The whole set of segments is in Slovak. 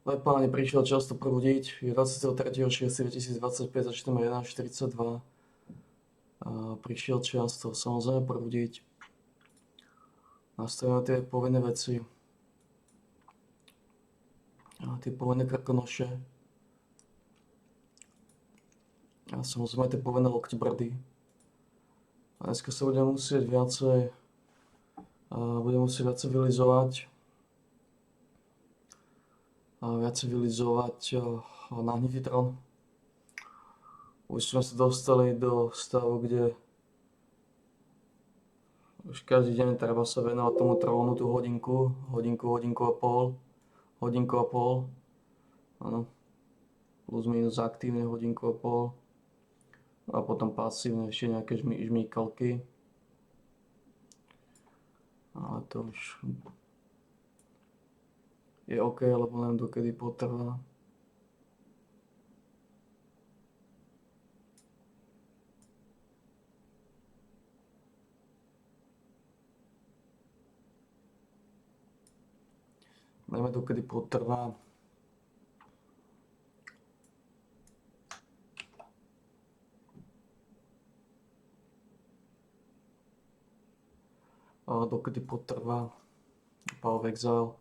Páni, prišiel čas to prebudiť. Je 23.6.2025, začneme 11.42. Prišiel čas to samozrejme prebudiť. Nastavíme tie povinné veci. Tie povinné krkonoše. A samozrejme tie povinné lokti brdy. A dneska sa budeme musieť viacej vylizovať. Nahnitý trón. Už sme sa dostali do stavu, kde už každý deň treba sa venovať tomu trónu tú hodinku a pol. Áno. Plus minus aktívne hodinku a pol. A potom pasívne ešte nejaké žmýkalky. Ale to už je OK, lebo neviem dokedy potrvá. Neviem dokedy potrvá. Dokedy potrvá Power of Exile.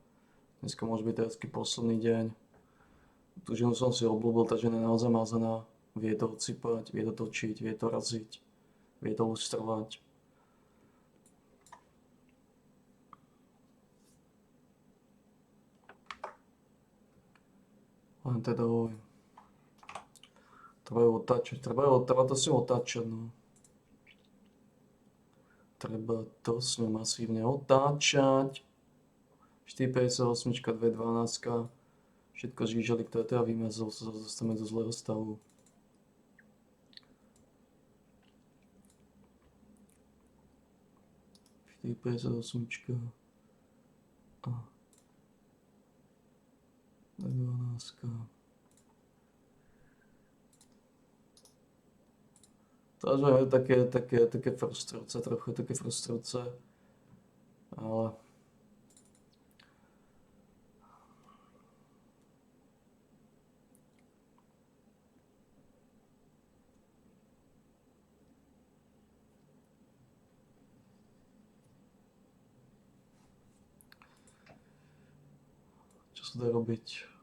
Dneska môže byť taký posledný deň. Tu ženu som si obľúbil, tá žena je naozaj mazaná. Vie to odsypať, vie to točiť, vie to raziť, vie to lustrovať. Len teda hovorím. Treba to si otáčať, no. Treba to s ňou masívne otáčať. 4,58, 2,12. Všetko žížali, ktoré teda vymazal, sa dostaneme do zlého stavu. A 2,12. Takže je také frustrujúce, trochu také frustrujúce, ale čo sa dá robiť?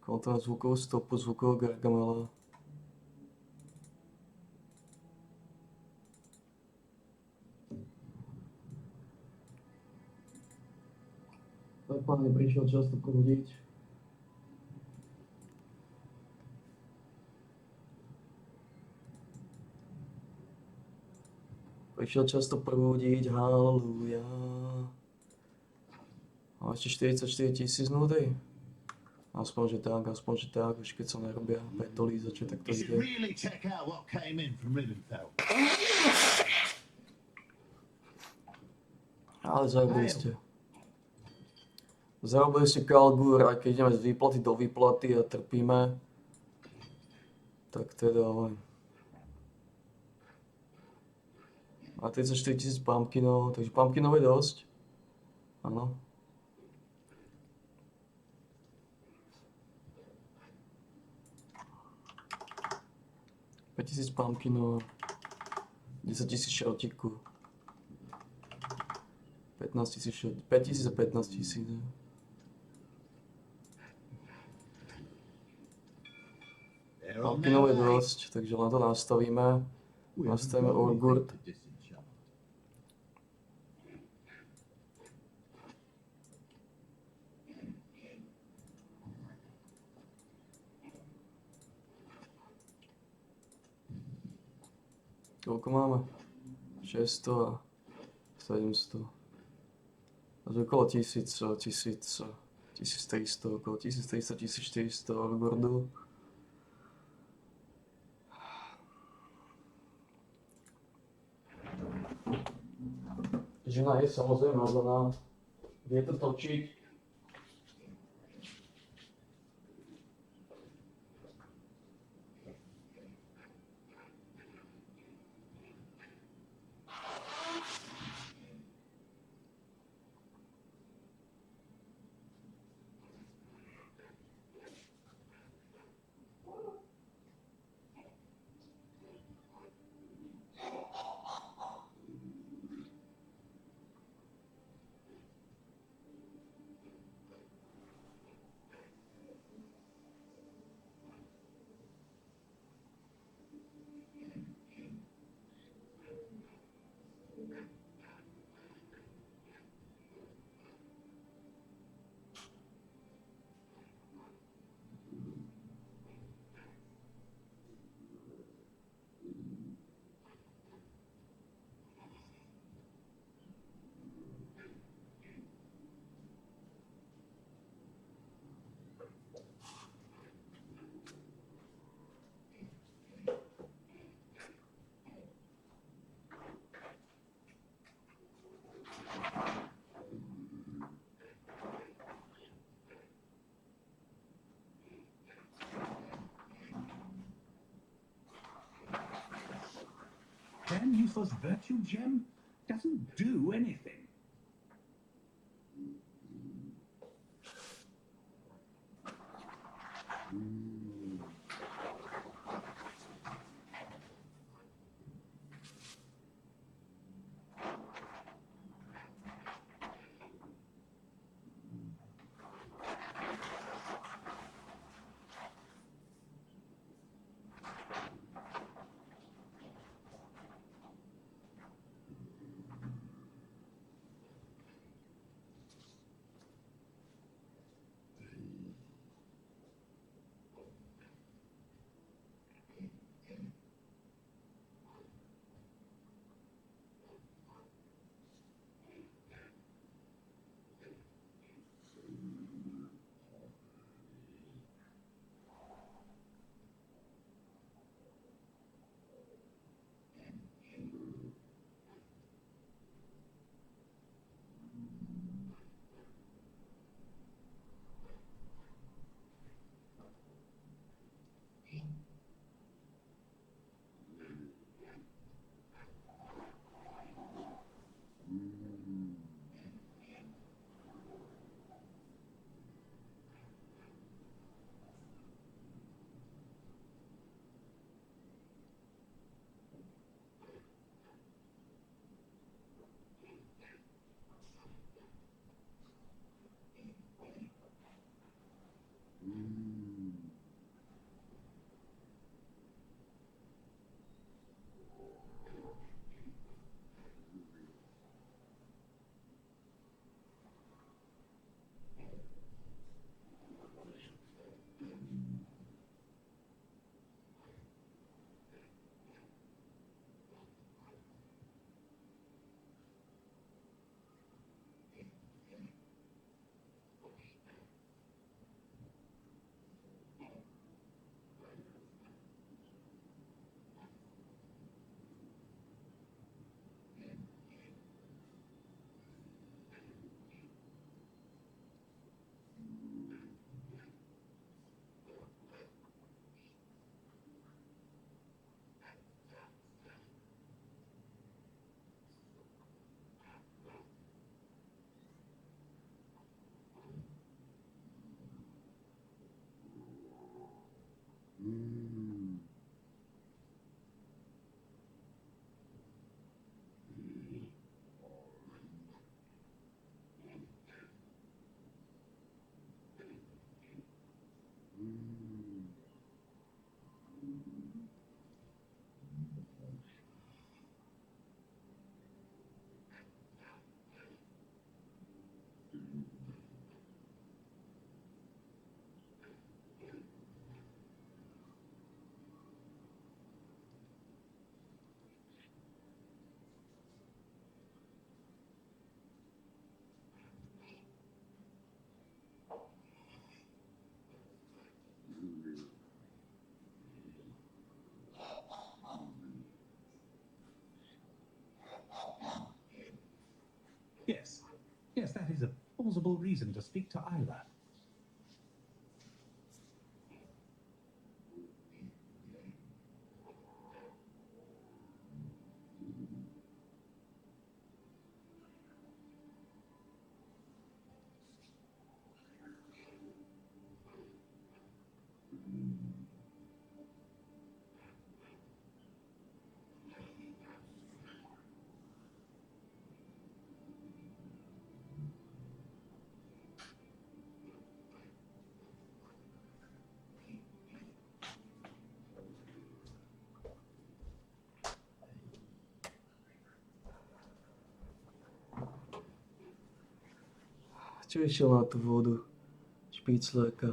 Kontrolujeme zvukovú stopu, zvukového gargamela. Tak páni, prišiel čas to prebudiť. Prišiel čas to prebudiť, halleluja. A ešte 44 000 nudy. Aspoň, že tak, už keď sa nerobia petolízače, tak to ide. Ale zarobili ste kalgúr, aj keď ideme z výplaty do výplaty a trpíme, tak teda len. A 34 000 pumpkinov, takže pumpkinov je dosť. Áno. 5 000 pumpkinov, 10 000 šrotíku, 5 000 a 15 000. Pumpkinov je dosť, takže len to nastavíme. Nastavíme Orgurt. Koľko máme? 600 a 700. Takže okolo 1300, okolo 1300-1400 Orgurdu. Žena je samozrejme mazaná. Vie to točiť. useless virtue gem doesn't do anything. Yes. Yes, that is a plausible reason to speak to Isla. Čo išiel na tú vodu? Špicleka.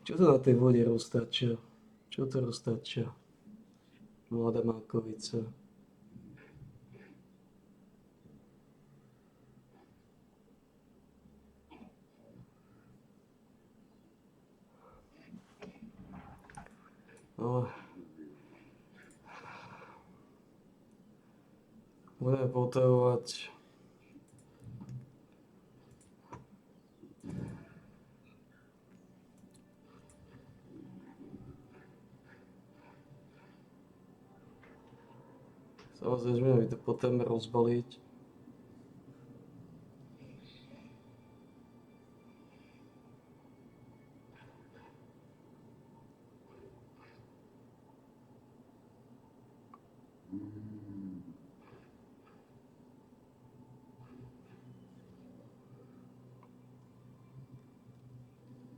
Čo to na tej vode roztača? Čo to roztača? Mladá mákovica. No, budeme potrebovať Samozrejme, my to potrebujeme rozbaliť.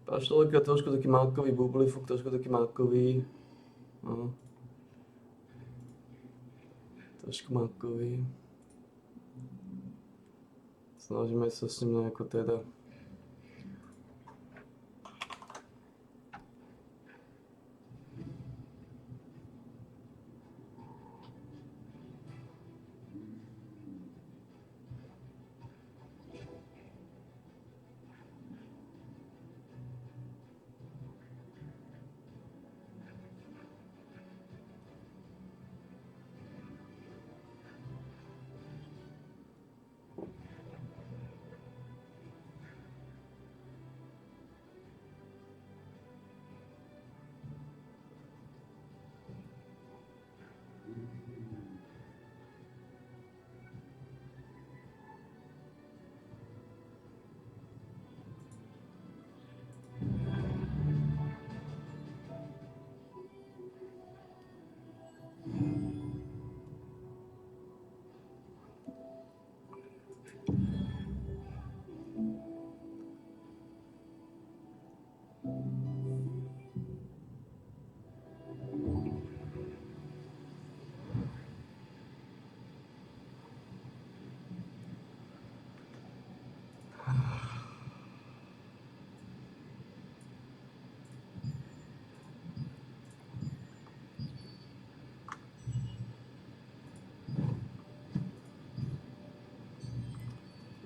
Paštolka trošku taký mákový, bublifuk trošku taký mákový. No. Trošku mákový. Snažíme sa s ním nejako teda.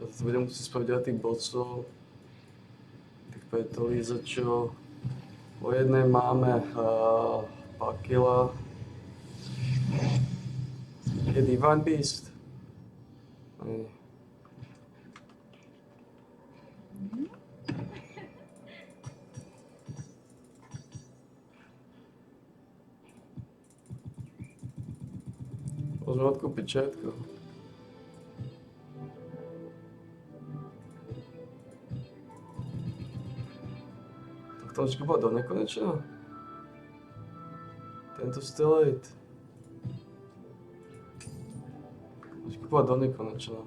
Ja to budem musieť spraviť aj tých bocov. Tých petolízačov. Po jednej máme Pakila. Je Divine Beast? Nie. Môžeme odkúpiť všetko. Tak to už kúpať do nekonečna? Tento Stellate. Už kúpať do nekonečna.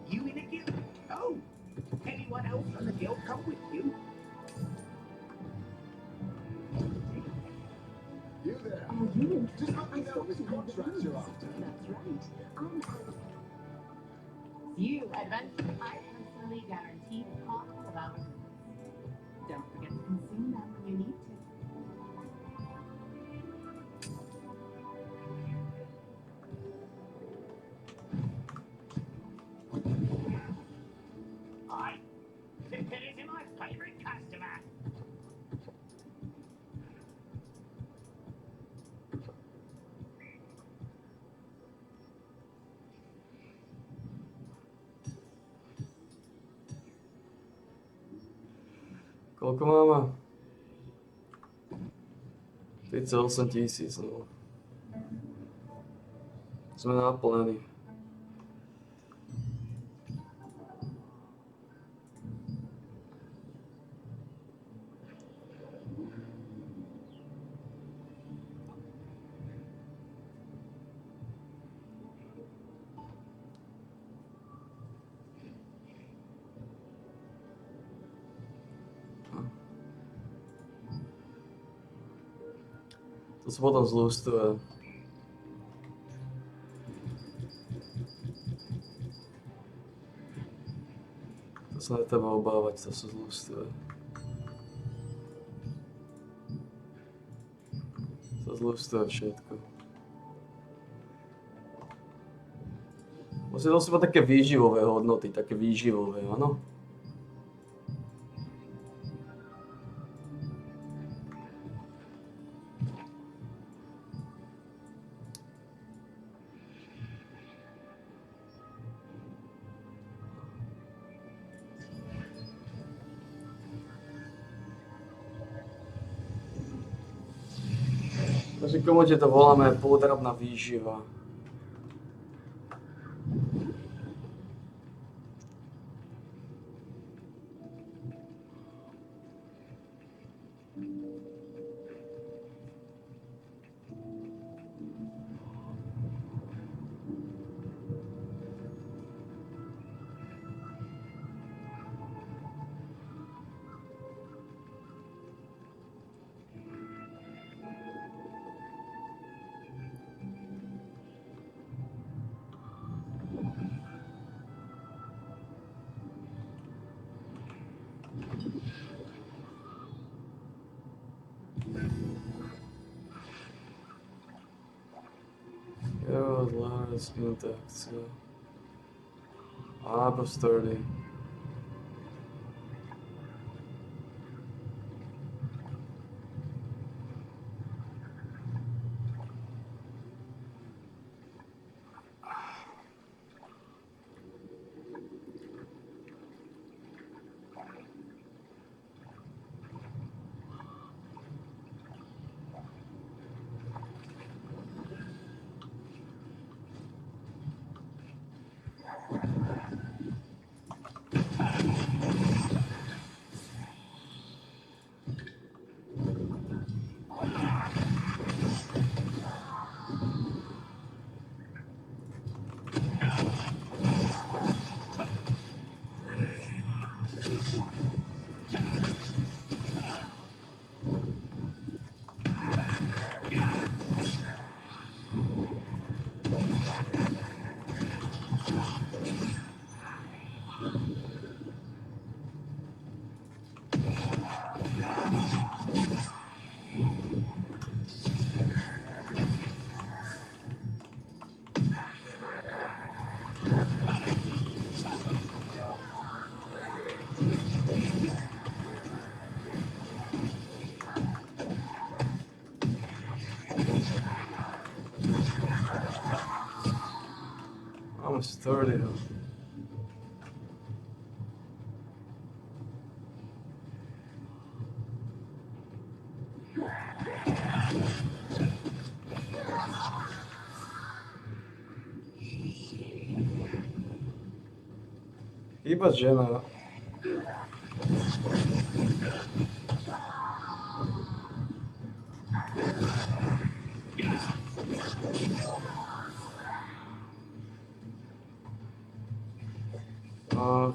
You in again? Oh, anyone else on the guild come with you? You there? Are you Just let me know which contracts you're after. That's right. You adventure. I personally guarantee the cost of our goods. Don't forget to consume them when you need to. I consider him my favorite customer. Koľko máme? 38 000, no. Sme naplnení. To sa potom zlústuje. To sa netreba obávať, to sa zlústuje. To zlústuje všetko. Musí to sú také výživové hodnoty, také výživové, áno? Takže komu to voláme pôdrobná výživa. Jo, zvlášť interakcia. Alebo sturdy. Máme sturdy. Iba žena.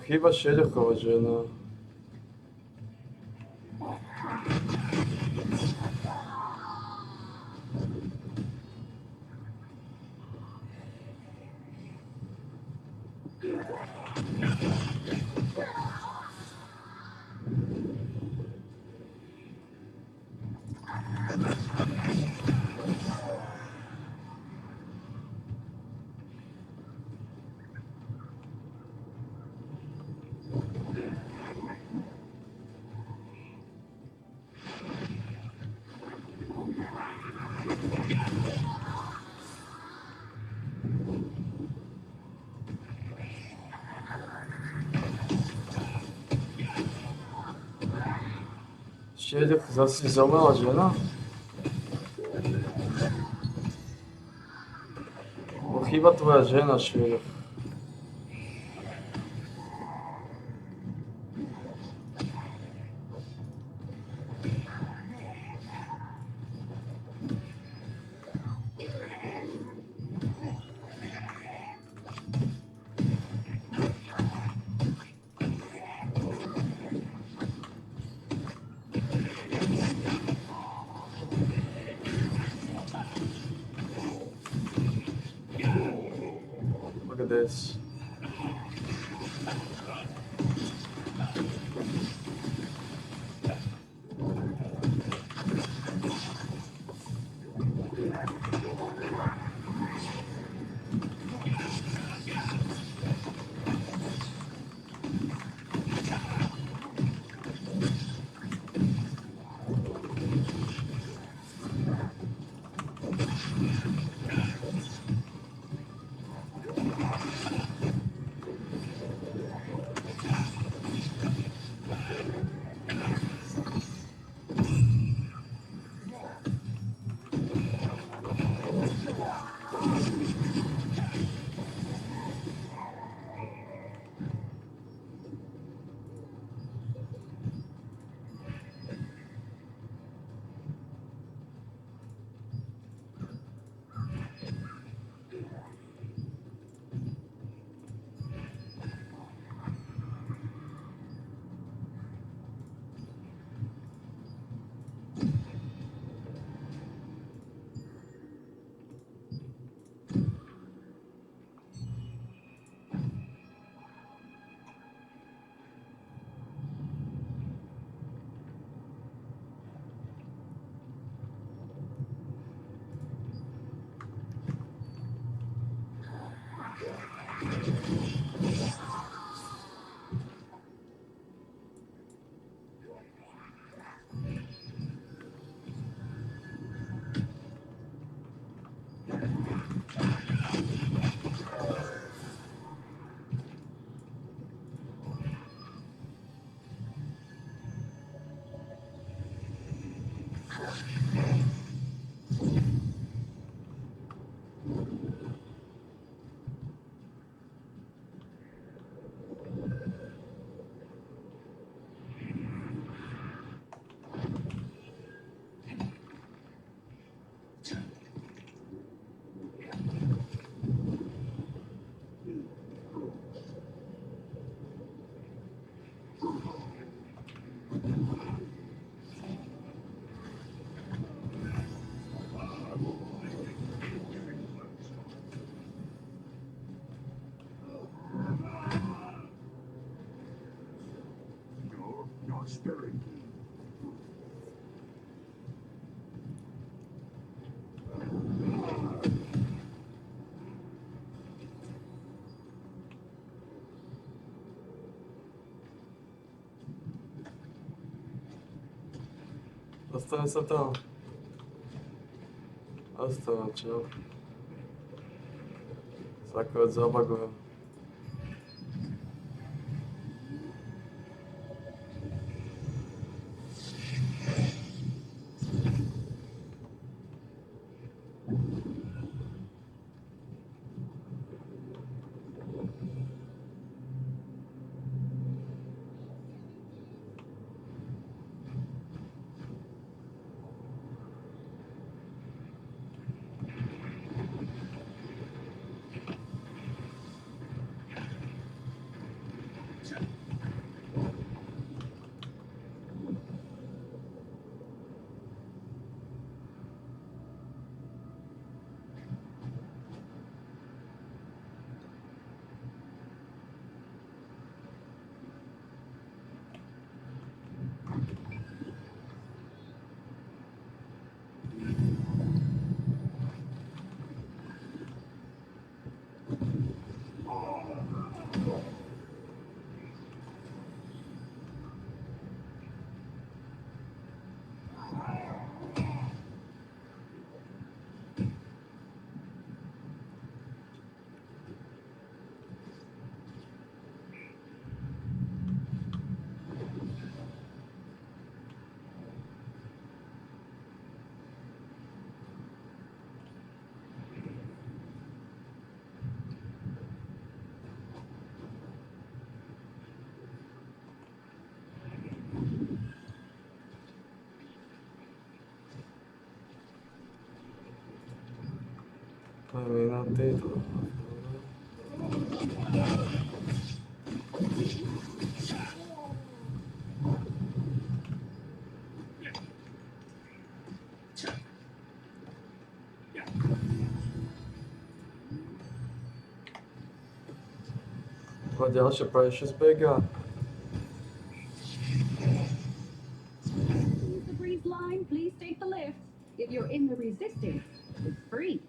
Chyba šedechová žena. Šedech zase zomrela žena? Chyba tvoja žena, Šedech. Look at this. Dostane sa tam. Dostane, čo? Sakovec zabagujem. Minuty, to... A ďalšia Precious Bega. Use the breeze line, please take the lift. If you're in the resistance, it's free.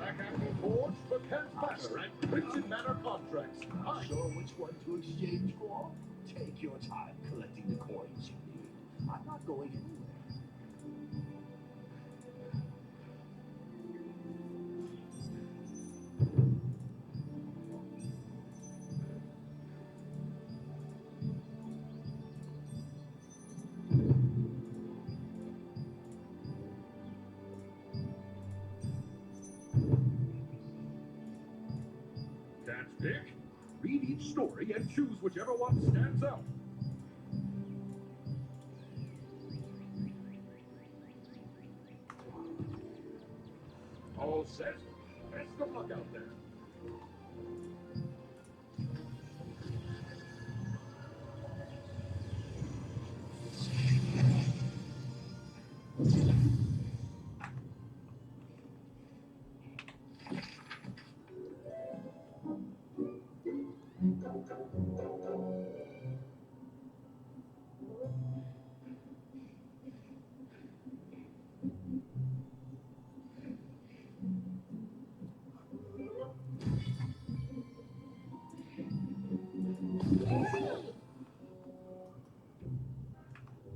Black Apple Forge for Kent Matter and Printed Manor contracts. Not sure which one to exchange for? Take your time collecting the coins you need. I'm not going anywhere. Can't pick? Read each story and choose whichever one stands out. All set? Best of luck out there.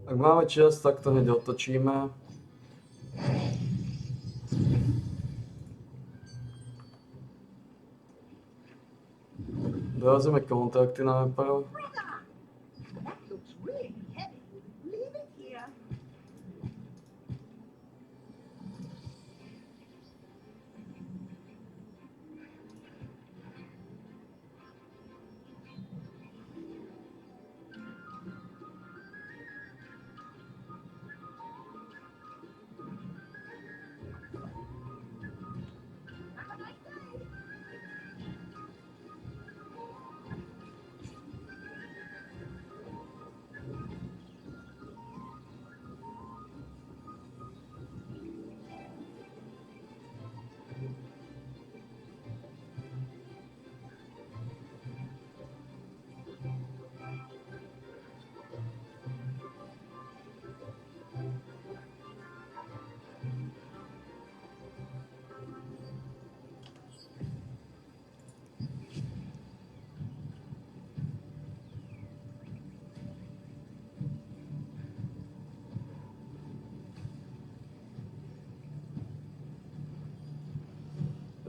Ak máme čas, tak to hneď otočíme. Dorazíme kontakty najprv. That looks really heavy. Leave it here. Have a nice day.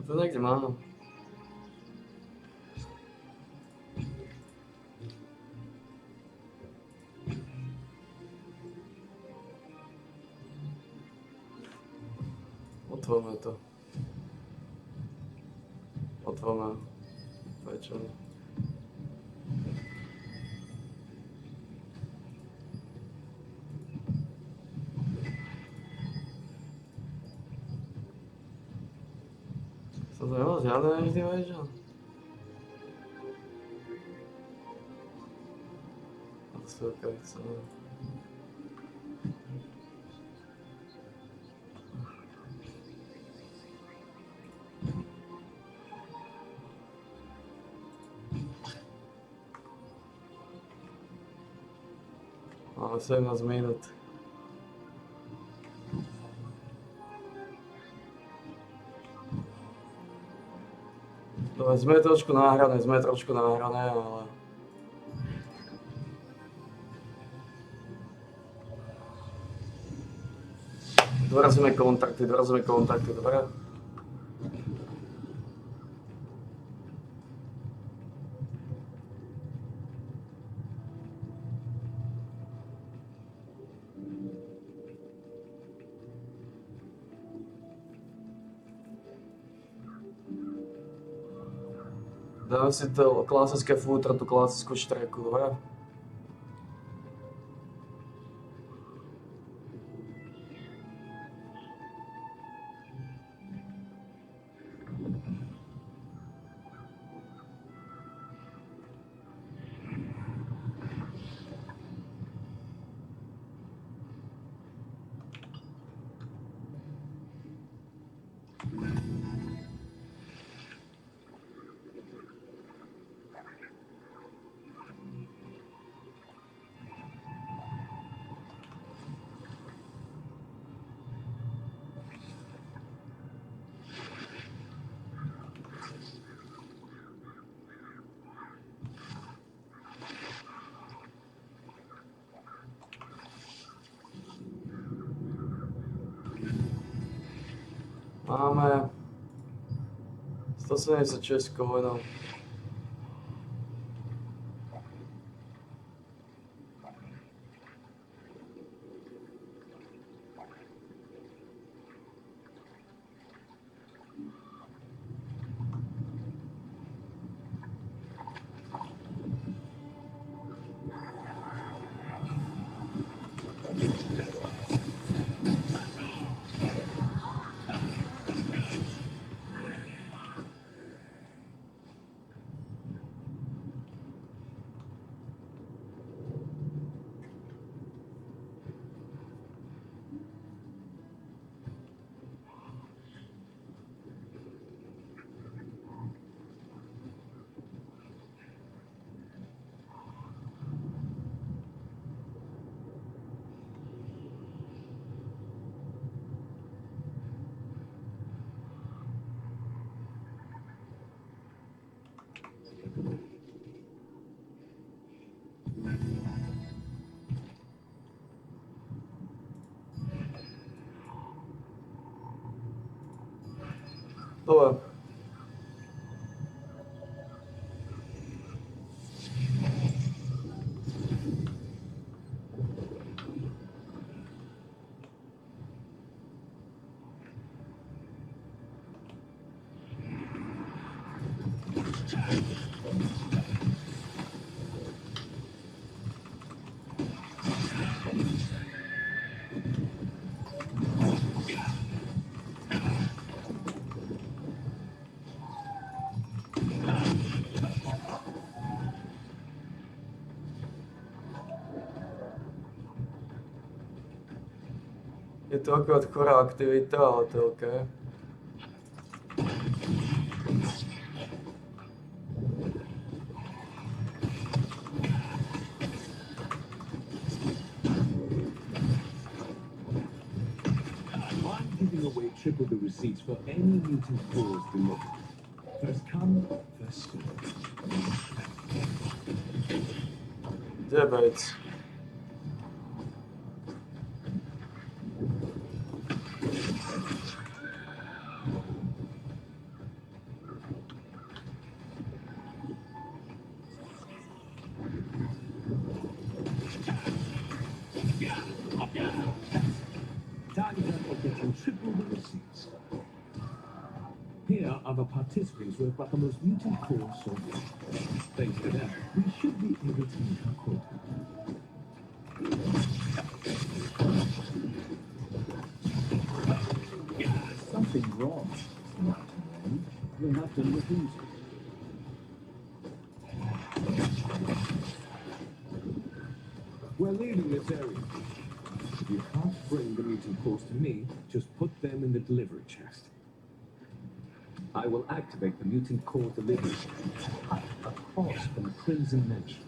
To někde mám. Otvorme to. Otvorme. To je čo? Co to jo? Žiadne Activation? To sú okejce. Máme 17 minút. No, sme trošku nahrané, ale... Dorazíme kontakty, dobre? Dáme si to klasické futro, tu klasickú štreku, dobre? Máme 176 coinov. Dobre. Je to akorát chorá aktivita, ale to je OK. I'm giving away triple the receipts for any mutant cause delivered. First come, first served. Kde je Bates? Other participants will but the most mutant core so far. Thanks to that, we should be able to meet our quota. Something wrong. Not wrong. We'll have to look into it. We're leaving this area. If you can't bring the mutant cores to me, just put them in the delivery chest. I will activate the mutant core delivery chest across from the Crimson Mansion.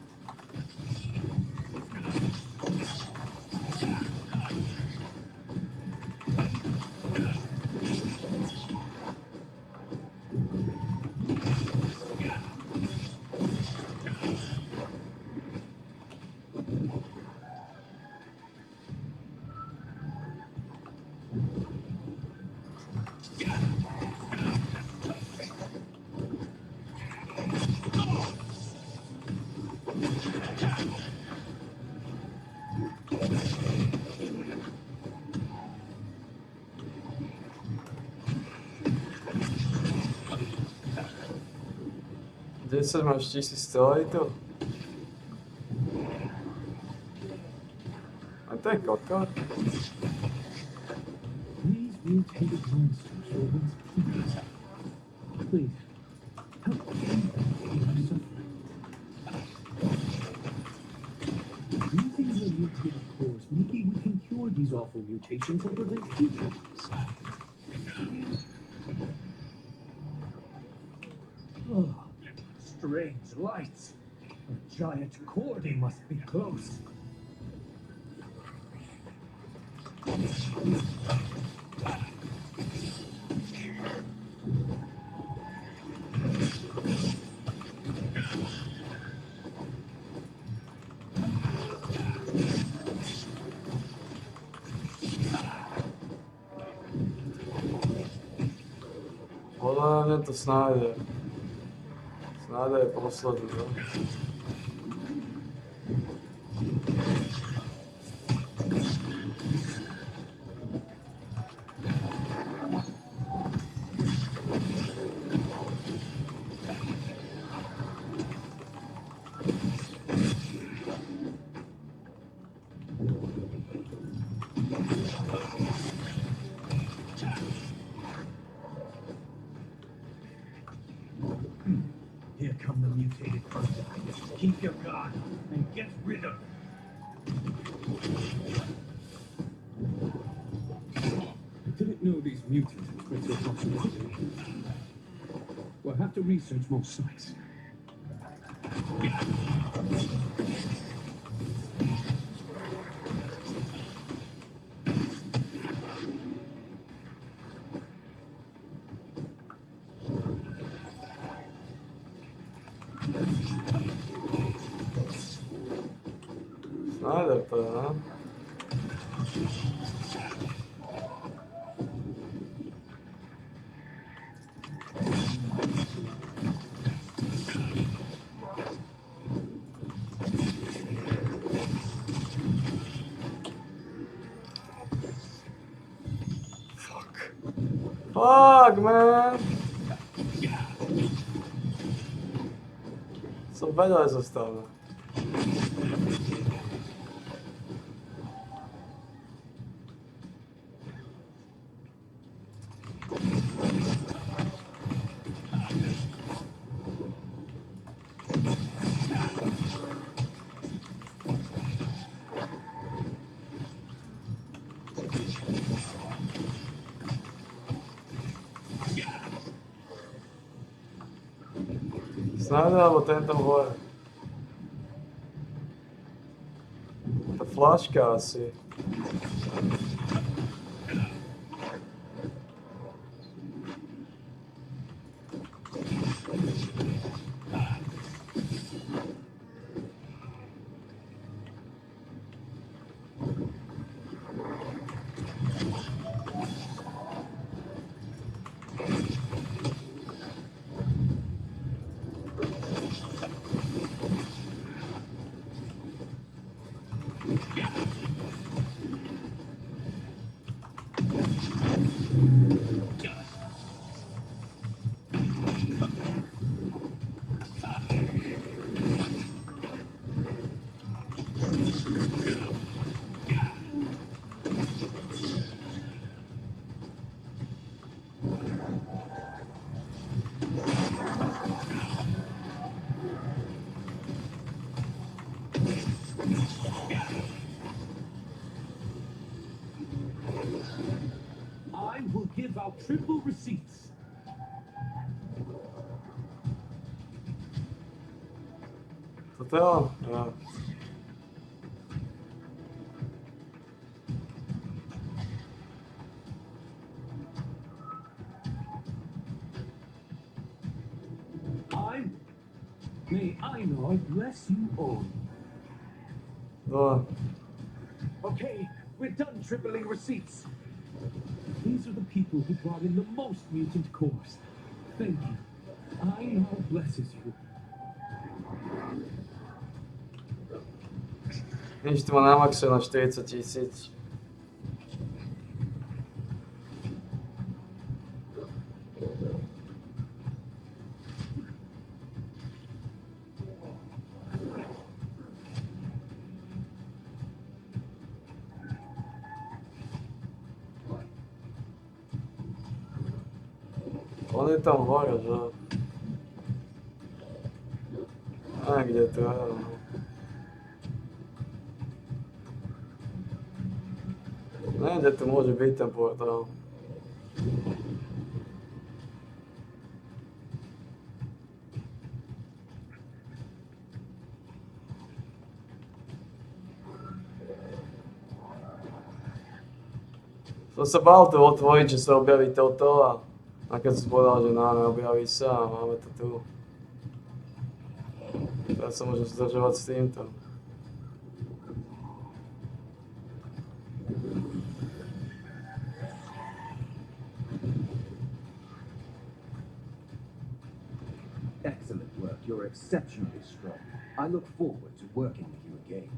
Kde sa máš 1100 litrov? A to je kokot. These mutated monsters will once please. Please, help me. I'm suffering. Using the mutated cores, maybe we can cure these awful mutations and prevent future ones. Oh, strange lights. A giant core must be close. Podľa mňa to snáde. Snáde je posledný, no? Here come the mutated person. Keep your guard and get rid of them. Didn't know these mutants would spread so far so quickly. We'll have to research more sites. Snáde to, no? Fuck, man! Som vedel, že zostal. Snáde, alebo ten tam hore. Tá flaška asi. allow triple receipts. Toto jo? Jo. May I Lord bless you all. No. Okay, we're done tripling receipts. These are the people who brought in the most mutant cores. Thank you. I now blesses you. Nič, to má namaxuje na 40 000. On je tam hore, že? A kde to je? Neviem, kde to môže byť ten portál. Som sa bál to otvoriť, že sa objaví toto a keď som povedal, že neobjaví sa a máme to tu. Teraz sa môžem zdržovať s týmto. Excellent work. You're exceptionally strong. I look forward to working with you again.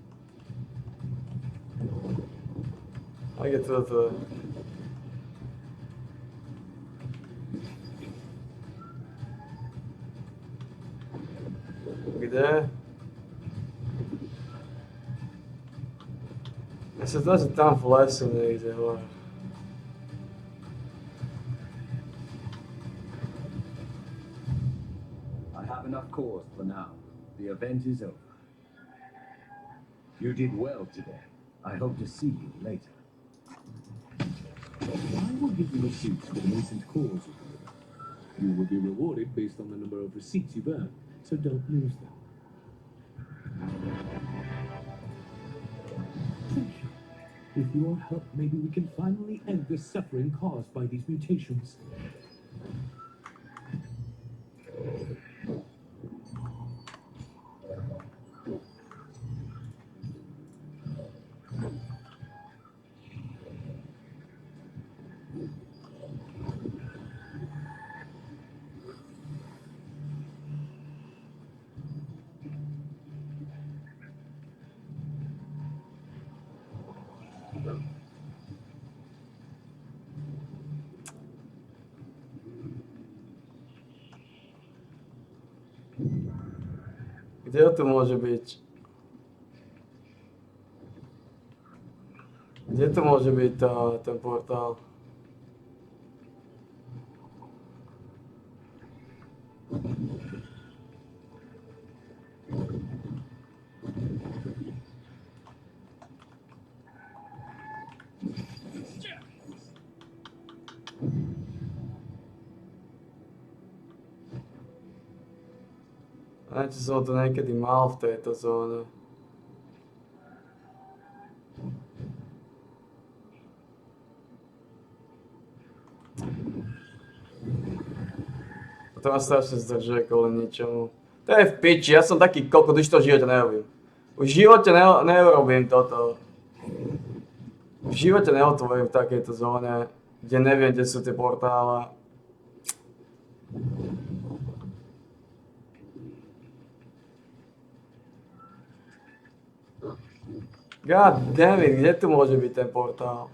A kde toto je? Kde? Ja sa zdá, že tam v lese niekde hore. I have enough cores for now. The event is over. You did well today. I hope to see you later. I will give you receipts for the recent cores you delivered. You will be rewarded based on the number of receipts you've earned, so don't lose them. Thank you. With your help, maybe we can finally end the suffering caused by these mutations. Kde to môže byť? Kde to môže byť ten portál? Neviem, či som to niekedy mal v tejto zóne. To ma strašne zdržuje kvôli ničomu. To je v piči, ja som taký kokot, už to v živote nerobím. Už v živote neurobím toto. V živote neotvorím v takejto zóne, kde neviem, kde sú tie portále. God damn it, kde tu môže byť ten portál?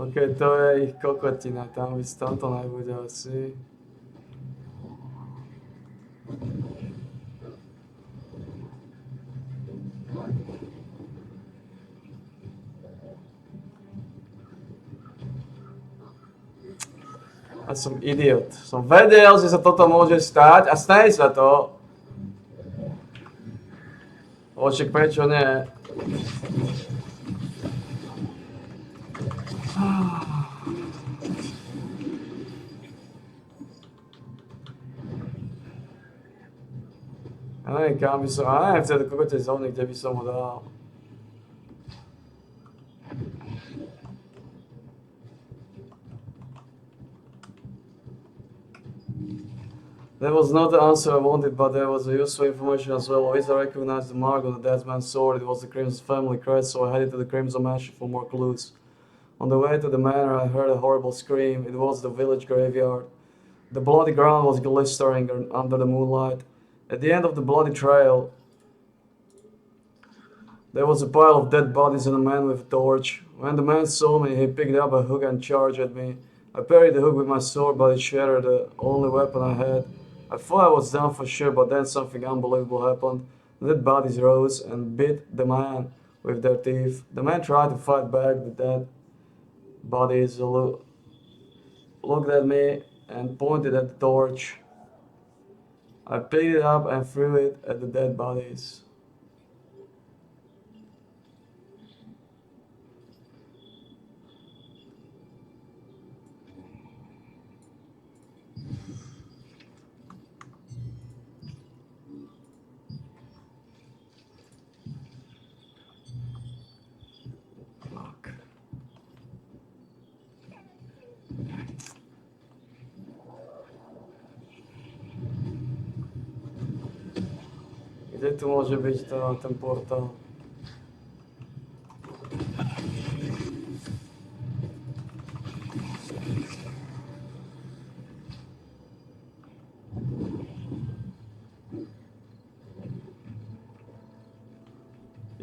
Ok, to je ich kokotina, tam to nebude asi. Ja som idiot. Som vedel, že sa toto môže stať a stane sa to. Oček, prečo nie? Ja neviem, kam by som... Ja neviem v tejto kokotej zóny, kde by som ho dal. That was not the answer I wanted, but there was useful information as well. Always I recognized the mark on the dead man's sword. It was the Crimson family crest, so I headed to the Crimson Mansion for more clues. On the way to the manor, I heard a horrible scream. It was the village graveyard. The bloody ground was glistering under the moonlight. At the end of the bloody trail, there was a pile of dead bodies and a man with a torch. When the man saw me, he picked up a hook and charged at me. I parried the hook with my sword, but it shattered the only weapon I had. I thought I was done for sure, but then something unbelievable happened. The dead bodies rose and bit the man with their teeth. The man tried to fight back. The dead bodies looked at me and pointed at the torch. I picked it up and threw it at the dead bodies. Fuck. Kde tu môže byť ten portál?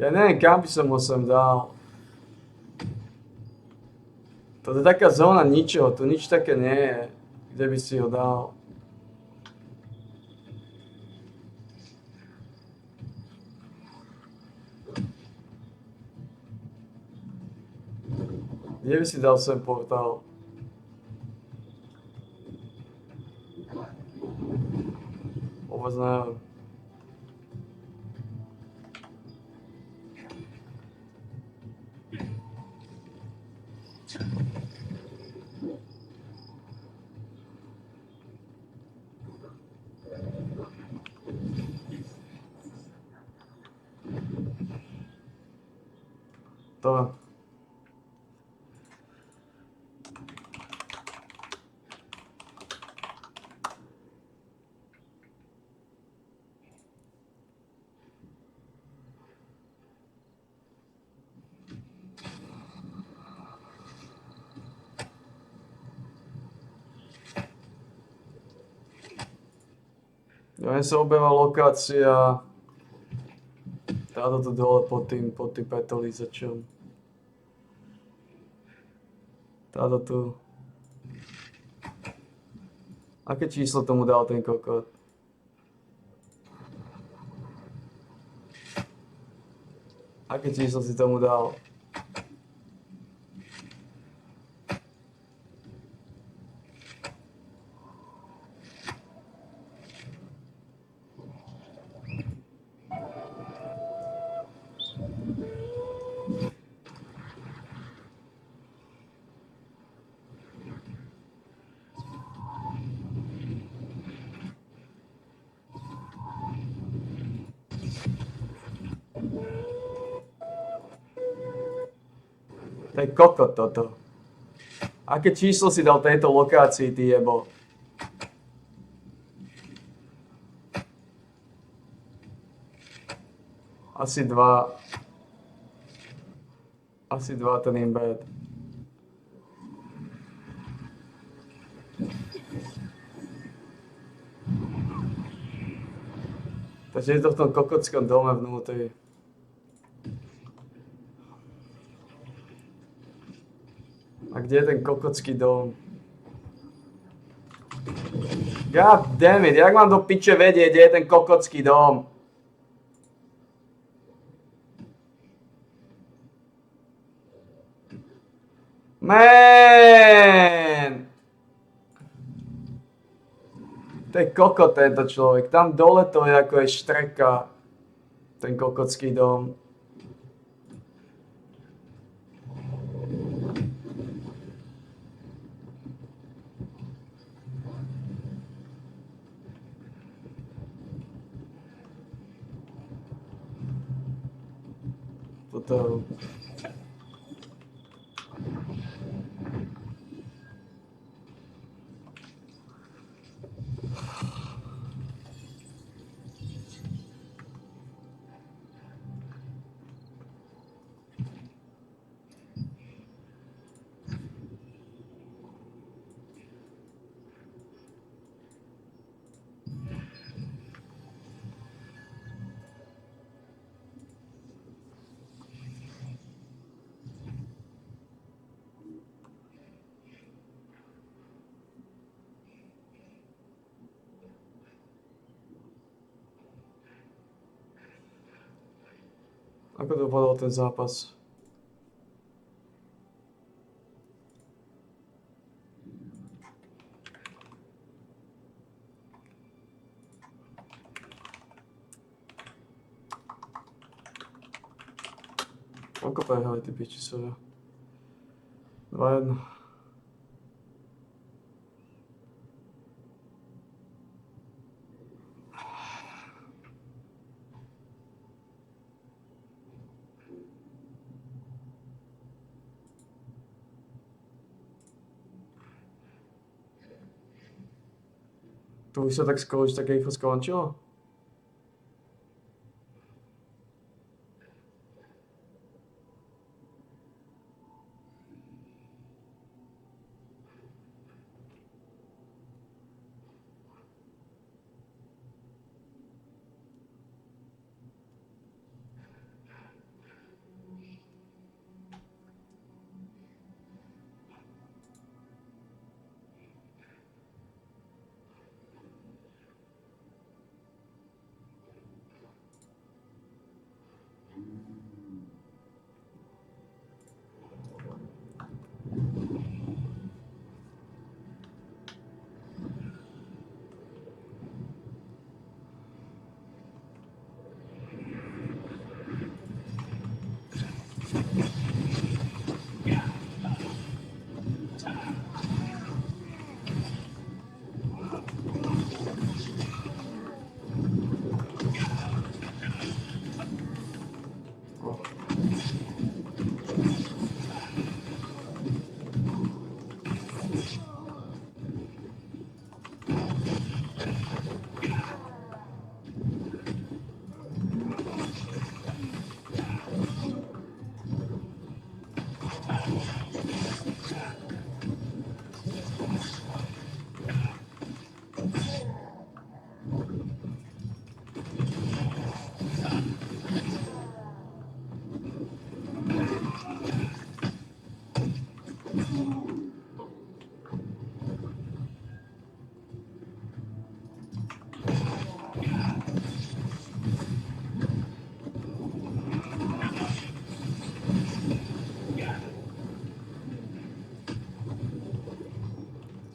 Ja neviem, kam by som ho sem dal. Toto je taká zóna ničoho, tu nič také nie je, kde by si ho dal. Kde by si dal sem portál? Vôbec neviem. To. Ja sa objavila lokácia táto tu dole pod tým petolízačom. Táto tu. Aké číslo tomu dal ten kokot? Aké číslo si tomu dal? To je kokot toto. Aké číslo si dal tejto lokácii, ty jebo? Asi 2. Asi 2 ten embed. Takže je to v tom kokotskom dome vnútri. A Kde je ten kokocký dom? God damn it, jak mám do piče vedieť, kde je ten kokocký dom? Man! To je kokot tento človek. Tam dole to je ako je štreka. Ten kokocký dom. Toto... Ako dopadol ten zápas? Koľko prehrali tí piči sovia? 2-1. To už sa tak skoro, tak rýchlo skončilo?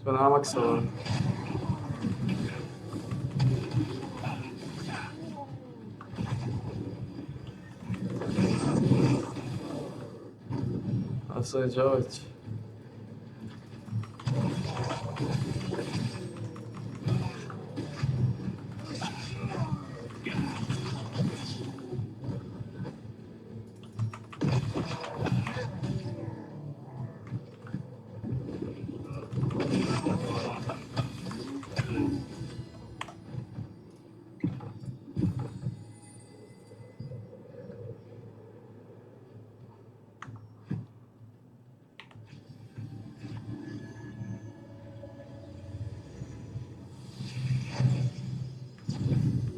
Sme namaxovaní. Asi je działać.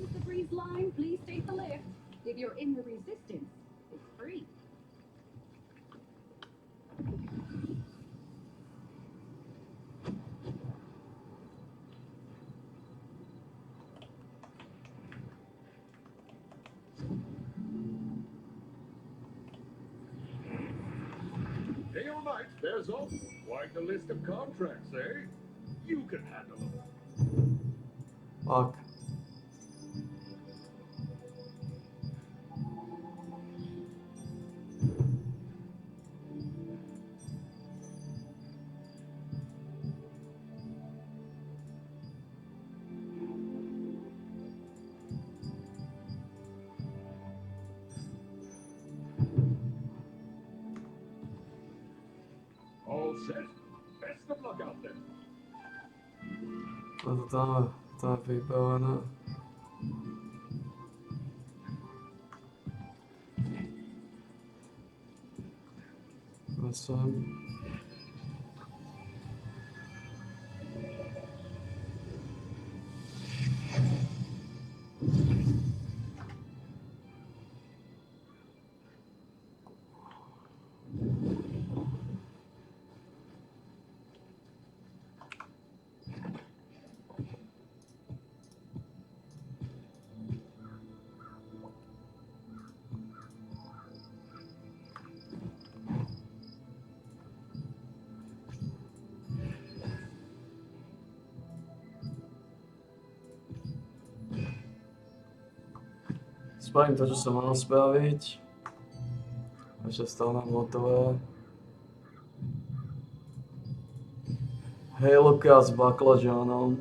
The breeze line, please take the lift. If you're in the resistance, it's free. might. There's all quite a list of contracts, eh? You can handle them. Fuck. All set? Best of luck out there. Toto tam je vybavené. Sem. Spravím to, čo som mal spraviť. Ešte stále mám hotové. Hejloka s baklažánom.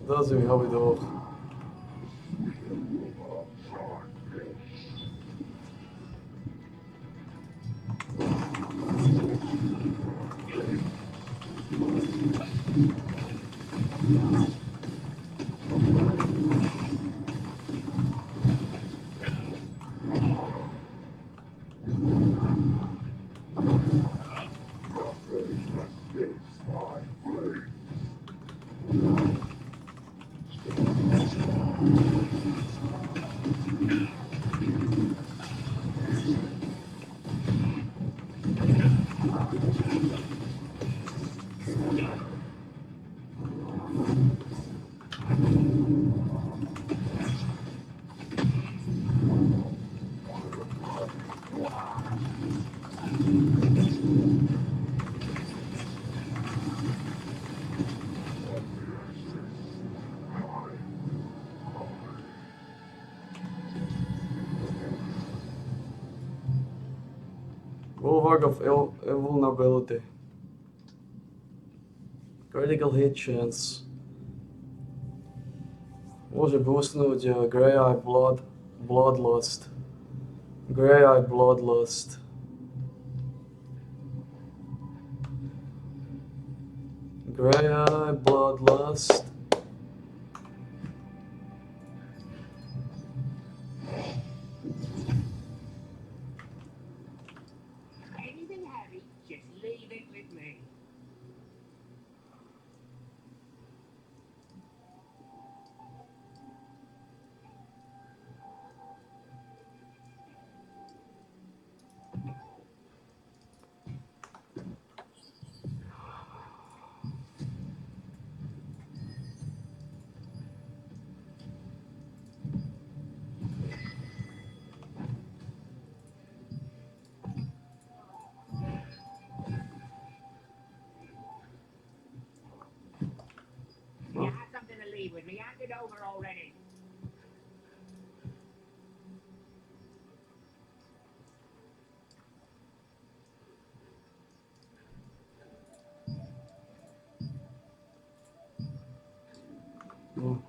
Does mi hobby dolg. Bulwark of Invulnerability. Critical hit chance. Môže boostnúť Grey Eye Bloodlust. Grey Eye Bloodlust. Grey Eye Bloodlust. Anything heavy, just leave it with me. You have something to leave with me. Hand it over already. No.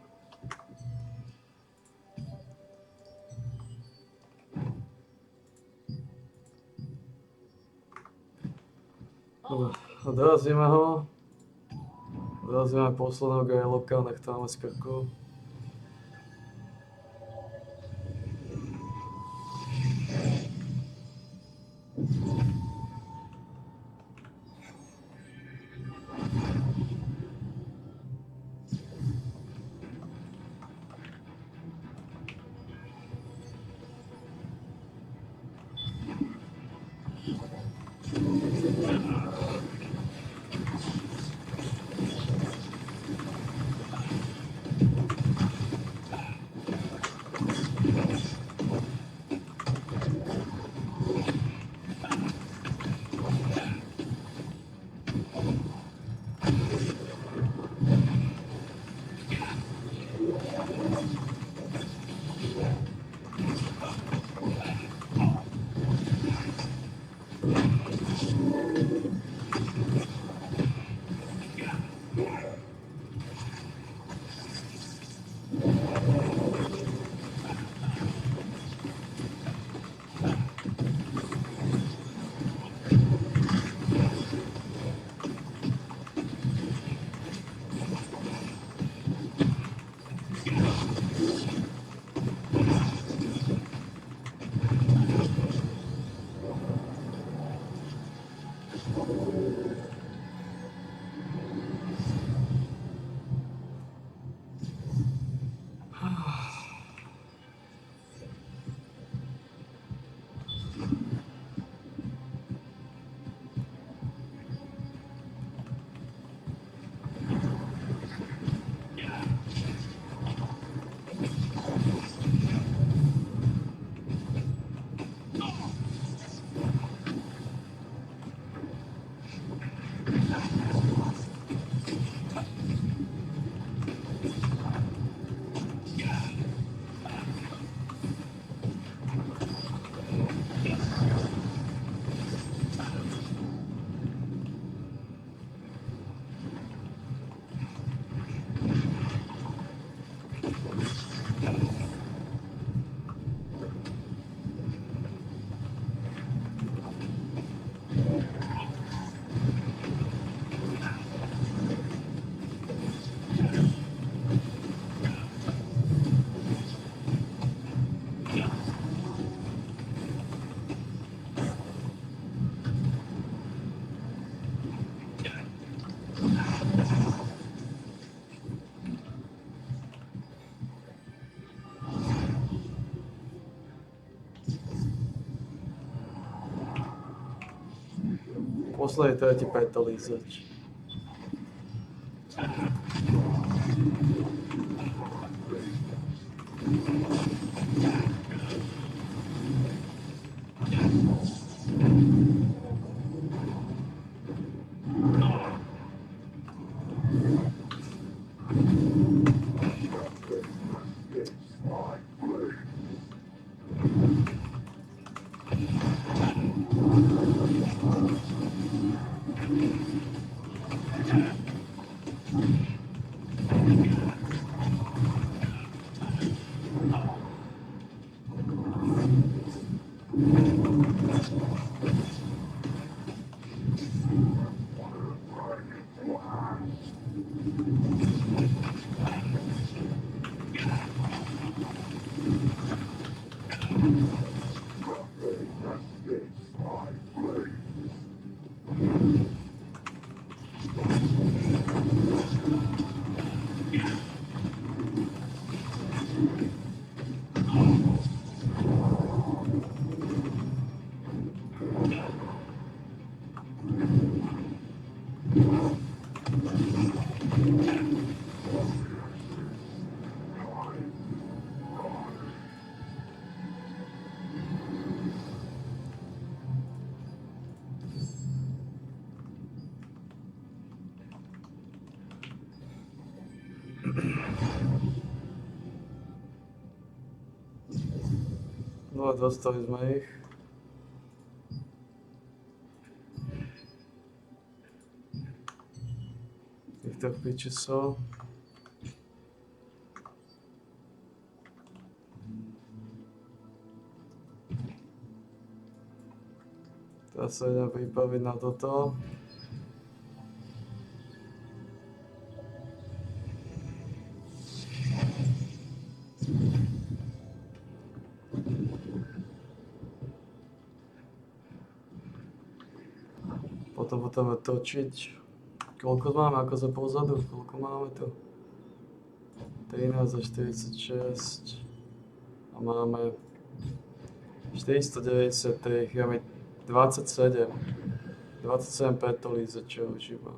Dorazíme ho. Dorazíme posledného Greyloka, nech to máme z krku. Posledný tretí petolízač. No a dostali sme ich. Týchto pičesov. Teraz sa idem pripraviť na toto. Potom budeme točiť. Koľko máme, ako sa pozadu? Koľko máme tu? 13 a 46. A máme 493, máme 27. 27 petolí za čo už iba.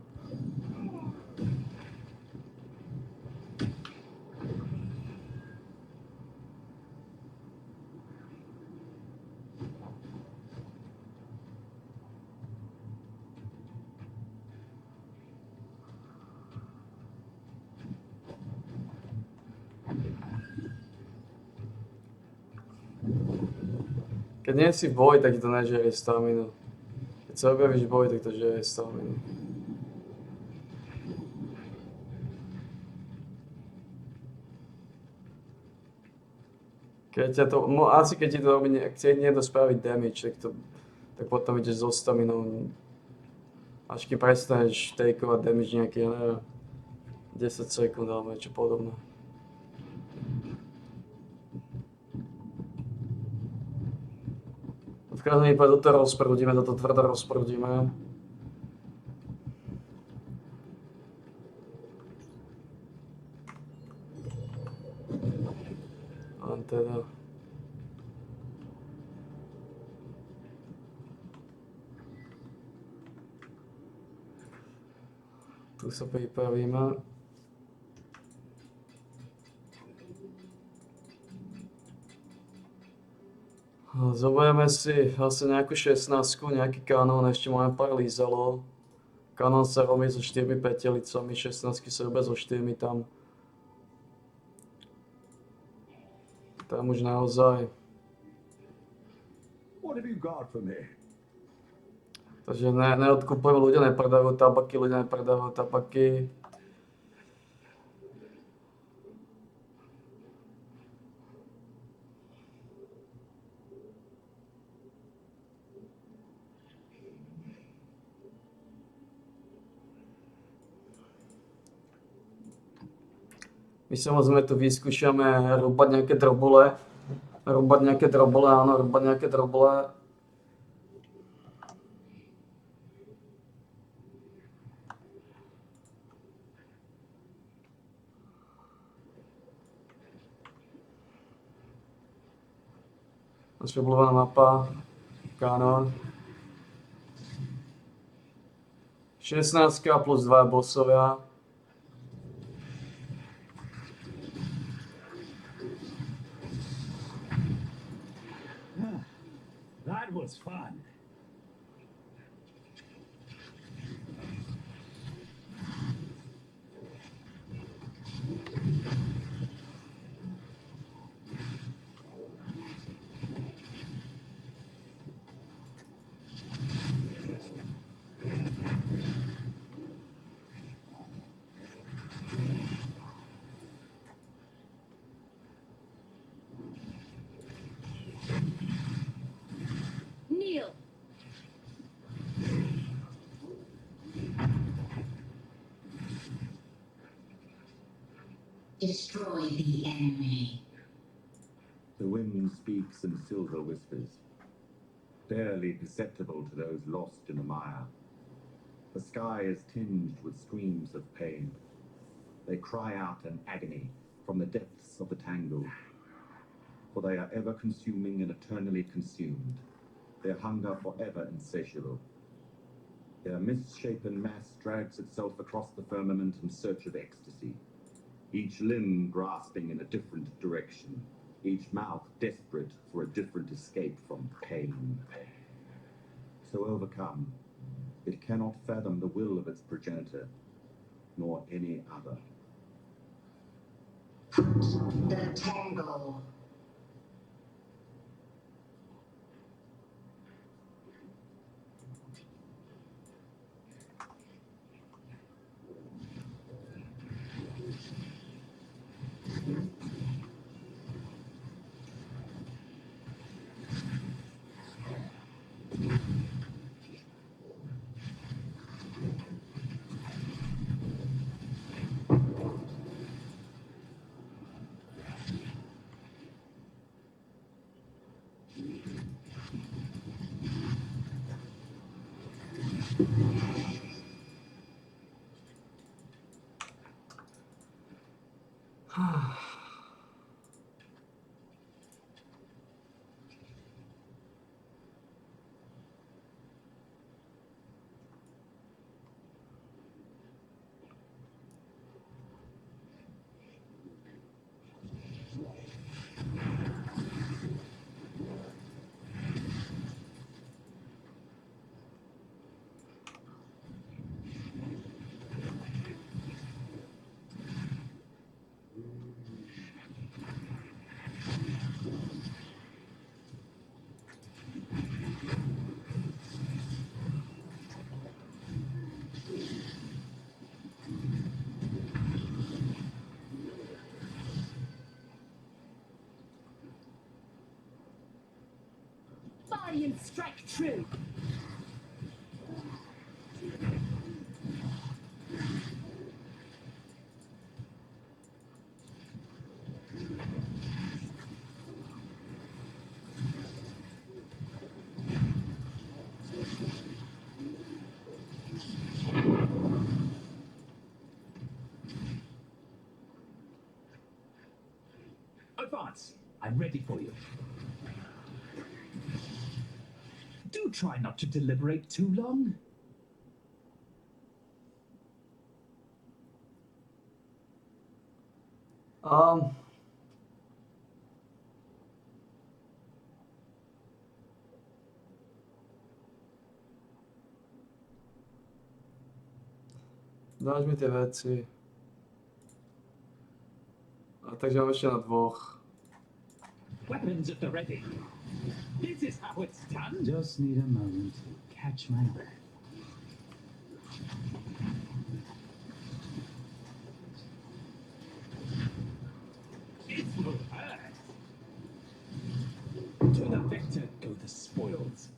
Keď nie si v boji, tak ti to nežerie staminu. Keď sa objavíš v boji, tak to žerie staminu. Keď ťa to, asi keď ti to robí, chce niekto spraviť damage, tak potom ideš so staminou. Až keď prestaneš takeovať damage nejaký, neviem, 10 sekúnd alebo niečo podobné. V každom prípade toto rozprúdime, toto tvrdo rozprúdime. Len teda... Tu sa pripravíme. Zoberieme si asi nejakú 16, nejaký kanón, ešte máme pár lízalov. Kanón sa robí so 4 petelicami, 16 sa robia so 4 tam. Tam už naozaj. Takže neodkupujem, ľudia nepredávajú tabaky. My samozrejme tu vyskúšame rúbať nejaké drobule. Áno, rúbať nejaké drobule. Naša obľúbená mapa, kanón. 16 plus 2 bossovia. That was fun. Destroy the enemy. The wind speaks in silver whispers, barely perceptible to those lost in the mire. The sky is tinged with screams of pain. They cry out in agony from the depths of the tangle, for they are ever consuming and eternally consumed, their hunger forever insatiable. Their misshapen mass drags itself across the firmament in search of ecstasy, each limb grasping in a different direction, each mouth desperate for a different escape from pain. So overcome, it cannot fathom the will of its progenitor, nor any other. The tangle. Valiant strike true. Advance. I'm ready for you. Do try not to deliberate too long. Um, dáš mi ty věci. A takže mám ještě na dvoch. Weapons at the ready. This is how it's done. Just need a moment to catch my breath. It will hurt. To the victor go the spoils.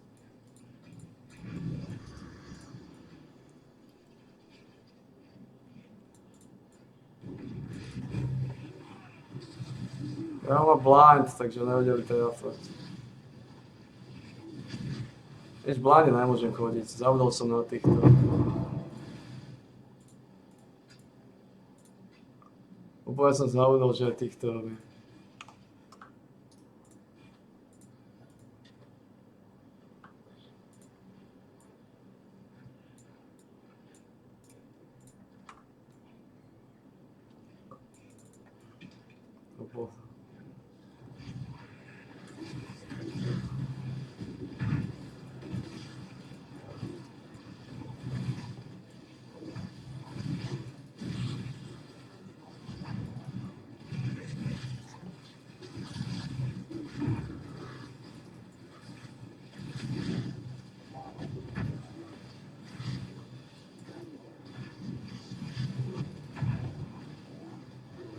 Já mám blind, takže nevedeli teda fakt. Vieš, blinde nemôžem chodiť, zabudol som na týchto. Úplne som zabudol, že týchto...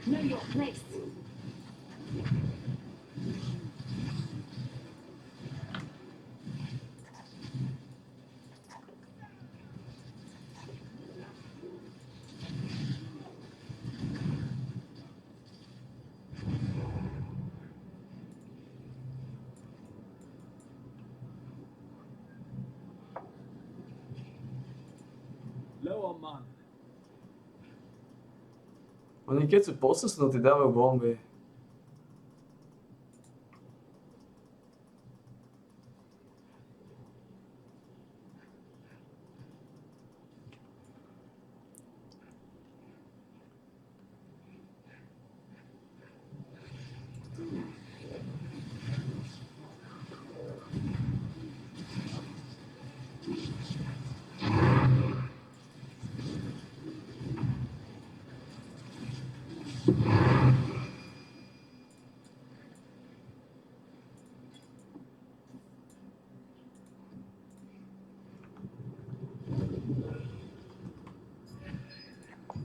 Know your place. No, man. Oni keď sú posusnutí, dávajú bomby.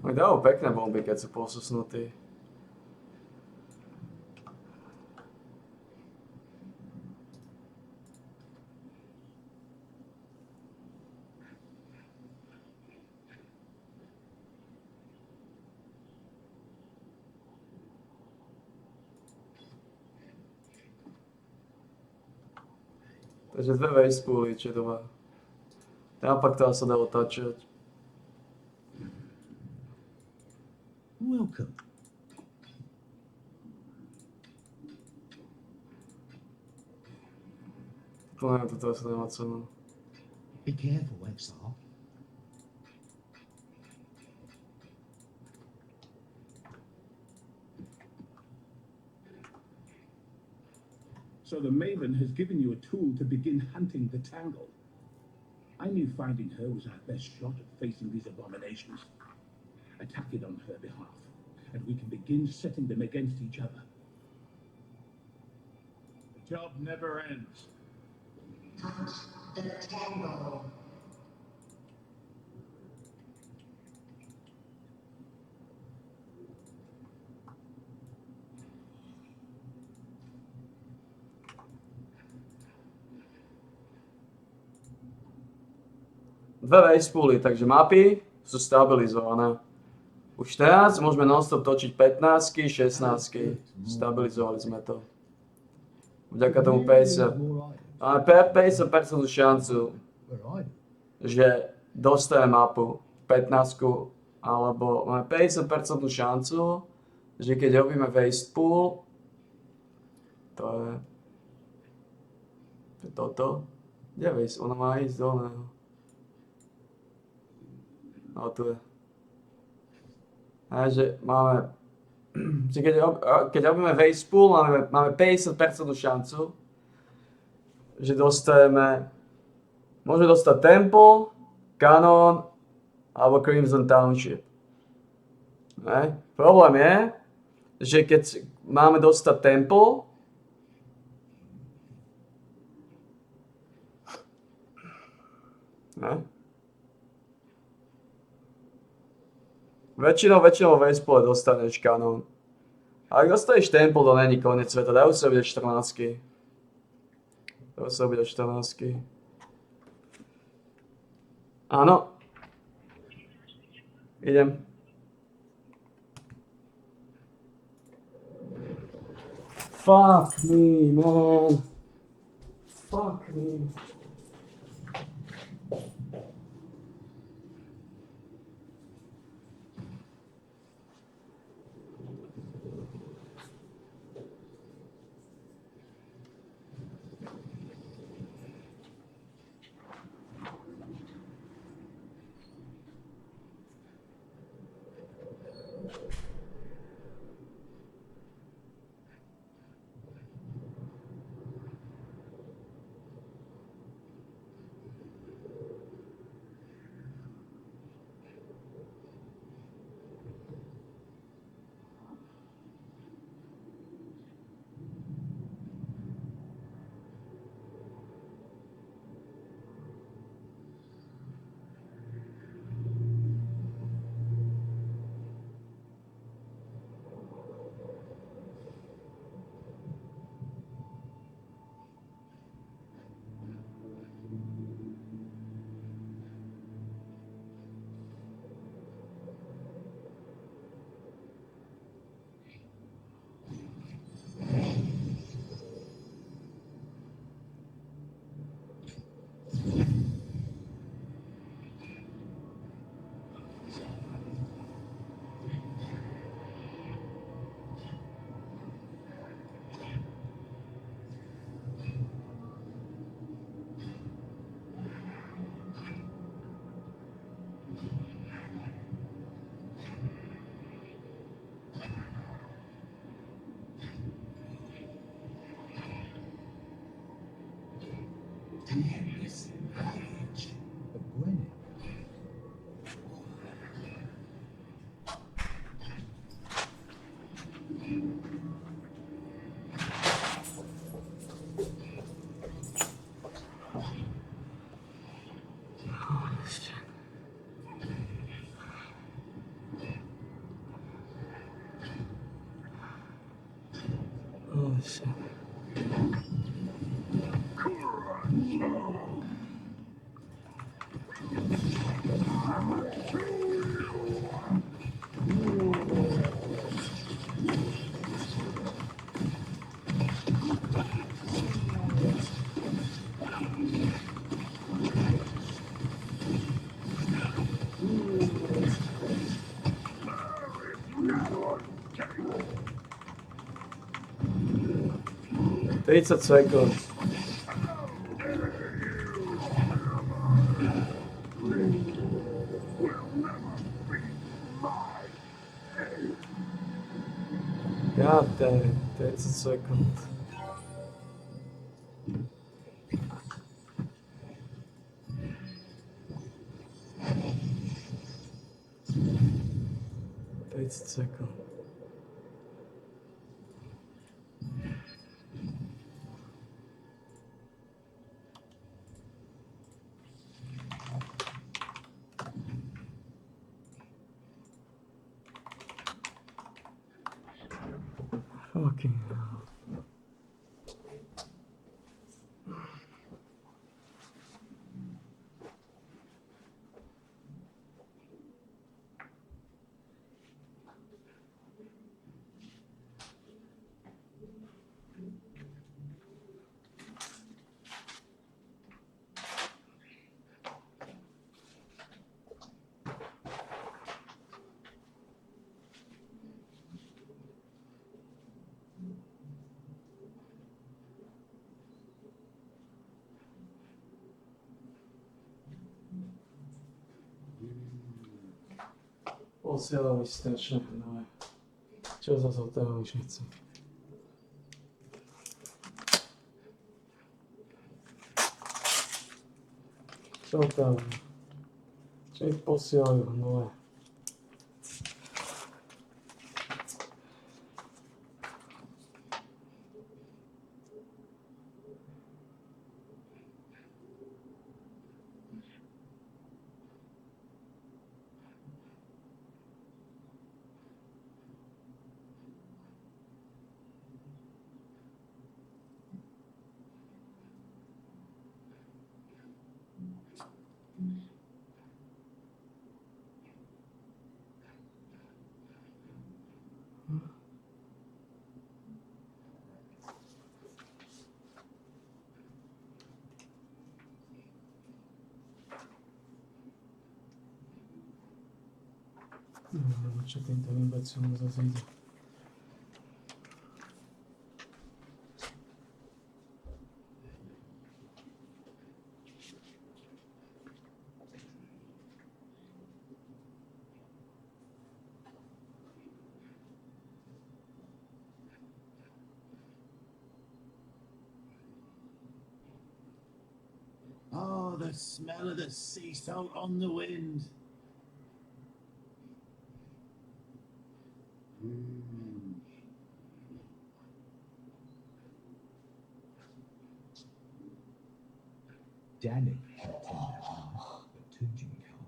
Oni dávajú pekné bomby, keď sú posusnutí. Takže dve vejspúly, či dva. Naopak to sa dá otáčať. Welcome. To neviem, toto sa nemá cenu. Be careful, Exile. So the Maven has given you a tool to begin hunting the Tangle. I knew finding her was our best shot at facing these abominations. Attack it on her behalf, and we can begin setting them against each other. The job never ends. Dve vejspúly, takže mapy sú stabilizované. Už teraz môžeme non-stop točiť 15, 16. Stabilizovali sme to. Vďaka tomu 50. Máme 50% šancu, že dostaneme mapu 15, alebo máme 50% šancu, že keď robíme waste pool, to je toto. Kde je waste? Ono má ísť do oného. No tu je. A že máme, že keď robíme waste pool, máme 50% šancu, že dostaneme, môžeme dostať Temple, Canon alebo Crimson Township. Ne? Problém je, že keď máme dostať Temple, ne? Väčšinou Vejspole dostaneš Canon. A ak dostaneš Temple, to není koniec sveta, dajú sa robiť 14. Dajú sa robiť 14. Áno. Idem. Fuck me, man. Fuck me. This age. But Gwen. Oh shit. Tridsať sekúnd. God damn it, 30 sekúnd. Sekund. Fucking hell. Posiela mi strašne hnové. Čo za to už nechcem. Čo tam? Čo ich posielajú hnové? Čo týmto imbecilom zase ide? Oh, the smell of the sea salt on the wind. Danny helped him that night, but Tunjin can't.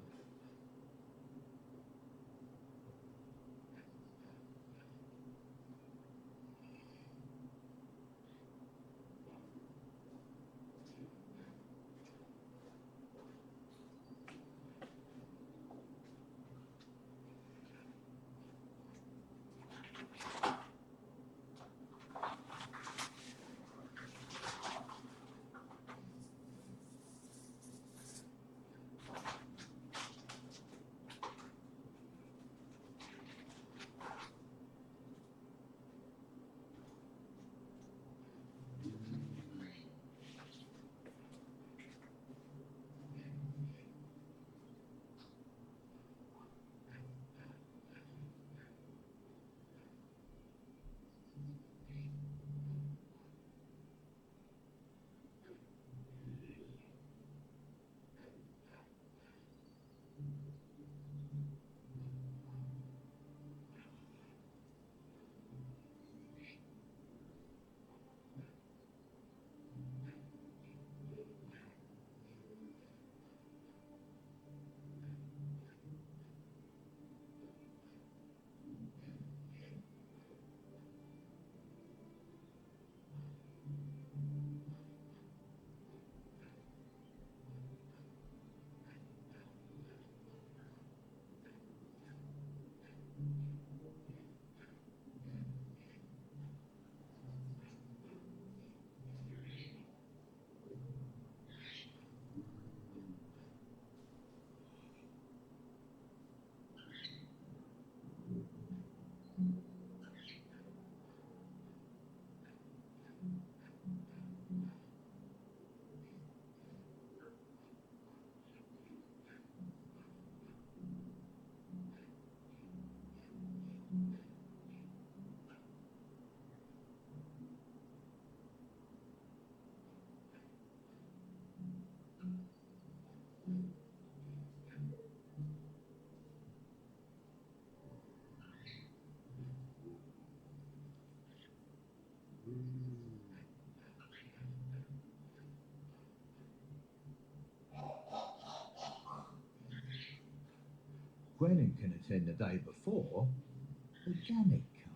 Gwennon can attend the day before, but Janet can't.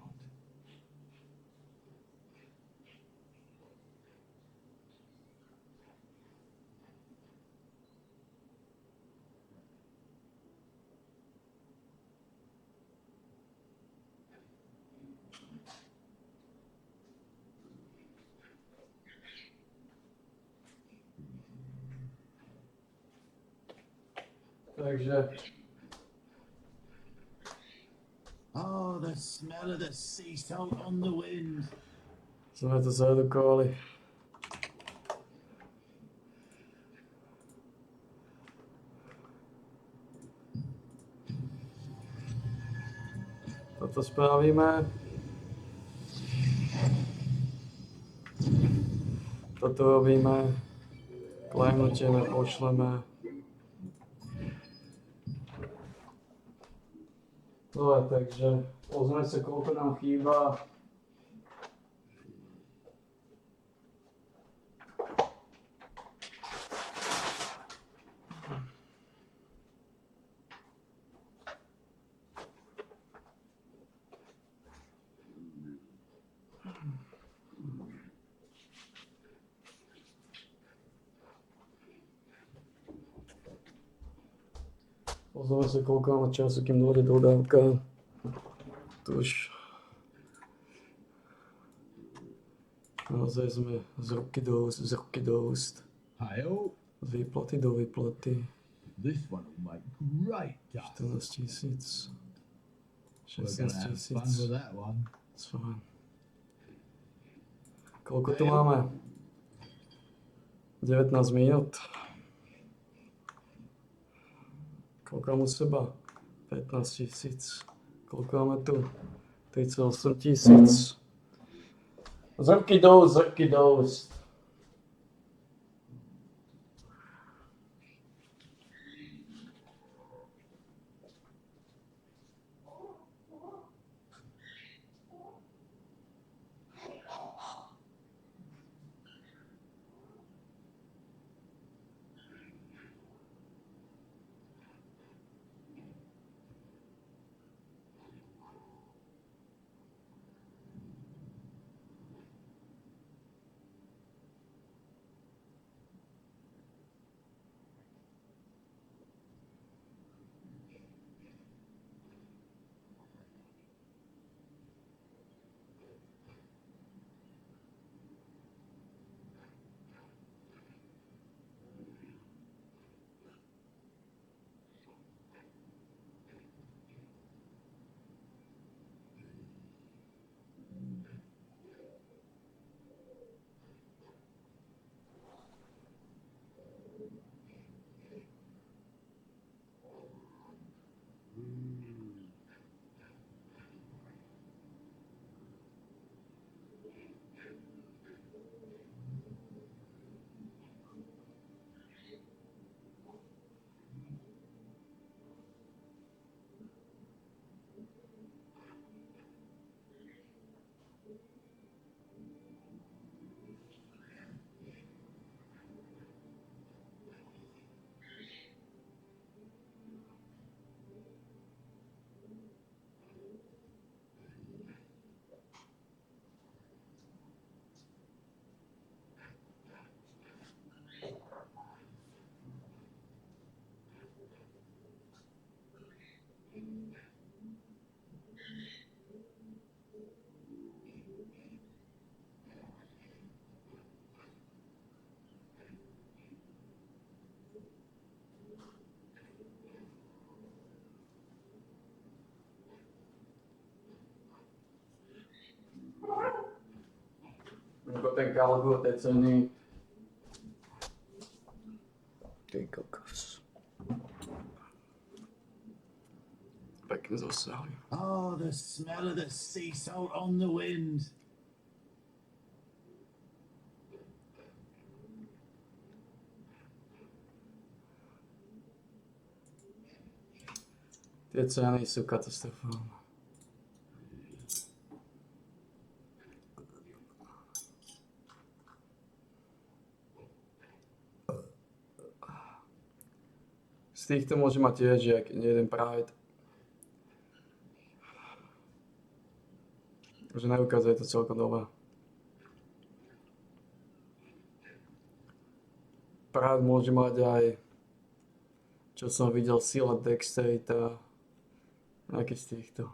Takže Oh, the smell of the sea salt on the wind. sme to zredukovali. Toto spravíme. Toto robíme. Klejnutieme, pošleme. Dobre, takže pozrieme sa, koľko nám chýba. Pozrieme sa, koľko máme času, kým dojde dodávka. Tu už naozaj sme z ruky do úst. Hail. Z výplaty do výplaty. This one will make great dust. 14 000. We're gonna have 16 fun 000. with that one. That's fine. Koľko tu máme? 19 minút. Koľko mám u seba? 15 000. Koľko máme tu? 38 000. Zrky do úst. Ako ten kalgo, tie ceny. Ty kokos. Pekne zosahli. Oh, the smell of the sea salt on the wind. Tie ceny sú katastrofálne. Z týchto môže mať tiež jeden Pride. Takže na ukáze je to celkom dobré. Práve môže mať aj, čo som videl, sila, dexterita, nejaký z týchto.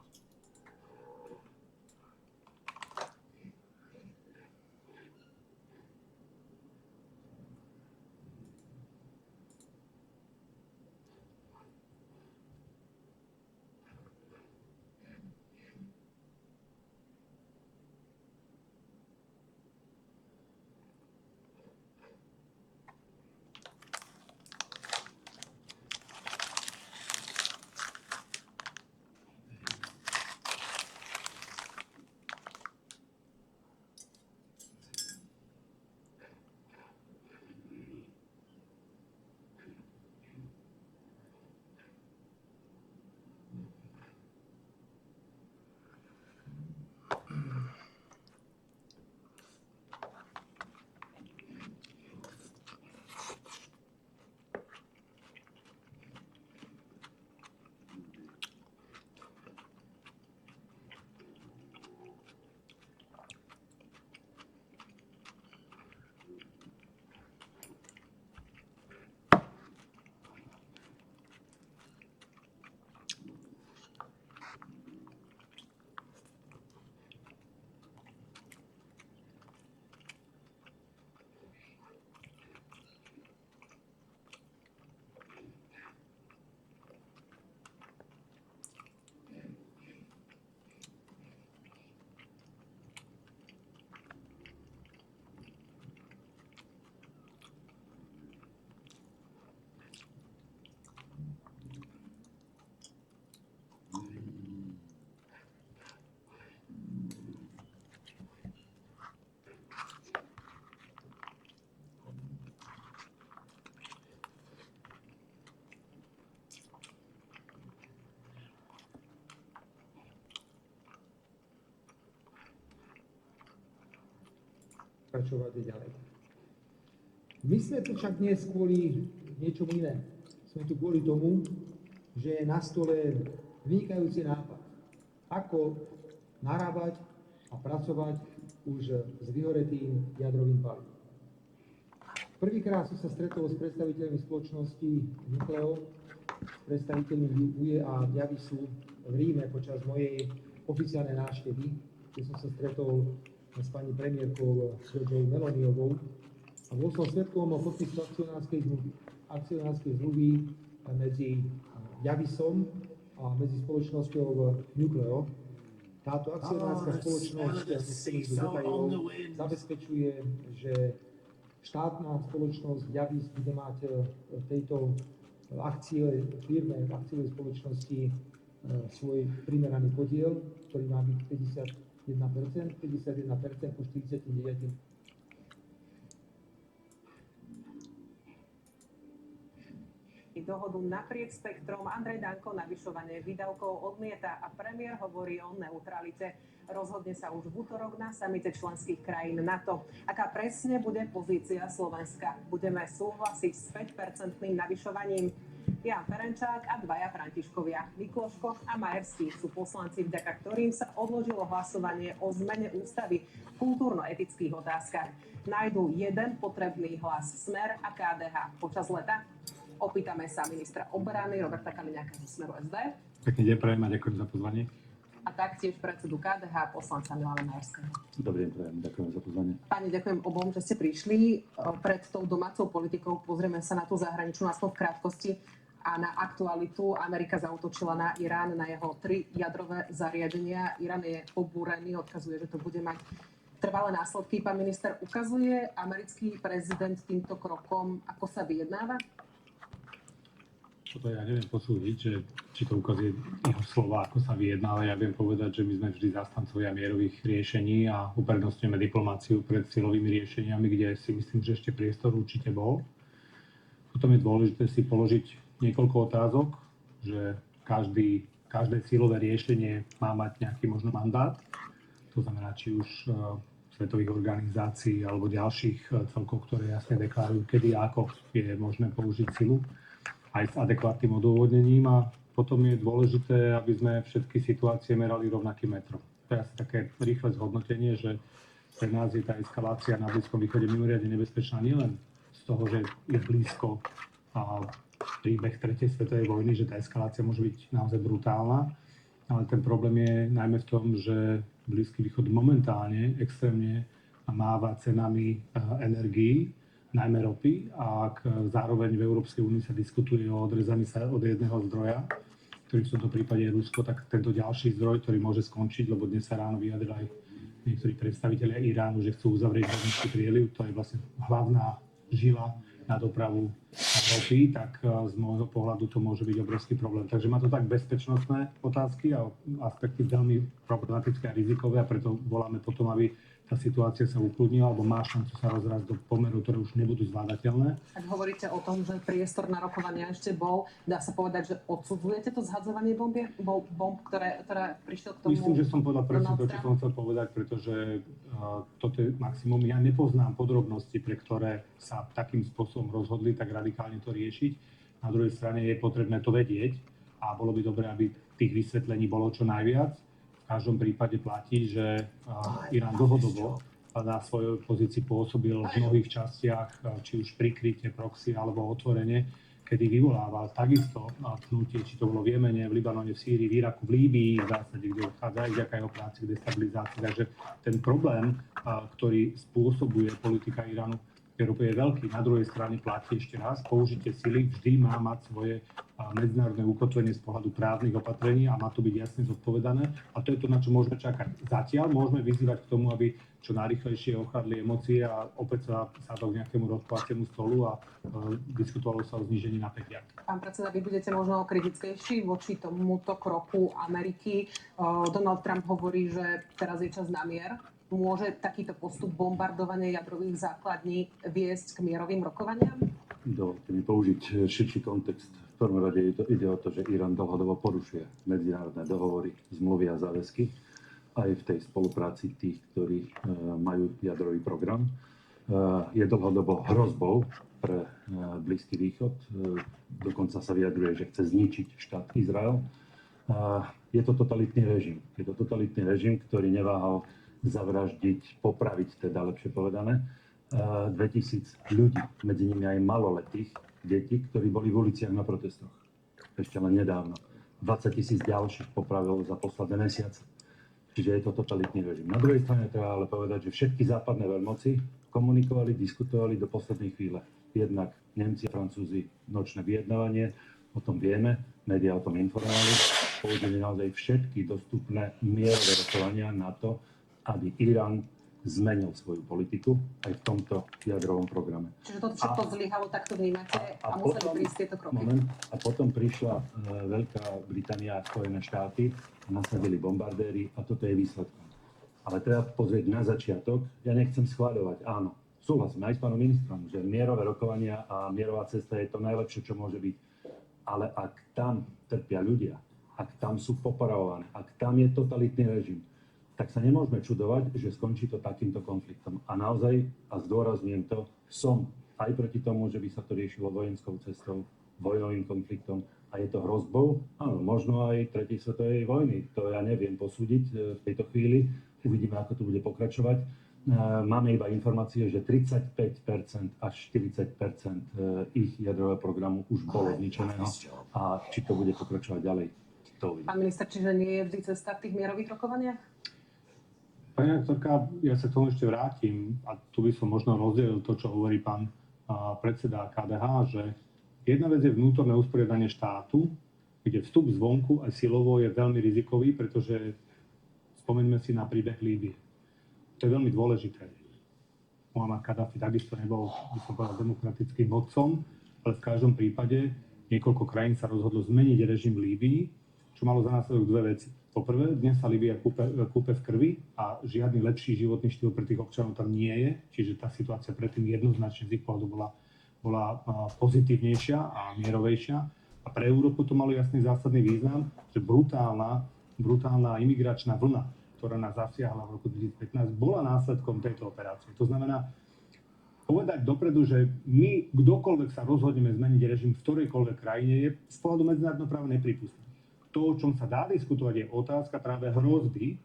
Pokračovať ďalej. My sme tu však dnes kvôli niečomu iné. Sme tu kvôli tomu, že je na stole vynikajúci nápad, ako narábať a pracovať už s vyhoretým jadrovým palivom. Prvýkrát som sa stretol s predstaviteľmi spoločnosti Nucleo, s predstaviteľmi UE a Javisu v Ríme počas mojej oficiálnej návštevy, kde som sa stretol s pani premiérkou Giorgiou Meloniovou a bol som svedkom podpisu akcionárskej zmluvy medzi Javisom a medzi spoločnosťou Nucleo. Táto akcionárska spoločnosť zabezpečuje, že štátna spoločnosť Javis bude mať v tejto firme, akciovej spoločnosti svoj primeraný podiel, ktorý má byť 51% po 49%. Dohodu naprieč spektrom. Andrej Danko navyšovanie výdavkov odmieta a premiér hovorí o neutralite. Rozhodne sa už v útorok na samite členských krajín NATO. Aká presne bude pozícia Slovenska? Budeme súhlasiť s 5% navyšovaním? Jan Ferenčák a dvaja Františkovia, Mikloško a Majerský, sú poslanci, vďaka ktorým sa odložilo hlasovanie o zmene ústavy v kultúrno-etických otázkach. Nájdu jeden potrebný hlas Smer a KDH počas leta? Opýtame sa ministra obrany Roberta Kaliňáka zo Smeru SD. Pekný deň prajem a ďakujem za pozvanie. A taktiež predsedu KDH, poslanca Milana Majerského. Dobrý deň prajem, ďakujem za pozvanie. Páni, ďakujem obom, že ste prišli. Pred tou domácou politikou pozrieme sa na tú zahraničnú aspoň v krátkosti a na aktualitu. Amerika zaútočila na Irán, na jeho 3 jadrové zariadenia. Irán je pobúrený, odkazuje, že to bude mať trvalé následky. Pán minister, ukazuje americký prezident týmto krokom, ako sa vyjednáva? Toto ja neviem posúdiť, že či to ukazuje jeho slova, ako sa vyjednáva. Ja viem povedať, že my sme vždy zastancovia mierových riešení a uprednostňujeme diplomáciu pred silovými riešeniami, kde si myslím, že ešte priestor určite bol. Potom je dôležité si položiť niekoľko otázok, že každé silové riešenie má mať nejaký možno mandát. To znamená, či už svetových organizácií alebo ďalších celkov, ktoré jasne deklarujú, kedy a ako je možné použiť silu, aj s adekvátnym odôvodnením, a potom je dôležité, aby sme všetky situácie merali rovnakým metrom. to je asi také rýchle zhodnotenie, že pre nás je tá eskalácia na Blízkom východe mimoriadne nebezpečná nielen z toho, že je blízko príbeh tretej svetovej vojny, že tá eskalácia môže byť naozaj brutálna, ale ten problém je najmä v tom, že Blízky východ momentálne extrémne máva cenami energií, najmä ropy, a zároveň v Európskej únii sa diskutuje o odrezaní sa od jedného zdroja, ktorý v tomto prípade je Rusko, tak tento ďalší zdroj, ktorý môže skončiť, lebo dnes sa ráno vyjadrili aj niektorí predstavitelia Iránu, že chcú uzavrieť Hormuzský prieliv, to je vlastne hlavná žila na dopravu ropy, tak z môjho pohľadu to môže byť obrovský problém. Takže má to tak bezpečnostné otázky a aspekty veľmi problematické a rizikové, a preto voláme potom, aby tá situácia sa ukludnila, alebo má šancu sa rozrásť do pomerov, ktoré už nebudú zvládateľné. Ak hovoríte o tom, že priestor na rokovania ešte bol, dá sa povedať, že odsudzujete to zhadzovanie bomb, ktoré prišiel k tomu? Myslím, že som povedal presne to, čo som chcel povedať, pretože toto je maximum. Ja nepoznám podrobnosti, pre ktoré sa takým spôsobom rozhodli tak radikálne to riešiť. Na druhej strane je potrebné to vedieť a bolo by dobré, aby tých vysvetlení bolo čo najviac. V každom prípade platí, že Irán dlhodobo na svojej pozícii pôsobil v mnohých častiach, či už prikrytie, proxy alebo otvorene, kedy vyvolával takisto pnutie, či to bolo v Jemene, v Libanone, v Sýrii, v Iraku, v Líbii, v zásade, kde odchádza aj vďaka jeho práci k destabilizácii. Takže ten problém, ktorý spôsobuje politika Iránu v Európe, je veľký. Na druhej strane platí ešte raz, použitie sily vždy má mať svoje medzinárodné ukotvenie z pohľadu právnych opatrení a má to byť jasne zodpovedané. A to je to, na čo môžeme čakať. Zatiaľ môžeme vyzývať k tomu, aby čo najrýchlejšie ochladli emócie a opäť sa sadol k nejakému rokovaciemu stolu a diskutovalo sa o znížení napätia. Pán predseda, vy budete možno kritickejší voči tomuto kroku Ameriky. Donald Trump hovorí, že teraz je čas na mier. Môže takýto postup bombardovania jadrových základní viesť k mierovým rokovaniam? Dovolte mi použiť širší kontext. V prvom rade ide o to, že Irán dlhodobo porušuje medzinárodné dohovory, zmluvy a záväzky aj v tej spolupráci tých, ktorí majú jadrový program. Je dlhodobo hrozbou pre Blízky východ. Dokonca sa vyjadruje, že chce zničiť štát Izrael. Je to totalitný režim. Je to totalitný režim, ktorý neváhal zavraždiť, popraviť, teda lepšie povedané, 2000 ľudí, medzi nimi aj maloletých detí, ktorí boli v uliciach na protestoch. Ešte len nedávno. 20 000 ďalších popravil za posledné mesiace. Čiže je to totalitný režim. Na druhej strane treba ale povedať, že všetky západné veľmoci komunikovali, diskutovali do poslednej chvíle. Jednak Nemci a Francúzi nočné vyjednávanie, o tom vieme, médiá o tom informovali, použili naozaj všetky dostupné mierové rokovania na to, aby Irán zmenil svoju politiku aj v tomto jadrovom programe. Čiže toto všetko zlyhalo, tak to vnímate a museli prísť tieto kroky. A potom prišla Veľká Británia a Spojené štáty a nasadili bombardéry a toto je výsledkom. Ale treba pozrieť na začiatok. Ja nechcem schváľovať, áno, súhlasím aj s pánom ministrom, že mierové rokovania a mierová cesta je to najlepšie, čo môže byť. Ale ak tam trpia ľudia, ak tam sú popravované, ak tam je totalitný režim, tak sa nemôžeme čudovať, že skončí to takýmto konfliktom. A naozaj, a zdôrazňujem to, som aj proti tomu, že by sa to riešilo vojenskou cestou, vojnovým konfliktom. A je to hrozbou, áno, možno aj tretej svetovej vojny. To ja neviem posúdiť v tejto chvíli. Uvidíme, ako to bude pokračovať. Máme iba informácie, že 35% až 40% ich jadrového programu už bolo zničeného. A či to bude pokračovať ďalej, to uvidíme. Pán minister, čiže nie je vždy cesta v tých mierových rokovaniach? Pani rektorka, ja sa k tomu ešte vrátim a tu by som možno rozdielil to, čo hovorí pán predseda KDH, že jedna vec je vnútorné usporiadanie štátu, kde vstup zvonku aj silovo je veľmi rizikový, pretože spomeňme si na príbeh Líbie. To je veľmi dôležité. Muammar Kaddáfi takisto nebol, by som povedal, demokratickým vodcom, ale v každom prípade niekoľko krajín sa rozhodlo zmeniť režim v Líbii, čo malo za následok dve veci. Poprvé, dnes sa Líbia kúpe v krvi a žiadny lepší životný štýl pre tých občanov tam nie je, čiže tá situácia predtým jednoznačne z ich pohľadu bola pozitívnejšia a mierovejšia. A pre Európu to malo jasný zásadný význam, že brutálna imigračná vlna, ktorá nás zasiahla v roku 2015, bola následkom tejto operácie. To znamená, povedať dopredu, že my, kdokoľvek sa rozhodneme zmeniť režim v ktorejkoľvek krajine, je z pohľadu medzinárodného práva nepripustné. To, o čom sa dá diskutovať, je otázka práve hrozby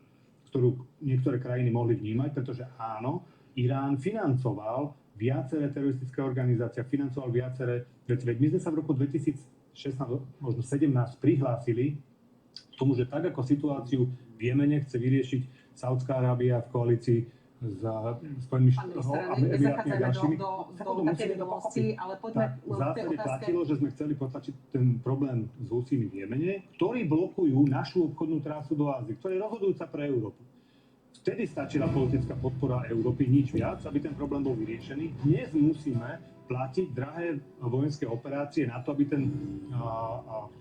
ktorú niektoré krajiny mohli vnímať, pretože áno, Irán financoval viaceré teroristické organizácie, financoval viaceré veci. Veď my sme sa v roku 2016, možno 17 prihlásili k tomu, že tak ako situáciu v Jemene chce vyriešiť Saudská Arábia v koalícii s Spojenými Emirátmi a ďalšími. do takej minulosti, ale poďme v zásade platilo, že sme chceli potlačiť ten problém s Husími v Jemene, ktorí blokujú našu obchodnú trasu do Ázie, ktorá je rozhodujúca pre Európu. Vtedy stačila politická podpora Európy, nič viac, aby ten problém bol vyriešený. Dnes musíme platiť drahé vojenské operácie na to, aby ten,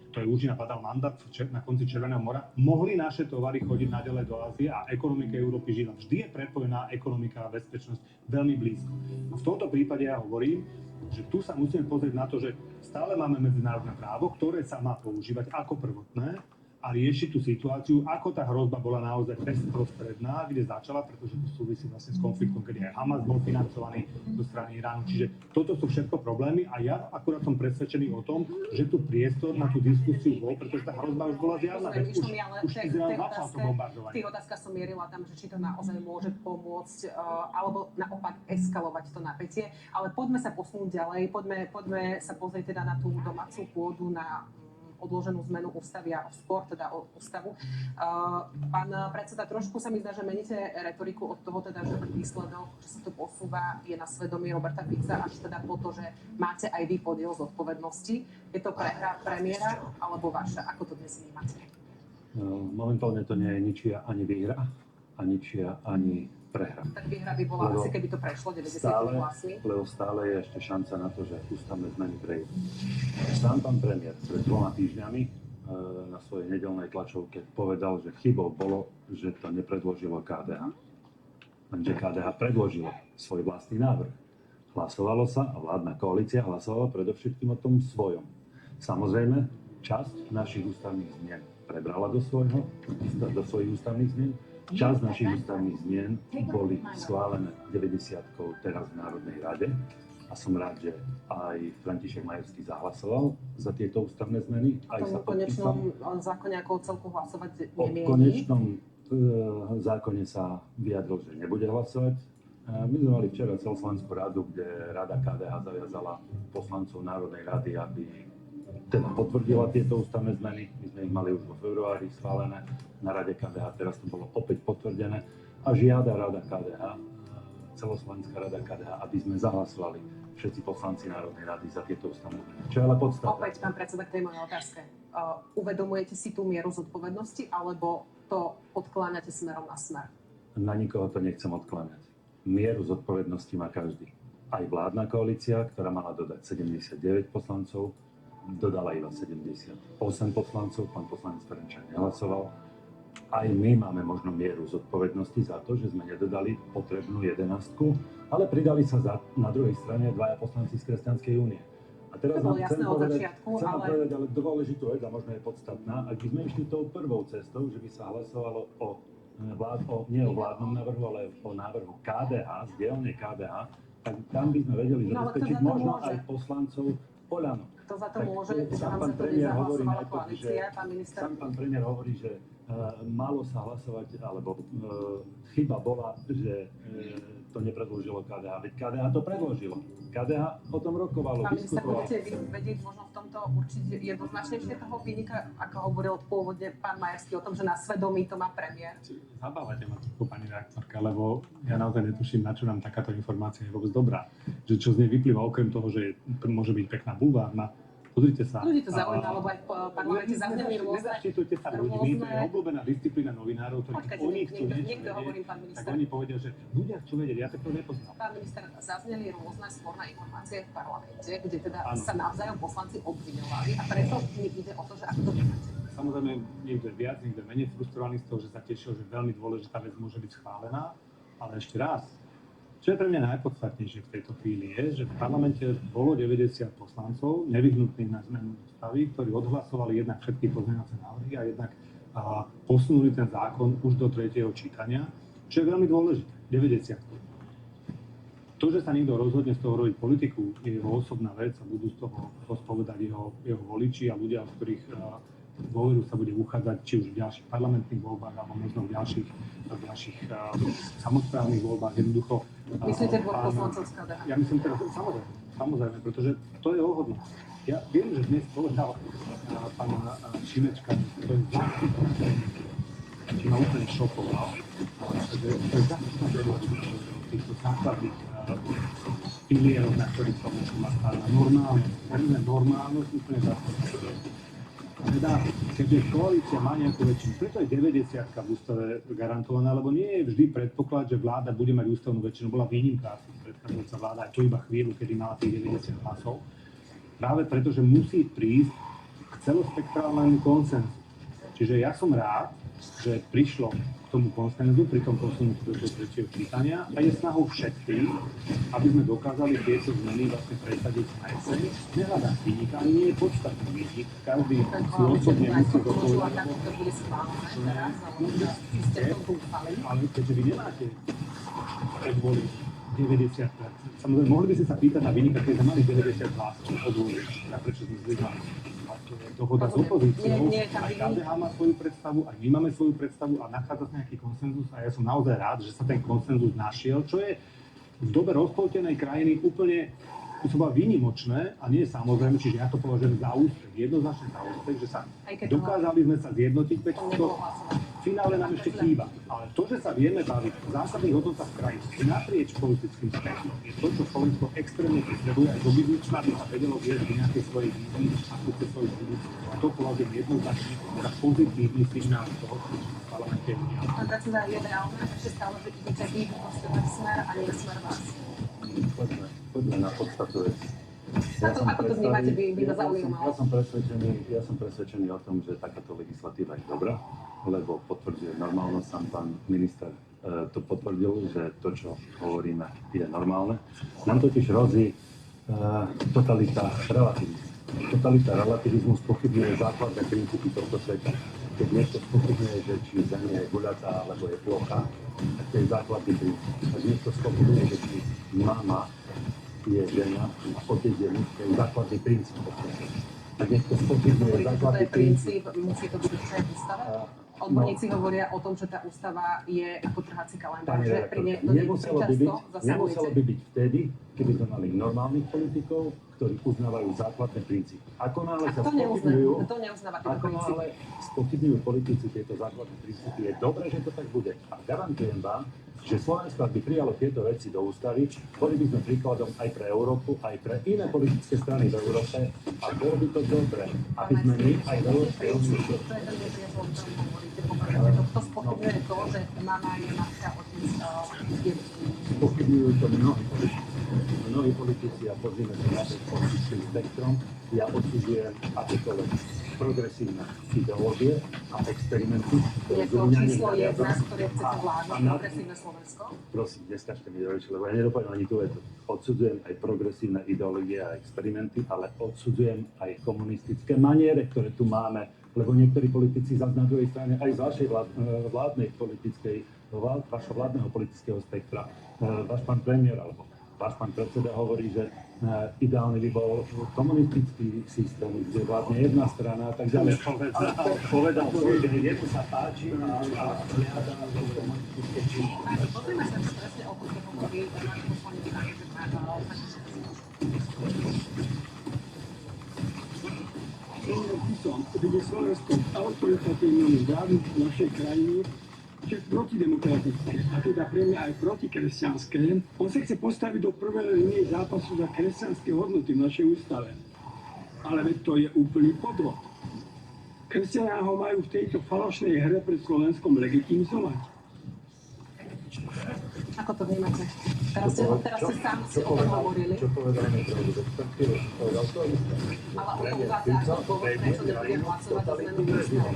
to je už napadal mandát na konci Červeného mora, mohli naše tovary chodiť naďalej do Ázie a ekonomika Európy žila. Vždy je prepojená ekonomika a bezpečnosť veľmi blízko. A v tomto prípade ja hovorím, že tu sa musíme pozrieť na to, že stále máme medzinárodné právo, ktoré sa má používať ako prvotné, a riešiť tú situáciu, ako tá hrozba bola naozaj bezprostredná, kde začala, pretože to súvisí vlastne s konfliktom, kedy aj Hamas bol financovaný zo strany Iránu. Čiže toto sú všetko problémy a ja akurát som presvedčený o tom, že tu priestor na tú diskusiu bol, pretože tá hrozba už bola zjavná. Už Izrael začal to bombardovanie. Tých otázka som mierila tam, že či to naozaj môže pomôcť, alebo naopak eskalovať to napätie. Ale poďme sa posunúť ďalej, poďme sa pozrieť teda na tú domácu pôdu, na odloženú zmenu ústavy a skôr teda o ústavu. Pán predseda, trošku sa mi zdá, že meníte retoriku od toho, teda, že výsledok, že sa to posúva, je na svedomí Roberta Fica, až teda po to, že máte aj vy podiel zodpovednosti. Je to prehra premiéra alebo vaša? Ako to dnes vnímate? Momentálne to nie je ničia ani výhra, a ničia ani prehra. Tak výhra by bola asi, keby to prešlo 90 hlasmi. Lebo stále je ešte šanca na to, že ústavné zmeny prejdú. Sám pán premiér pred 2 týždňami na svojej nedeľnej tlačovke povedal, že chybou bolo, že to nepredložilo KDH. Lenže KDH predložilo svoj vlastný návrh. Hlasovalo sa a vládna koalícia hlasovala predovšetkým o tom svojom. Samozrejme, časť našich ústavných zmien prebrala do svojich ústavných zmien. Časť našich ústavných zmien boli schválené 90-kou teraz v Národnej rade a som rád, že aj František Majerský zahlasoval za tieto ústavné zmeny. A tomu konečnom zákone ako celku hlasovať nemieni? O konečnom zákone sa vyjadril, že nebude hlasovať. My sme mali včera celoslovenskú radu, kde Rada KDH zaviazala poslancov Národnej rady, aby teda potvrdila tieto ústavné zmeny. My sme ich mali už vo februári schválené na Rade KDH, teraz to bolo opäť potvrdené a žiada Rada KDH, celoslovenská Rada KDH, aby sme zahlasovali všetci poslanci Národnej rady za tieto ústavné zmeny. Čo je ale podstatné. Opäť, pán predseda, k tej mojej otázke. Uvedomujete si tú mieru zodpovednosti, alebo to odkláňate smerom na smer? Na nikoho to nechcem odkláňať. Mieru zodpovednosti má každý. Aj vládna koalícia, ktorá mala dodať 79 poslancov, dodala iba 78 poslancov, pán poslanec Ferenčák nehlasoval. Aj my máme možno mieru zodpovednosti za to, že sme nedodali potrebnú 11, ale pridali sa na druhej strane 2 poslanci z Kresťanskej únie. A teraz vám chcem povedať, ale dôležitú vec, a možno je podstatná, ak by sme išli tou prvou cestou, že by sa hlasovalo nie o vládnom návrhu, ale o návrhu KDH, z dielne KDH, tak tam by sme vedeli zabezpečiť možno aj poslancov Oľano. Kto za to môže, že vám za to nezahlasovala koalícia, pán minister? Sám pán premiér hovorí, že malo sa hlasovať, alebo chyba bola, že to nepredložilo KDH. Veď KDH to predložilo. KDH o tom rokovalo, pán minister, diskutovalo. budete vedieť možno v tomto určite jednoznačnejšie toho vynika, ako hovoril pôvodne pán Majerský o tom, že na svedomí to má premiér? Zabávate ma trochu, pani reaktorka, lebo ja naozaj netuším, na čo nám takáto informácia je vôbec dobrá. Že čo z nej vyplýva, okrem toho, že môže byť pekná bulvárna. Pozrite sa. Ľudí to zaujíma, lebo aj v parlamente zazneli rôzne... Nezaštitujte sa ľuďmi, to je obľúbená disciplína novinárov, ktorí oni chcú niekto hovorím, pán minister. Tak oni povedia, že ľudia chcú vedieť, ja to nepoznám. Pán minister, zazneli rôzne sporné informácie v parlamente, kde teda sa navzájom poslanci obviňovali a preto mi ide o to, že ako to vnímate. Samozrejme, niekto je viac, niekto je menej frustrovaný z toho, že sa tešil, že veľmi dôležitá vec môže byť schválená, ale ešte raz, čo je pre mňa najpodstatnejšie v tejto chvíli je, že v parlamente bolo 90 poslancov nevyhnutných na zmenu ústavy, ktorí odhlasovali jednak všetky pozmeňovacie návrhy a jednak posunuli ten zákon už do 3. čítania, čo je veľmi dôležité. 90. To, že sa niekto rozhodne z toho robiť politiku, je jeho osobná vec a budú z toho spovedať jeho voliči a ľudia, od ktorých dôveru sa bude uchádzať či už v ďalších parlamentných voľbách, alebo možno v ďalších samosprávnych voľbách. Jednoducho... Myslíte dvor poslancov z KDH? Ja myslím teraz, samozrejme, pretože to je ohodné. Ja viem, že dnes povedal pán Šimečka, že to je zástupná, či ma úplne šokoval, že to je zástupná týchto základných pilierov, na ktorých sa má stále normálnosť, úplne zástupná. Teda, keďže koalícia má nejakú väčšinu, preto je 90-ka v ústave garantovaná, lebo nie je vždy predpoklad, že vláda bude mať ústavnú väčšinu. Bola výnimka, predchádzajúca vláda, aj to iba chvíľu, kedy mala tých 90 hlasov. Práve preto, že musí prísť k celospektrálnemu konsenzu. Čiže ja som rád, že prišlo k tomu konsenzu pri tom posunutí do tretieho čítania a je snahou všetkých, aby sme dokázali tieto zmeny vlastne presadiť na jeseň. Nehľadám výnika, ani nie je podstatný výnik. Každý si osobne musí dokonať. Ale keďže vy nemáte predvoliť 90%. Samozrejme, mohli by ste sa pýtať na výnika, keď sme mali 90 hlasov od volieb. A prečo sme zlyhali? Dohoda s opozíciou, aj KDH má svoju predstavu, aj my máme svoju predstavu a nachádza sa nejaký konsenzus a ja som naozaj rád, že sa ten konsenzus našiel, čo je v dobe rozpoltenej krajiny úplne, to sú výnimočné a nie je samozrejme, čiže ja to považujem za úspech, jednoznačne za úspech, že sa dokázali sme sa zjednotiť, veď to v finále nám ešte chýba. Ale to, že sa vieme baviť o zásadných hodnotách krajiny naprieč politickým spektrom, je to, čo Slovensko extrémne potrebuje aj do budúcna, aby sa vedelo viesť k nejakej svojej vízii a ku svojej budúcnosti. A to považujem jednoznačne za pozitívny signál toho, čo v parlamente je. Pán predseda, je reálne, ešte stále, že idete vy v Smer a nie Smer vás? Poďme na podstatu veci. Ako to vnímate, by ma zaujímalo? Ja som presvedčený o tom, že takáto legislatíva je dobrá, lebo potvrdzuje normálnosť. Sám pán minister to potvrdil, že to, čo hovoríme, je normálne. Nám totiž hrozí totalita relativizmu. Totalita relativizmu spochybňuje základné princípy tohto sveta. Keď niekto spochybňuje, že či Zem je guľatá alebo je plocha, tak to je základný princíp. Keď niekto spochybňuje, že či mama je žena a otec je muž, to je základný princíp. Ak niekto spochybňuje základný princíp... Musí to byť v ústave? Odborníci hovoria o tom, že tá ústava je ako trhací kalendár, že pri nej nemuselo by byť vtedy, keby sme mali normálnych politikov, ktorí uznávajú základné princípy. Ako náhle sa spochybňujú politici tieto základné princípy, je dobré, že to tak bude. A garantujem vám, že Slovensko, ak by prijalo tieto veci do ústavy, boli by sme príkladom aj pre Európu, aj pre iné politické strany v Európe a bolo by to dobré, aby sme my aj v Európskej únii... To spochybňuje to, že mama je matka, otec je... Spochybňujú to mnohí politici a pozrieme sa na ten politický spektrum. Ja odsudzujem akékoľvek progresívne ideológie a experimenty. Je to číslo 1, ktoré chcete vládnuť, progresívne Slovensko? Prosím, neskažte mi do reči, lebo ja nedopoviem ani tú vetu. Odsudzujem aj progresívne ideológie a experimenty, ale odsudzujem aj komunistické maniere, ktoré tu máme, lebo niektorí politici zase na druhej strane aj z vašej vládnej politickej, vašho vládneho politického spektra, váš pán premiér alebo váš pán predseda hovorí, že ideálny by bol komunistický systém, kde vládne jedna strana a tak ďalej. Povedal to, že jemu sa páči a hľadá do komunistické činnosti. Pozrieme sa presne o tom, čo hovorí náš poslanec kde Slovensko autoritatívnom vládnutiu našej krajiny je protidemokratické, a teda pre mňa aj protikresťanské. On sa chce postaviť do prvej línie zápasu za kresťanské hodnoty v našej ústave. Ale veď to je úplný podvod. Kresťania ho majú v tejto falošnej hre pred Slovenskom legitimizovať. Ako to vnímate? Teraz ste sám si o tom hovorili. Čo povedal mi pravdu, povedal to ale o tom uvádza ako dôvod, prečo nebudem hlasovať za zmenu ústavy.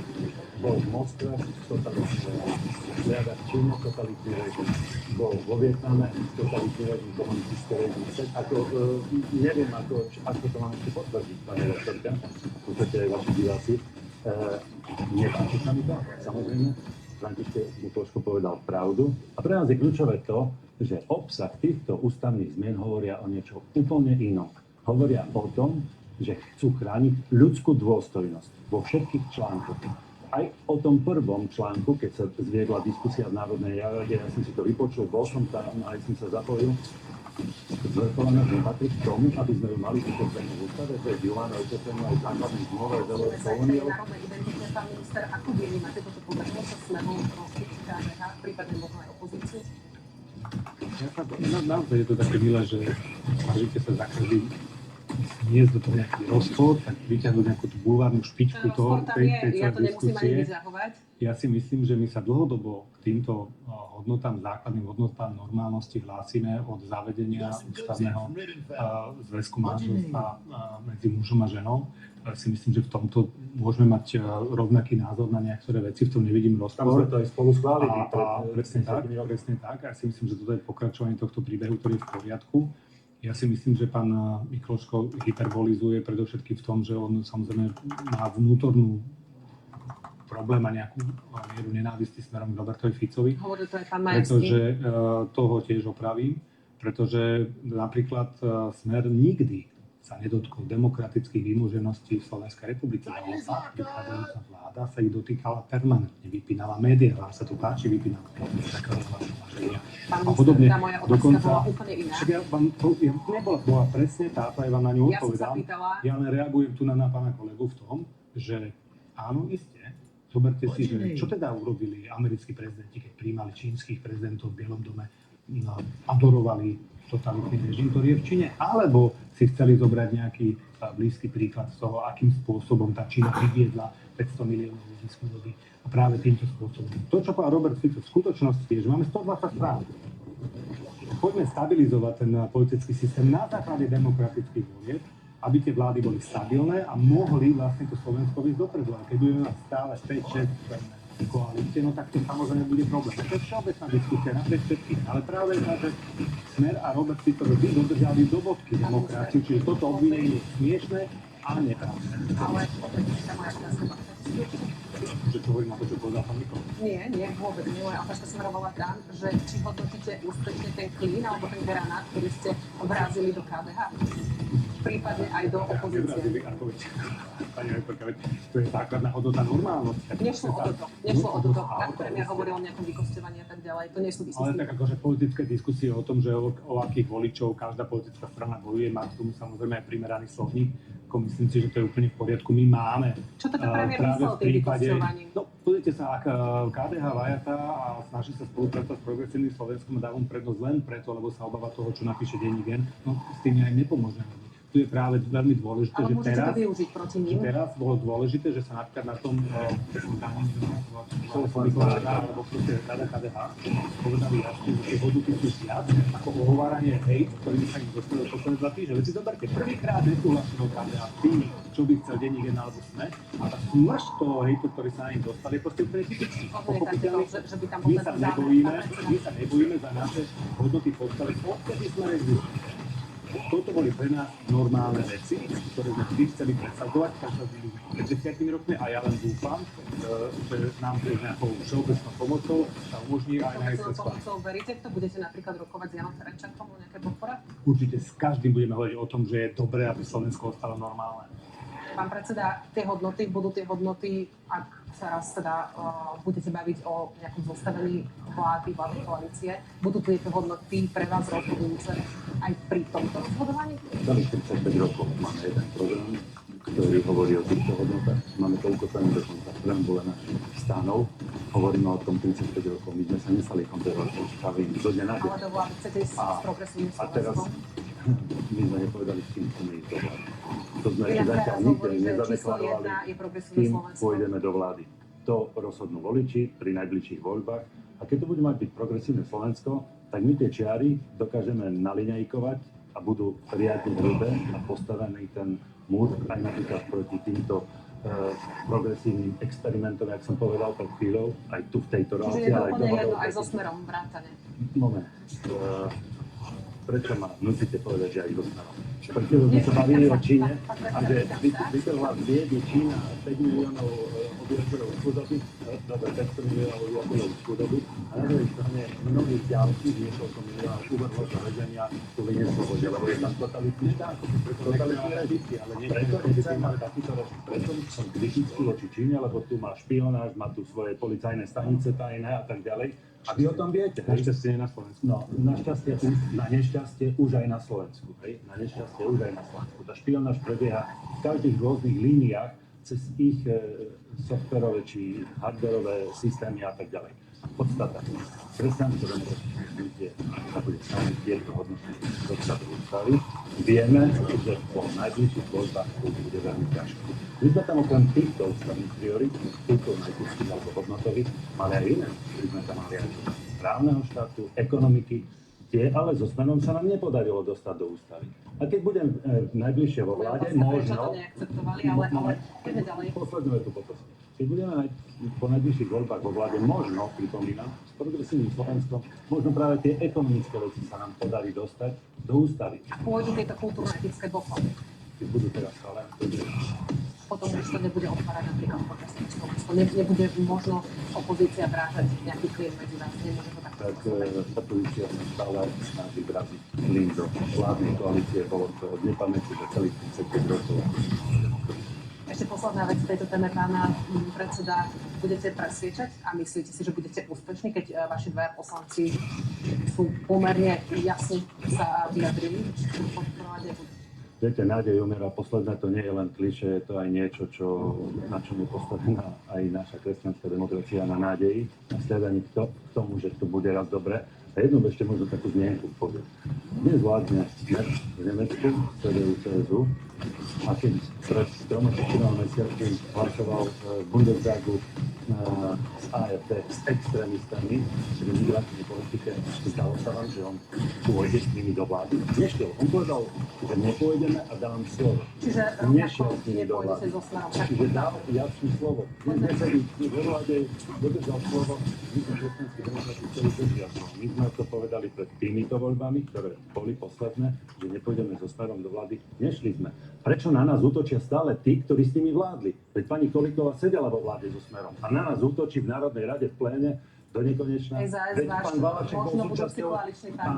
Bol v Moskve totalitný režim, hľadať v Číne totalitný režim, bol vo Vietname totalitný režim, komunistický režim. Neviem, ako to mám ešte potvrdiť, pani doktorka, v podstate aj vaši diváci. Nepáči sa mi to, samozrejme. František Mikloško povedal pravdu. A pre nás je kľúčové to, že obsah týchto ústavných zmien hovoria o niečo úplne inom. Hovoria o tom, že chcú chrániť ľudskú dôstojnosť vo všetkých článkoch. Aj o tom prvom článku, keď sa zviedla diskusia v Národnej rade, ja som si to vypočul, bol som tam, aj som sa zapojil. Zvrchovanosť nepatrí k tomu, aby sme ju mali ukotvenú v ústave, to je Julána ukotvenú aj základných zmluv aj Európskou úniou. Národnej identite, pán minister, ako vnímate toto podarilo sa smerom proste KDH, prípadne možno aj opozíciu? Naozaj je to také milé, že snažíte sa za každým zniesť do toho nejaký rozpor, tak vyťahnuť nejakú tú bulvárnu špičku tej diskusie. Ja si myslím, že my sa dlhodobo k týmto hodnotám, základným hodnotám normálnosti hlásime od zavedenia ústavného zväzku manželstva medzi mužom a ženou. Si myslím, že v tomto môžeme mať rovnaký názor na niektoré veci, v tom nevidím rozpor. Tam sme to aj spolu schválili. Presne tak. Ja si myslím, že toto je pokračovanie tohto príbehu, ktorý je v poriadku. Ja si myslím, že pán Mikloško hyperbolizuje predovšetkým v tom, že on samozrejme má vnútornú problém a nejakú mieru nenávisti smerom k Robertovi Ficovi. Hovorí to aj pán Majerský. Pretože toho tiež opravím, pretože napríklad Smer nikdy sa nedotkol demokratických výmožeností v Slovenskej republike. Naopak, vychádzajúca vláda sa ich dotýkala permanentne, vypínala médiá, vám sa to páči, vypínala a podobne. Dokonca, bola presne táto, aj vám na ňu odpovedal. Ja len reagujem tu na pána kolegu v tom, že áno, iste, zoberte si, že čo teda urobili americkí prezidenti, keď prijímali čínskych prezidentov v Bielom dome, adorovali totalitný režim, ktorý je v Číne, alebo si chceli zobrať nejaký blízky príklad z toho, akým spôsobom tá Čína vyviedla 500 miliónov ľudí z chudoby. A práve týmto spôsobom. To, čo povedal Robert Fico v skutočnosti je, že máme 120 strán. Poďme stabilizovať ten politický systém na základe demokratických volieb, aby tie vlády boli stabilné a mohli vlastne to Slovensko ísť dopredu. A keď budeme mať stále 5-6 koalície, no tak to samozrejme bude problém. To je všeobecná diskusia napriek všetkých, ale práve tá, že Smer a Robert Fico vždy dodržali do bodky demokraciu, čiže toto obvinenie je smiešné a nepravné. Ale opäť sa moja otázka. Že to hovorím na to, čo povedal pán Mikol. Nie, vôbec nie. Moja otázka smerovala tam, že či hodnotíte úspešne ten klín alebo ten granát, ktorý ste vrázili do KDH. Prípadne aj do opozície. Nevrázili, ako veď, pani rektorka, veď to je základná hodnota normálnosti. Nešlo o toto. Pán premiér hovoril o nejakom vykosťovaní a tak ďalej. To nie sú ale tak akože politické diskusie o tom, že o akých voličov každá politická strana bojuje, má k tomu samozrejme aj primeraný slovník. Myslím si, že to je úplne v poriadku. My máme čo teda premiér myslel tým vykosťovaním? No, pozrite sa, ak KDH vajatá a snaží sa spolupracovať s progresívnym Slovenskom a dávam prednosť len preto, lebo sa obáva toho, čo napíše denník N, no s tým aj nepomôžeme. Tu je práve veľmi dôležité, ale že teraz bolo dôležité, že sa napríklad na tom alebo proste KDH povedali jasne, že tie hodnoty sú viac ako ohováranie hejt, ktorými sa im dostali do posledné 2 týždne. Veď si zoberte, prvýkrát nesúhlasilo KDH s tým, čo by chcel denník N alebo SME, a tá smršť toho hejtu, ktorý sa na nich dostali, je proste úplne typický. My sa nebojíme za naše hodnoty postaviť, odkedy sme existovali. Toto boli pre nás normálne veci, ktoré sme vždy chceli presadzovať pred 10 rokmi a ja len dúfam, že nám to nejakou všeobecnou pomocou sa umožní aj na pomocou veríte, to budete napríklad rokovať s Janom Ferenčakom o nejaké podpora? Určite s každým budeme hovoriť o tom, že je dobré, aby Slovensko ostalo normálne. Pán predseda, budú tie hodnoty, ak sa raz teda budete baviť o nejakom zostavení vládnej koalície, budú tie hodnoty pre vás rozhodujúce aj pri tomto rozhodovaní? Za 45 rokov máme jeden program, ktorý hovorí o týchto hodnotách. Máme to ukotvené dokonca v preambule našich stánov. Hovoríme o tom 35 rokov. My sme sa nestali konzervatívne stavím zo dňa na deň. Ale do vlády chcete ísť s progresívnym Slovenskom? A teraz my sme nepovedali, s kým chceme ísť do vlády. To sme ešte zatiaľ nikde nezadeklarovali, s kým pôjdeme do vlády. To rozhodnú voliči pri najbližších voľbách. A keď to bude mať byť progresívne Slovensko, tak my tie čiary dokážeme naliňajkovať a budú riadne hrubé a postavený ten múr aj napríklad proti týmto progresívnym experimentom, jak som povedal pred chvíľou, aj tu v tejto relácii. Čiže je to úplne jedno aj so Smerom vrátane. Moment. Prečo ma nutíte povedať, že aj so Smerom? Pretože sme sa bavili o Číne a že Vyteľová vie, že Čína 5 miliónov direktorov chudoby, dobre, 500 miliónov obyvateľov chudoby a na druhej strane mnohých ďalších niekoľko miliónov uvrhlo do väzenia kvôli neslobode, lebo je tam totalitný štát. Totalitný režim. Preto nechcem mať takýto režim. Preto som kritický voči Číne, lebo tu má špionáž, má tu svoje policajné stanice tajné a tak ďalej. A vy o tom viete. Našťastie nie na Slovensku. No, na nešťastie už aj na Slovensku. Hej? Na nešťastie už aj na Slovensku. Tá špionáž prebieha v každých rôznych líniách cez ich softverové či hardverové systémy a tak ďalej. Podstata. Kresťanské demokratické hnutie sa bude snažiť tieto hodnoty dostať do ústavy. Vieme, že po najbližších voľbách bude veľmi ťažké. My sme tam okrem týchto ústavných priorit, kultúrno-etických alebo hodnotových, mali aj iné. My sme tam mali aj právneho štátu, ekonomiky, tie ale so Smerom sa nám nepodarilo dostať do ústavy. A keď budem najbližšie vo vláde, možno... Poslednú vetu poprosím. Keď budeme po najbližších voľbách vo vláde, možno, pripomínam, s progresívnym Slovenskom, možno práve tie ekonomické veci sa nám podarí dostať do ústavy. Pôjdu tieto kultúrno-etické bokom. Keď budú teraz stále. Potom už to nebude otvárať napríklad progresívne Slovensko. Nebude možno opozícia vrážať nejaký klien medzi nás. Nemôže to takto. Tak opozícia sa stále snaží vraziť klien do vládnej koalície. Bolo to od nepamäti, že celých 35 rokov. Ešte posledná vec v tejto téme, pána predseda. Budete presviečať a myslíte si, že budete úspešní, keď vaši dvaja poslanci sú pomerne jasne sa vyjadrili? Viete, nádej umiera posledné, to nie je len klišé, je to aj niečo, na čom je postavená aj naša kresťanská demokracia, na nádeji, na sledaní k tomu, že to bude raz dobre. A jednu ešte možno takú zmienku poviem. Dnes vládne Smer v Nemecku, CDU-CSU, a keď pred 3-4 mesiacmi hlasoval v Bundestagu s AfD, s extrémistami, v migračnej politike, zdalo sa vám, že on pôjde s nimi do vlády? Nešiel. On povedal, že nepôjdeme a dám slovo. Čiže nešiel s nimi do vlády. Čiže dal jasné slovo. Dnes nesedí vo vláde, dodržal slovo, my sme kresťanskí demokrati chceli dodržať slovo. My sme to povedali pred týmito voľbami, ktoré boli posledné, že nepôjdeme so Smerom do vlády. Nešli sme. Prečo na nás útočia stále tí, ktorí s nimi vládli? Veď pani Kolíková sedela vo vláde so Smerom a na nás útočí v Národnej rade v pléne do nekonečna. Veď pán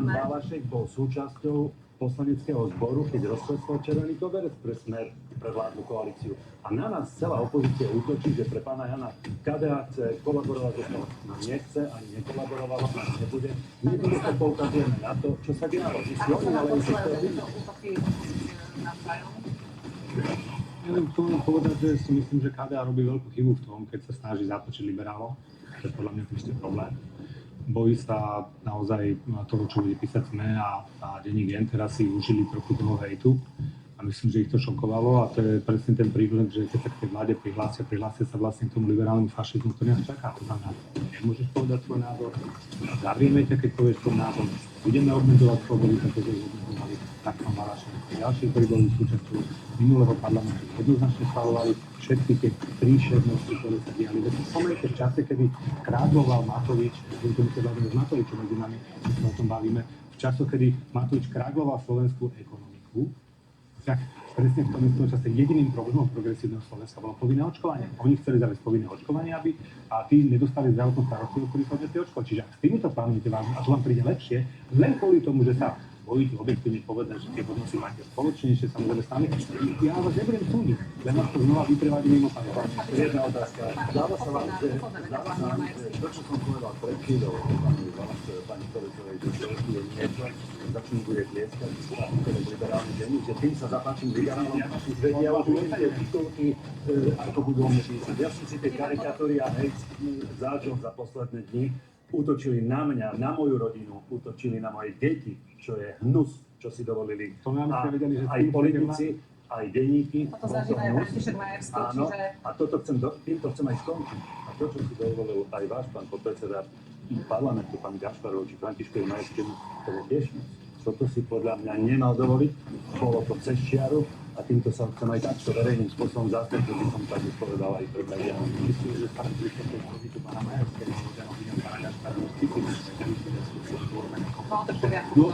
Valašek bol súčasťou poslaneckého zboru, keď rozkvesol červený koberec pre Smer, pre vládnu koalíciu. A na nás celá opozícia útočí, že pre pána Jana KDH chce kolaborovať so Smerom. No nechce, ani nekolaborovalo, ani nebude. My to poukazujeme na to, čo sa dialo. Ja len chcem povedať, že si myslím, že KDH robí veľkú chybu v tom, keď sa snaží zatočiť liberálov. To je podľa mňa ešte problém. Bojí sa naozaj toho, čo bude písať SME a denník N. Teraz si užili trochu toho hejtu a myslím, že ich to šokovalo a to je presne ten príklad, že keď sa k tej vláde prihlásia sa vlastne k tomu liberálnemu fašizmu, ktorý nás čaká. To znamená, nemôžeš povedať svoj názor, zavrieme ťa, keď povieš svoj názor, budeme obmedzovať slobody, pretože obmedzovali tak pán Valašek. Ďalší, ktorí boli súčasťou minulého parlamentu, jednoznačne schvaľovali všetky tie príšernosti, ktoré sa diali. Veď spomeňte v čase, kedy krágloval Matovič, budeme sa baviť s Matovičom medzi nami, keď sa o tom bavíme, v čase, kedy Matovič krágloval slovenskú ekonomiku, tak presne v tom istom čase jediným problémom progresívneho Slovenska bolo povinné očkovanie. Oni chceli zaviesť povinné očkovanie, aby a tí nedostali zdravotnú starostlivosť, ktorí sa odnesli očkovať. Čiže ak s týmito plánujete vážne, a to vám príde lepšie, len kvôli tomu, že sa bojíte objektívne povedať, že tie hodnoty máte spoločnejšie, samozrejme sami. Ja vás nebudem súdiť, len vás to znova vyprevádí mimo pamätám. Jedna otázka. Zdáva sa vám, že to, čo som povedal pred chvíľou, pani Kolíkovej, že to je niečo, za čím bude tlieskať, to je liberálny denník, že tým sa zapáčim liberálom, vedia už tie titulky, ako budú o mne písať. Ja som si tie karikatúry a hejt zážil za posledné dni. Útočili na mňa, na moju rodinu, útočili na moje deti, čo je hnus, čo si dovolili. Aj politici, aj denníky. To zažíva aj František Majerský, čiže... A týmto chcem aj skončiť. A to, čo si dovolil aj váš pán podpredseda parlamentu, pán Gašparov, či Františkovi Majerskému, to je tiež. Toto si podľa mňa nemal dovoliť. Bolo to cez čiaru. A týmto sa chcem aj takto verejným spôsobom zastať, že by som tak už povedal aj pred médiami. Myslím, že pán Kristof to pána Majerského hovoria o inom pána Gašpara už cítim, že no,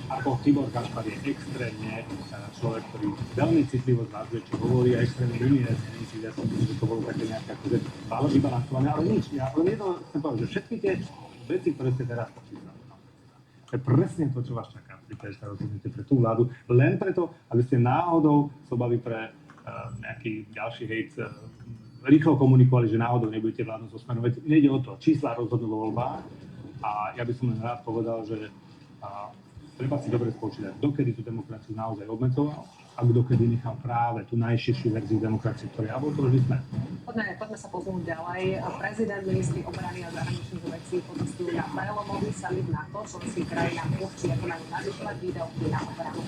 ako Tibor Gašpar je extrémne človek, ktorý veľmi citlivo zvážuje, čo hovorí, a extrémne veľmi ja som myslím, že to bolo také nejaké akože málo vybalansované, ale nič. Ja len jedno chcem povedať, že všetky tie veci, ktoré ste teraz počítali, to je presne to, čo vás čaká, keď sa rozhodnete pre tú vládu, len preto, aby ste náhodou z obavy pre nejaký ďalší hejt rýchlo komunikovali, že náhodou nebudete vládnuť so Smerom. Veď nejde o to, čísla rozhodnú vo voľbách a ja by som len rád povedal, že treba si dobre spočítať, dokedy tú demokraciu naozaj obmedzoval a dokedy nechal práve tú najširšiu verziu demokracie, ktorá bol to vždy Smer. Poďme sa posunúť ďalej. Prezident, ministri obrany a zahraničných vecí potestujú na prelomový summit NATO. Členským krajinám určí, ako majú navyšovať výdavky na obranu.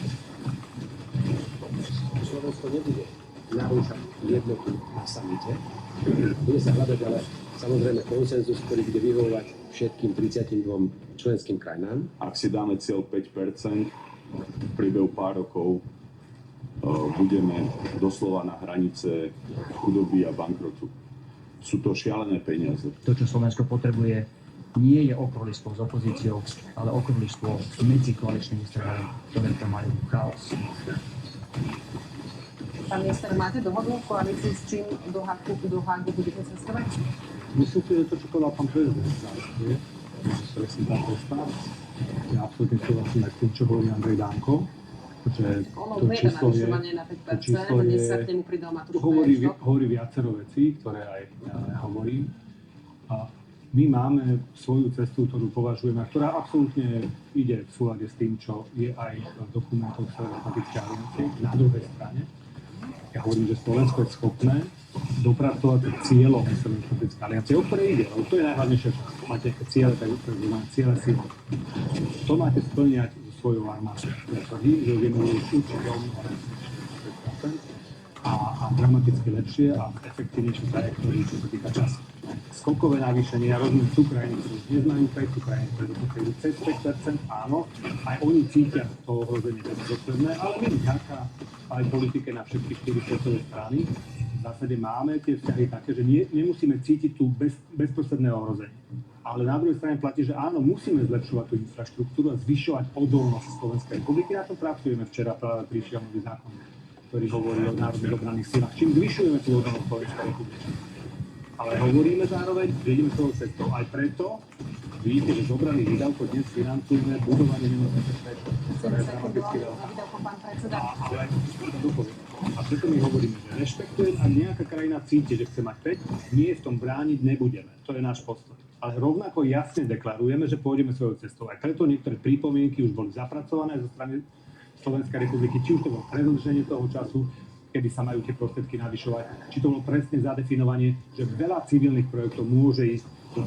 Slovensko nebude narúšať jednotu na samite. Bude sa hľadať ale samozrejme konsenzus, ktorý bude vyhovovať všetkým 32 členským krajinám. Ak si dáme cieľ 5%, v priebehu pár rokov budeme doslova na hranice chudoby a bankrotu. Sú to šialené peniaze. To, čo Slovensko potrebuje, nie je okrúhlistvo s opozíciou, ale okrúhlistvo medzi koaličnými stranami, ktoré tam majú chaos. Pán minister, máte dohodu v koalícii, s čím do Hágu budete cestovať? Myslím si, že to, čo povedal pán prezident, zásadne, presne tá cesta. Ja absolútne súhlasím aj s tým, čo hovorí Andrej Danko. Ono vie na navyšovanie na 5%, dnes sa k nemu pridal Matúš hovorí viacero vecí, ktoré aj ja hovorím. A my máme svoju cestu, ktorú považujeme, ktorá absolútne ide v súlade s tým, čo je aj v dokumentoch Severoatlantickej aliancie. Na druhej strane, ja hovorím, že Slovensko je schopné dopracovať k cieľom Severoatlantickej aliancie, o ktoré ide, lebo to je najhlavnejšie, čo máte cieľe, tak máme cieľe síly. To máte splňať svojou armádou. Ja tvrdím, že vieme určiť veľmi a dramaticky lepšie a efektívnejšie trajektórii, čo sa týka času. Skokové navýšenie, ja rozumiem, sú krajiny, ktoré neznajú 5, sú krajiny, ktoré dokonca idú cez 5%, áno, aj oni cítia to ohrozenie bezprostredné, ale my vďaka aj politike na všetky 4 svetové strany v zásade máme tie vzťahy také, že nemusíme cítiť tú bezprostredné ohrozenie. Ale na druhej strane platí, že áno, musíme zlepšovať tú infraštruktúru a zvyšovať odolnosť Slovenskej republiky. Na tom pracujeme. Včera práve prišiel nový zákon, ktorý hovorí o národných obranných silách. Čím zvyšujeme tú odolnosť Slovenskej republiky. Ale hovoríme zároveň, že ideme svojou cestou. Aj preto vidíte, že z obranných výdavkov dnes financujeme budovanie nemocnice Prešov, ktoré je dramaticky veľké. A preto my hovoríme, že rešpektujem, ak nejaká krajina cíti, že chce mať 5, my v tom brániť nebudeme. To je náš postoj. Ale rovnako jasne deklarujeme, že pôjdeme svojou cestou. Aj preto niektoré prípomienky už boli zapracované zo strany Slovenskej republiky, či už to bolo predĺženie toho času, kedy sa majú tie prostriedky navyšovať, či to bolo presne zadefinovanie, že veľa civilných projektov môže ísť do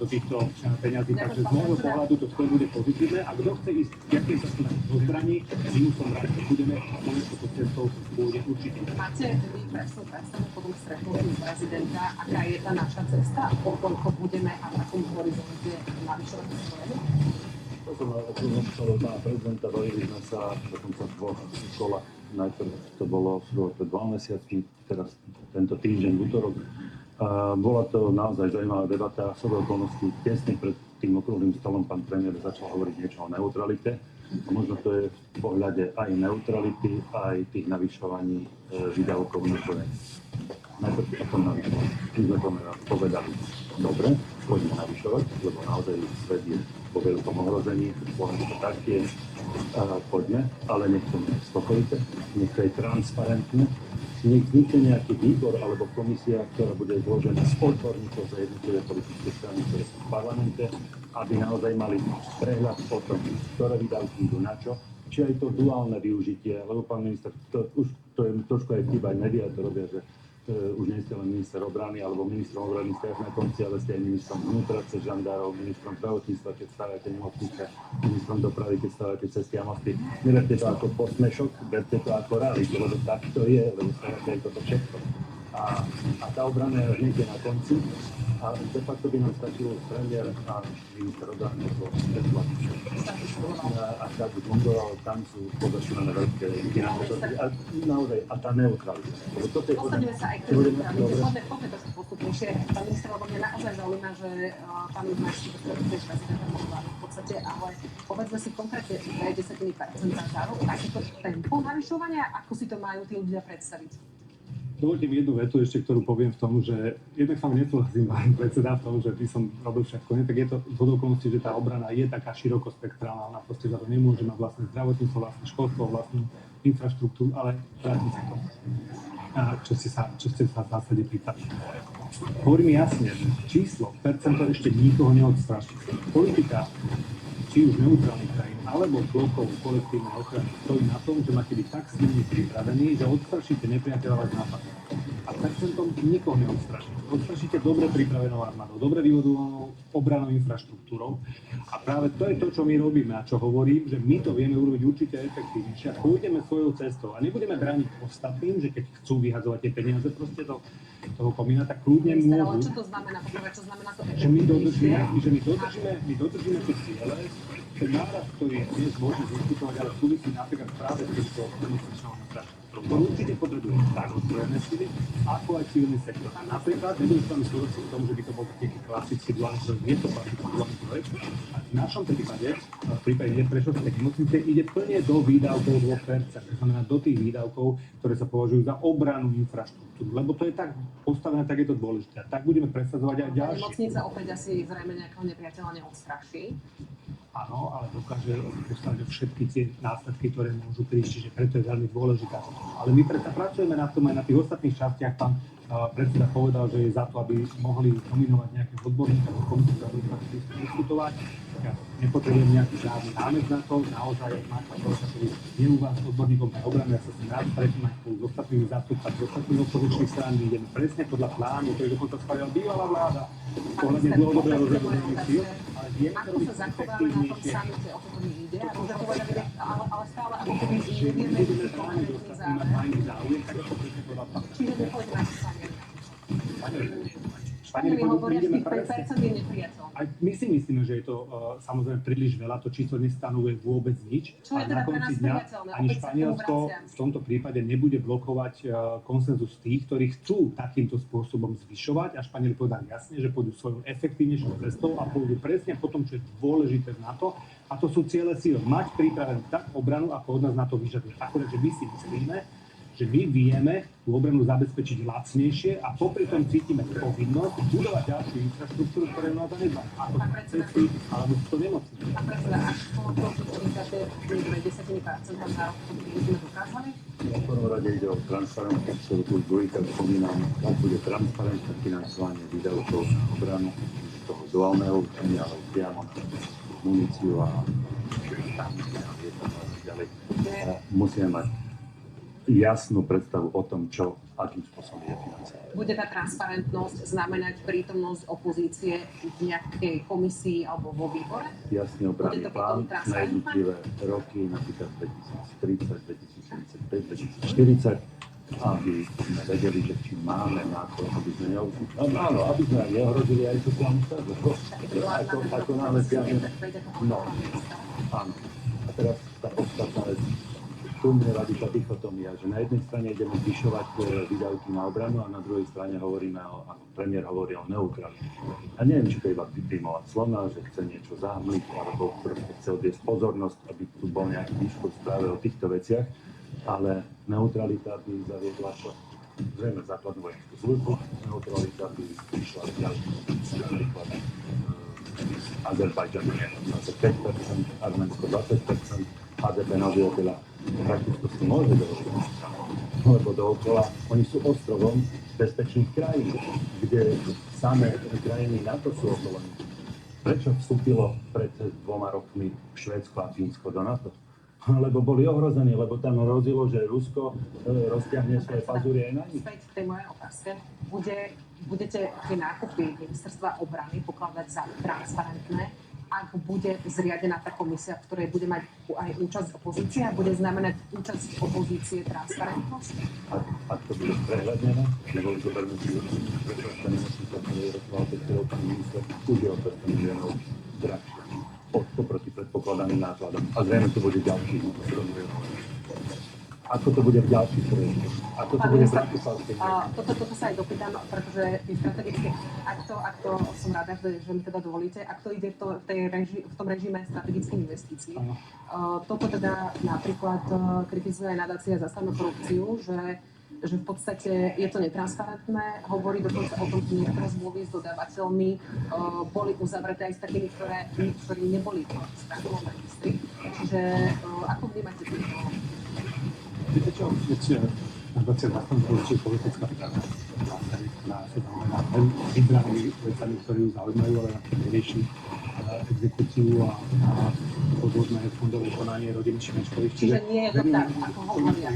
týchto peňazí. Takže z môjho pohľadu to skôr bude pozitívne. A kto chce ísť viacej sa do zbraní, my som rád, že budeme Slovenskou cestou pôjde určite. Máte vy presnú predstavu po tom stretnutí prezidenta, aká je tá naša cesta, koľko budeme a v takom horizonte navyšovať zbrojenie? Potom napísal od pána prezidenta, bavili sme sa dokonca v 2 školách. Najprv to bolo pred 2 mesiacky, teraz tento týždeň v útorok. Bola to naozaj zaujímavá debata. Sú okolností tesne pred tým okrúhlym stolom pán premiér začal hovoriť niečo o neutralite. A možno to je v pohľade aj neutrality, aj tých navyšovaní výdavkov na zbrojenie. Najprv o tom navyšovať. My sme to povedali, dobre, poďme navyšovať, lebo naozaj svet je vo veľkom ohrození, Slovensko taktiež, poďme, ale nech to nie je spokojité, nech to je transparentné, nech vznikne nejaký výbor alebo komisia, ktorá bude zložená z odborníkov za jednotlivé politické strany, ktoré sú v parlamente, aby naozaj mali prehľad o tom, ktoré výdavky idú na čo, či aj to duálne využitie, lebo pán minister, to je trošku aj chyba, aj médiá to robia, že už nie ste len minister obrany alebo ministrom obrany ste až na konci, ale ste aj ministrom vnútra, cez žandárov, ministrom zdravotníctva, keď stávate nemocnice, ministrom dopravy, keď stávate cesty a mosty. Neberte to ako posmešok, berte to ako realitu, lebo tak to je, lebo stávate aj toto všetko. A a tá obrana je niekde na konci a de facto by nám stačilo premiér a minister obrany alebo a štát by fungoval, tam sú pozašívané veľké financie a naozaj a tá neutralita. Postavíme sa aj k tej neutralite. Poďme trošku postupnejšie. Pán minister, lebo mňa naozaj zaujíma, že pán Ignacík je prezidentom vlády v podstate, ale povedzme si konkrétne 10% zárok, takéto tempo navyšovania, ako si to majú tí ľudia predstaviť? Dovolte mi jednu vetu ešte, ktorú poviem v tom, že jednak sa nesúhlasím, pán predseda, v tom, že by som robil všetko. Nie, tak je to z okolností, že tá obrana je taká širokospektrálna, ona proste za to nemôže mať vlastné zdravotníctvo, vlastné školstvo, vlastnú infraštruktúru, ale vrátim sa k tomu. Čo ste sa v zásade pýtali. Hovorím jasne, že číslo, percento ešte nikoho neodstraší. Politika, či už neutrálnych krajín, alebo blokov kolektívnej ochrany stojí na tom, že máte byť tak silne pripravení, že odstrašíte nepriateľa vás nápadne. A percentom nikoho neodstrašíte. Odstrašíte dobre pripravenou armádou, dobre vybudovanou obranou infraštruktúrou. A práve to je to, čo my robíme a čo hovorím, že my to vieme urobiť určite efektívnejšie. A pôjdeme svojou cestou a nebudeme brániť ostatným, že keď chcú vyhadzovať tie peniaze proste do toho komína, tak kľudne môžu. Ale čo to znamená? Čo znamená to Že my dodržíme tie ciele, ten náraz, ktorý dnes môžeme diskutovať, ale súvisí napríklad práve s týmto nemocničnou infraštruktúrou. To určite potrebuje tak ozbrojené sily, ako aj civilný sektor. Napríklad, nebudem s vami súhlasiť v tom, že by to bol taký klasický duálny projekt, je to klasický duálny projekt. A v našom prípade, v prípade Prešovskej nemocnice, ide plne do výdavkov 2%, to znamená do tých výdavkov, ktoré sa považujú za obranu infraštruktúru. Lebo to je tak postavené, tak je to dôležité. A tak budeme presadzovať aj ďalšie. Nemocnica opäť asi zrejme nejakého nepriateľa neodstraší. Áno, ale dokáže postaviť všetky tie následky, ktoré môžu prísť, čiže preto je veľmi dôležitá. Ale my preto pracujeme na tom aj na tých ostatných častiach. Pán predseda povedal, že je za to, aby mohli nominovať nejakých odborníkov, komisiu, aby sa diskutovať. Ja nepotrebujem nejaký žiadny námet na to, naozaj máte ktorý je u vás odborníkom pre obranu, ja sa s tým rád stretnem aj s ostatnými zástupcami z ostatných opozičných strán, ideme presne podľa plánu, ktorý dokonca schválila bývalá vláda, pohľadne dlhodobého rozhodovania síl, ale vieme to robiť efektívnejšie. Ale stále ako keby nevieme budeme tajný záujem, tak ako presne podľa plánu. Čiže nepoďme na stane. Španieli hovoria, že tých 5% je nepriateľ. A my si myslíme, že je to samozrejme príliš veľa, to číslo nestanovuje vôbec nič. Čo je teda pre nás priateľné? Ani Španielsko v tomto prípade nebude blokovať konsenzus tých, ktorí chcú takýmto spôsobom zvyšovať a Španieli povedali jasne, že pôjdu svojou efektívnejšou cestou a pôjdu presne po tom, čo je dôležité na to, a to sú ciele síl. Mať pripravenú tak obranu, ako od nás na to vyžaduje. Akorát, že my si myslíme, že my vieme tú obranu zabezpečiť lacnejšie a popri tom cítime povinnosť budovať ďalšiu infraštruktúru, ktoré nás zanedbajú. Ako cesty, alebo to nemocnice. A predseda, ako to vyčítate 10% za rok, ktorý sme dokázali? V prvom rade ide o transparentnosť, ktorú tu dvojka spomínam, tak bude transparentné financovanie výdavkov na obranu toho duálneho učenia, ale priamo na muníciu a ďalej. Musíme mať jasnú predstavu o tom, čo, akým spôsobom je financované. Bude tá transparentnosť znamenať prítomnosť opozície v nejakej komisii alebo vo výbore? Jasný obranný plán na jednotlivé roky, napríklad 2030, 2035, 2040, aby sme vedeli, že či máme na to, aby sme neohrozili aj sociálny štát. Ako náhle siahneme. No, áno. A teraz tá podstatná vec. Tu mne vadí tá dichotomia, že na jednej strane ideme zvyšovať výdavky na obranu a na druhej strane hovoríme, ako premiér hovorí o neutralite. A neviem, či to iba vypímovať slovná, že chce niečo zahmliť, alebo proste chce odviesť pozornosť, aby tu bol nejaký diskurs práve o týchto veciach, ale neutralita by zaviedla čo? Zrejme základnú vojenskú službu, neutralita by išla ďalšie, napríklad Azerbajdžan je 25%, Arménsko 20%, HDP na obyvateľa prakticky si môže dovolať, lebo dookola oni sú ostrovom bezpečných krajín, kde samé krajiny NATO sú okolení. Prečo vstúpilo pred 2 rokmi Švédsko a Fínsko do NATO? Lebo boli ohrození, lebo tam hrozilo, že Rusko rozťahne svoje pazúrie aj na nich. Späť k tej mojej otázke. Budete tie nákupy ministerstva obrany pokladať za transparentné, ak bude zriadená tá komisia, v ktorej bude mať aj účasť opozície a bude znamenať účasť opozície transparentnosť? Ak to bude prehľadnené, neboli to veľmi prečo sa nemocnica, ktorý rokoval pred chvíľou pán minister, už je o 500 miliónov drahšie. Oproti predpokladáným nákladom. A zrejme to bude ďalší 100 miliónov. Ako to bude v ďalších projektoch? Ako to bude v Bratislavskej? Toto sa aj dopýtam, pretože je strategické. Ak to som rada, že mi teda dovolíte, ak to ide v tom režime strategických investícií. Toto teda napríklad kritizuje aj nadácia za stanú korupciu, že v podstate je to netransparentné, hovorí dokonca o tom, že niektoré zmluvy s dodávateľmi boli uzavreté aj s takými, ktorí neboli v správnom registri. Čiže ako vnímate týmto? Viete čo, nadácia za stanú korupciu politická strana, ktorá sa zaujíma vybranými vecami, ktorí ju zaujímajú, ale napríklad nerieši exekúciu a podvodné fondové konanie rodiny či mečkových. Čiže nie je to tak, ako hovoria.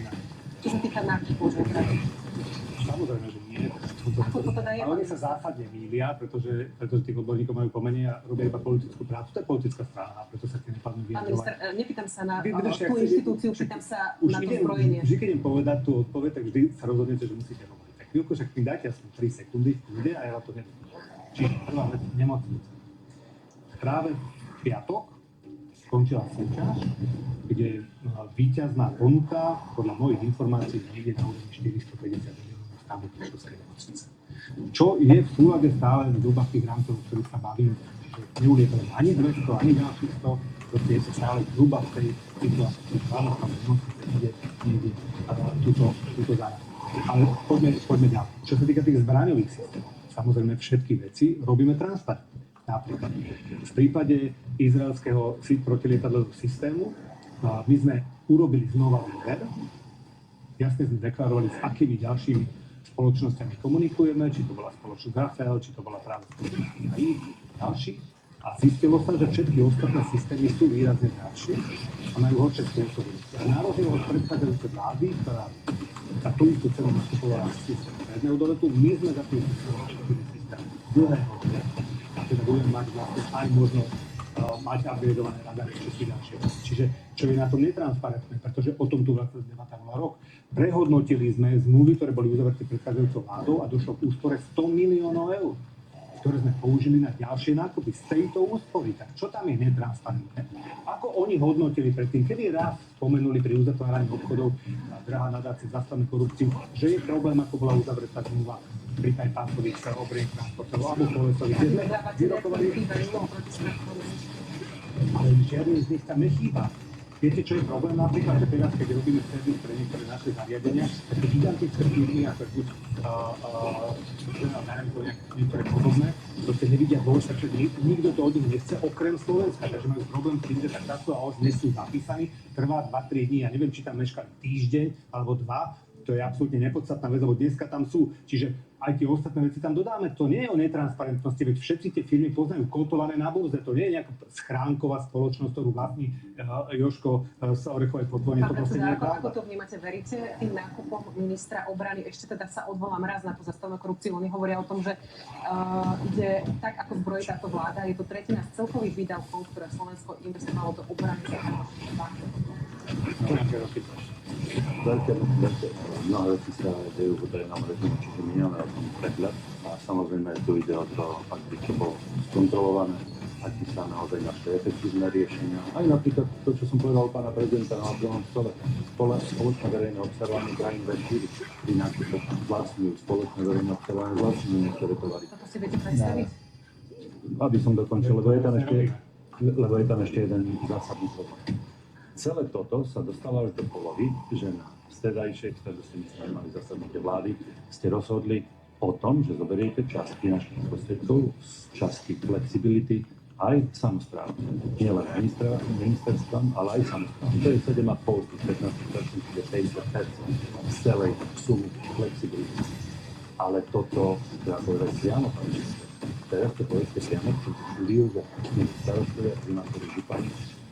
Čo sa týka nákupu, že Samozrejme, že nie. Ako to teda je? Ale oni sa zásadne mýlia, pretože tých odborníkov majú pomenej a robia iba politickú prácu. To je politická strana, preto sa tie nepadnú vyjadrovať. Pán minister, nepýtam sa na tú inštitúciu, pýtam sa na to zbrojenie. Vždy, keď im povedať tú odpoveď, tak vždy sa rozhodnete, že musíte hovoriť. Tak chvíľku, však mi dáte aspoň 3 sekundy v kľude a ja vám to neviem. Čiže prvá vec, nemocnica. Práve v piatok skončila súťaž, kde víťazná ponuka, podľa mojich informácií, niekde na úrovni 450 miliónov stavby Prešovskej nemocnice. Čo je v súlade stále v zhruba tých rámcov, o ktorých sa bavím. Čiže neulietame ani 200, ani ďalších 100, proste je to stále zhruba v tej situácii, že áno, tam nemocnice ide niekde túto záraz. Ale poďme ďalej. Čo sa týka tých zbraňových systémov, samozrejme všetky veci robíme transparentne. Napríklad v prípade izraelského protilietadlového systému my sme urobili znova výber. Jasne sme deklarovali, s akými ďalšími spoločnosťami komunikujeme, či to bola spoločnosť Exile, či to bola práve spoločnosť AI, ďalší. A zistilo sa, že všetky ostatné systémy sú výrazne drahšie a majú horšie spôsobilosti. A na rozdiel od predchádzajúcej vlády, ktorá za tú istú cenu nakupovala systém predného doletu, my sme za tú istú cenu nakúpili systém dlhého doletu. Teda budeme mať vlastne aj možno mať upgradeované radary ešte ďalšie. Čiže čo je na tom netransparentné, pretože o tom tu debata bola rok. Prehodnotili sme zmluvy, ktoré boli uzavreté predchádzajúcou vládou a došlo k úspore 100 miliónov eur, ktoré sme použili na ďalšie nákupy z tejto úspory. Tak čo tam je netransparentné? Ako oni hodnotili predtým, kedy raz spomenuli pri uzatváraní obchodov drahá nadácia zastavme korupciu, že je problém, ako bola uzavretá zmluva pri Tajpánkových obrieť transportov alebo Kolesových. Sme vyrokovali, ale žiadny z nich tam nechýba. Viete, čo je problém napríklad, že teraz, keď robíme servis pre niektoré naše zariadenia, také gigantické firmy, ako je niektoré podobné, proste nevidia dôvod, že nikto to od nich nechce, okrem Slovenska, takže majú problém s tým, že tak táto a nie sú zapísaní, trvá 2-3 dní, ja neviem, či tam meškali týždeň alebo 2, to je absolútne nepodstatná vec, lebo dneska tam sú. Čiže aj tie ostatné veci tam dodáme. To nie je o netransparentnosti, veď všetci tie firmy poznajú kotované na burze. To nie je nejaká schránková spoločnosť, ktorú vlastní Jožko z Orechovej Potvone. To proste nie je pravda. Ako to vnímate? Veríte tým nákupom ministra obrany? Ešte teda sa odvolám raz na tú zastavnú korupciu. Oni hovoria o tom, že ide tak, ako zbrojí táto vláda. Je to tretina z celkových výdavkov, ktoré Slovensko investovalo do obrany. Veľké, mnohé veci sa dejú v verejnom režimu, čiže my nemáme o tom prehľad a samozrejme tu ide o to, ak by to bolo skontrolované, ak by sa naozaj našli efektívne riešenia. Aj napríklad to, čo som povedal pána prezidenta na okrúhlom stole, spoločné verejné obstarávanie krajín V4, pri nákupoch vlastňujú spoločné verejné obstarávanie vlastňujú niektoré tovary. Toto si viete predstaviť? Aby som dokončil, lebo je tam ešte jeden zásadný problém. Celé toto sa dostalo až do polovy, že na stredajšej, ktorú ste mysleli, mali zasadnutie vlády, ste rozhodli o tom, že zoberiete časti našich prostriedkov z časti flexibility aj samospráv. Nie len ministerstvom, ale aj samospráv. To je 7,5, 15%, 50% z celej sumy flexibility. Ale toto, treba povedať priamo, teraz to povedzte priamo, čo štúdiu, že starostovia, primátori, župani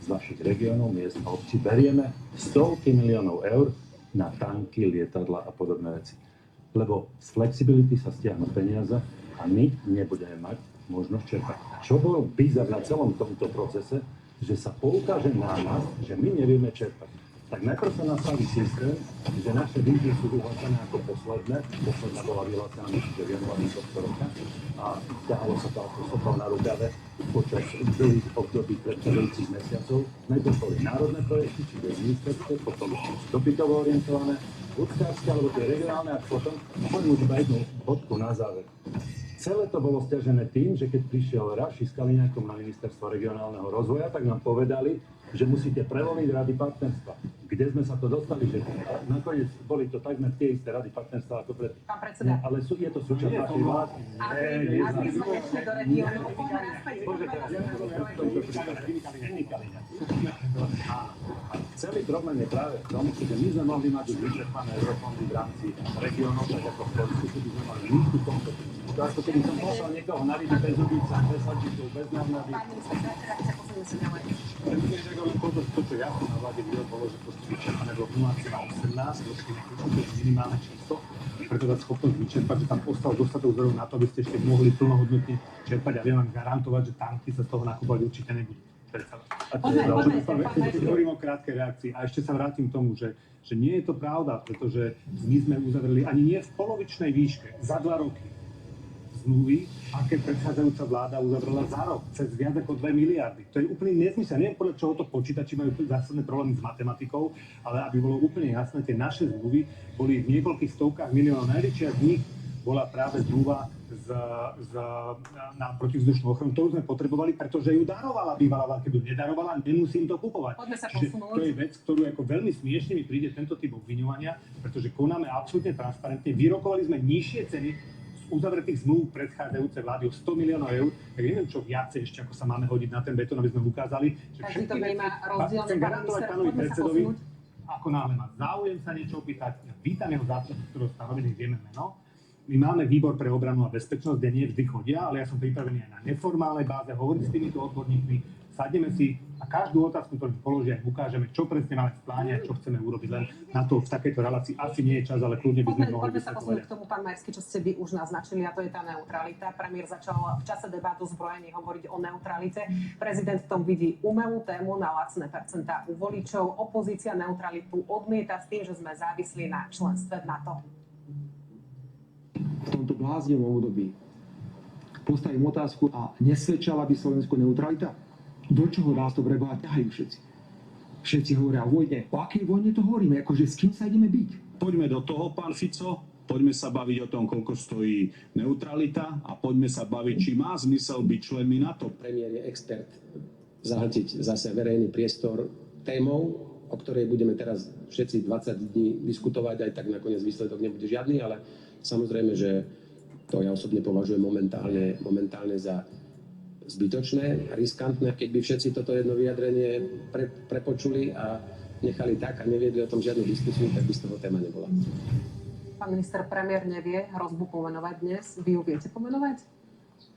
z našich regiónov, miest a obcí berieme stovky miliónov eur na tanky, lietadla a podobné veci. Lebo z flexibility sa stiahnu peniaze a my nebudeme mať možnosť čerpať. Čo bolo bizar na celom tomto procese, že sa poukáže na nás, že my nevieme čerpať. tak najprv sa nastaví systém, že naše výzvy sú vyhlásené ako posledné. Posledná bola vyhlásená, myslím, že v januári tohto roka. A ťahalo sa to ako sopel na rukave počas dlhých období predchádzajúcich mesiacov. Najprv boli národné projekty, čiže ministerské, potom dopytovo orientované, ľudskárske alebo tie regionálne a potom poviem už iba jednu bodku na záver. Celé to bolo stiažené tým, že keď prišiel Raši s Kaliňákom na ministerstvo regionálneho rozvoja, tak nám povedali, že musíte prelomiť rady partnerstva. Kde sme sa to dostali, že nakoniec boli to takmer tie isté rady partnerstva ako pred... Pán predseda. Ale je to súčasť našej vlády. Ak by sme nešli do regiónu, poďme naspäť. Celý problém je práve v tom, že my sme mohli mať už vyčerpané eurofondy v rámci regiónov, tak ako v Polsku, keby sme mali nízku kompetenciu. To ako keby som poslal niekoho na ryby bez ubica, bez hadžitov, bez návnady. Pán minister, teraz sa posuneme sa ďalej. To, čo ja som na vláde videl, bolo, že proste vyčerpané bolo 0,18, to je minimálne číslo, preto tá schopnosť vyčerpať, že tam ostal dostatok zdrojov na to, aby ste ešte mohli plnohodnotne čerpať a viem vám garantovať, že tanky sa z toho nakupovať určite nebudú. Hovorím o krátkej reakcii a ešte sa vrátim k tomu, že nie je to pravda, pretože my sme uzavreli ani nie v polovičnej výške za 2 roky zmluvy, aké predchádzajúca vláda uzavrela za rok, cez viac ako 2 miliardy. To je úplný nezmysel. Neviem, podľa čoho to počítači majú zásadné problémy s matematikou, ale aby bolo úplne jasné, tie naše zmluvy boli v niekoľkých stovkách miliónov. Najväčšia z nich bola práve zmluva na protivzdušnú ochranu, ktorú sme potrebovali, pretože ju darovala bývalá vláda. Keď ju nedarovala, nemusím to kupovať. Čiže to je vec, ktorú ako veľmi smiešne mi príde tento typ obviňovania, pretože konáme absolútne transparentne. Vyrokovali sme nižšie ceny uzavretých zmluv predchádzajúce vlády o 100 miliónov eur, tak neviem, čo viacej ešte, ako sa máme hodiť na ten betón, aby sme ukázali, že každý to vníma rozdielne, chcem garantovať pánovi predsedovi, ako náhle má záujem sa niečo opýtať, vítam jeho zástupcu, ktorého stanovený vieme meno. My máme výbor pre obranu a bezpečnosť, kde nie vždy chodia, ale ja som pripravený aj na neformálnej báze hovoriť s týmito odborníkmi, sadneme si a každú otázku, ktorú položia, ukážeme, čo presne máme v pláne a čo chceme urobiť. Len na to v takejto relácii asi nie je čas, ale kľudne by sme mohli Poďme sa posunúť k tomu, pán Majersky, čo ste vy už naznačili, a to je tá neutralita. Premiér začal v čase debátu zbrojení hovoriť o neutralite. Prezident v tom vidí umelú tému na lacné percentá u voličov. Opozícia neutralitu odmieta s tým, že sme závislí na členstve v NATO. V tomto bláznivom období postavím otázku, a nesvedčala by Slovensku neutralita? Do čoho nás to preboha ťahajú všetci? Všetci hovoria o vojne. O akej vojne to hovoríme? Akože s kým sa ideme byť? Poďme do toho, pán Fico. Poďme sa baviť o tom, koľko stojí neutralita a poďme sa baviť, či má zmysel byť členmi NATO. Premiér je expert zahltiť zase verejný priestor témou, o ktorej budeme teraz všetci 20 dní diskutovať, aj tak nakoniec výsledok nebude žiadny, ale samozrejme, že to ja osobne považujem momentálne za zbytočné a riskantné. Keď by všetci toto jedno vyjadrenie prepočuli a nechali tak a neviedli o tom žiadnu diskusiu, tak by z toho téma nebola. Pán minister, premiér nevie hrozbu pomenovať dnes. Vy ju viete pomenovať?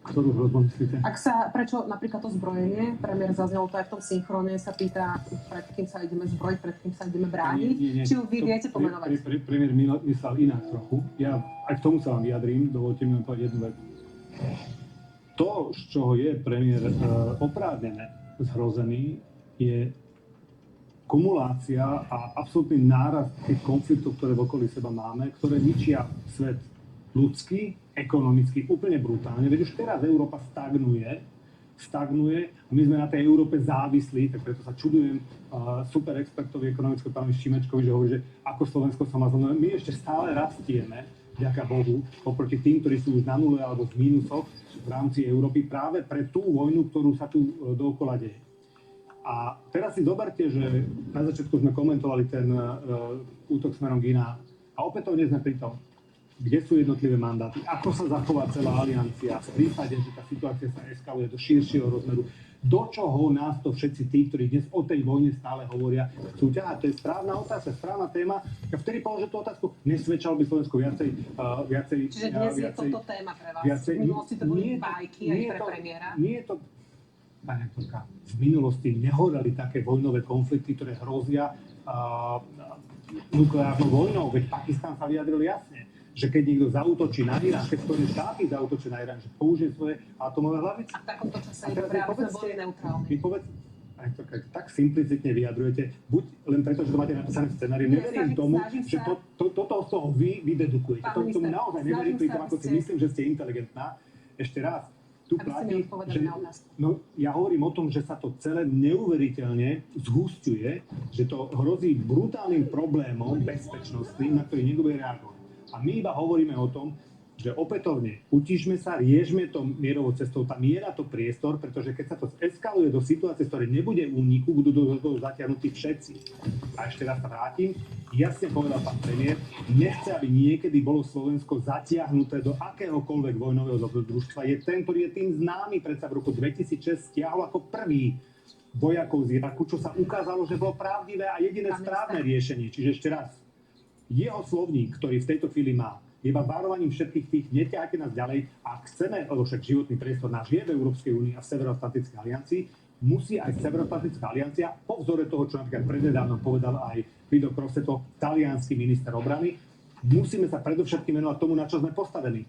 Ktorú hrozbu myslíte? Prečo napríklad to zbrojenie, premiér zaznelo to aj v tom synchrone, sa pýta, pred kým sa ideme zbrojiť, pred kým sa ideme brániť. Nie. Či ju vy viete pomenovať? Premiér myslel inak trochu. Ja aj k tomu sa vám vyjadrím, dovolte mi len povedať jednu vec. To, z čoho je premiér oprávnene zhrozený, je kumulácia a absolútny nárast tých konfliktov, ktoré v okolí seba máme, ktoré ničia svet ľudský, ekonomicky, úplne brutálne. Veď už teraz Európa stagnuje a my sme na tej Európe závislí, tak preto sa čudujem super expertovi ekonomického pánovi Šimečkovi, že hovorí, že ako Slovensko sa má zaujímať. My ešte stále rastieme, vďaka Bohu, oproti tým, ktorí sú už na nule alebo v mínusoch v rámci Európy práve pre tú vojnu, ktorú sa tu dookola deje. A teraz si zoberte, že na začiatku sme komentovali ten útok smerom k Iná a opätovne sme pri tom, kde sú jednotlivé mandáty, ako sa zachová celá aliancia v prípade, že tá situácia sa eskaluje do širšieho rozmeru, do čoho nás to všetci tí, ktorí dnes o tej vojne stále hovoria, chcú ťahať. To je správna otázka, správna téma. A vtedy položil tú otázku, nesvedčal by Slovensko viacej. Čiže dnes je toto téma pre vás? V minulosti to boli bajky aj pre premiéra? Nie je to, pani rektorka, v minulosti nehoreli také vojnové konflikty, ktoré hrozia nukleárnou vojnou, veď Pakistán sa vyjadril jasne, že keď niekto zaútočí na Irán, keď Spojené štáty zaútočí na Irán, že použije svoje atomové hlavice. A v takomto čase je dobré, aby sme boli neutrálni. tak simplicitne vyjadrujete, buď len preto, že to máte napísané v scenári. Neverím tomu, že toto z toho vy vydedukujete. Tomu naozaj neverím pri tom, ako si myslím, že ste inteligentná. Ešte raz, tu platí, že ja hovorím o tom, že sa to celé neuveriteľne zhusťuje, že to hrozí brutálnym problémom bezpečnostným, na ktorý niekto bude reagovať. A my iba hovoríme o tom, že opätovne utišme sa, riešme to mierovou cestou. Tam je na to priestor, pretože keď sa to eskaluje do situácie, z ktorej nebude úniku, budú do toho zatiahnutí všetci. A ešte raz sa vrátim, jasne povedal pán premiér, nechce, aby niekedy bolo Slovensko zatiahnuté do akéhokoľvek vojnového dobrodružstva. Je ten, ktorý je tým známy, predsa v roku 2006 stiahol ako prvý vojakov z Iraku, čo sa ukázalo, že bolo pravdivé a jediné správne riešenie. Čiže ešte raz, jeho slovník, ktorý v tejto chvíli má, iba varovaním všetkých tých, neťahajte nás ďalej. Ak chceme, lebo však životný priestor náš je v Európskej únii a v Severoatlantickej aliancii, musí aj Severoatlantická aliancia, po vzore toho, čo napríklad prednedávno povedal aj Guido Crosetto, taliansky minister obrany, musíme sa predovšetkým venovať tomu, na čo sme postavení.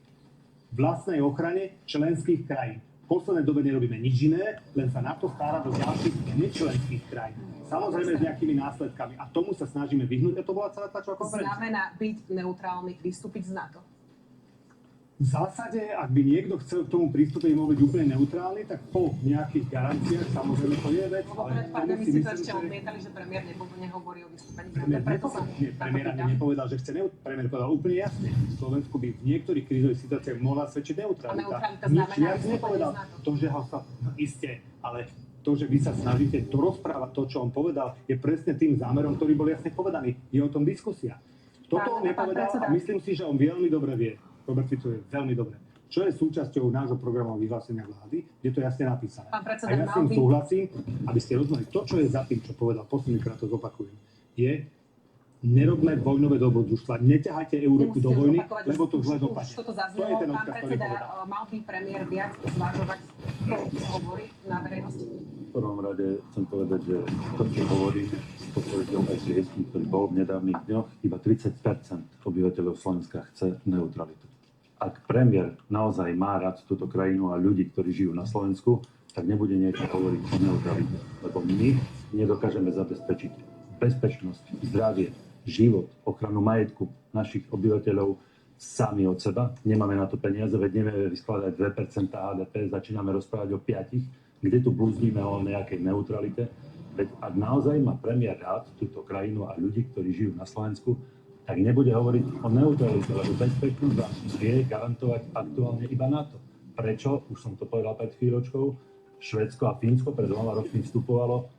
Vlastnej ochrane členských krajín. V poslednej dobe nerobíme nič iné, len sa na to stará do ďalších nečlenských krajín. Samozrejme s nejakými následkami. A tomu sa snažíme vyhnúť. A to bola celá tá konferencia. Znamená byť neutrálny, vystúpiť z NATO? V zásade, ak by niekto chcel k tomu prístupe mohol byť úplne neutrálny, tak po nejakých garanciách, samozrejme to je vec. Lebo pred pár dňami ste to ešte odmietali, že premiér nehovorí o vystúpení z NATO. Premiér ani nepovedal, že chce neutrálny. Premiér povedal úplne jasne. Slovensku by v niektorých krízových situáciách mohla svedčiť neutralita. A neutralita znamená nepovedal to, že ho sa... Isté, ale to, že vy sa snažíte dorozprávať to, čo on povedal, je presne tým zámerom, ktorý bol jasne povedaný. Je o tom diskusia. Toto on nepovedal a myslím si, že on veľmi dobre vie. Robert Fico je veľmi dobre. Čo je súčasťou nášho programového vyhlásenia vlády, je to jasne napísané. A ja s tým súhlasím, aby ste rozumeli. To, čo je za tým, čo povedal, poslednýkrát to zopakujem, je nerobme vojnové dobrodružstva, neťahajte Európu do vojny, lebo to zle dopadne. To je ten odkaz, ktorý povedal. Mal by premiér viac zvažovať to, čo hovorí na verejnosti? V prvom rade chcem povedať, že to, čo hovorí podporiteľ aj prieskum, ktorý bol v nedávnych dňoch, iba 30% obyvateľov Slovenska chce neutralitu. Ak premiér naozaj má rád túto krajinu a ľudí, ktorí žijú na Slovensku, tak nebude niečo hovoriť o neutralite. Lebo my nedokážeme zabezpečiť bezpečnosť, zdravie, život, ochranu majetku našich obyvateľov sami od seba. Nemáme na to peniaze, veď nevieme vyskladať 2% HDP, začíname rozprávať o 5%, kde tu blúzníme o nejakej neutralite. Veď ak naozaj má premiér rád túto krajinu a ľudí, ktorí žijú na Slovensku, tak nebude hovoriť o neutralite, lebo bezpečnosť vám vie garantovať aktuálne iba NATO. Prečo? Už som to povedal pred chvíľočkou. Švédsko a Fínsko pred 2 rokmi vstupovalo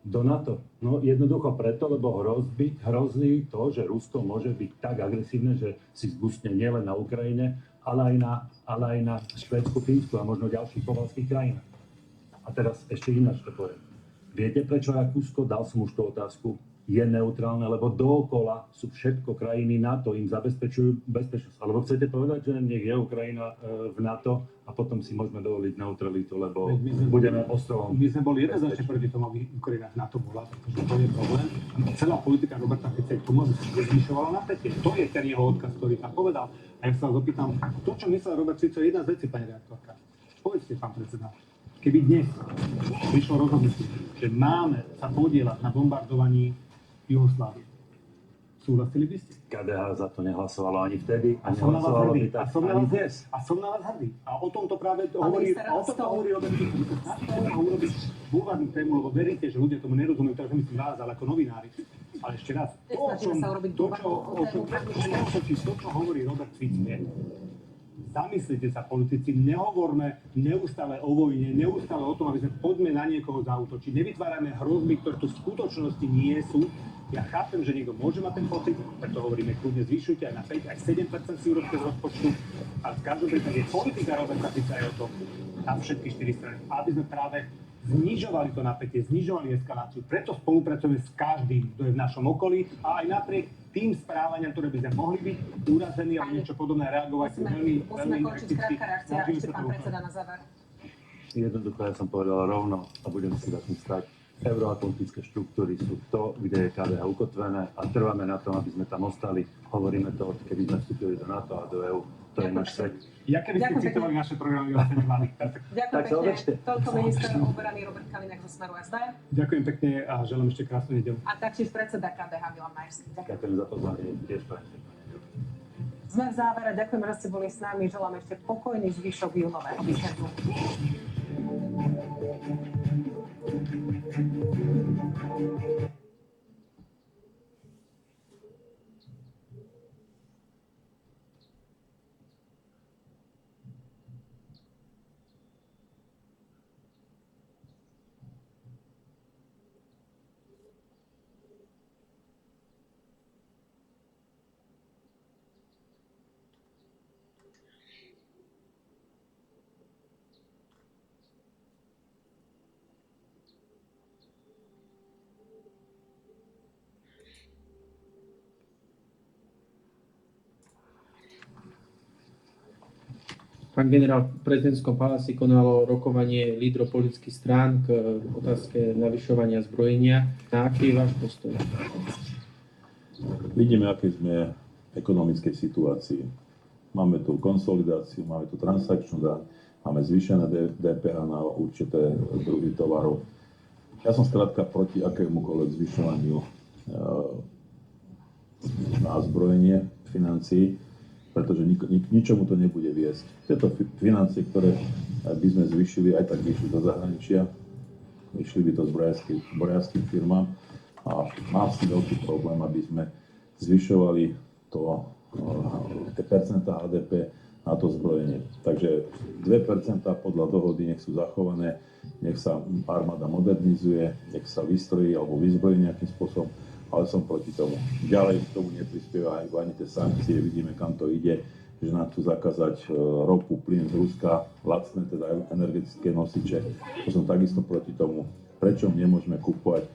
do NATO. No jednoducho preto, lebo hrozí to, že Rusko môže byť tak agresívne, že si zgustne nielen na Ukrajine, ale aj na Švédsku, Fínsku a možno ďalších pobaltských krajinách. A teraz ešte ináč to poviem. Viete, prečo Rakúsko, dal som už tú otázku, je neutrálne, lebo dookola sú všetko krajiny NATO, im zabezpečujú bezpečnosť. Alebo chcete povedať, že nech je Ukrajina v NATO a potom si môžeme dovoliť neutralitu, lebo budeme ostrovom. My sme boli jednoznačne proti tomu, aby Ukrajina v NATO bola, pretože to je problém. Celá politika Roberta Fica k tomu, aby sa nezvyšovala napätie. To je ten jeho odkaz, ktorý tam povedal. A ja sa vás opýtam, to, čo myslel Robert Fico, je jedna z vecí, pani redaktorka. Povedzte, pán predseda, keby dnes prišlo rozhodnutie, že máme sa podieľať na bombardovaní Juhoslávie. Súhlasili by ste? KDH za to nehlasovalo ani vtedy a nehlasovalo by tak ani dnes. A som na vás hrdý. A o tomto práve hovorí Robert Fico. Snažíte sa ho urobiť bulvárnu tému, lebo veríte, že ľudia tomu nerozumejú, takže myslím vás, ale ako novinári. Ale ešte raz, to, čo hovorí Robert Fico, je, zamyslite sa, politici, nehovorme neustále o vojne, neustále o tom, aby sme poďme na niekoho zaútočiť. Nevytvárame hrozby, ktoré tu v skutočnosti nie sú. Ja chápem, že niekto môže mať ten pocit, preto hovoríme, kľudne zvyšujte aj na 5, aj 7% si urobte z rozpočtu, ale v každom prípade politika Roberta Fica je o tom, na všetky 4 strany, aby sme práve znižovali to napätie, znižovali eskaláciu. Preto spolupracujeme s každým, kto je v našom okolí a aj napriek tým správaniam, ktoré by sme mohli byť urazení alebo niečo podobné reagovať. Musíme končiť krátka reakcia. Ešte pán predseda na záver. Jednoducho, ja som povedal rovno a budem si za tým stať. Euroatlantické štruktúry sú to, kde je KDH ukotvené a trváme na tom, aby sme tam ostali. Hovoríme to, kedy sme vstúpili do NATO a do EU. To je náš svet. Ja keby ste citovali naše programy o oceňovaní. Ďakujem pekne. Toľko minister obrany Robert Kaliňák zo Smeru SD. Ďakujem pekne a želám ešte krásnu nedeľu. A taktiež predseda KDH Milan Majerský. Ďakujem za pozvanie. Tiež Sme v závere. Ďakujem, že ste boli s nami. Želám ešte pokojný zvyšok júnového víkendu. Pán generál, v prezidentskom paláci konalo rokovanie lídrov politických strán k otázke navyšovania zbrojenia. Na aký je váš postoj? Vidíme, aké sme v ekonomickej situácii. Máme tu konsolidáciu, máme tu transakčnú daň, máme zvýšené DPH na určité druhy tovarov. Ja som skrátka proti akémukoľvek zvyšovaniu na zbrojenie financií, pretože ničomu to nebude viesť. Tieto financie, ktoré by sme zvýšili, aj tak vyšli do zahraničia, vyšli by to zbrojárským firmám a mám si veľký problém, aby sme zvyšovali tie percentá HDP na to zbrojenie. Takže 2% podľa dohody nech sú zachované, nech sa armáda modernizuje, nech sa vystrojí alebo vyzbrojí nejakým spôsobom, ale som proti tomu. Ďalej k tomu neprispieva ani tie sankcie, vidíme, kam to ide, že nám chcú zakázať ropu, plyn z Ruska, lacné teda energetické nosiče. To som takisto proti tomu. Prečo nemôžeme kúpovať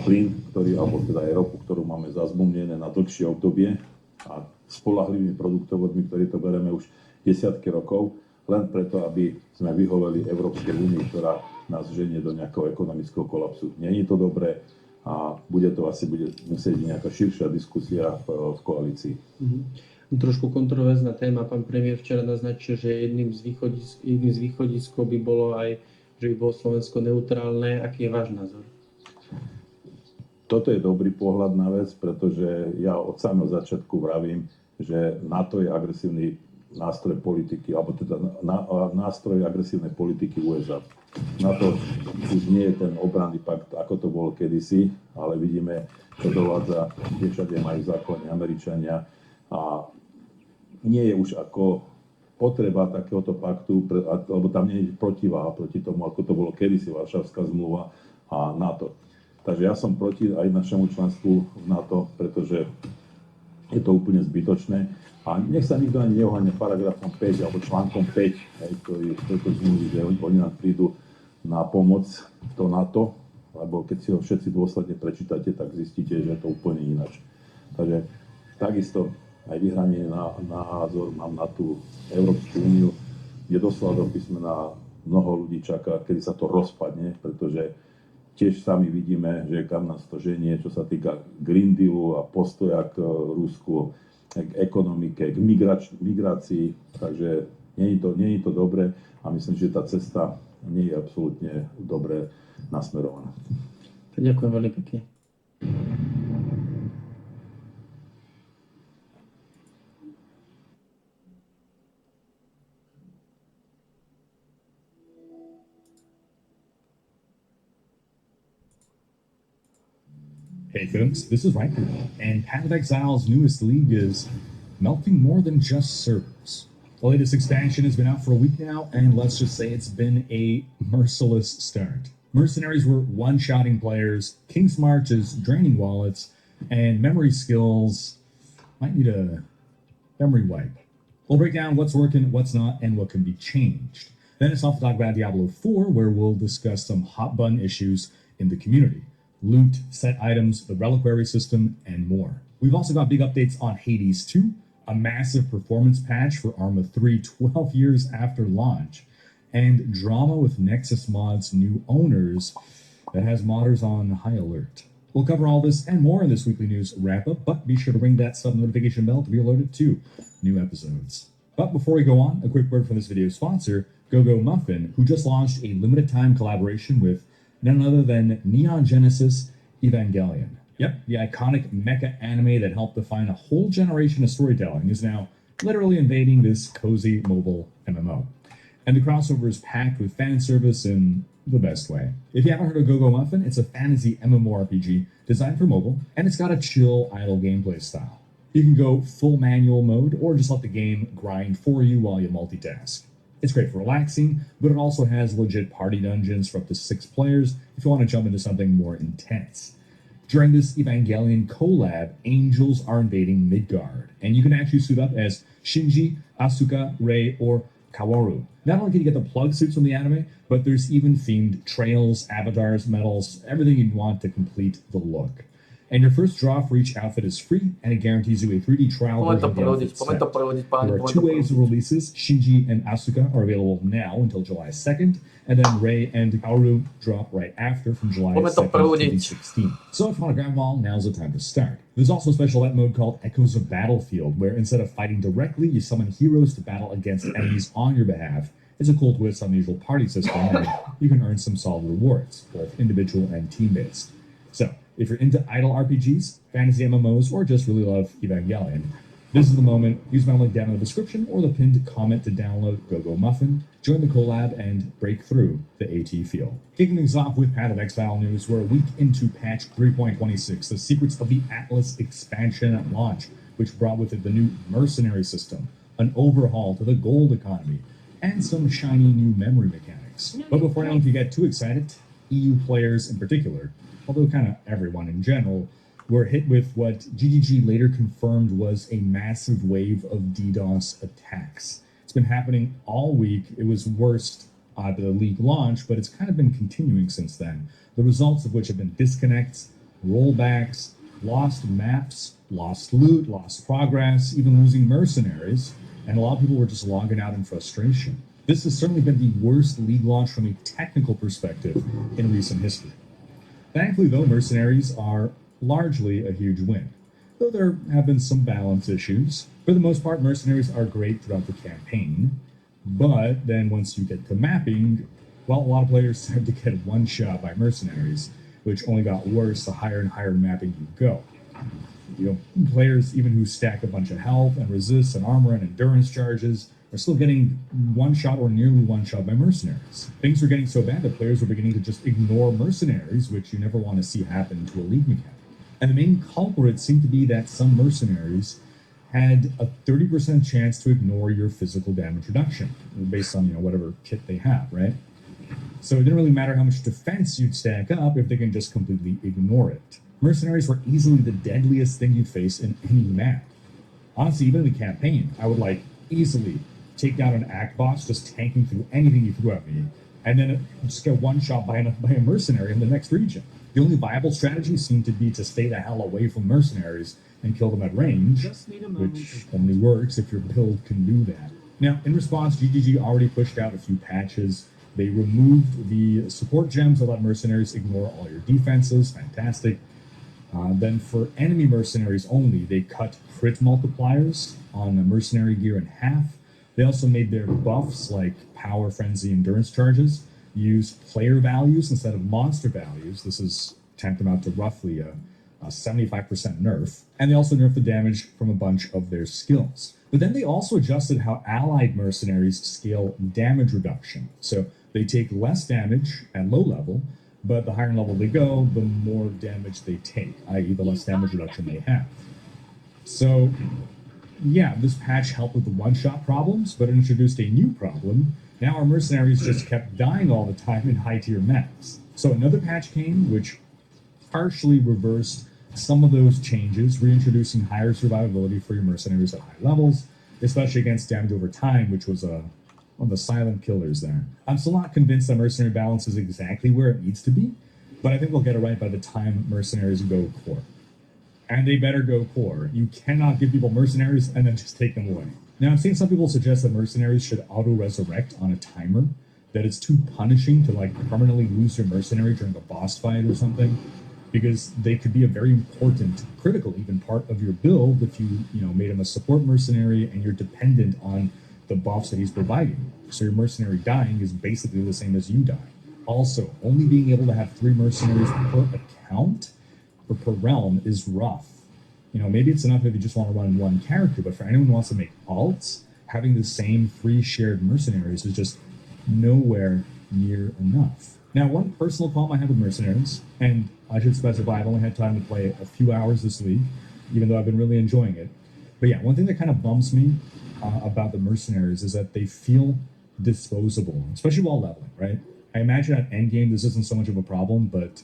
plyn, alebo teda aj ropu, ktorú máme zazmluvnené na dlhšie obdobie a spoľahlivými produktovodmi, ktorí to bereme už desiatky rokov, len preto, aby sme vyhoveli Európskej únii, ktorá nás ženie do nejakého ekonomického kolapsu. Nie je to dobré a bude musieť byť nejaká širšia diskusia v koalícii. Trošku kontroverzná téma. Pán premiér včera naznačil, že jedným z východiskov by bolo aj, že by bolo Slovensko neutrálne. Aký je váš názor? Toto je dobrý pohľad na vec, pretože ja od samého začiatku vravím, že NATO je agresívny nástroj politiky, alebo teda nástroj agresívnej politiky USA. NATO už nie je ten obranný pakt, ako to bolo kedysi, ale vidíme, čo dovádza, kde všade majú základne Američania a nie je už ako potreba takéhoto paktu, lebo tam nie je protiváha proti tomu, ako to bolo kedysi Varšavská zmluva a NATO. Takže ja som proti aj našemu členstvu v NATO, pretože je to úplne zbytočné. A nech sa nikto ani neoháňa paragrafom 5 alebo článkom 5, ktorý to zmluví, že oni nám prídu na pomoc to NATO, lebo keď si ho všetci dôsledne prečítate, tak zistíte, že je to úplne ináč. Takže takisto aj vyhranie názor mám na tú Európsku úniu, kde doslova do písmena mnoho ľudí čaká, kedy sa to rozpadne, pretože tiež sami vidíme, že kam nás to ženie, čo sa týka Green Dealu a postoja k Rusku, k ekonomike, k migrácii, takže nie je to dobré a myslím, že tá cesta nie je absolútne dobre nasmerovaná. Ďakujem veľmi pekne. Hey folks, this is Riker, and Path of Exile's newest league is melting more than just servers. The latest expansion has been out for a week now, and let's just say it's been a merciless start. Mercenaries were one-shotting players, King's March is draining wallets, and memory skills might need a memory wipe. We'll break down what's working, what's not, and what can be changed. Then it's off to talk about Diablo 4, where we'll discuss some hot button issues in the community. Loot, set items, the reliquary system, and more. We've also got big updates on Hades 2, a massive performance patch for Arma 3 12 years after launch, and drama with Nexus Mod's new owners that has modders on high alert. We'll cover all this and more in this weekly news wrap-up, but be sure to ring that sub-notification bell to be alerted to new episodes. But before we go on, a quick word from this video's sponsor, GoGo Muffin, who just launched a limited time collaboration with none other than Neon Genesis Evangelion. Yep, the iconic mecha anime that helped define a whole generation of storytelling is now literally invading this cozy mobile MMO. And the crossover is packed with fan service in the best way. If you haven't heard of GoGo Muffin, it's a fantasy MMORPG designed for mobile, and it's got a chill, idle gameplay style. You can go full manual mode or just let the game grind for you while you multitask. It's great for relaxing, but it also has legit party dungeons for up to 6 players if you want to jump into something more intense. During this Evangelion collab, angels are invading Midgard, and you can actually suit up as Shinji, Asuka, Rei, or Kaworu. Not only can you get the plug suits from the anime, but there's even themed trails, avatars, medals, everything you'd want to complete the look. And your first draw for each outfit is free, and it guarantees you a 3D trial version of the outfit set. There are 2 waves of releases. Shinji and Asuka are available now until July 2nd, and then Rei and Kaoru drop right after from July 2nd, 2016. So if you want to grab them all, now's the time to start. There's also a special event mode called Echoes of Battlefield, where instead of fighting directly, you summon heroes to battle against enemies on your behalf. It's a cool twist on the usual party system, and you can earn some solid rewards, both individual and team-based. So, if you're into idle RPGs, fantasy MMOs, or just really love Evangelion, this is the moment. Use my link down in the description or the pinned comment to download GoGo Muffin, join the collab, and break through the AT field. Kicking things off with Path of Exile news, we're a week into patch 3.26, the secrets of the Atlas expansion at launch, which brought with it the new mercenary system, an overhaul to the gold economy, and some shiny new memory mechanics. But before anyone can get too excited, EU players in particular, although kind of everyone in general, were hit with what GGG later confirmed was a massive wave of DDoS attacks. It's been happening all week. It was worst at the league launch, but it's kind of been continuing since then. The results of which have been disconnects, rollbacks, lost maps, lost loot, lost progress, even losing mercenaries, and a lot of people were just logging out in frustration. This has certainly been the worst league launch from a technical perspective in recent history. Thankfully, though, mercenaries are largely a huge win, though there have been some balance issues. For the most part, mercenaries are great throughout the campaign, but then once you get to mapping, well, a lot of players tend to get one shot by mercenaries, which only got worse the higher and higher mapping you go. Players even who stack a bunch of health and resist and armor and endurance charges are still getting one shot or nearly one shot by mercenaries. Things were getting so bad that players were beginning to just ignore mercenaries, which you never want to see happen to a league mechanic. And the main culprit seemed to be that some mercenaries had a 30% chance to ignore your physical damage reduction, based on whatever kit they have, right? So it didn't really matter how much defense you'd stack up if they can just completely ignore it. Mercenaries were easily the deadliest thing you'd face in any map. Honestly, even in the campaign, I would easily take down an act boss just tanking through anything you threw at me, and then just get one shot by a mercenary in the next region. The only viable strategy seemed to be to stay the hell away from mercenaries and kill them at range, which only works if your build can do that. Now, in response, GGG already pushed out a few patches. They removed the support gems that let mercenaries ignore all your defenses. Fantastic. Then for enemy mercenaries only, they cut crit multipliers on the mercenary gear in half. They also made their buffs, like power, frenzy, endurance charges, use player values instead of monster values. This is tantamount to roughly a 75% nerf. And they also nerfed the damage from a bunch of their skills. But then they also adjusted how allied mercenaries scale damage reduction. So they take less damage at low level, but the higher level they go, the more damage they take, i.e. the less damage reduction they have. So yeah, this patch helped with the one-shot problems, but it introduced a new problem. Now our mercenaries just kept dying all the time in high-tier maps. So another patch came, which partially reversed some of those changes, reintroducing higher survivability for your mercenaries at high levels, especially against damage over time, which was one of the silent killers there. I'm still not convinced that mercenary balance is exactly where it needs to be, but I think we'll get it right by the time mercenaries go core. And they better go core. You cannot give people mercenaries and then just take them away. Now, I've seen some people suggest that mercenaries should auto-resurrect on a timer, that it's too punishing to permanently lose your mercenary during a boss fight or something, because they could be a very important, critical even part of your build if you made them a support mercenary and you're dependent on the buffs that he's providing. So your mercenary dying is basically the same as you dying. Also, only being able to have 3 mercenaries per account or per realm is rough. You know, maybe it's enough if you just want to run one character, but for anyone who wants to make alts, having the same 3 shared mercenaries is just nowhere near enough. Now, one personal problem I have with mercenaries, and I should specify I've only had time to play a few hours this week, even though I've been really enjoying it. But yeah, one thing that kind of bums me about the mercenaries is that they feel disposable, especially while leveling, right? I imagine at endgame this isn't so much of a problem, but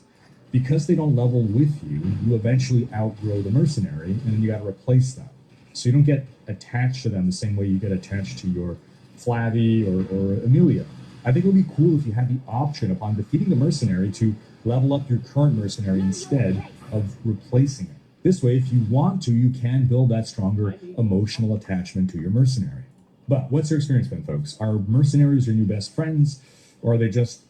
because they don't level with you, you eventually outgrow the mercenary, and then you got to replace them. So you don't get attached to them the same way you get attached to your Flavi or Amelia. I think it would be cool if you had the option upon defeating the mercenary to level up your current mercenary instead of replacing it. This way, if you want to, you can build that stronger emotional attachment to your mercenary. But what's your experience been, folks? Are mercenaries your new best friends, or are they just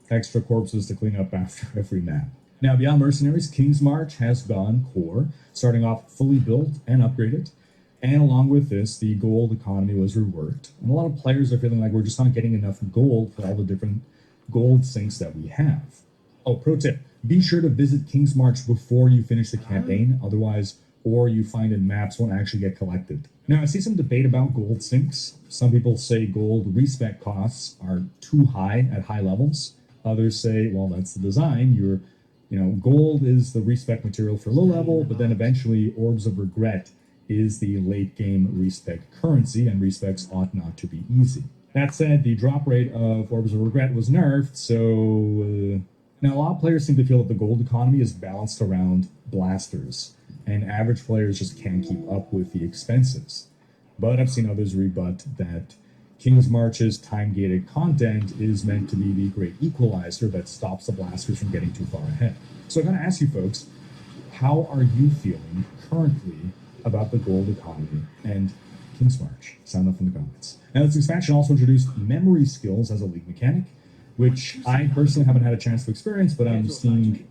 extra corpses to clean up after every map? Now, beyond mercenaries, King's March has gone core, starting off fully built and upgraded. And along with this, the gold economy was reworked. And a lot of players are feeling like we're just not getting enough gold for all the different gold sinks that we have. Oh, pro tip, be sure to visit King's March before you finish the campaign, otherwise ore you find in maps won't actually get collected. Now, I see some debate about gold sinks. Some people say gold respec costs are too high at high levels. Others say, well, that's the design. Gold is the respec material for low level, but then eventually Orbs of Regret is the late game respec currency, and respecs ought not to be easy. That said, the drop rate of Orbs of Regret was nerfed, so now a lot of players seem to feel that the gold economy is balanced around blasters, and average players just can't keep up with the expenses. But I've seen others rebut that King's March's time-gated content is meant to be the great equalizer that stops the blasters from getting too far ahead. So I'm going to ask you folks, how are you feeling currently about the gold economy and King's March? Sound off in the comments. Now, this expansion also introduced memory skills as a league mechanic, which I personally haven't had a chance to experience, but I'm seeing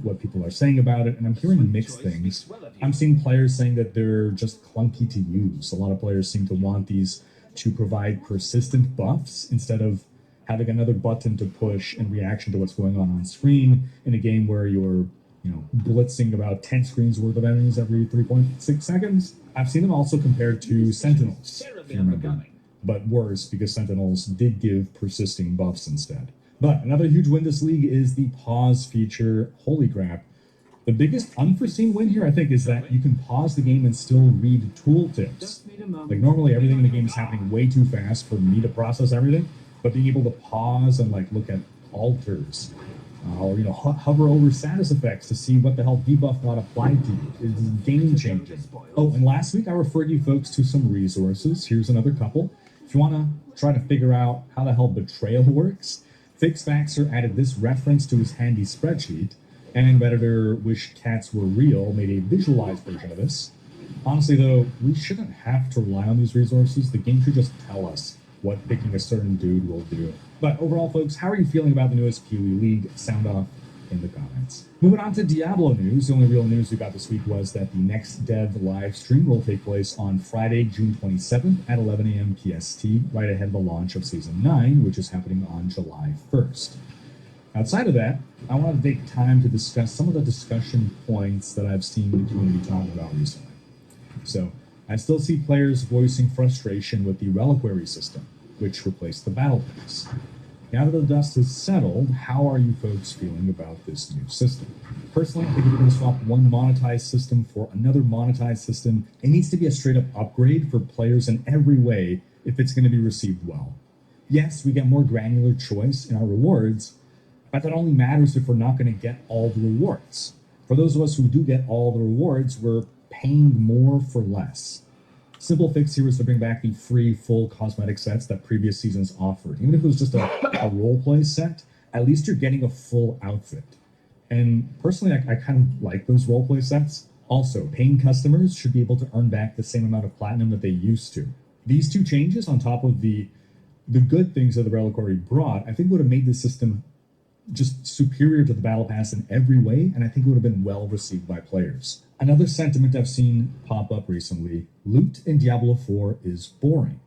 what people are saying about it, and I'm hearing mixed things. I'm seeing players saying that they're just clunky to use. A lot of players seem to want these to provide persistent buffs instead of having another button to push in reaction to what's going on screen in a game where you're blitzing about 10 screens worth of enemies every 3.6 seconds. I've seen them also compared to Sentinels, if you remember, but worse because Sentinels did give persisting buffs instead. But another huge win this league is the pause feature. Holy crap. The biggest unforeseen win here, I think, is that you can pause the game and still read tooltips. Like, normally everything in the game is happening way too fast for me to process everything, but being able to pause and look at alters or hover over status effects to see what the hell debuff got applied to you is game changing. Oh, and last week I referred you folks to some resources. Here's another couple. If you want to try to figure out how the hell betrayal works, Fixfaxer added this reference to his handy spreadsheet, and Redditor Wish Cats Were Real made a visualized version of this. Honestly though, we shouldn't have to rely on these resources. The game should just tell us what picking a certain dude will do. But overall, folks, how are you feeling about the newest Kiwi League? Sound off in the comments. Moving on to Diablo news, the only real news we got this week was that the next dev live stream will take place on Friday, June 27th at 11 a.m. PST, right ahead of the launch of Season 9, which is happening on July 1st. Outside of that, I want to take time to discuss some of the discussion points that I've seen the community talking about recently. So, I still see players voicing frustration with the Reliquary system, which replaced the Battle Pass. Now that the dust has settled, how are you folks feeling about this new system? Personally, I think if you're going to swap one monetized system for another monetized system, it needs to be a straight-up upgrade for players in every way if it's going to be received well. Yes, we get more granular choice in our rewards, but that only matters if we're not going to get all the rewards. For those of us who do get all the rewards, we're paying more for less. Simple fix here is to bring back the free full cosmetic sets that previous seasons offered. Even if it was just a roleplay set, at least you're getting a full outfit. And personally, I kind of like those roleplay sets. Also, paying customers should be able to earn back the same amount of platinum that they used to. These two changes on top of the good things that the Reliquary brought, I think would have made the system just superior to the Battle Pass in every way, and I think it would have been well received by players. Another sentiment I've seen pop up recently, loot in Diablo 4 is boring.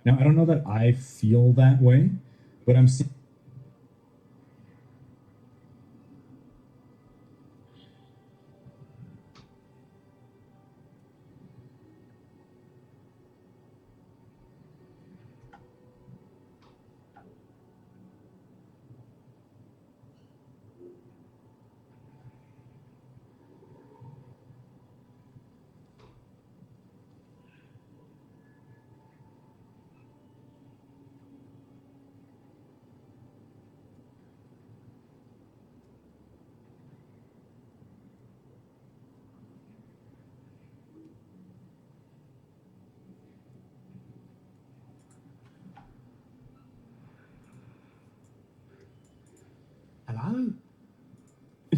Now, I don't know that I feel that way, but I'm seeing. Hello?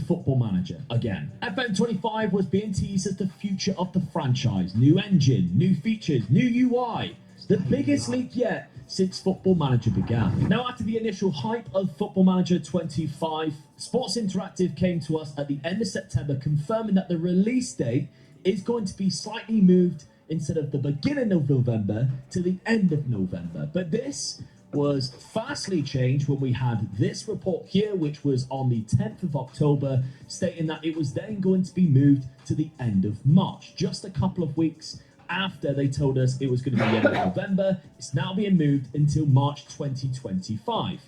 Football Manager again. FM25 was being teased as the future of the franchise. New engine, new features, new UI. The biggest leak yet since Football Manager began. Now, after the initial hype of Football Manager 25, Sports Interactive came to us at the end of September confirming that the release date is going to be slightly moved instead of the beginning of November to the end of November. But this was fastly changed when we had this report here, which was on the 10th of October, stating that it was then going to be moved to the end of March. Just a couple of weeks after they told us it was going to be the end of November, it's now being moved until March 2025.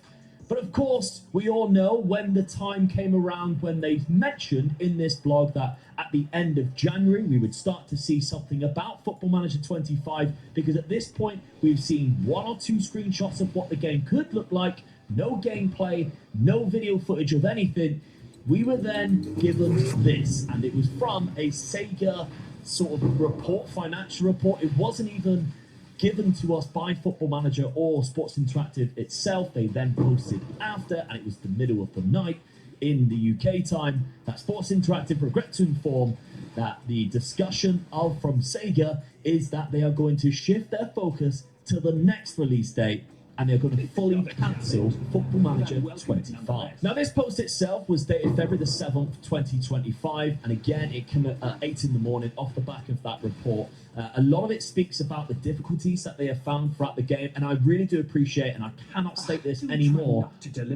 But of course, we all know when the time came around when they mentioned in this blog that at the end of January, we would start to see something about Football Manager 25, because at this point, we've seen 1 or 2 screenshots of what the game could look like, no gameplay, no video footage of anything. We were then given this, and it was from a Sega sort of report, financial report. It wasn't even given to us by Football Manager or Sports Interactive itself. They then posted after, and it was the middle of the night in the UK time, that Sports Interactive regret to inform that the discussion from Sega is that they are going to shift their focus to the next release date, and they're going to fully cancel Football Manager 25. Now, this post itself was dated February the 7th, 2025, and again, it came at 8 in the morning off the back of that report. A lot of it speaks about the difficulties that they have found throughout the game, and I really do appreciate, and I cannot state this anymore,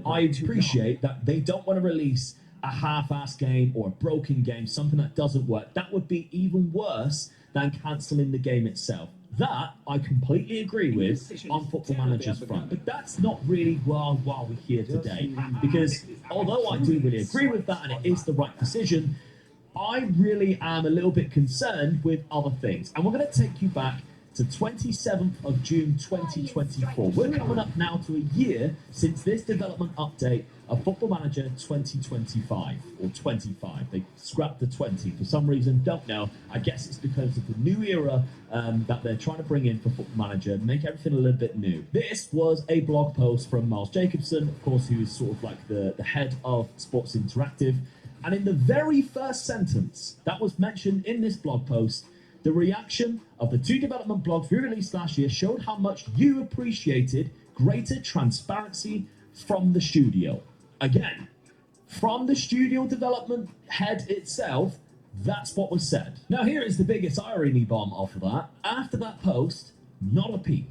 I appreciate that they don't want to release a half-assed game or a broken game, something that doesn't work. That would be even worse than cancelling the game itself. That I completely agree with on Football Manager's front, but that's not really why we're here today, because although I do really agree with that and it is the right decision, I really am a little bit concerned with other things. And we're going to take you back to 27th of June 2024. We're coming up now to a year since this development update of Football Manager 2025, or 25. They scrapped the 20 for some reason, don't know. I guess it's because of the new era that they're trying to bring in for Football Manager, make everything a little bit new. This was a blog post from Miles Jacobson, of course, who is sort of like the head of Sports Interactive. And in the very first sentence that was mentioned in this blog post, the reaction of the 2 development blogs we released last year showed how much you appreciated greater transparency from the studio. Again, from the studio development head itself, that's what was said. Now, here is the biggest irony bomb off of that. After that post, not a peep.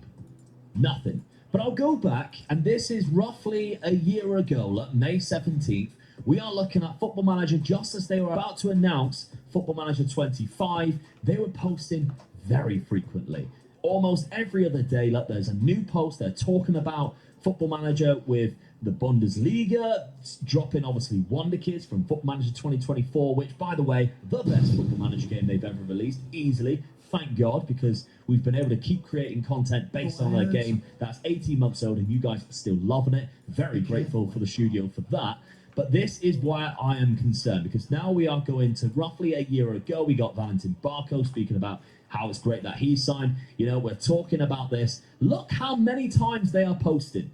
Nothing. But I'll go back, and this is roughly a year ago, like May 17th. We are looking at Football Manager just as they were about to announce Football Manager 25. They were posting very frequently. Almost every other day, like there's a new post. They're talking about Football Manager with the Bundesliga, dropping obviously Wonder Kids from Football Manager 2024, which, by the way, the best Football Manager game they've ever released, easily. Thank God, because we've been able to keep creating content based on a game that's 18 months old, and you guys are still loving it. Very grateful for the studio for that. But this is why I am concerned, because now we are going to roughly a year ago. We got Valentin Barco speaking about how it's great that he signed. You know, we're talking about this. Look how many times they are posting.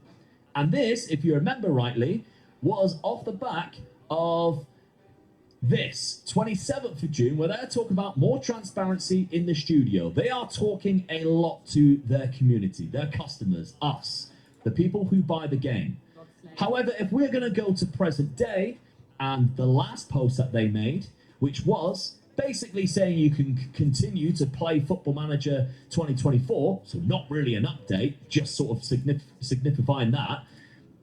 And this, if you remember rightly, was off the back of this 27th of June, where they're talking about more transparency in the studio. They are talking a lot to their community, their customers, us, the people who buy the game. However, if we're going to go to present day, and the last post that they made, which was basically saying you can continue to play Football Manager 2024, so not really an update, just sort of signifying that.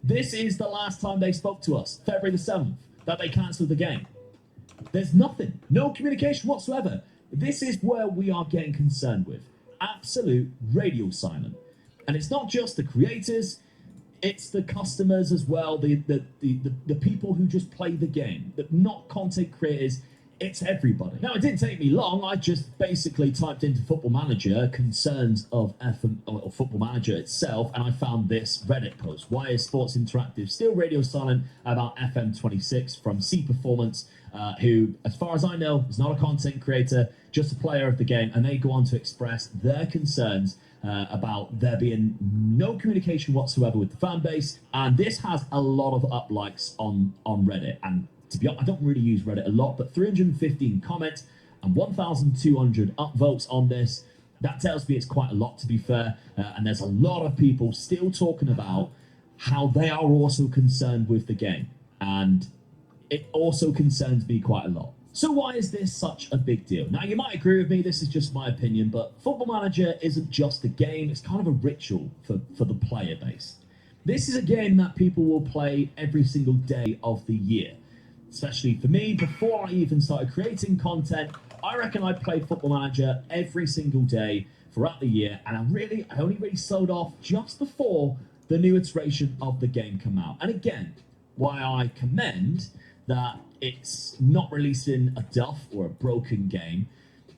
This is the last time they spoke to us, February the 7th, that they cancelled the game. There's nothing, no communication whatsoever. This is where we are getting concerned with. Absolute radio silent. And it's not just the creators, it's the customers as well, the people who just play the game, not content creators. It's everybody. Now, it didn't take me long. I just basically typed into Football Manager concerns of or Football Manager itself, and I found this Reddit post. Why is Sports Interactive still radio silent about FM26 from C Performance, who, as far as I know, is not a content creator, just a player of the game, and they go on to express their concerns about there being no communication whatsoever with the fan base, and this has a lot of up-likes on Reddit. And to be honest, I don't really use Reddit a lot, but 315 comments and 1,200 upvotes on this. That tells me it's quite a lot, to be fair. And there's a lot of people still talking about how they are also concerned with the game. And it also concerns me quite a lot. So why is this such a big deal? Now, you might agree with me, this is just my opinion, but Football Manager isn't just a game, it's kind of a ritual for the player base. This is a game that people will play every single day of the year. Especially for me, before I even started creating content, I reckon I played Football Manager every single day throughout the year, and I only really slowed off just before the new iteration of the game came out. And again, why I commend that it's not releasing a duff or a broken game,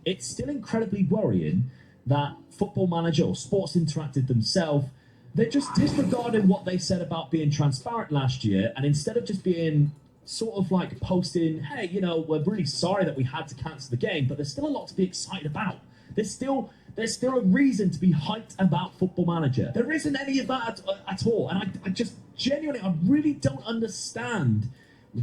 it's still incredibly worrying that Football Manager or Sports Interactive themselves, they're just disregarding what they said about being transparent last year, and instead of just being sort of like posting, hey, you know, we're really sorry that we had to cancel the game, but there's still a lot to be excited about. There's still a reason to be hyped about Football Manager. There isn't any of that at all, and I just genuinely, I really don't understand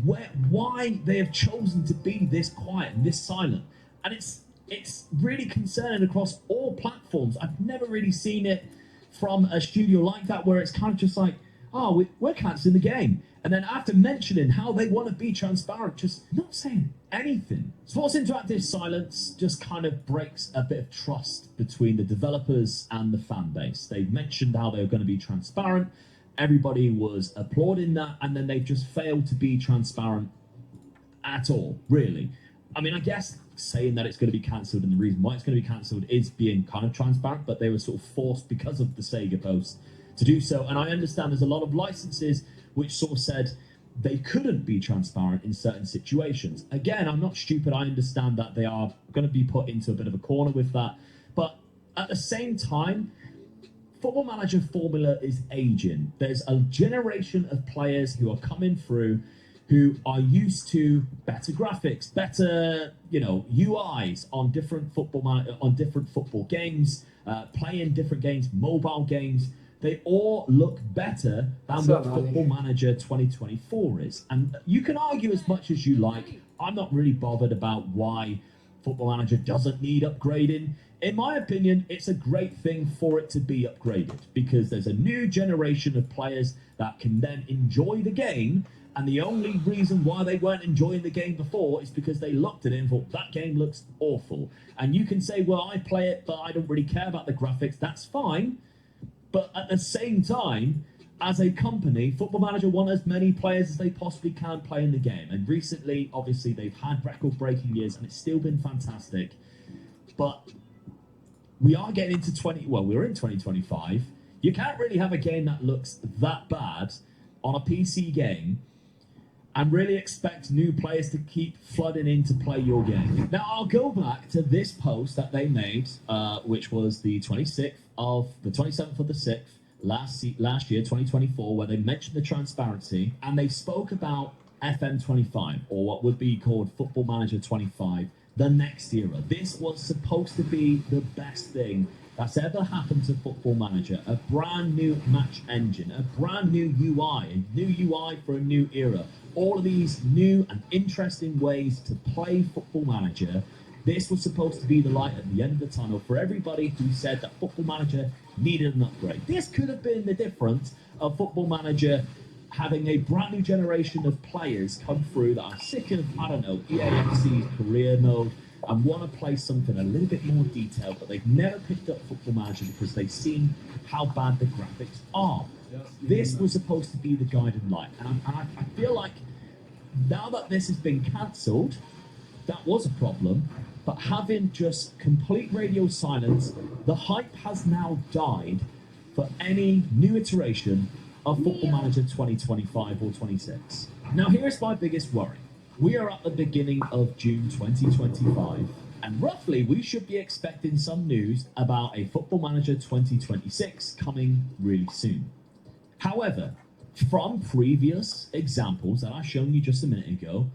why they have chosen to be this quiet and this silent. And it's really concerning across all platforms. I've never really seen it from a studio like that, where it's kind of just like, oh, we're cancelling the game. And then after mentioning how they want to be transparent, just not saying anything. Sports Interactive silence just kind of breaks a bit of trust between the developers and the fan base. They mentioned how they were going to be transparent. Everybody was applauding that, and then they've just failed to be transparent at all, really. I mean, I guess saying that it's going to be cancelled and the reason why it's going to be cancelled is being kind of transparent, but they were sort of forced because of the Sega post to do so. And I understand there's a lot of licenses which sort of said they couldn't be transparent in certain situations. Again, I'm not stupid. I understand that they are going to be put into a bit of a corner with that. But at the same time, Football Manager formula is aging. There's a generation of players who are coming through who are used to better graphics, better, UIs on different football games, playing different games, mobile games. They all look better than what Football Manager 2024 is. And you can argue as much as you like. I'm not really bothered about why Football Manager doesn't need upgrading. In my opinion, it's a great thing for it to be upgraded because there's a new generation of players that can then enjoy the game. And the only reason why they weren't enjoying the game before is because they looked at it and thought, that game looks awful. And you can say, well, I play it, but I don't really care about the graphics. That's fine. But at the same time, as a company, Football Manager want as many players as they possibly can play in the game. And recently, obviously, they've had record-breaking years, and it's still been fantastic. But we are getting into we're in 2025. You can't really have a game that looks that bad on a PC game and really expect new players to keep flooding in to play your game. Now, I'll go back to this post that they made, which was the 27th of the 6th, last year, 2024, where they mentioned the transparency, and they spoke about FM25, or what would be called Football Manager 25, the next era. This was supposed to be the best thing that's ever happened to Football Manager. A brand new match engine, a brand new UI, a new UI for a new era. All of these new and interesting ways to play Football Manager. This was supposed to be the light at the end of the tunnel for everybody who said that Football Manager needed an upgrade. This could have been the difference of Football Manager having a brand new generation of players come through that are sick of, EAFC's career mode, and want to play something a little bit more detailed, but they've never picked up Football Manager because they've seen how bad the graphics are. This was supposed to be the guiding light, and I feel like now that this has been cancelled, that was a problem, but having just complete radio silence, the hype has now died for any new iteration of Football Manager 2025 or 26. Now here's my biggest worry. We are at the beginning of June 2025, and roughly we should be expecting some news about a Football Manager 2026 coming really soon. However, from previous examples that I've shown you just a minute ago,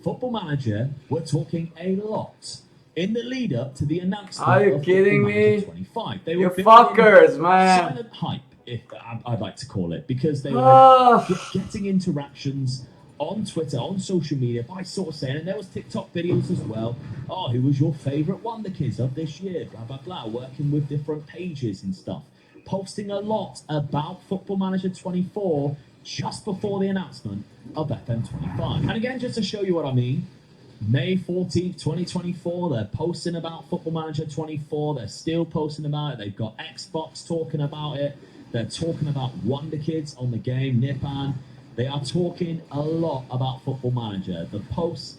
Football Manager were talking a lot in the lead up to the announcement Are you of kidding Football Manager me? 25. They You were fuckers, man. silent hype, if I'd like to call it, because they were getting interactions on Twitter, on social media, by sort of saying, and there was TikTok videos as well. Oh, who was your favourite Wonder Kids of this year? Blah, blah, blah. Working with different pages and stuff. Posting a lot about Football Manager 24 just before the announcement of FM25. And again, just to show you what I mean, May 14th, 2024, they're posting about Football Manager 24. They're still posting about it. They've got Xbox talking about it. They're talking about Wonder Kids on the game, Nippon. They are talking a lot about Football Manager. The posts,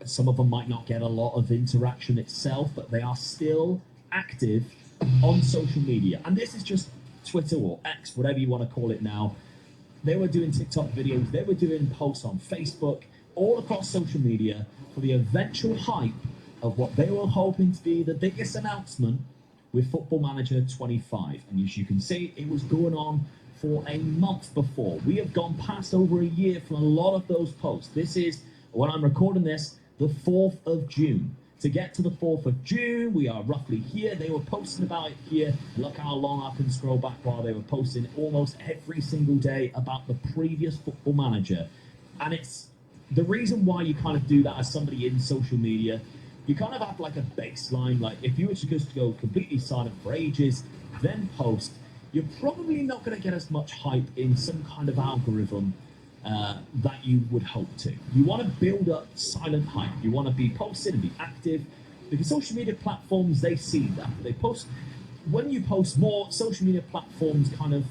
some of them might not get a lot of interaction itself, but they are still active on social media. And this is just Twitter or X, whatever you want to call it now. They were doing TikTok videos. They were doing posts on Facebook, all across social media for the eventual hype of what they were hoping to be the biggest announcement with Football Manager 25. And as you can see, it was going on for a month before. We have gone past over a year from a lot of those posts. This is, when I'm recording this, the 4th of June. To get to the 4th of June, we are roughly here. They were posting about it here. Look how long I can scroll back while they were posting almost every single day about the previous Football Manager. And it's the reason why you kind of do that as somebody in social media. You kind of have like a baseline. Like if you were to just go completely silent for ages, then post, you're probably not going to get as much hype in some kind of algorithm that you would hope to. You want to build up silent hype. You want to be posted and be active, because social media platforms, they see that. They post, when you post more, social media platforms kind of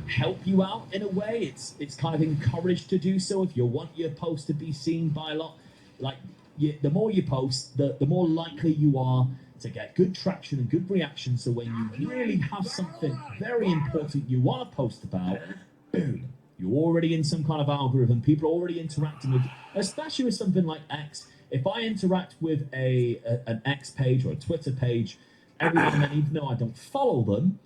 help you out in a way. It's kind of encouraged to do so. If you want your post to be seen by a lot, like the more you post, the more likely you are to get good traction and good reaction. So when you really have something very important you want to post about, boom, you're already in some kind of algorithm. People are already interacting with, especially with something like X. If I interact with an X page or a Twitter page every now and then, even though I don't follow them,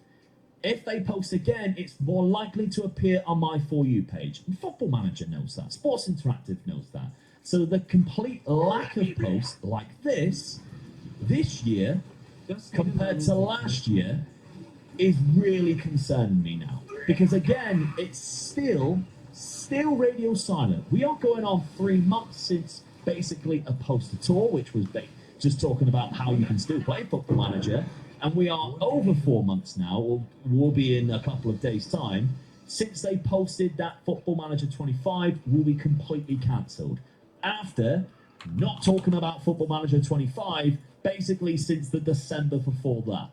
if they post again, it's more likely to appear on my For You page. And Football Manager knows that. Sports Interactive knows that. So the complete lack of posts like this year, compared to last year, is really concerning me now. Because again, it's still radio silent. We are going on 3 months since basically a poster tour, which was just talking about how you can still play Football Manager. And we are over 4 months now, or we'll be in a couple of days' time, since they posted that Football Manager 25 will be completely cancelled. After not talking about Football Manager 25, basically since the December before that.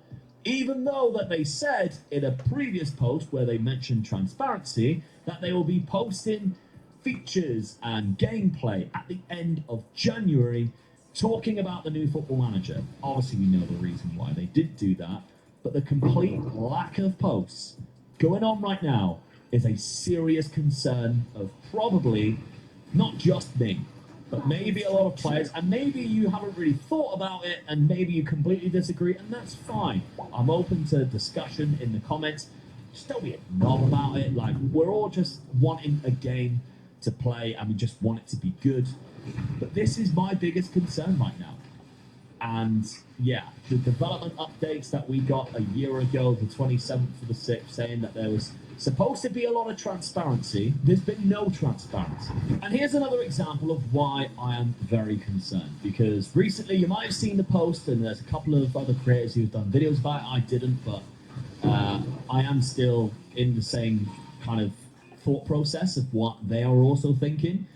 Even though that they said in a previous post where they mentioned transparency that they will be posting features and gameplay at the end of January, talking about the new Football Manager. Obviously, we know the reason why they did do that, but the complete lack of posts going on right now is a serious concern of probably not just me, but maybe a lot of players, and maybe you haven't really thought about it, and maybe you completely disagree, and that's fine. I'm open to discussion in the comments. Just don't be a knob about it. Like, we're all just wanting a game to play, and we just want it to be good. But this is my biggest concern right now. And yeah, the development updates that we got a year ago, the 27th of the 6th, saying that there was supposed to be a lot of transparency. There's been no transparency. And here's another example of why I am very concerned. Because recently, you might have seen the post, and there's a couple of other creators who've done videos about it. I didn't, but I am still in the same kind of thought process of what they are also thinking.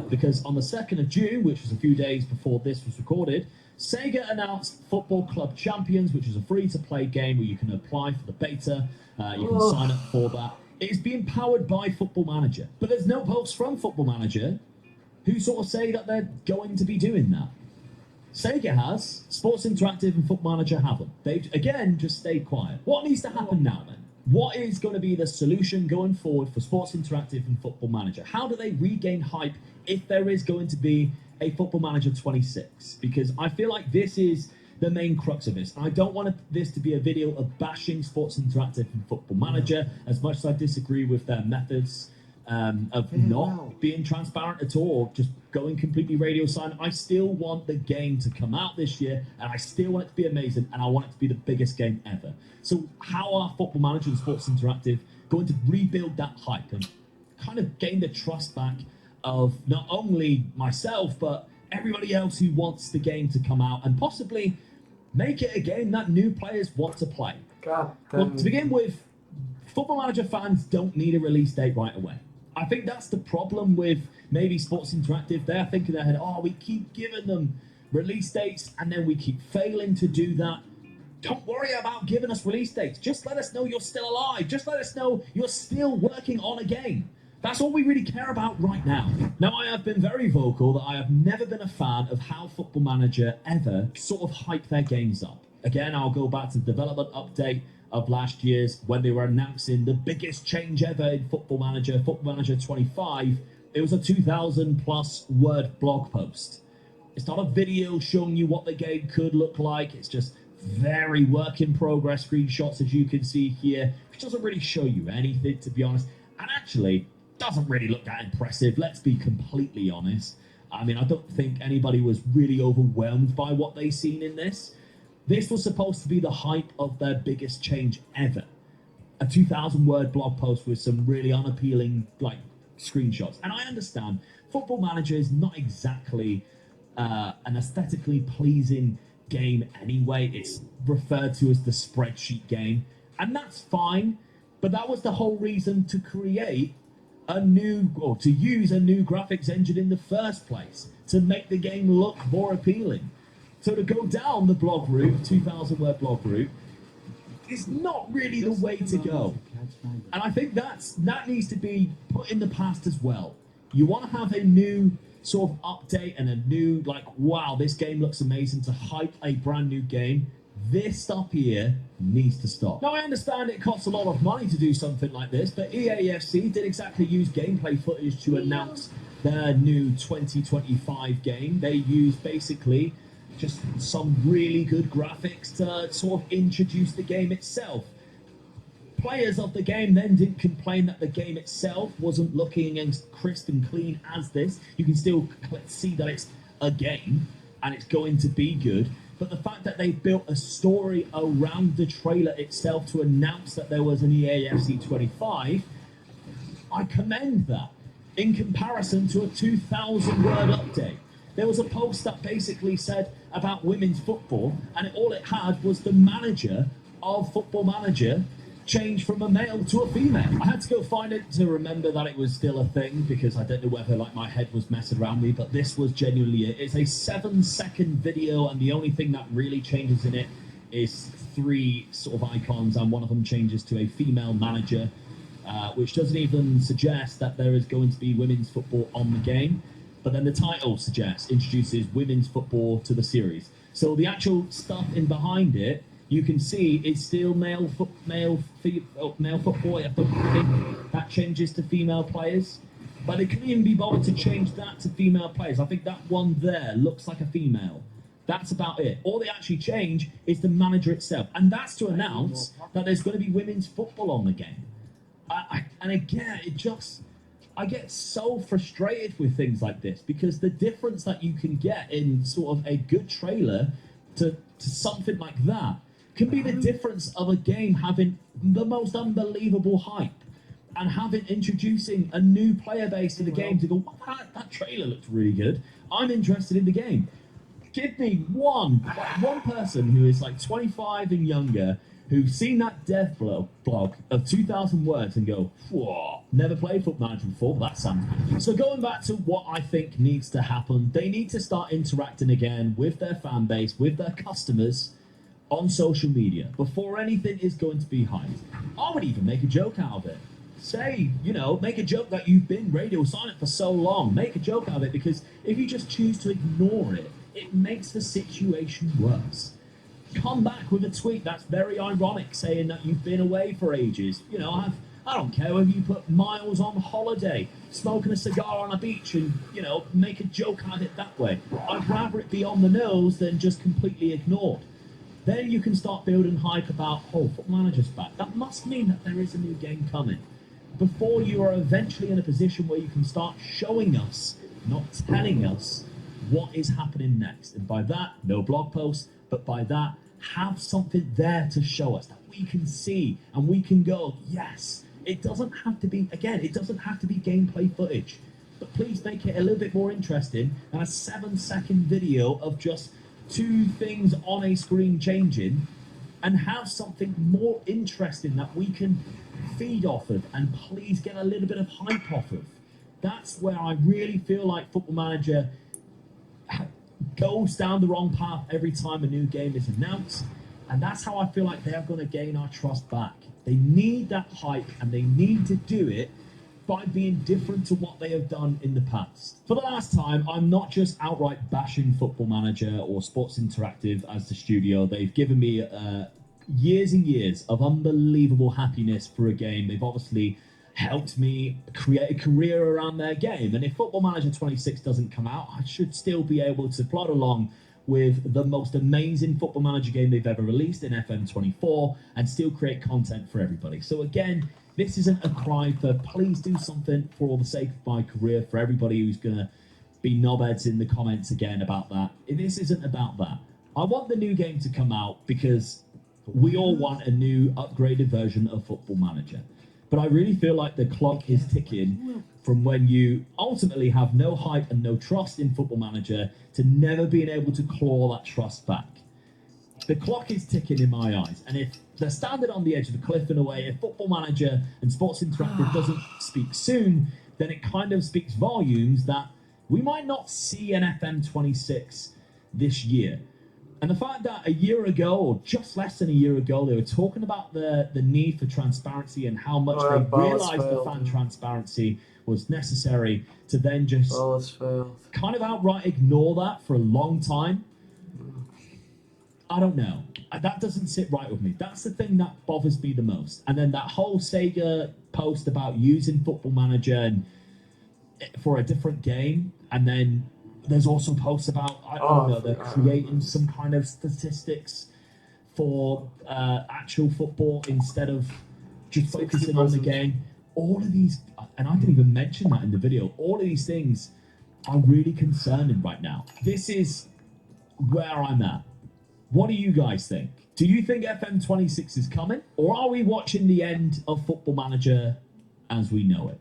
Because on the 2nd of June, which was a few days before this was recorded, Sega announced Football Club Champions, which is a free-to-play game where you can apply for the beta. You can sign up for that. It is being powered by Football Manager. But there's no posts from Football Manager who sort of say that they're going to be doing that. Sega has, Sports Interactive and Football Manager haven't. They've, again, just stayed quiet. What needs to happen now, then? What is going to be the solution going forward for Sports Interactive and Football Manager? How do they regain hype if there is going to be a Football Manager 26? Because I feel like this is the main crux of this. I don't want this to be a video of bashing Sports Interactive and Football Manager, as much as I disagree with their methods of not being transparent at all, just going completely radio silent. I still want the game to come out this year, and I still want it to be amazing, and I want it to be the biggest game ever. So how are Football Manager and Sports Interactive going to rebuild that hype and kind of gain the trust back of not only myself, but everybody else who wants the game to come out and possibly make it a game that new players want to play? Well, to begin with, Football Manager fans don't need a release date right away. I think that's the problem with maybe Sports Interactive. They're thinking in their head, oh, we keep giving them release dates and then we keep failing to do that. Don't worry about giving us release dates. Just let us know you're still alive. Just let us know you're still working on a game. That's all we really care about right now. Now, I have been very vocal that I have never been a fan of how Football Manager ever sort of hype their games up. Again, I'll go back to the development update of last year's when they were announcing the biggest change ever in Football Manager 25. It was a 2,000+ word blog post. It's not a video showing you what the game could look like. It's just very work in progress screenshots, as you can see here, which doesn't really show you anything, to be honest, and actually doesn't really look that impressive. Let's be completely honest. I mean, I don't think anybody was really overwhelmed by what they seen in this. This was supposed to be the hype of their biggest change ever. A 2,000-word blog post with some really unappealing, like, screenshots. And I understand Football Manager is not exactly an aesthetically pleasing game anyway. It's referred to as the spreadsheet game, and that's fine. But that was the whole reason to create a new, or to use a new graphics engine in the first place, to make the game look more appealing. So to go down the blog route, 2,000-word blog route, is not really the way to go. And I think that needs to be put in the past as well. You want to have a new sort of update and a new, like, wow, this game looks amazing, to hype a brand new game. This stuff here needs to stop. Now, I understand it costs a lot of money to do something like this, but EAFC did exactly use gameplay footage to announce their new 2025 game. They used basically just some really good graphics to sort of introduce the game itself. Players of the game then didn't complain that the game itself wasn't looking as crisp and clean as this. You can still see that it's a game and it's going to be good. But the fact that they built a story around the trailer itself to announce that there was an EAFC 25, I commend that. In comparison to a 2,000-word update. There was a post that basically said about women's football, and all it had was the manager of Football Manager change from a male to a female. I had to go find it to remember that it was still a thing, because I don't know whether like my head was messing around me, but this was genuinely it. It's a 7-second video, and the only thing that really changes in it is 3 sort of icons, and one of them changes to a female manager, which doesn't even suggest that there is going to be women's football on the game. But then the title suggests, introduces women's football to the series. So the actual stuff in behind it, you can see it's still male football. I think that changes to female players. But they couldn't even be bothered to change that to female players. I think that one there looks like a female. That's about it. All they actually change is the manager itself. And that's to announce that there's going to be women's football on the game. And again, I get so frustrated with things like this, because the difference that you can get in sort of a good trailer to something like that can be the difference of a game having the most unbelievable hype and introducing a new player base to the game to go, wow, that trailer looks really good. I'm interested in the game. Give me one person who is like 25 and younger, who've seen that dev blog of 2,000 words and go, whoa, never played Football Manager before, that sounds good. So going back to what I think needs to happen, they need to start interacting again with their fan base, with their customers on social media before anything is going to be hyped. I would even make a joke out of it. Say, make a joke that you've been radio silent for so long. Make a joke out of it, because if you just choose to ignore it, it makes the situation worse. Come back with a tweet that's very ironic, saying that you've been away for ages. I don't care whether you put Miles on holiday, smoking a cigar on a beach, and, make a joke out of it that way. I'd rather it be on the nose than just completely ignored. Then you can start building hype about, Football Manager's back. That must mean that there is a new game coming. Before you are eventually in a position where you can start showing us, not telling us, what is happening next. And by that, no blog posts, but by that, have something there to show us that we can see and we can go, yes. It doesn't have to be, again, it doesn't have to be gameplay footage, but please make it a little bit more interesting than a 7-second video of just 2 things on a screen changing, and have something more interesting that we can feed off of and please get a little bit of hype off of. That's where I really feel like Football Manager goes down the wrong path every time a new game is announced, and that's how I feel like they're going to gain our trust back. They need that hype, and they need to do it by being different to what they have done in the past. For the last time, I'm not just outright bashing Football Manager or Sports Interactive as the studio. They've given me years and years of unbelievable happiness for a game. They've obviously helped me create a career around their game. And if Football Manager 26 doesn't come out, I should still be able to plod along with the most amazing Football Manager game they've ever released in FM24 and still create content for everybody. So again, this isn't a cry for please do something for the sake of my career, for everybody who's going to be knobheads in the comments again about that. This isn't about that. I want the new game to come out because we all want a new upgraded version of Football Manager. But I really feel like the clock is ticking from when you ultimately have no hype and no trust in Football Manager to never being able to claw that trust back. The clock is ticking in my eyes, and if they're standing on the edge of the cliff in a way, if Football Manager and Sports Interactive doesn't speak soon, then it kind of speaks volumes that we might not see an FM26 this year. And the fact that a year ago, or just less than a year ago, they were talking about the need for transparency and how much they realised the fan transparency was necessary, to then just kind of outright ignore that for a long time. I don't know. That doesn't sit right with me. That's the thing that bothers me the most. And then that whole Sega post about using Football Manager and for a different game, and then there's also posts about, I don't know, they're creating some kind of statistics for actual football instead of just focusing on the game. All of these, and I didn't even mention that in the video, all of these things are really concerning right now. This is where I'm at. What do you guys think? Do you think FM26 is coming? Or are we watching the end of Football Manager as we know it?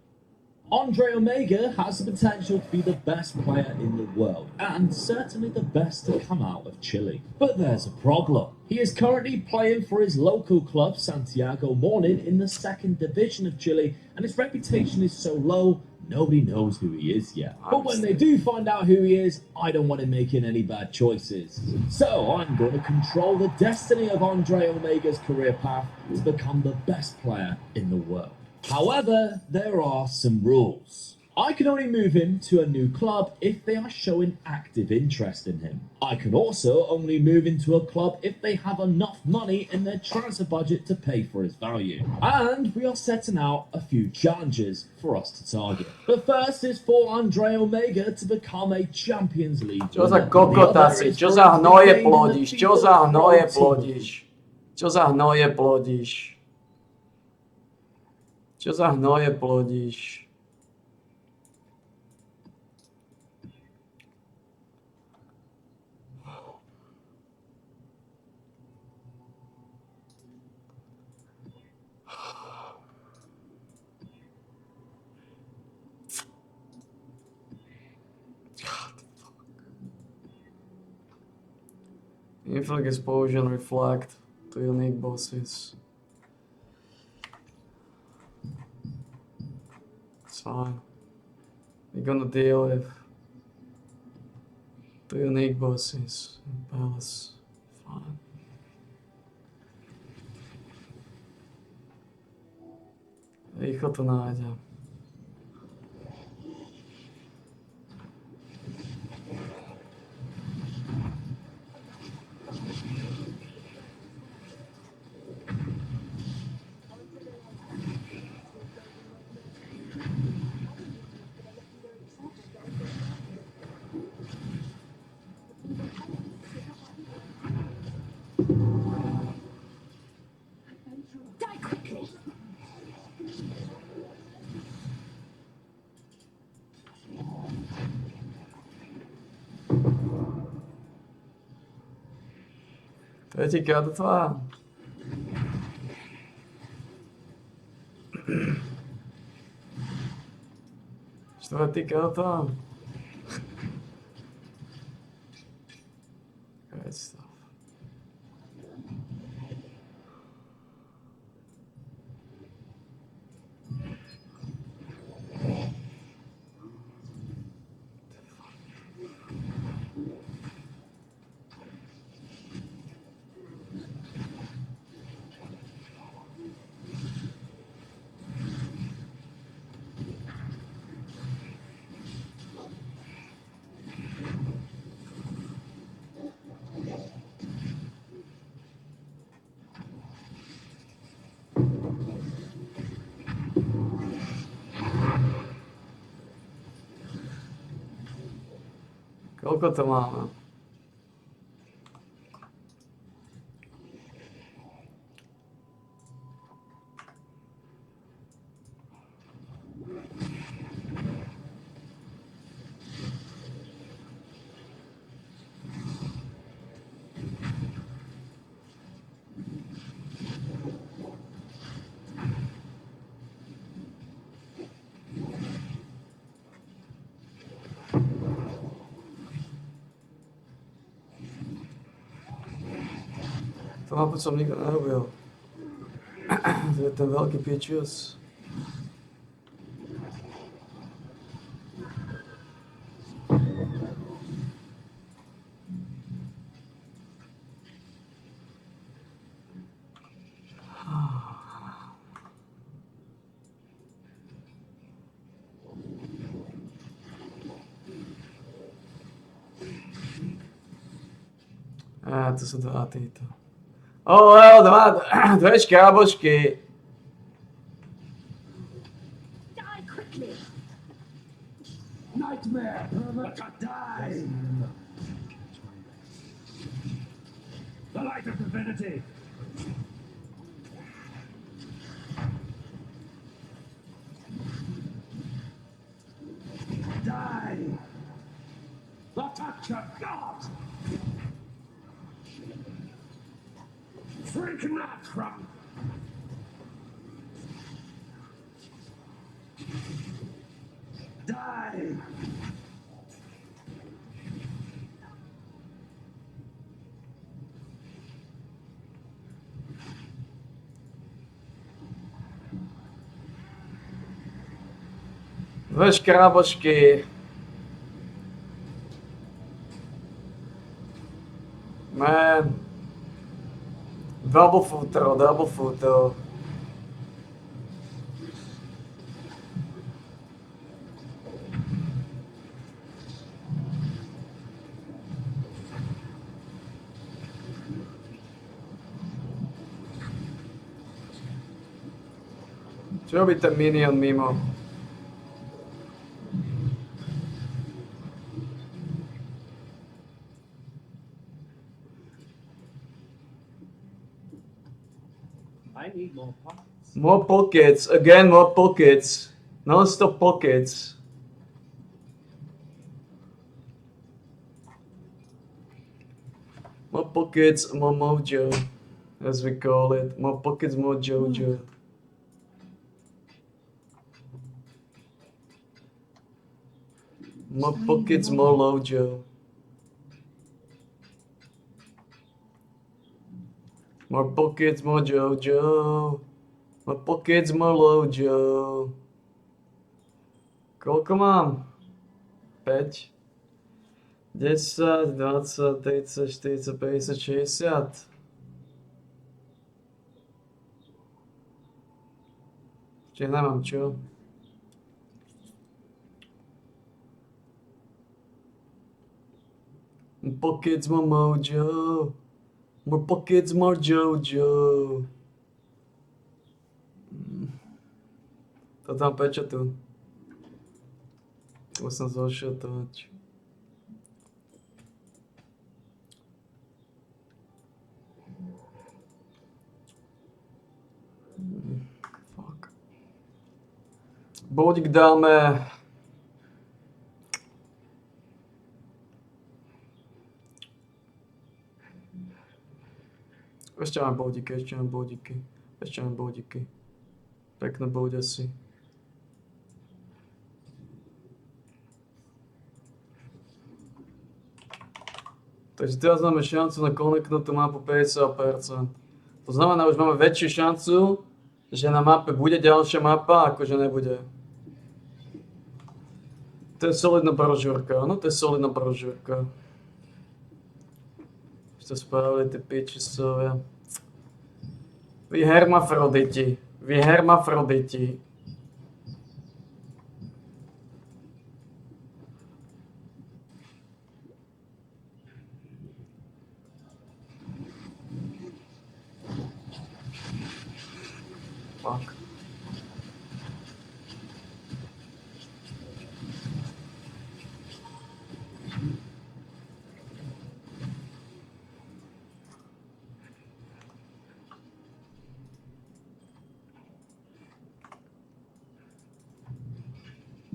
Andre Omega has the potential to be the best player in the world, and certainly the best to come out of Chile. But there's a problem. He is currently playing for his local club, Santiago Morning, in the 2nd division of Chile, and his reputation is so low, nobody knows who he is yet. But when they do find out who he is, I don't want him making any bad choices. So I'm going to control the destiny of Andre Omega's career path to become the best player in the world. However, there are some rules. I can only move him to a new club if they are showing active interest in him. I can also only move into a club if they have enough money in their transfer budget to pay for his value. And we are setting out a few challenges for us to target. The first is for Andre Omega to become a Champions League Čo za kokota si, čo za hnoje plodíš, čo za hnoje plodíš, čo za hnoje plodíš. Čo za hnoje plodíš? Inflict, Explosion, Reflect. 2 unique bosses. It's fine. We're gonna deal with 2 unique bosses in Palace. Fine. Rýchlo to nájdem. Die quickly. Tretíkrát to trvá. Čtvrtýkrát to trvá. Great stuff. Koľko to máme? To mapu som nikto nerobil. To je ten veľký pičius. To sú dva títo. Dve škábočky. Die quickly. Nightmare! Die! The light of divinity! Die! The touch of God! Shrink not from... Die! Dve škrábočky. Man. Double footer. Čo robí ten minion mimo? I need more pockets. More pockets. Again, more pockets. Non-stop pockets. More pockets, more mojo, as we call it. More pockets, more Jojo. More pockets, more Lojo. More pockets, more Jojo. More pockets, more Lojo. Koľko mám? 5, 10, 20, 30, 40, 50, 60. Ešte nemám čo. More pockets, more mojo. More pockets, more Jojo. To tam prečo tu? Musím zošetovať. Fuck. Bodík dáme. Ešte mám bodíky, ešte mám bodíky. Ešte mám bodíky. Pekné bode si. Takže teraz máme šancu na konektnutú mapu 50%. To znamená, už máme väčšiu šancu, že na mape bude ďalšia mapa, ako že nebude. To je solidná brožúrka, no to je solidná brožúrka. Už to spravili tí pičisovia. Vy hermafroditi, vy hermafroditi. Fuck.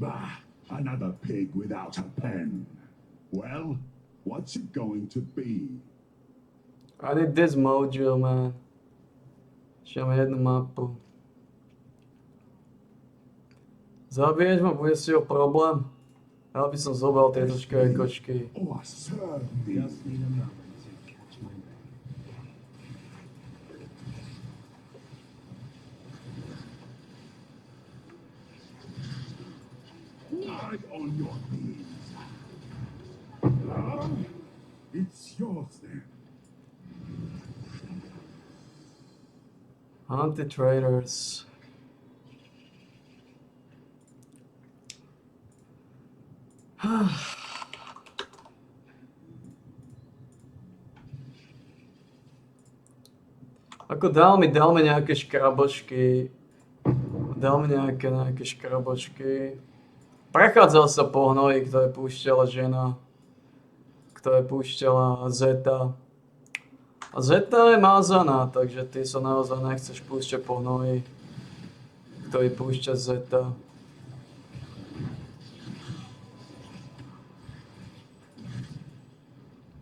Bah, another pig without a pen. Well, what's it going to be? I need this mojo, man. Ešte mám jednu mapu. Zabiješ ma, bude si o problém? Ja by som zobral tieto kočky. Oh, certainly. Just need a moment to catch my breath. I'm on your knees. It's yours then. Anti-traders. Ako dal mi nejaké škrabočky. Dal mi nejaké škrabočky. Prechádzal sa po hnoji, ktoré púšťala žena. Ktoré púšťala Zeta. A Zeta je mázaná, takže ty sa naozaj nechceš púšťať po hnoji, ktorý púšťa Zeta.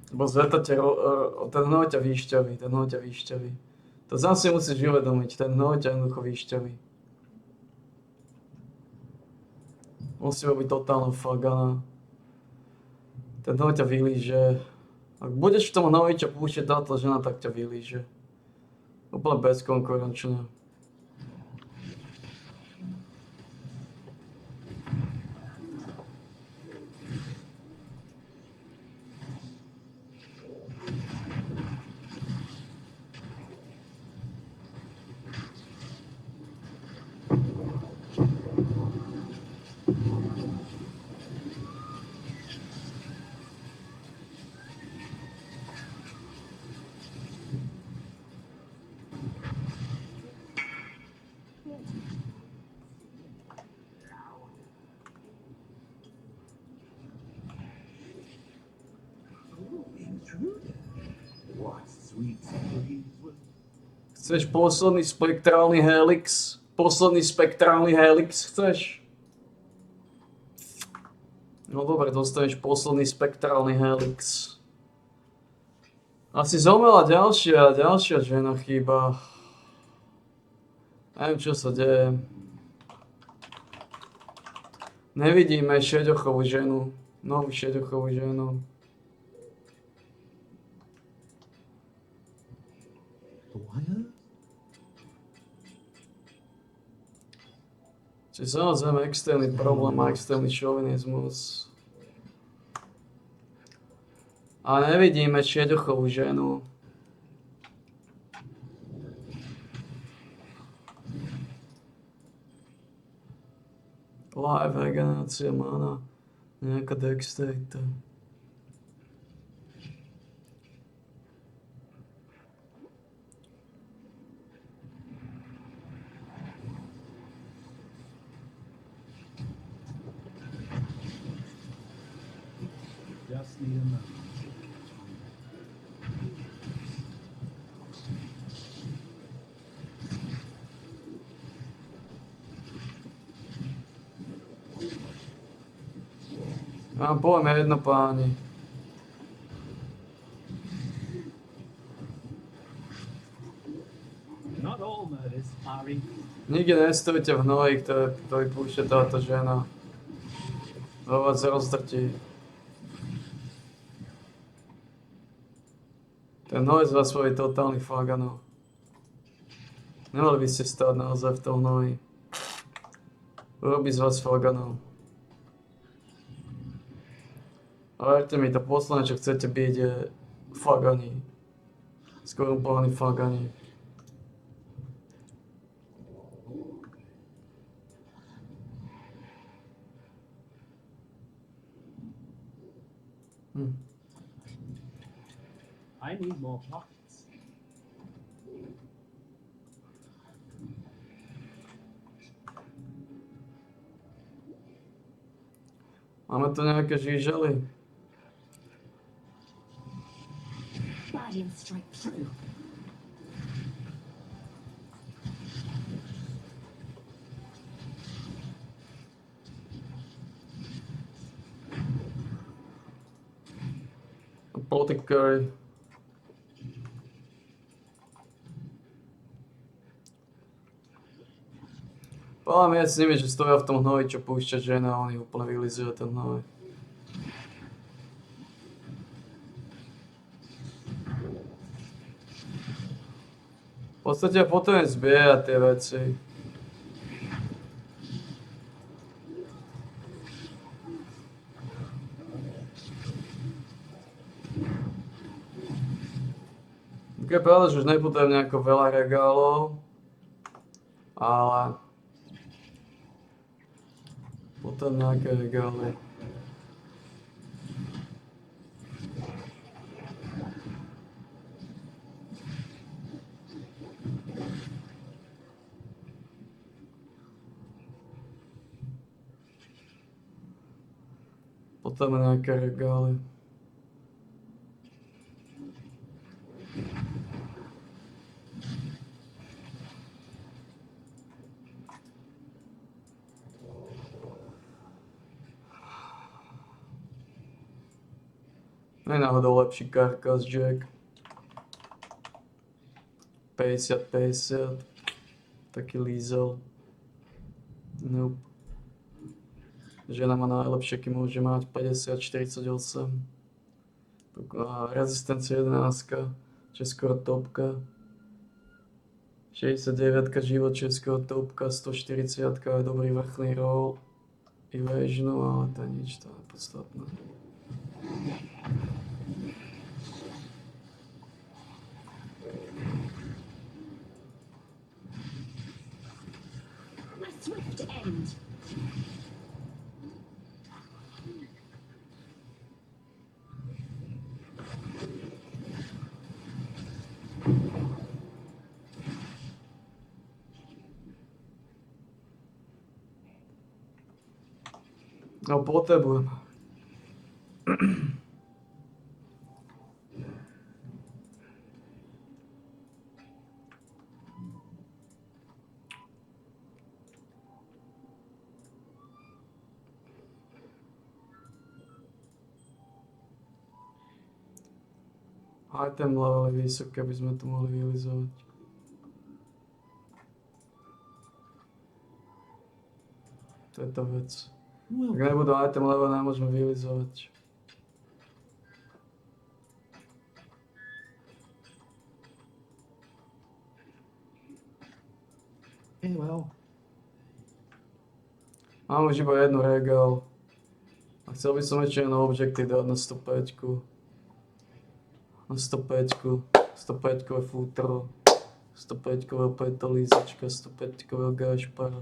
Lebo Zeta ten hnoj ťa vyšťaví, To zase musíš uvedomiť, ten hnoj ťa jednoducho vyšťaví. Musí byť totálna fagana. Ten hnoj ťa vylíže. Ak budeš v tom hnoji ťa púšťať táto žena, tak ťa vylíže. Úplne bezkonkurenčne. Chceš posledný spektrálny helix? Posledný spektrálny helix chceš? No dobre, dostaneš posledný spektrálny helix. Asi zomrela ďalšia žena chýba. Neviem, čo sa deje. Nevidíme šedochovú ženu. Novú šedochovú ženu. Čiže samozrejme extrémny problém a extrémny šovinizmus. A nevidíme Šedochovú ženu. Live regenerácia mana. Nejaká dexterita. Just need a moment. Poviem jedno, páni. Not all murders are equal. Nikde nestojte v hnoji, ktorý púšťa táto žena. Vo vás rozdrtí. Ten hnoj z vás svoj totálny fagano. Nemali by ste stáť naozaj v tom hnoji. Urobí z vás faganov. A verte mi, to posledné, čo chcete byť, je fagani. Skorumpovaní fagani. I need more pockets. Máme tu nejaké žížely? Guardian strike through. Apothecary. Poviem s nimi, že stoja v tom hnoji, čo púšťa žena a on ich úplne vylizuje ten hnoj. V podstate ja potrebujem zbierať tie veci. Je pravda, že už nepotrebujem nejako veľa regálov, ale potom nejaké regály. Potom nejaké regály. Nie je náhodou lepší karkas Jack. 50-50. Taký lízel. Nope. Žena má najlepšie, aký môže mať 50-48. Rezistencia 11, čo je skoro topka. 69 život, čo je skoro topka. 140 je dobrý vrchný roll. Evasion, ale to je nič, to je podstatné. A swift end. No potrebujem. Item level je vysoké, aby sme to mohli vylizovať. To je tá vec. Ak nebudú item level, nemôžeme vylizovať. Hey, well. Mám už iba jednu regál. A chcel by som ešte jedno objekty dať na 105. Na 105. 105-kové futro. 105-kového petolízačka, 105-kového gašpara.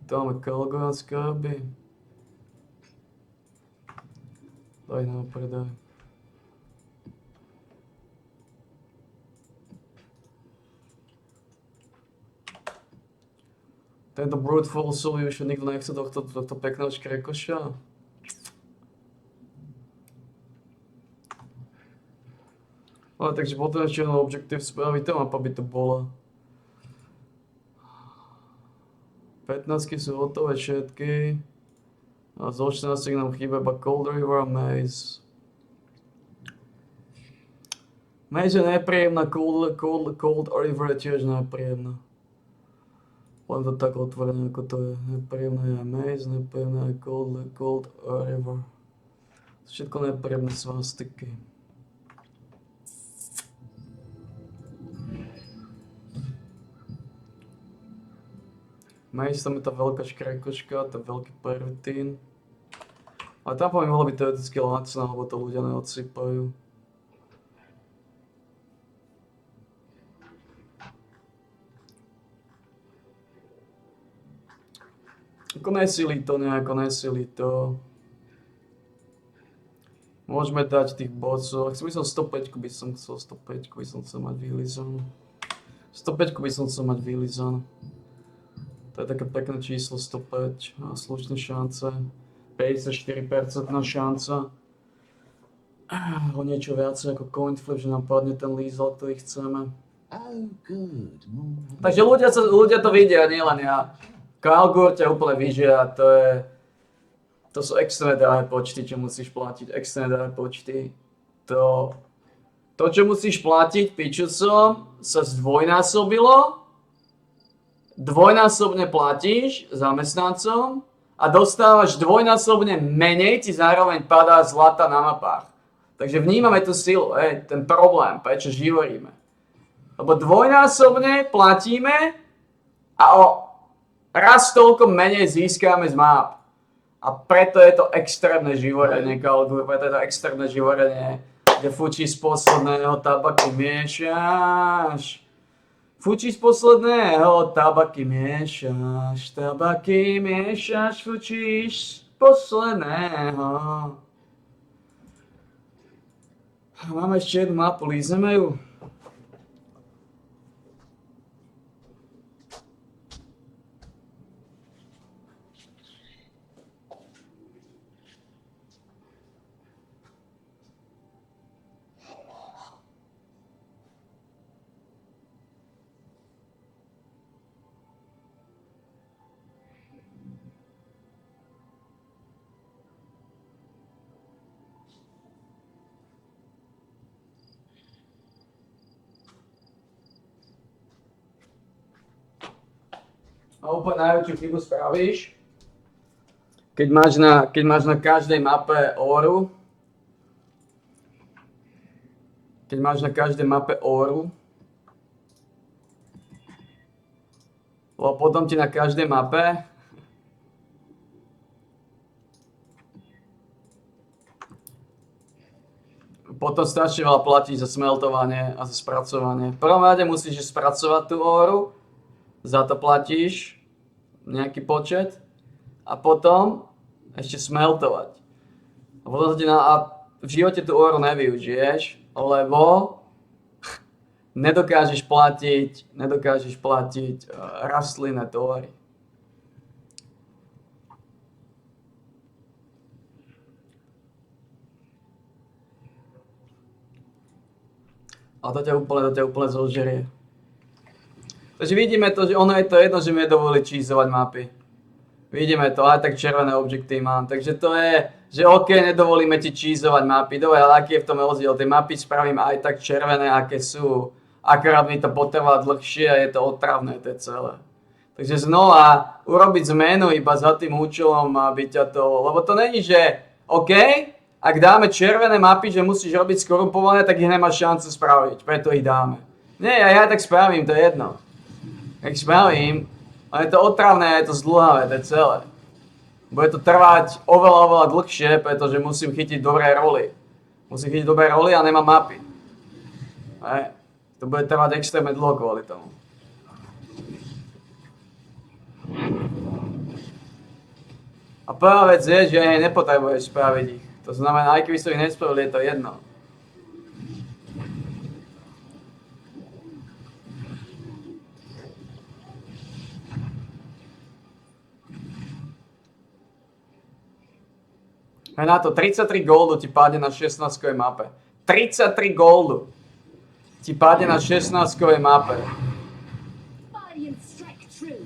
Tu máme kalgoránske aby. Daj na predaj. Tento brute force solution nikto nechce tohto pekného škrekoša. Ale takže potom ešte jeden objektív spraviť, tá mapa by to bola. 15 sú hotové všetky. A zo 14 nám chýba iba Cold River a Maze. Maze je nepríjemná, Cold River je tiež nepríjemná. Len to tak otvorené, ako to je. Nepríjemné je aj Maze, nepríjemné aj Cold River. Všetko nepríjemné svastiky. Maze tam je tá veľká škrekoška, tá veľký pervitín. Ale tam by mohlo byť teoreticky lacná, lebo to ľudia neodsypajú. Ako nesilí to nejako, nesilí to. Môžeme dať tých bossov. Ak by som 105 by som chcel, 105 by som chcel mať vylizanú. 105 by som chcel mať vylizanú. To je také pekné číslo 105 a slušné šance. 54% šanca. O niečo viacej ako coin flip, že nám padne ten lízal, ktorý chceme. Takže ľudia to vidia, nielen ja. Kalgur ťa úplne vyžia, to sú extrémne drahé počty, čo musíš platiť, extrémne drahé počty. To, čo musíš platiť pičucom, sa zdvojnásobilo, dvojnásobne platíš zamestnancom a dostávaš dvojnásobne menej, ti zároveň padá zlata na mapách. Takže vnímame tú silu, ten problém, prečo živoríme. Lebo dvojnásobne platíme a o raz toľko menej získame z map. A preto je to extrémne živorenie, Kalgur, preto je to extrémne živorenie, kde fučí z posledného tabaky miešaš. Fučí z posledného tabaky miešaš, fučíš z posledného. Máme ešte jednu mapu, lízeme ju. A úplne najväčšiu chybu spravíš, keď máš na každej mape óru. Keď máš na každej mape óru. Lebo potom ti na každej mape potom strašne veľa platíš za smeltovanie a za spracovanie. V prvom rade musíš spracovať tú óru, za to platíš nejaký počet a potom ešte smeltovať. A potom v živote tú óru nevyužiješ, lebo nedokážeš platiť rastlinné tovary. A to ťa úplne zožerie. Takže vidíme to, že ono je to jedno, že mi nedovolí čízovať mapy. Vidíme to, aj tak červené objekty mám. Takže to je, že OK, nedovolíme ti čízovať mapy. Dobre, ale aký je v tom rozdiel? Tie mapy spravím aj tak červené, aké sú. Akorát mi to potrvá dlhšie a je to otravné, to je celé. Takže znova urobiť zmenu iba za tým účelom, aby ťa to... Lebo to není, že OK, ak dáme červené mapy, že musíš robiť skorumpované, tak ich nemáš šancu spraviť. Preto ich dáme. Nie, ja tak spravím, to je jedno. Jak spravím, ale je to otravné, je to zdĺhavé, to je celé. Bude to trvať oveľa dlhšie, pretože musím chytiť dobré roly. Musím chytiť dobré roly a nemám mapy. Hej. To bude trvať extrémne dlho kvôli tomu. A prvá vec je, že nepotrebuješ spraviť ich. To znamená, aj keby som ich nespravil, je to jedno. Hej na to, 33 goldu ti padne na 16-kovej mape. 33 goldu ti padne na 16-kovej mape. Body and strike true.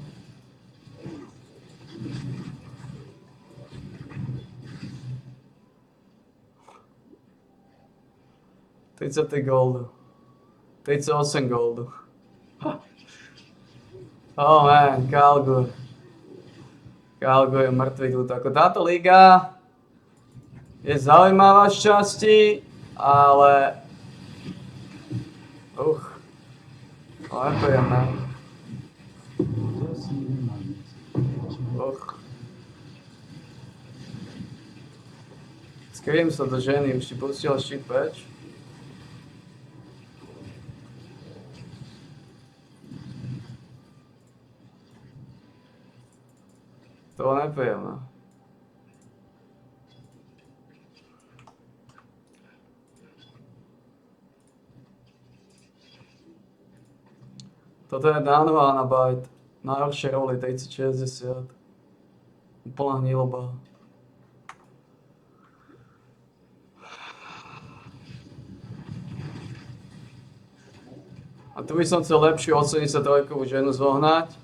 goldu. 38 goldu. Oh man, Calgary. Calgary je mŕtvý tu. Ako táto liga je zaujímavá z časti, ale... nepríjemné. Skriem sa do ženy, už ti pustila štít preč. To bolo nepríjemné. Toto je Danova na bajt. Najhoršie roly, 3060. Úplná hniloba. A tu by som chcel lepšiu 83-kovú ženu zohnať.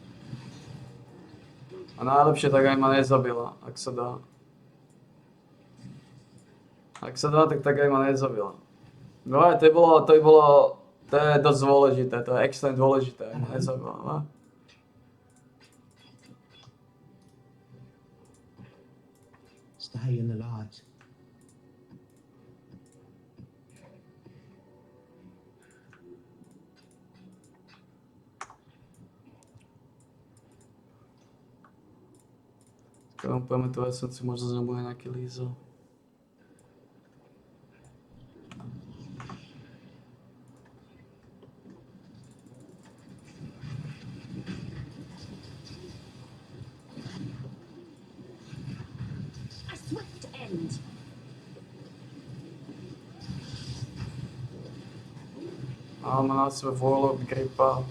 A najlepšie tak aj ma nezabila, ak sa dá. Ak sa dá, tak aj ma nezabila. No aj to je dosť dôležité, to je extrémne dôležité, ak ma nezabila, no? Stay in the light. Keď pojme tú esenciu, možno z ňou bude nejaký lízo. Mám na sebe Warlock Gripa.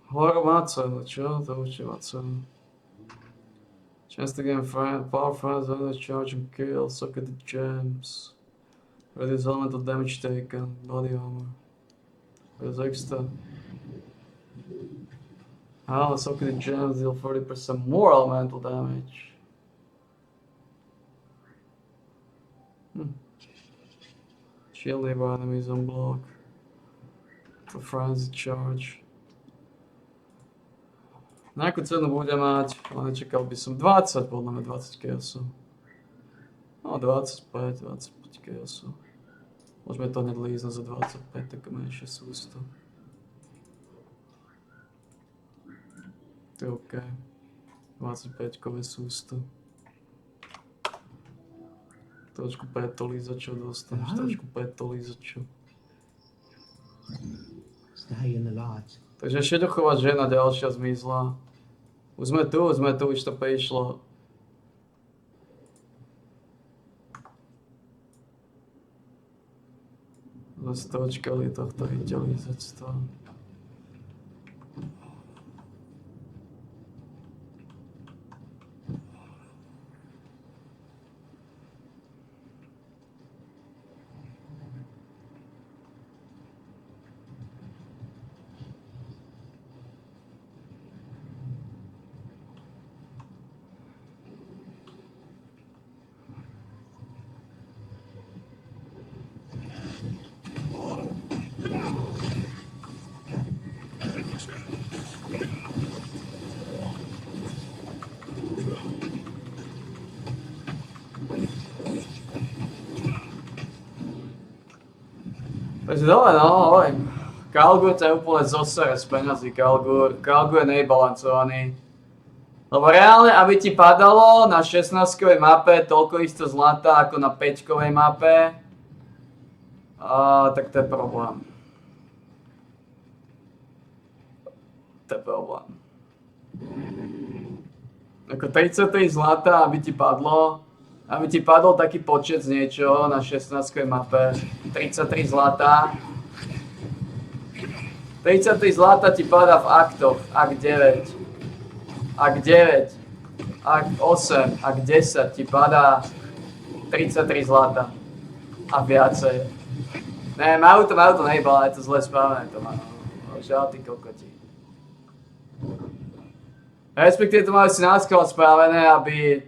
Hor má cenu, čo? To určite má cenu. Chance to gain power friends, other charge and kill, suck at the gems. Reduce elemental damage taken, body armor. There's extra. Suck at the gems, deal 40% more elemental damage. Shield nearby enemies on block. For friends charge. Na akú cenu bude mať? Ale nečakal by som 20, podľa mňa 20 chaosov. No 25 chaosov. Môžeme to hneď líznať za 25, tak menšie sústo. To je OK. 25-kové sústo. Trošku petolízačov dostaneš, trošku petolízačov. Stay in the light. Takže šedochová žena ďalšia zmizla. Už sme tu, už to prišlo. Zase to očkali tohto vyťalízactva. Takže dole, no, hovorím. Kalgur to je úplne zosere z peňazí, Kalgur je nebalancovaný. Lebo reálne, aby ti padalo na 16-kovej mape toľko isto zlata ako na 5-kovej mape, tak to je problém. To je problém. Ako 33 zlata, aby ti padol taký počet z niečoho na 16-kovej mape, 33 zlata. 33 zlata ti padá v aktoch, akt 9. Ak 9, ak 8, ak 10 ti padá 33 zlata a viacej. Ne, majú to nejbal, je to zle spravené to má. Žiaľ, tí kokoti. Respektíve to majú si náskôr spravené, aby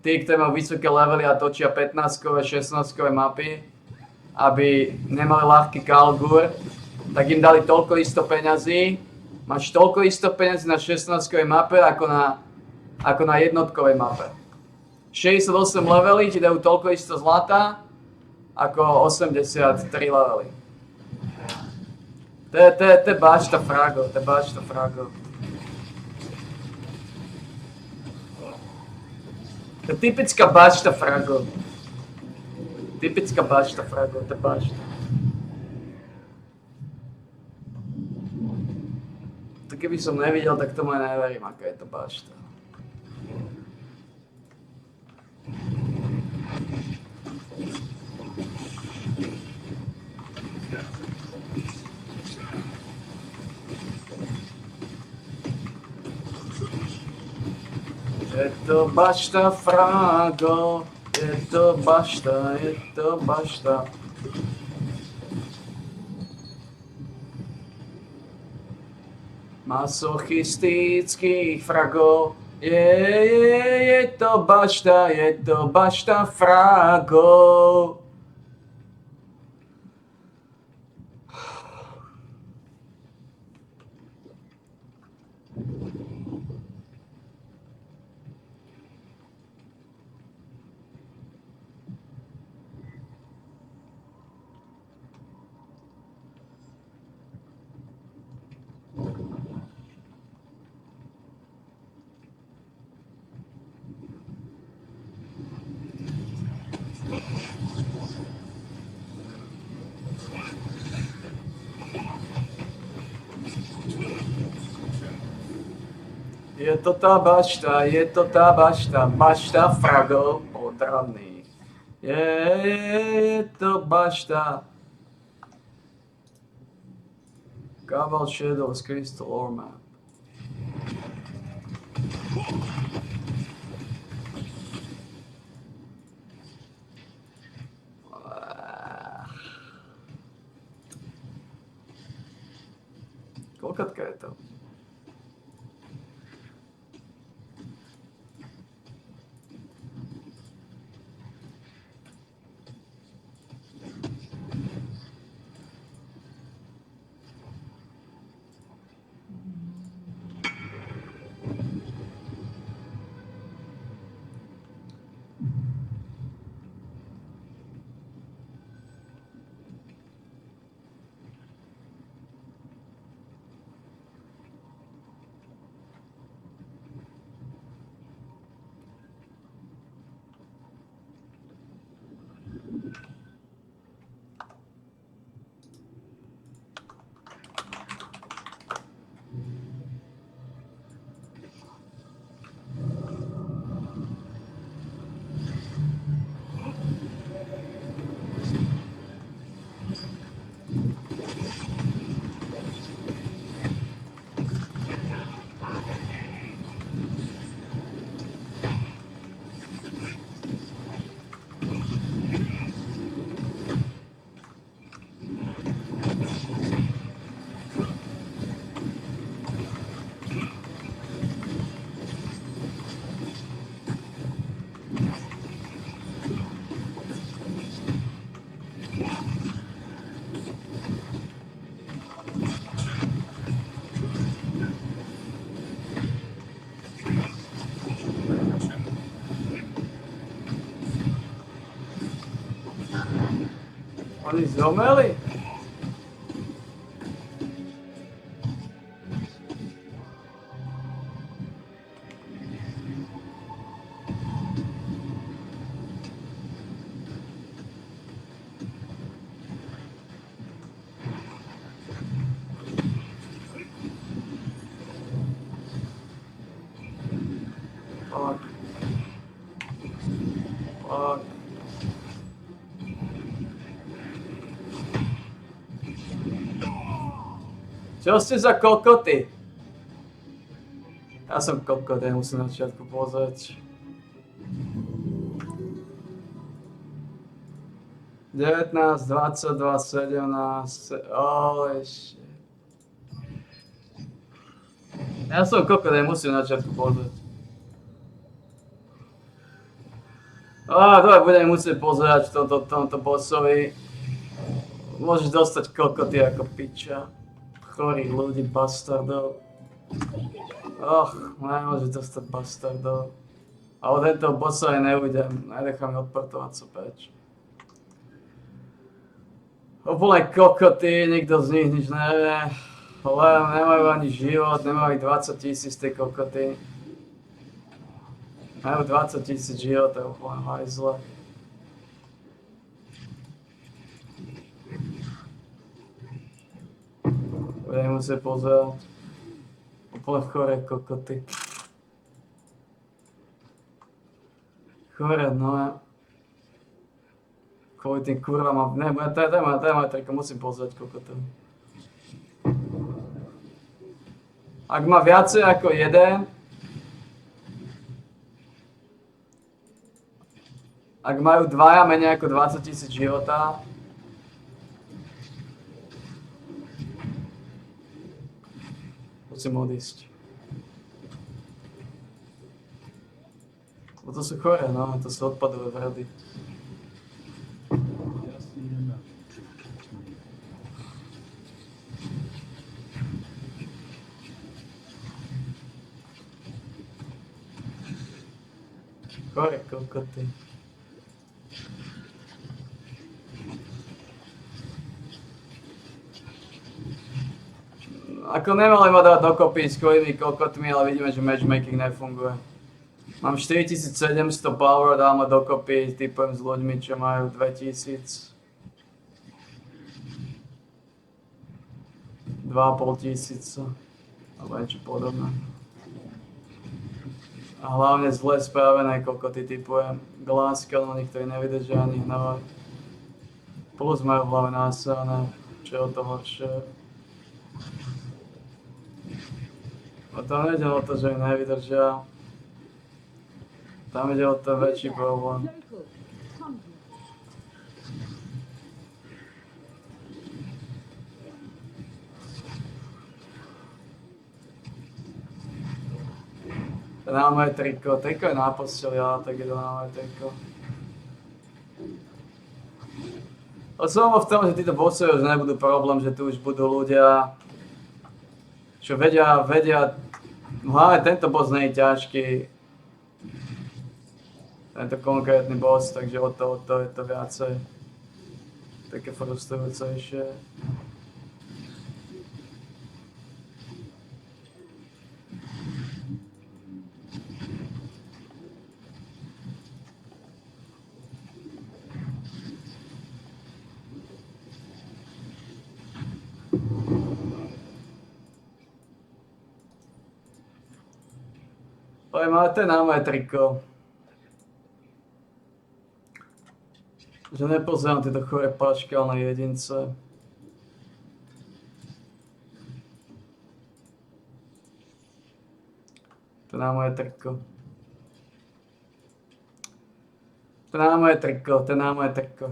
tí, ktorí majú vysoké levely a točia 15-kové, 16-kové mapy, aby nemali ľahký Kalgur, tak im dali toľko isto peňazí. Máš toľko isto peňazí na 16-kovej mape ako na jednotkovej mape. 68 levely ti dajú toľko isto zlata ako 83 levely. To je bačta frago, to je bačta frago. To je typická bačta frago. Typická bačta frago, to je bačta. To keby som nevidel, tak tomu aj neverím, aká je to bačta. Je to bačta frago, je to bačta, je to bačta. Masochistických fragov, je to bačta fragov. Je to tá bačta, bačta fragov podradných. Je to bačta. Cabal Shadows Crystal Ore Map. Koľkatka je to? Oni zomreli? Čo ste za kokoty? Ja som kokot, ja musím na začiatku pozrieť. 19, 22, 17, ešte. Ja som kokot, ja musím na začiatku pozrieť. Dobre, budem musieť pozerať v tomto bossovi. Môžeš dostať kokoty ako piča. Chorých ľudí, bastardov. Nemôžeš dostať bastardov. A od toho bossa aj neujdem. Nenechám odportovať sa preč. Úplne kokoty, nikto z nich nič nevie. Len nemajú ani život, nemajú 20 000 tej kokoty. Majú 20 000 život, to je úplne hajzle. Budem musieť pozerať. Úplne choré kokoty. Choré, no. Kvôli tým kurvám, ne, to je moja trika, musím pozrieť kokotov. Ak má viacej ako jeden, ak majú dvaja menej ako 20 000 života, musím odísť. Bo to sú choré, no, to sú odpadové vredy. Chore kokoty. Ako nemali ma dať dokopy s kvojimi kokotmi, ale vidíme, že matchmaking nefunguje. Mám 4700 power, dám ma dokopy, typujem s ľuďmi, čo majú 2000. 2500. Alebo niečo podobné. A hlavne zle spravené kokoty typujem Glasscanony, ktorí nevydržia ani hnoj. Plus majú v hlave násané, čo je o to horšie. A tam nejde o to, že ich nevydržia. Tam ide o to väčší problém. To je na moje triko. Triko je na posteli, ale tak je to na moje triko. Ale som v tom, že títo bossovia už nebudú problém, že tu už budú ľudia, čo vedia, hlavne tento boss nie je ťažký. Tento konkrétny boss, takže o to je to viacej také frustrujúcejšie. Ale to je na moje triko. Že nepozerám tieto chore paškálne jedince. To je na moje triko. To je na moje triko, to je na moje triko.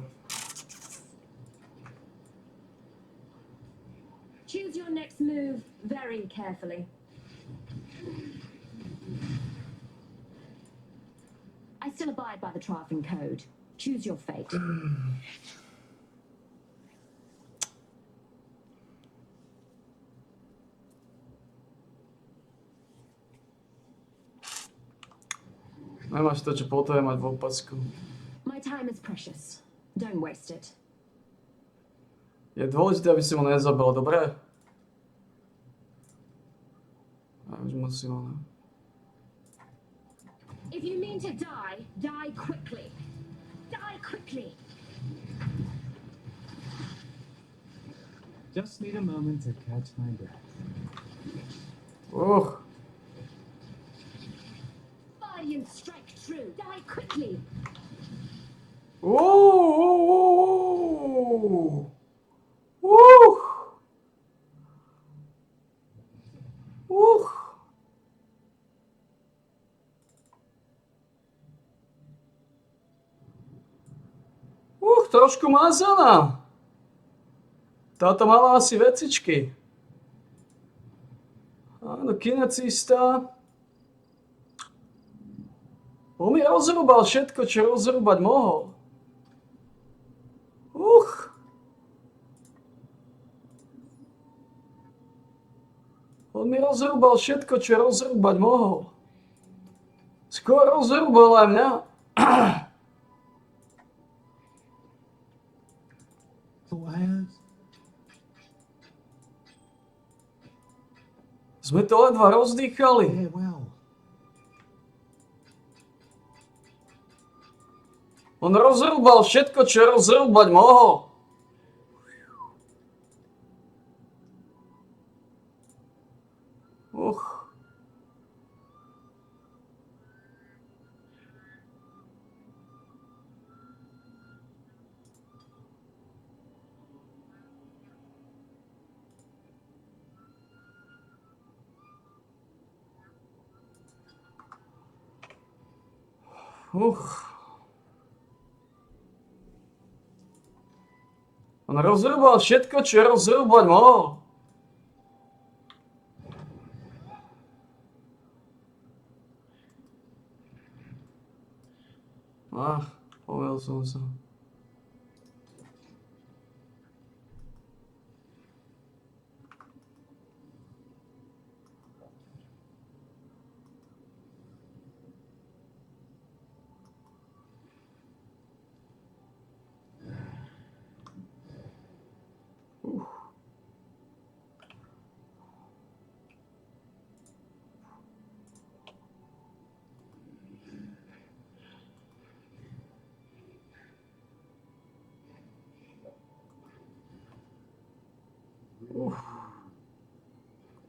Choose your next move very carefully. I still abide by the Traven Code. Choose your fate. Nemáš to, čo potrebujem mať v opasku. My time is precious. Don't waste it. Je dôležité, aby si ho nezabil, dobre? Ja už musím, ale... If you mean to die, die quickly. Die quickly. Just need a moment to catch my breath. Valiant strike true. Die quickly. trošku mázaná. Táto mala asi vecičky. Áno, kinecista. On mi rozrúbal všetko, čo rozrúbať mohol. On mi rozrúbal všetko, čo rozrúbať mohol. Skôr rozrúbal aj mňa. Sme to ledva rozdýchali. On rozrúbal všetko, čo rozrúbať mohol. On rozrúbal všetko, čo rozrúbať mohol. Povedal som sa.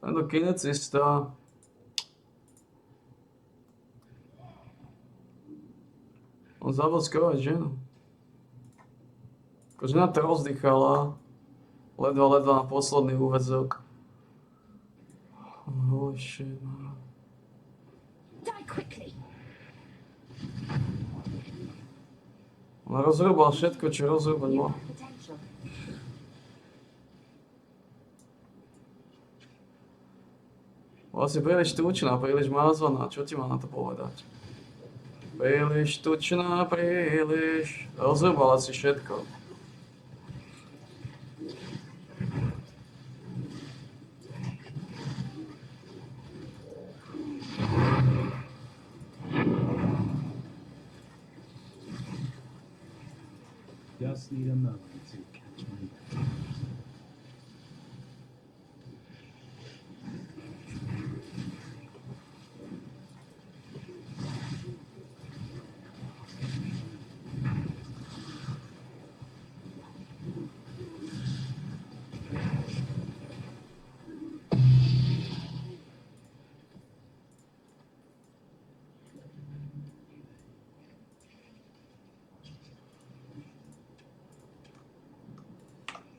Tento kinecista. On zaboskovať ženu. Ako žena to rozdýchala. Ledva na posledný úväzok. Holy shit, man. Die quickly. On rozrúbal všetko, čo rozrúbať mohol. Asi príliš tučná, príliš mázaná. Čo ti má na to povedať? Príliš tučná, príliš. Rozrúbala si všetko. Just need a moment to catch my breath.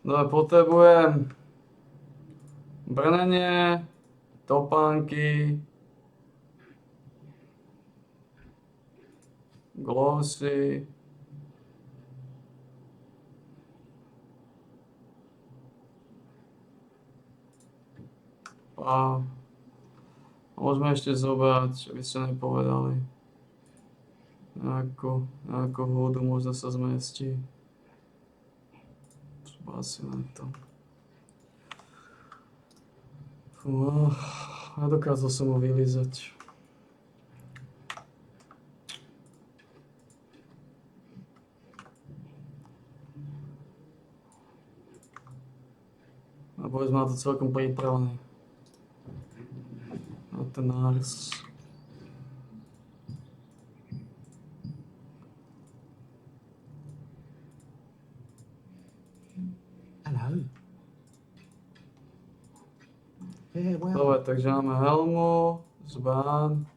No potrebujem brnenie, topánky, glosy, a môžeme ešte zobrať, aby ste nepovedali, nejakú vodu možno sa zmestí. Asi len to. Nedokázal som ho vylízať. A boli sme na to celkom pripravení. Na ten nárs. Dobre, takže máme helmu, zbán,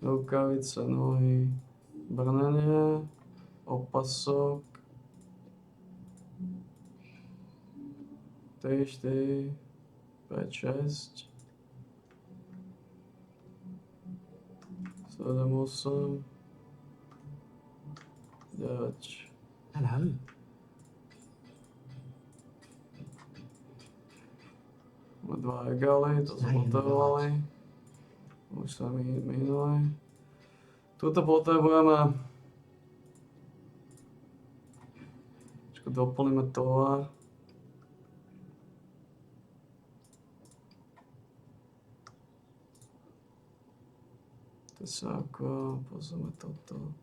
rukavice, nohy, brnenie, opasok, 3, 4, 5, 6, 7, 8, 9. Máme 2 Exile, to sme potrebovali. Už sa minuli. Tuto potrebujeme. Doplníme tovar. Tesáko, pozrieme toto.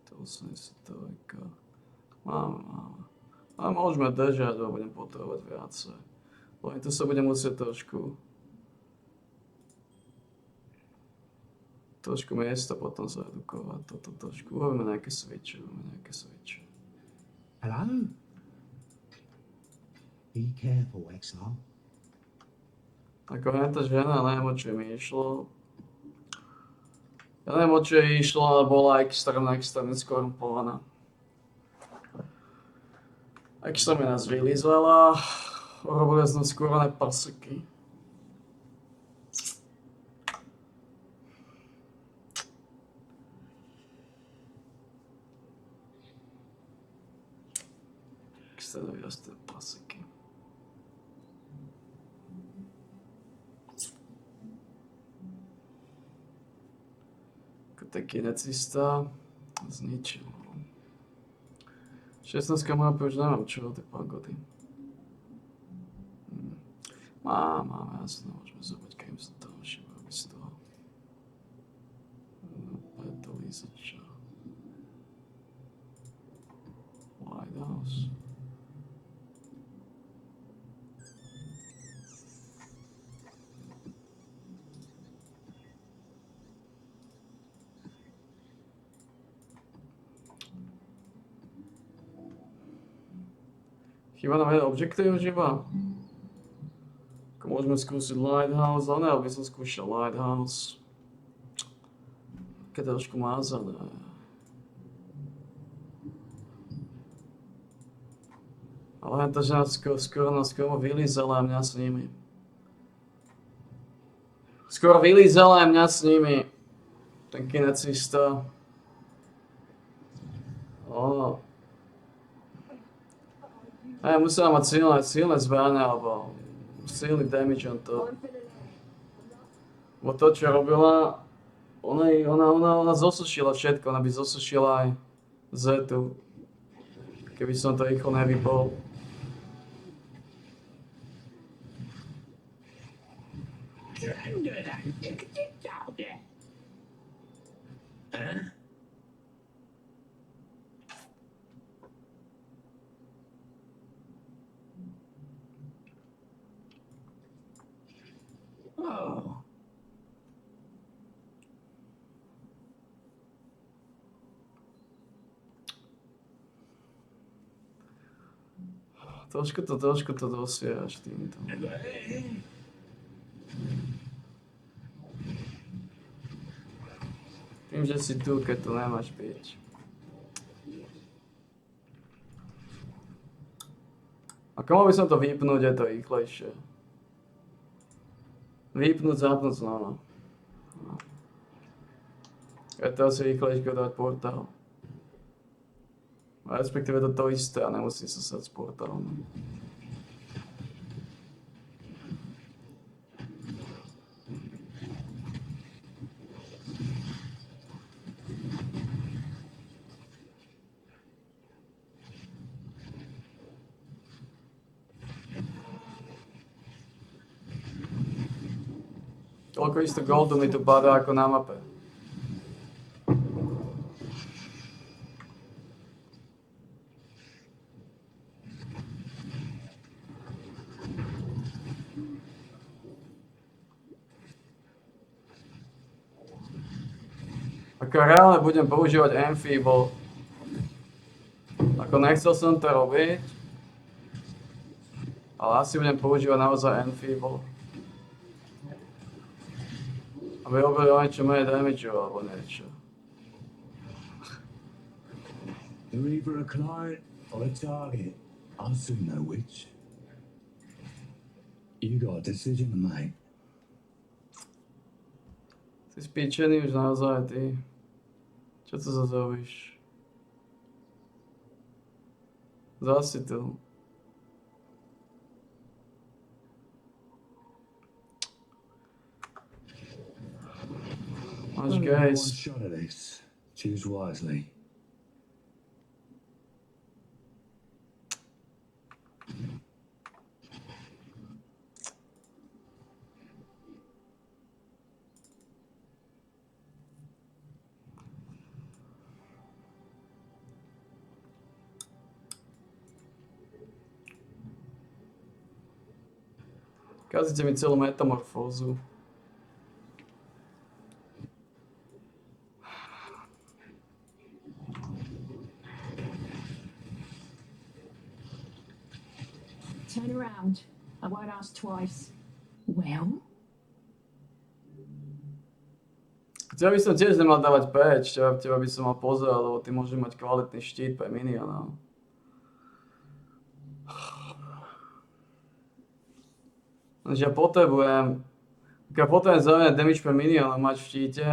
To 83. Máme. A môžeme držať, bo budem potrebovať viacej. Len to sa budem musieť trošku miesta potom zredukovať. Toto trošku. Urobíme nejaké switche. Hello? Be careful, Exile. Ako tá žena, neviem, o čo mi išlo. Ja neviem, o čo jej išlo, ale bola extrémne skorumpovaná. Extrémne nás vylízala. Urobili sme skúrené prseky. Extrémne vyrasté prseky. Taký necista zničil. 16 mapy už nemám čo, tie pagody. Máme, jasno, môžeme zobrať, keď sa to všimol, aby z toho. Preto lízača. Lighthouse. Chyba nám jeden objektív žiba. Ako môžeme skúsiť Lighthouse, ale ne, aby som skúšal Lighthouse. Keď trošku mázané. Ale tá žena skoro vylízala a mňa s nimi. Skoro vylízala a mňa s nimi. Ten kinecista. Musela mať silné zbrane, alebo silný damage on to. Bo to, čo robila, ona zosušila všetko, ona by zosušila aj Zetu, keby som to rýchlo nevypol. Trošku to dosiaš týmto. Tým, že si tu, keď tu nemáš byť. Ako mohol by som to vypnúť, je to rýchlejšie. Vypnúť, zapnúť znova. Je to asi rýchlejšie dať portál. Respektíve to isté a nemusí sa stať s portálom. Toľko isto goldu mi tu padá ako na mape. Ako reálne budem používať Enfeeble. Ako nechcel som to robiť. Ale asi budem používať naozaj Enfeeble. Aby robili o niečo menej damage alebo niečo. You're either a client or a target. I'll soon know which. You got a decision to make. Si spíčený už naozaj, ty. Čo to zase robíš? Zasi tu. Máš Only one gaze. shot at this. Choose wisely. Kazíte mi celú metamorfózu. Turn around. I won't ask twice. Well? Teba by som tiež nemal dávať patch, teba by som mal pozerať, lebo ty môžeš mať kvalitný štít pre miniona. Takže ja potrebujem zároveň damage pre miniona mať v štíte,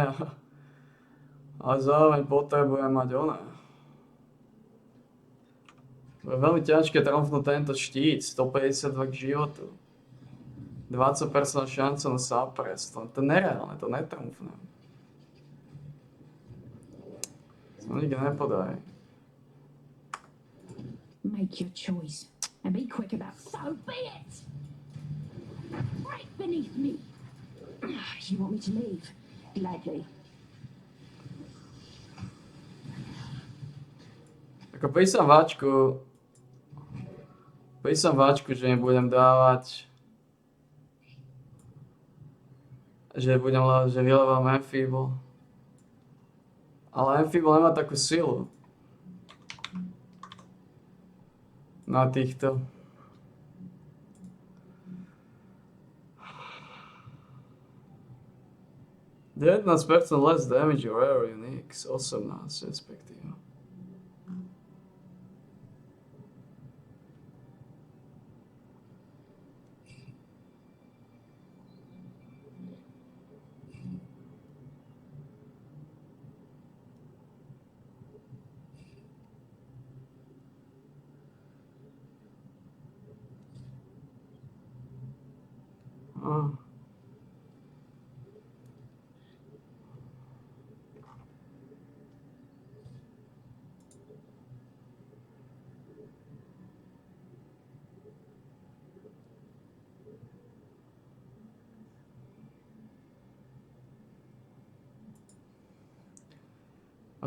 ale zároveň potrebujem mať oné. Je veľmi ťažké tromfnúť tento štít, 152 k životu. 20% šanca na suppress, to je nereálne, to netromfnem. To nikde nepodaj. Make your choice. And be quick about so be it! Right beneath me. You want me to leave? Gladly. Ako písam váčku, že nebudem dávať, že vylevam Enfeeble. Ale Enfeeble nemá takú silu. Na týchto. Je 19% less damage or rare uniques, 18 respektíve.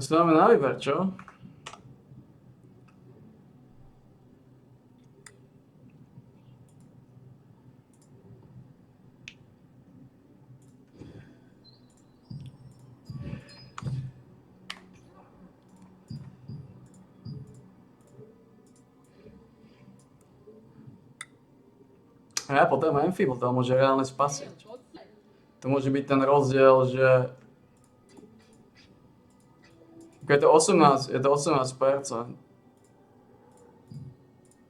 Asi máme na výber, čo? A ja potrebujem Enfeeble, to môže reálne spasiť. To môže byť ten rozdiel, že je to 18%.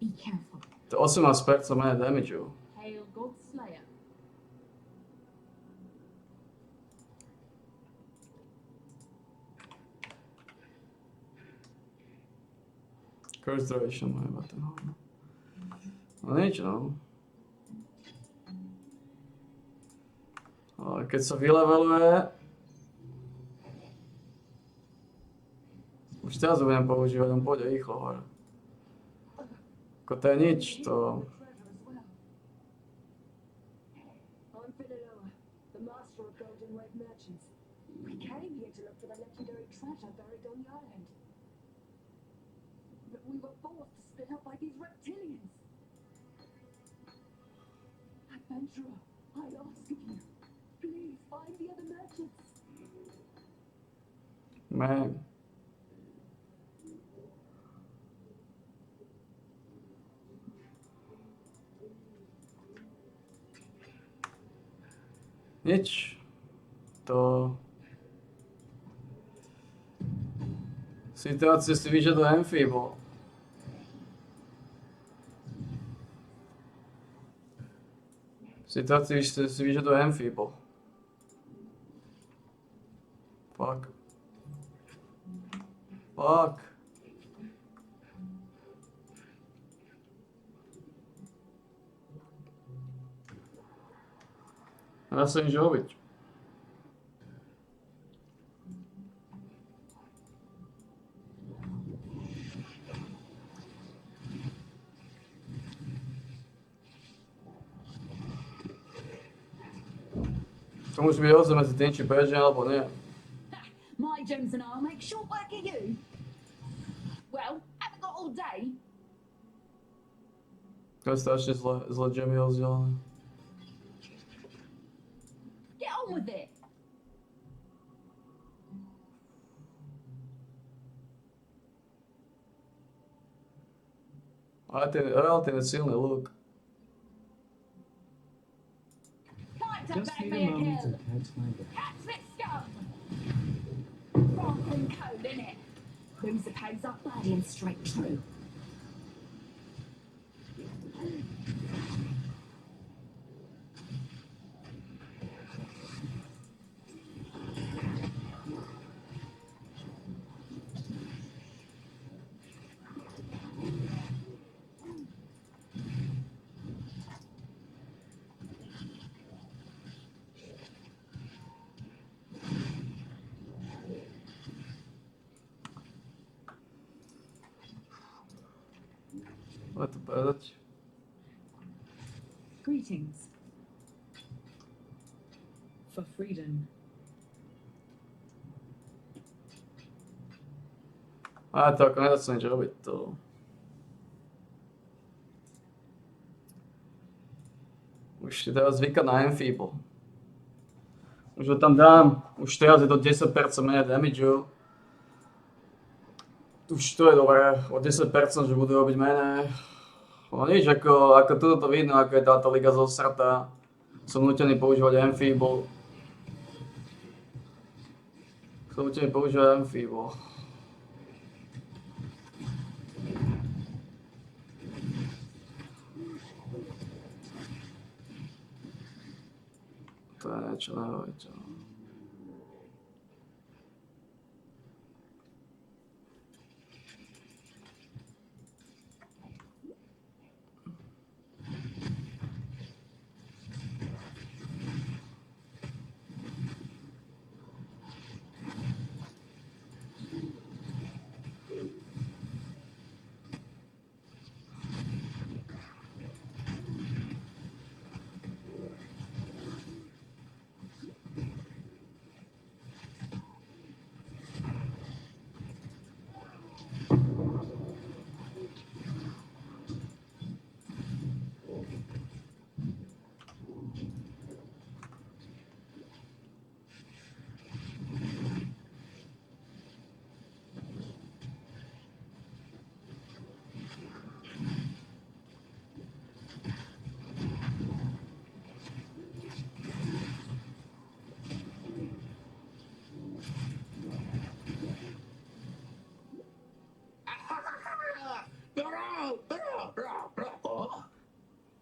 Be careful. To 18% menej damageu. Hail God Slayer. Curse duration má iba ten. No nič, no. Ale keď sa vyleveluje, už teraz ho budem používať, on pôjde rýchlo hore. Ako to je nič, to... I'm Philoloa, the master of Golden Wave merchants. We came here to look for the legendary treasure buried on the island. But we were forced to split up by these reptilians. Adventurer, I ask of you, please find the other merchants. Man. Nič. To... Situácia si vyžaduje Enfeeble. Situácia si vyžaduje Enfeeble. Fuck. Fuck. Dá sa nič robiť. To musí byť rozdiel medzi tým, či bežne, alebo nie. My gems and I'll make short work of you. Well, haven't got all day. To je strašne zle Jamie rozdelené. Get on with it. Ale ten relatívne silný look. Just need a moment to catch my breath. Catch this scum! Franklin code, innit? Loser pays up bloody and straight through. Bude to povedať. Greetings. For freedom. A to ako nedá sa nič robiť, to... Už si teraz zvykať na Enfeeble. Už ho tam dám, už teraz je to 10% menej damageu. Už to je dobré, o 10%, že budú robiť menej. No nič, ako toto to vidno, ako je táto liga zosratá. Som nutený používať Enfeeble. Som nutený používať Enfeeble. To je niečo nehoviete.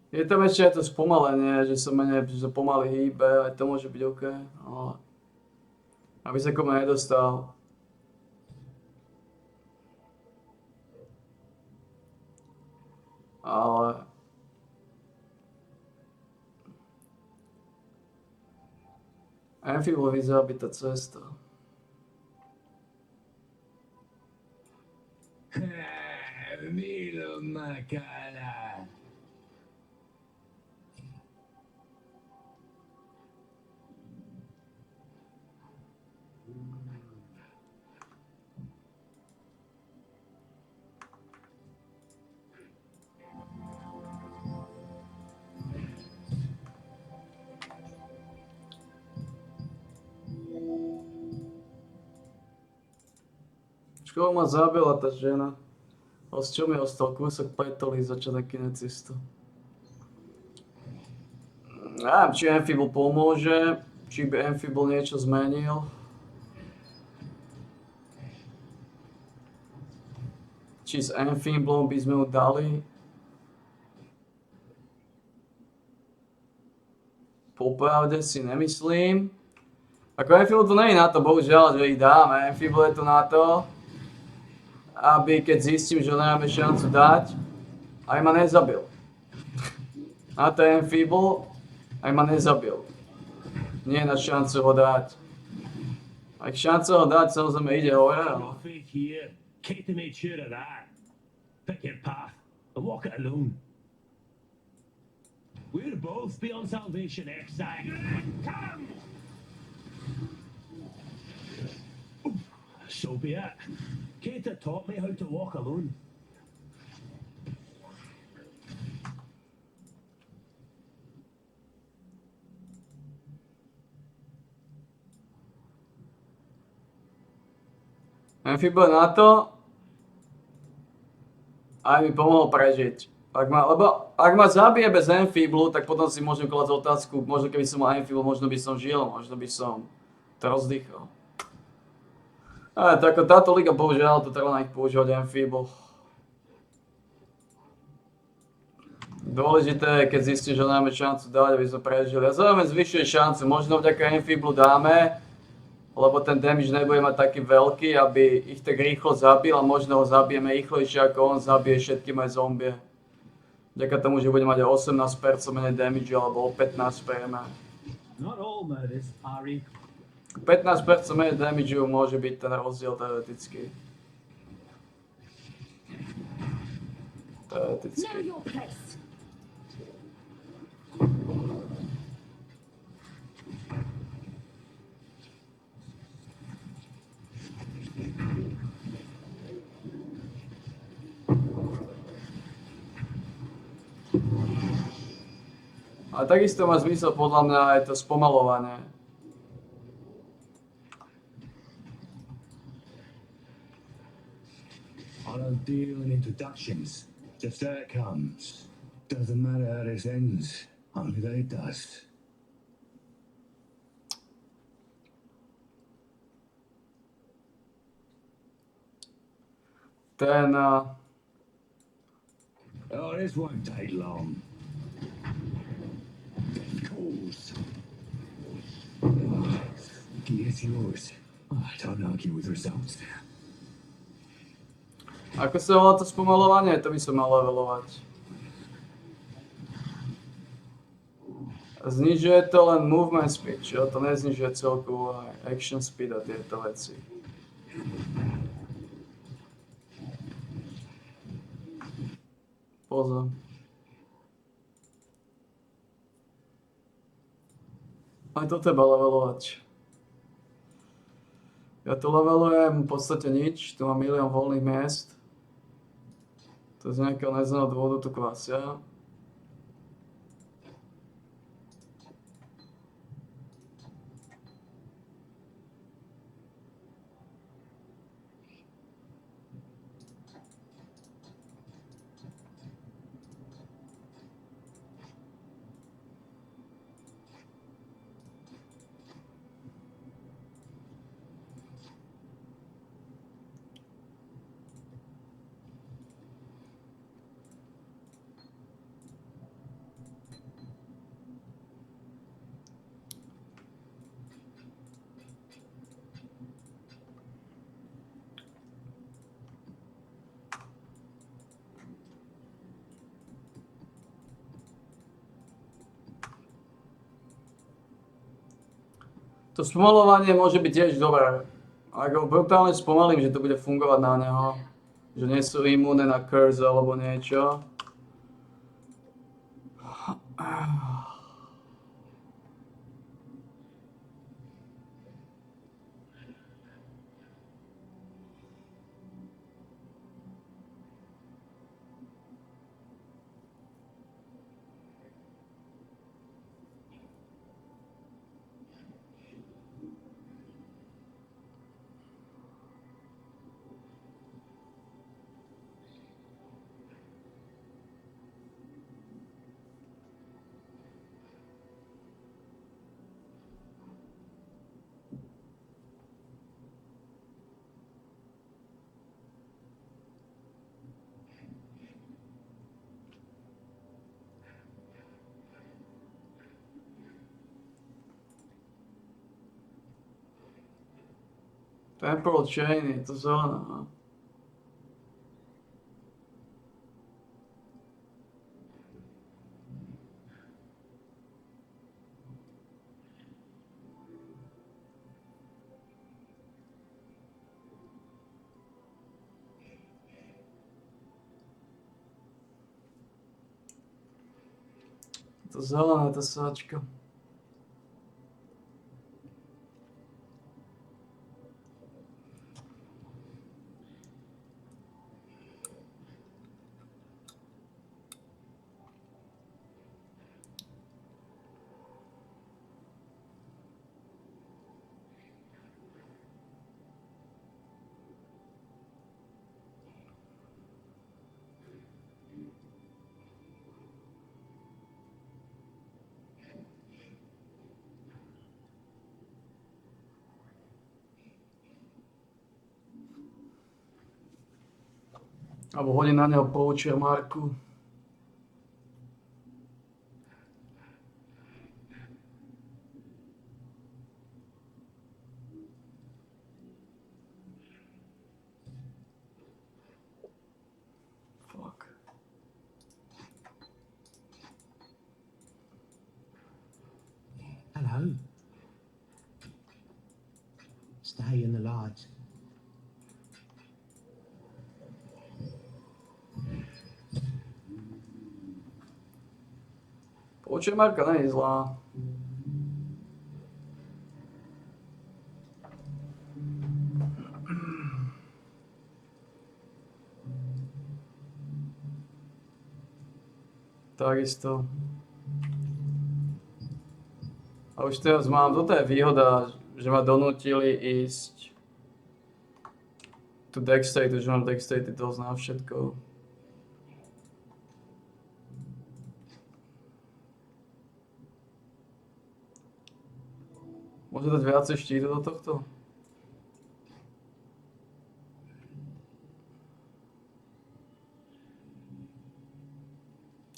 Je tam ešte aj to spomalenie, že sa menej že pomaly hýbe, aj to môže byť OK, ale aby sa komu nedostal. Ale Enfeeble vyzerá byť tá cesta. Milo Macala. Škoda ma zabila tá žena. Ale z čo mi ostal kúsok petolí začať na kinecistu. Neviem, či Enfeeble pomôže, či by Enfeeble niečo zmenil. Či s Enfeeblom by sme mu dali. Popravde si nemyslím. Ako Enfeeble to nie je na to, bohužiaľ, že ich dáme. Enfeeble je to na to, aby keď zistím, že ho nemáme šancu dať, aj ma nezabil. Na to je Enfeeble, aj ma nezabil. Nie je na šancu ho dať. Ak šanca ho dať, samozrejme ide hore, ale... Faith here. Katie made sure of that. Pick your path and walk it alone. We'll both be on Salvation Exile. Come! So be it. Keita taught me how to walk alone. Amfibo na to aj mi pomohol prežiť. Lebo ak ma zabije bez Amfiblu, tak potom si môžem klásť otázku, možno keby som mal Amfiblu, možno by som žil, možno by som to rozdýchal. Ale táto liga bohužiaľ to treba na nich používať Amfiblu. Dôležité je, keď zistím, že máme šancu dať, aby sme prežili. A zároveň zvyšuje šancu, možno vďaka Amfiblu dáme, lebo ten damage nebude mať taký veľký, aby ich tak rýchlo zabil a možno ho zabijeme rýchlejšie ako on zabije všetky moje zombie. Vďaka tomu, že bude mať o 18% menej damage alebo o 15 priemer. Not all murders are equal. 15% menej damage môže byť ten rozdiel teoreticky. Know your place. A takisto má zmysel podľa mňa aj to spomalovanie. I don't deal in introductions. Just how it comes. Doesn't matter how this ends, only that it does. Ten... Oh, this won't take long. Of course. It's yours. I don't argue with results. Ako sa volá to spomalovanie? To by som mal levelovať. Znižuje to len movement speed, čo? To neznižuje celkovú action speed a tieto veci. Pozor. Aj to treba levelovať. Ja tu levelujem v podstate nič, tu mám milión voľných miest. To z nejakého neznámeho dôvodu tu kvasia. To spomalovanie môže byť tiež dobré. Ak ho brutálne spomalím, že to bude fungovať na neho, že nie sú imúne na curse alebo niečo. Temporal Chain, je to zóna, no. To zelené, to sáčko. Alebo hodím na neho poacher marku. Fuck. Hello. Stay in the light. Poacher marka nie je zlá. Takisto. A už teraz mám, toto je výhoda, že ma donútili ísť tu deck state, že mám deck state dosť na všetko. Môže dať viacej štítu do tohto?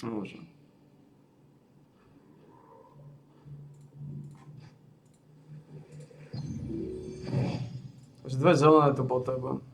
Môže. Takže dve zelené tu potrebujem.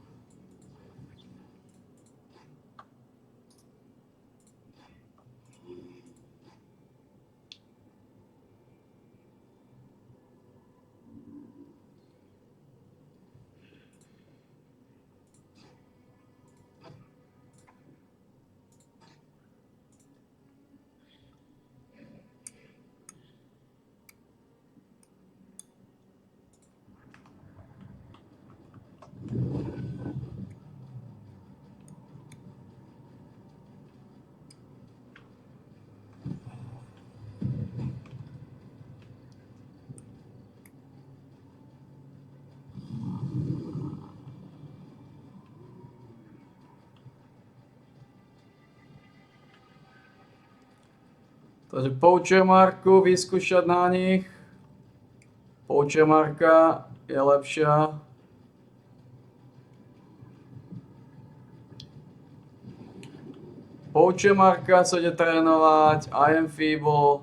Takže poacher marku vyskúšať na nich. Poacher marka je lepšia. Poacher marka sa ide trénovať, I am feeble.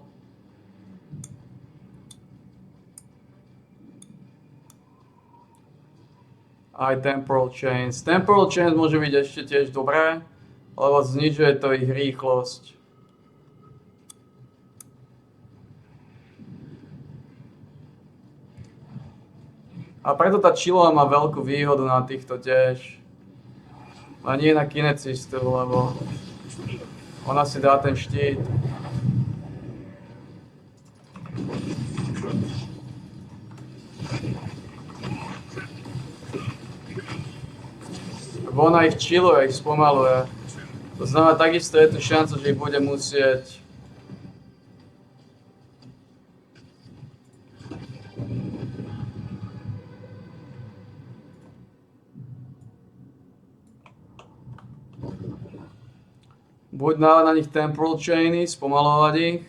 Aj temporal chains. Temporal chains môže byť ešte tiež dobré, lebo znižuje to ich rýchlosť. A preto tá Chilova má veľkú výhodu na týchto tiež. A nie na kinecistu, lebo ona si dá ten štít. Ona ich chilluje, ich spomaluje. To znamená, takisto je tu šanca, že ich bude musieť buď na nich temporal chainy, spomalovať ich,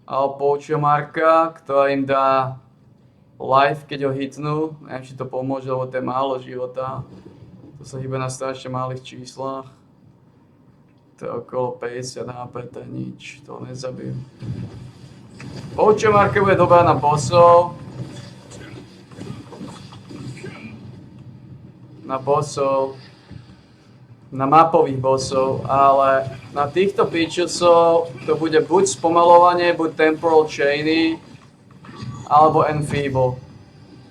alebo poacher marka, ktorá im dá life, keď ho hitnú. Neviem, či to pomôže, lebo to je málo života. To sa hýbe na strašne malých číslach. To je okolo 50 HP, to je nič, to nezabijú. Poacher marka bude dobrá na bossov. Na bossov. Na mapových bossov, ale na týchto pičusov to bude buď spomalovanie, buď temporal chainy, alebo enfeeble.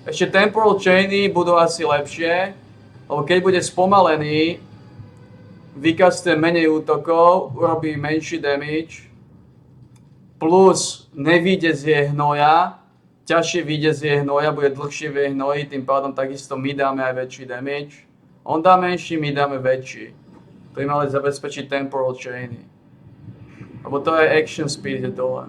Ešte temporal chainy budú asi lepšie, lebo keď bude spomalený, vykastuje menej útokov, urobí menší damage, plus nevíde z jej hnoja, ťažšie vyjde z jej hnoja, bude dlhšie v jej hnoji, tým pádom takisto my dáme aj väčší damage. On dá menší, my dáme väčší. To by mali zabezpečiť temporal chainy. Lebo to je action speed je dole.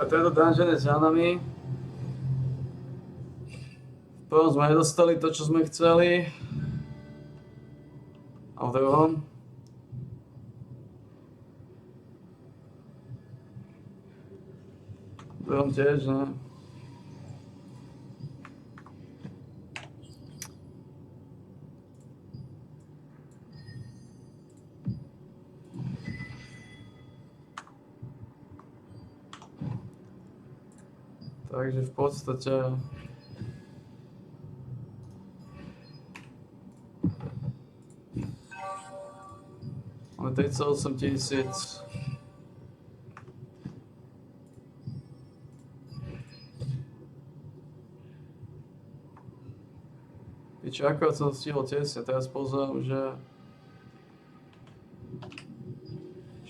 A tento dungeon je za nami. V prvom sme nedostali to, čo sme chceli. A v druhom? V druhom tiež, ne? Takže v podstate máme 38 000. Piči, ako som stihol tesne, teraz pozerám, že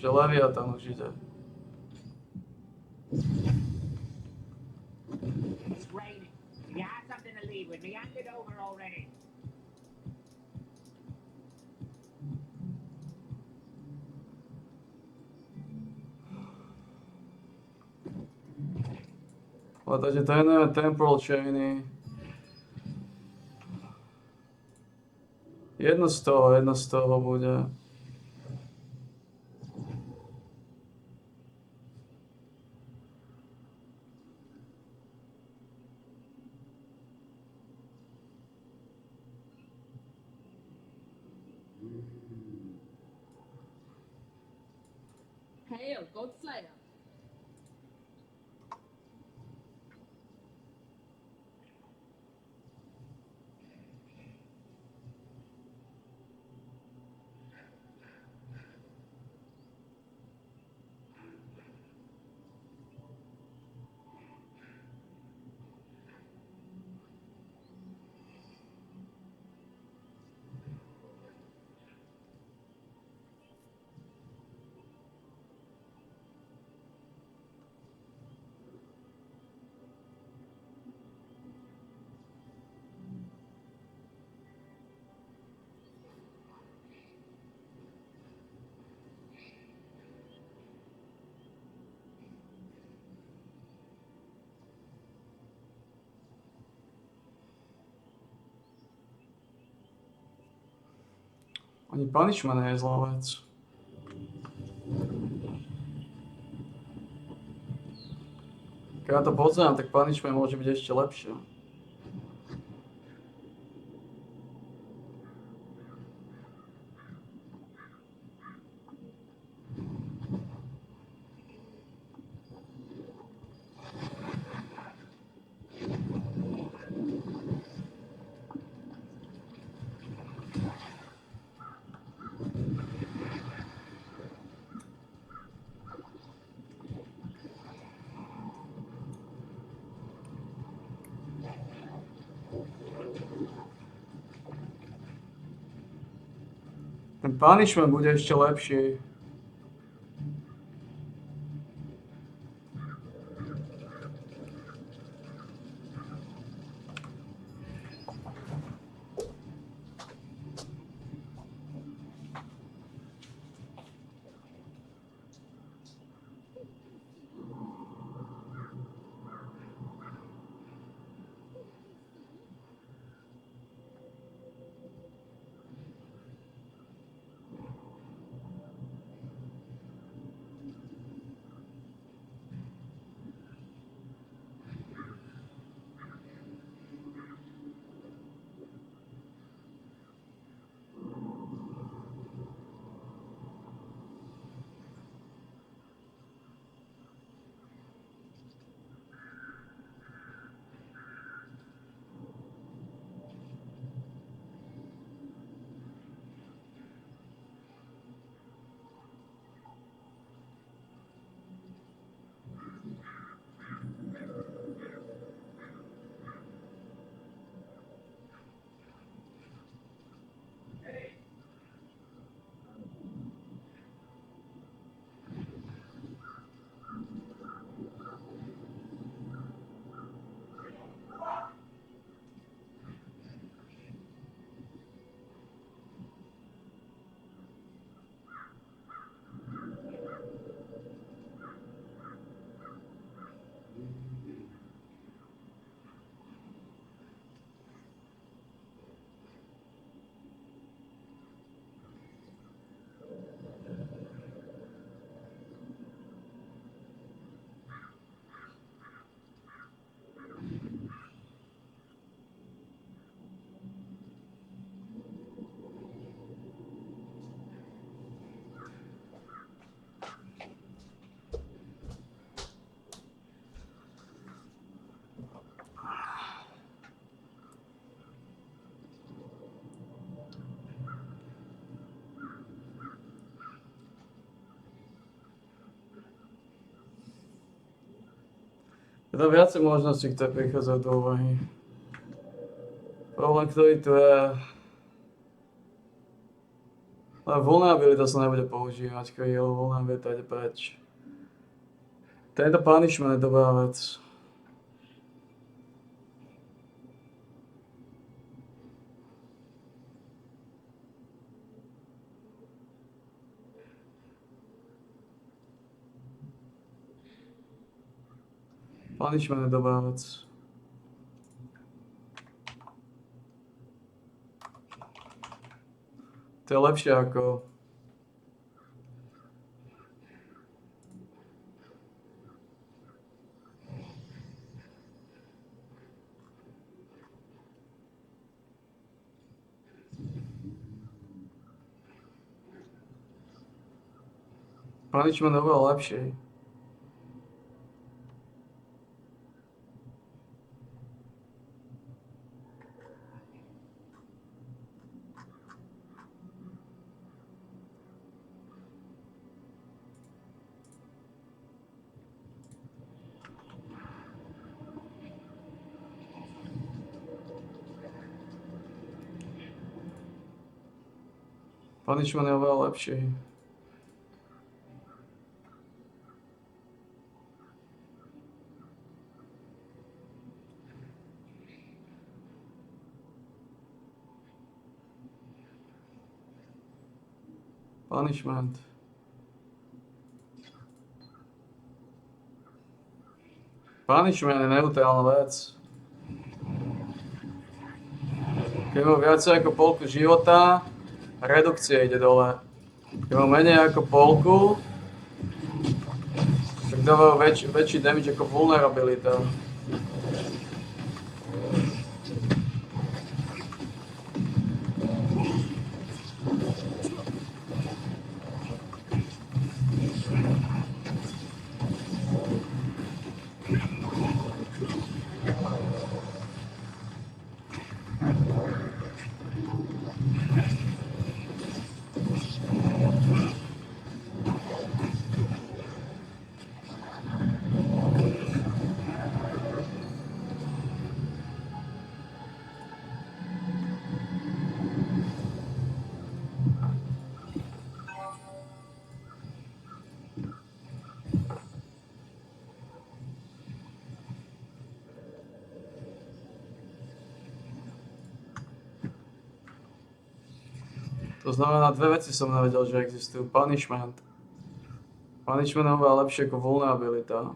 Leviathan už ide. It's raining. If you have something to leave with me, hand it over already. Ale takže trénujeme temporal chainy. Jedno z toho bude. Hail, Godslayer. Ani punishment nie je zlá vec. Keď ja to pozerám, tak punishment môže byť ešte lepšie. Ten punishment bude ešte lepší. Je tam viacej možností, ktoré prichádzajú do úvahy. Problém, ktorý tu je... Ale vulnerabilita sa nebude používať chvíľu, vulnerabilita ide preč. Tento punishment je dobrá vec. Punishment je dobrá vec. To je lepšie ako... Punishment je oveľa lepšie. Punishment je oveľa lepší. Punishment. Punishment je neutrálna vec. Keď má viacej ako polku života, redukcia ide dole. Keď má menej ako polku, tak dáva väčší damage ako vulnerabilita. To znamená, dve veci som nevedel, že existujú. Punishment. Punishment je oveľa lepšie ako vulnerabilita.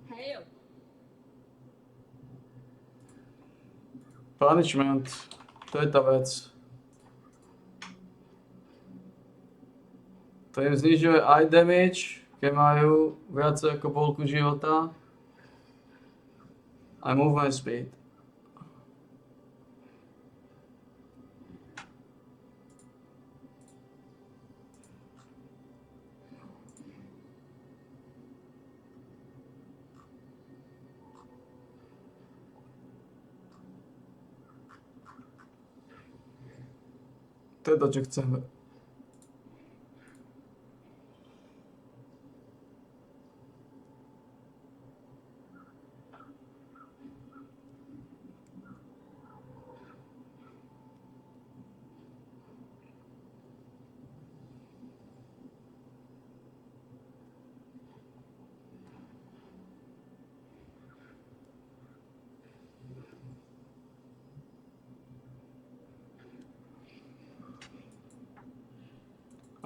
Hail. Punishment. To je tá vec. To im znižuje aj damage, keď majú viacej ako polku života. Aj movement speed. To je to, čo chceme.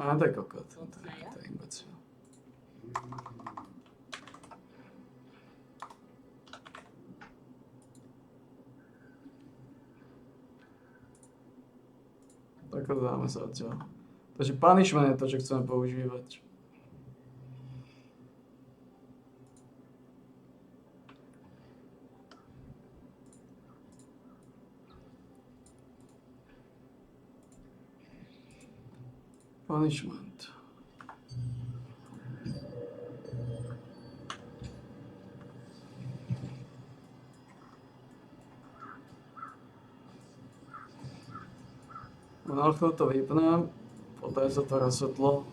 A to je kokot. To je imbecil. Tak to dáme sa odtiaľ. Takže punishment je to, čo chceme používať. Punishment. Na chvíľu to vypnem, poté sa to resetlo.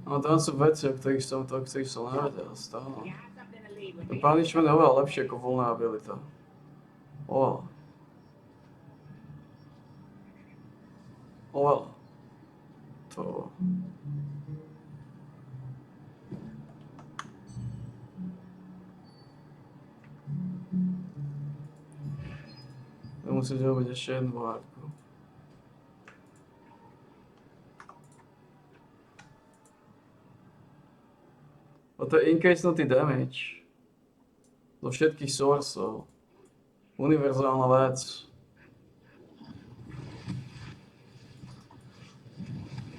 No tam sú veci, o ktorých som nevedel stále. Punishment je oveľa lepšie ako vulnerabilita. Oveľa. Oveľa. To... Musíš robiť ešte jednu hádku. To je increasenutý damage. Do všetkých sourceov. Univerzálna vec.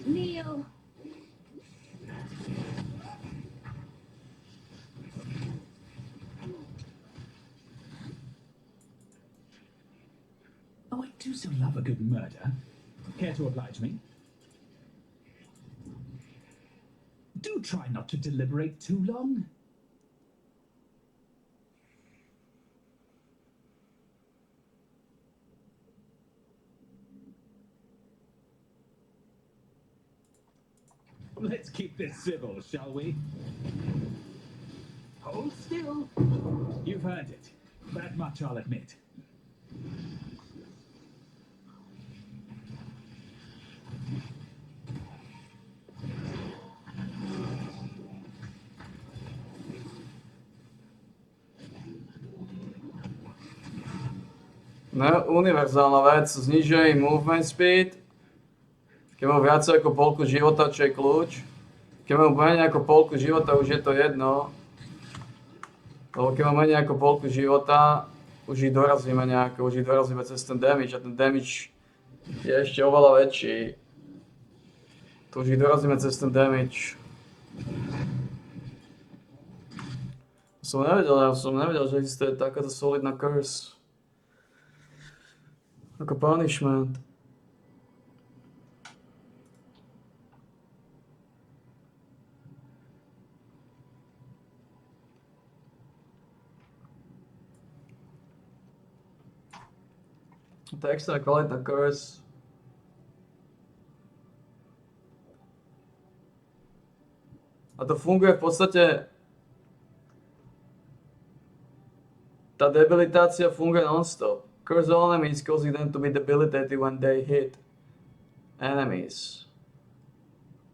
Neil. Oh, I do so love a good murder. Care to oblige me? Do try not to deliberate too long. Let's keep this civil, shall we? Hold still. You've heard it. That much I'll admit. Univerzálna vec, znižuje movement speed. Keď majú viac ako polku života, čo je kľúč. Keď majú menej ako polku života, už je to jedno. Lebo keď majú menej ako polku života, už ich dorazíme nejako, už ich dorazíme cez ten damage a ten damage je ešte oveľa väčší. Tu už ich dorazíme cez ten damage. Som nevedel, že existuje takáto solidná curse. Ako punishment. To je extra kvalitná curse. A to funguje v podstate... Tá debilitácia funguje non-stop. Curse all enemies causing them to be debilitated when they hit enemies.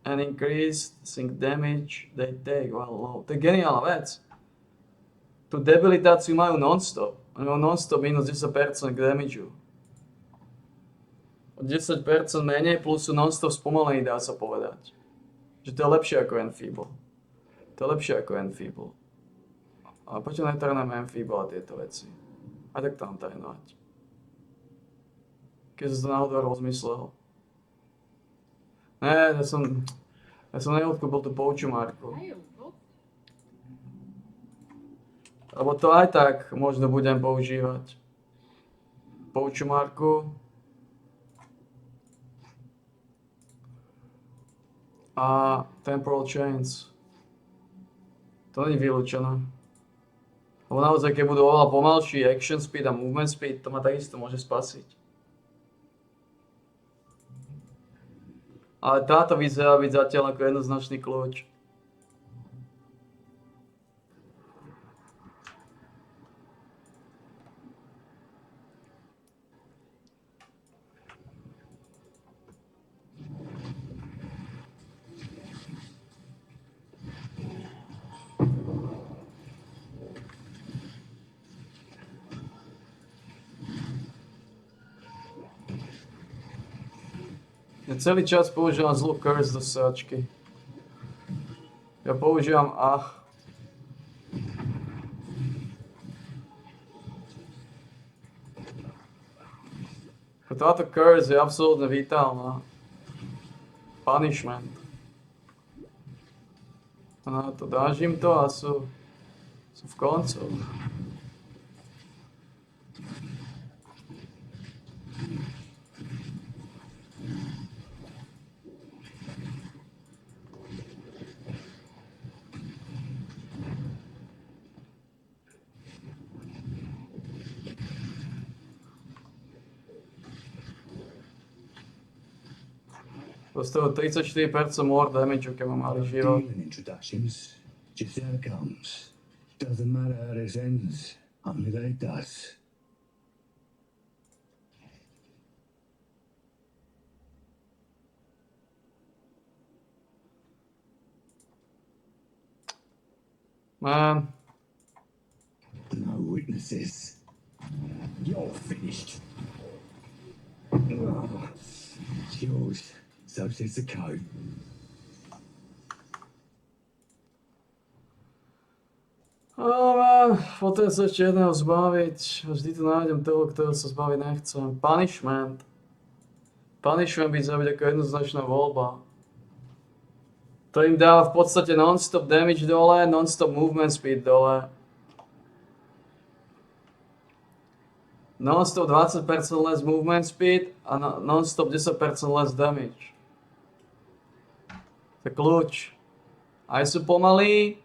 And increase sync damage they take while low. To je geniálna vec. Tú debilitáciu majú non-stop. Oni majú non-stop minus 10% k damageu. O 10% menej plus sú non-stop spomalení, dá sa povedať. Že to je lepšie ako Enfeeble. To je lepšie ako Enfeeble. Ale poďme netrenujeme Enfeeble a tieto veci. A tak tam trénovať. Keď som to náhodou rozmyslel. Ne, ja som neodkúpil tú pouču marku. Lebo to aj tak možno budem používať. Pouču marku. A temporal chains. To nie je vylúčené. Lebo naozaj, keď budú oveľa pomalší action speed a movement speed, to ma takisto môže spasiť. Ale táto vyzerá byť zatiaľ ako jednoznačný kľúč. Ja celý čas používam zlú curse do sáčky. Ja používam Táto curse je absolútne vitálna. Punishment. A to dáš im to a sú v koncoch. Dostal 34% more damage, keď ma mali život. Dealing introductions. Just how it comes. Doesn't matter how this ends, only that it does. Man. No witnesses. You're finished. It's yours. So says the code. Man, potrebujem sa ešte jedného zbaviť. Vždy tu nájdem toho, ktorého sa zbaviť nechcem. Punishment. Punishment by zabiť ako jednoznačná voľba. To im dáva v podstate non-stop damage dole, non-stop movement speed dole. Non-stop 20% less movement speed a non-stop 10% less damage. To je kľúč. Aj sú pomalí.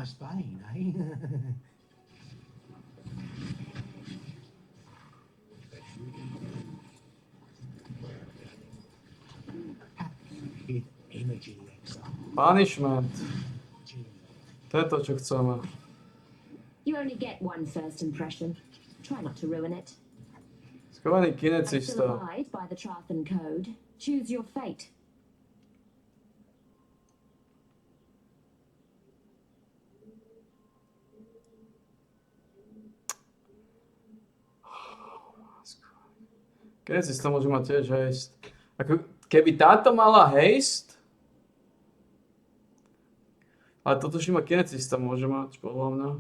nice vein, eh? With energy, Exile. Punishment. To je to, čo chceme. You only get one first impression. Try not to ruin it. Skovaný I still kinecista. abide by the Trathan Code. Choose your fate. Kinecista môže mať tiež haste. Ako, keby táto mala haste, ale toto už má kinecista môže mať, podľa mňa.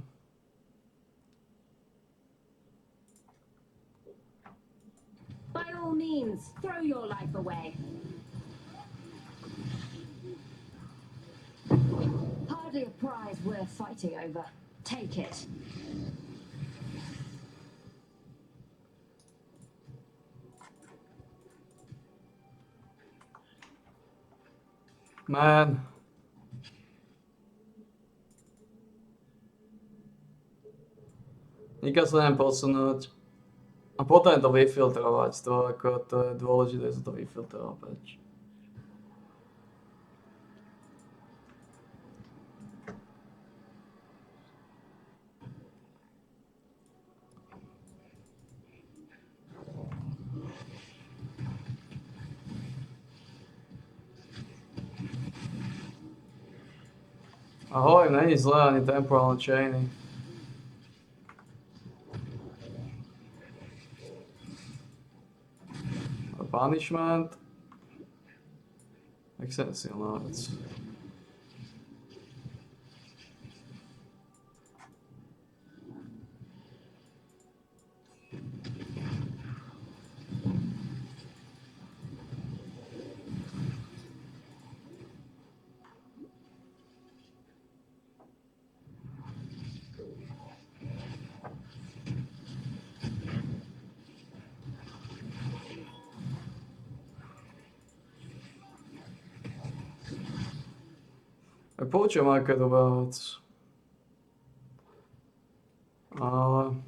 By all means, throw your life away. Hardly a prize worth fighting over. Take it. Man. Nikam sa neviem posunúť. A potom to vyfiltrovať, to je dôležité sa to vyfiltrovať. Ahoj, není zlé ani temporálne chainy. Punishment. Excelente silná vec. Počujem, aká je dobrá vec. Ale...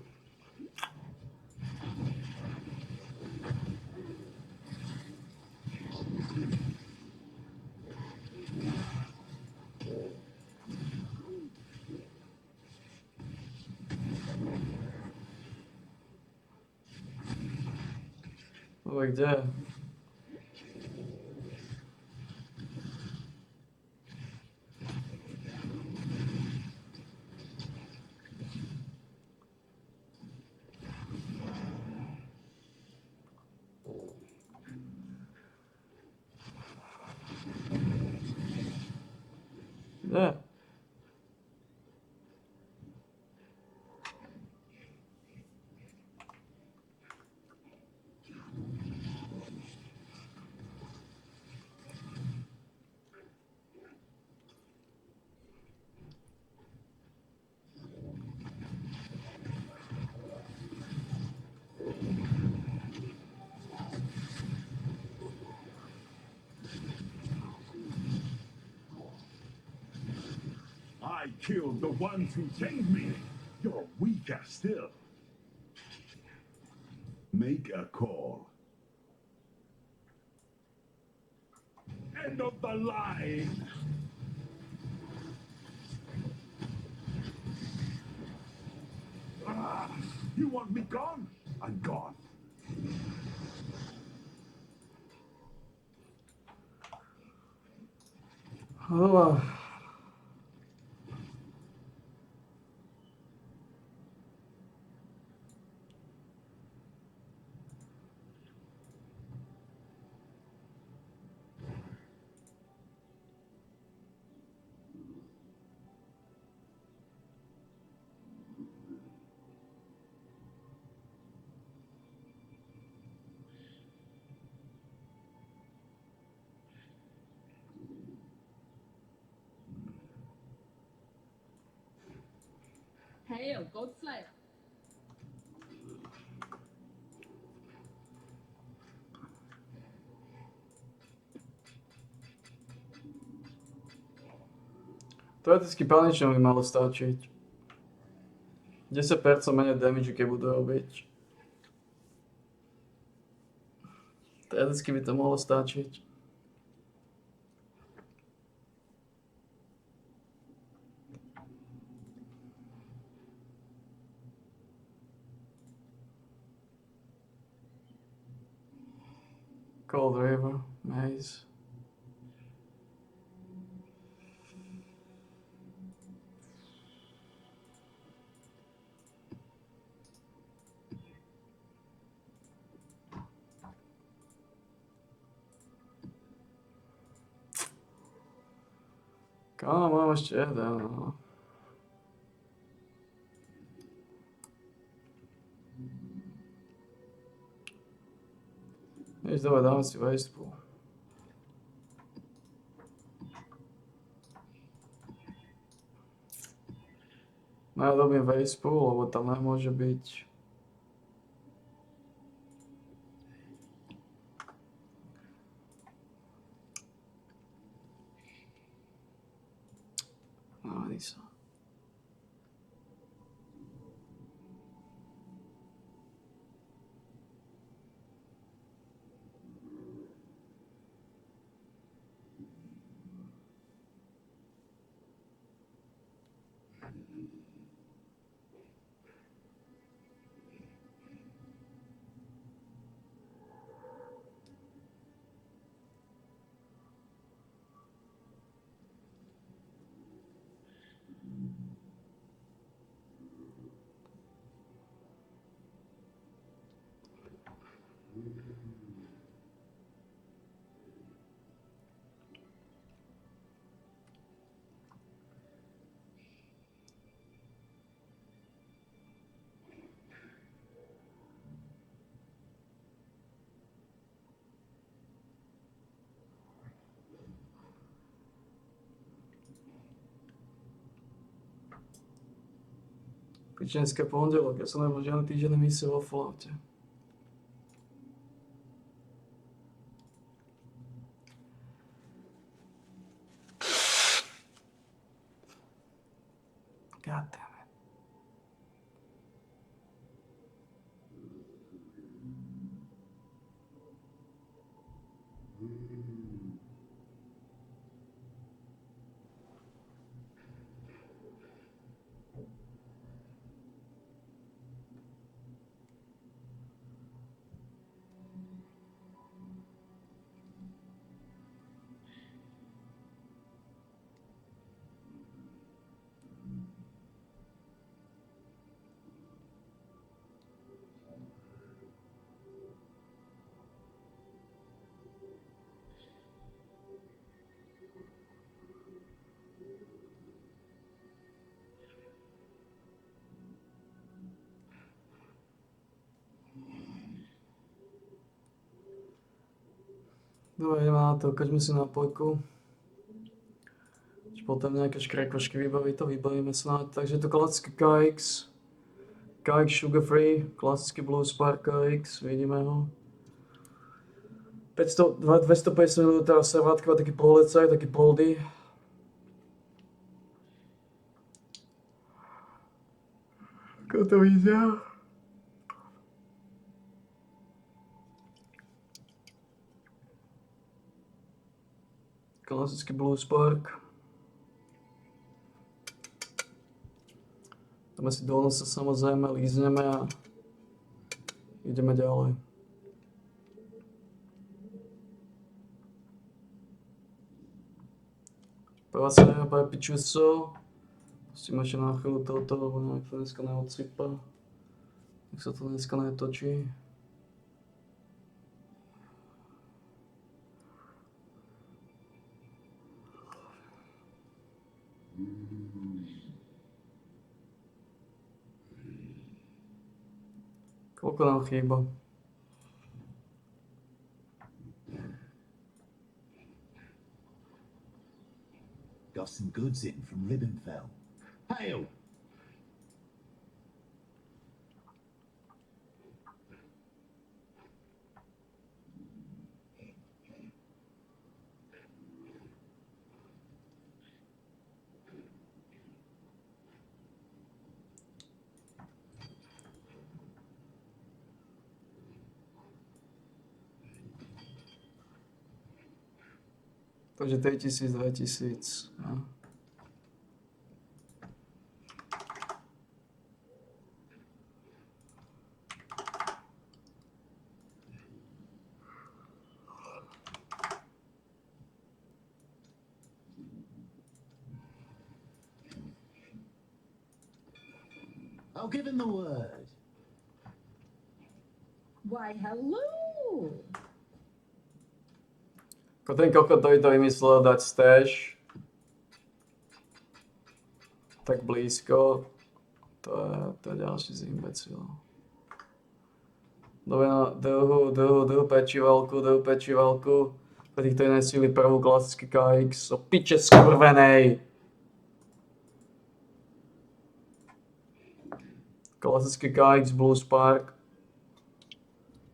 Dobre, kde? Kde? I killed the ones who tamed me. You're weaker still. Make a call. End of the line. Ah, you want me gone? I'm gone. Oh. Hail, Godslayer. Teoreticky panične by malo stačiť. 10% menej damage, keď budú robiť. Teoreticky by to mohlo stačiť. Cold River, Maze. Kámo, mám ešte jeden, no. Než dávaj, dáme si Wastepool. No ja robím Wastepool, lebo tam nemôže byť. No, sa. Pičenské pondelok, ja som nebol žiadny týždeň misie vo Falloute. God damn it. Dobre, ideme na to, kaďme si nápojku. Potom nejaké škrekošky vybaviť, to vybavíme snáď. Takže je to klasický KX. KX Sugar Free, klasický Blue Spark KX, vidíme ho. 250 ml servátka, taký polecaj, taký poldy. Ako to vyzerá? Klasický Blue Spark. Dáme si do nosa samozrejme, lízneme a ideme ďalej. Prvá séria pre pičuso. Pustíme ešte na chvíľu toto, lebo nejak to dneska neodsypa. Nech sa to dneska netočí. Koľko nám chýba? Got some goods in from Ribbenfell. Hail! Takže 3000, 2000. No. I'll give him the word. Why, hello! Ako ten kokot to vymyslel dať stash tak blízko, to je ďalší z imbecilov. Dlhú pečivalku, pre tých, ktorí nesili prvú klasický KX, o piče skurvenej. Klasický KX Blue Spark,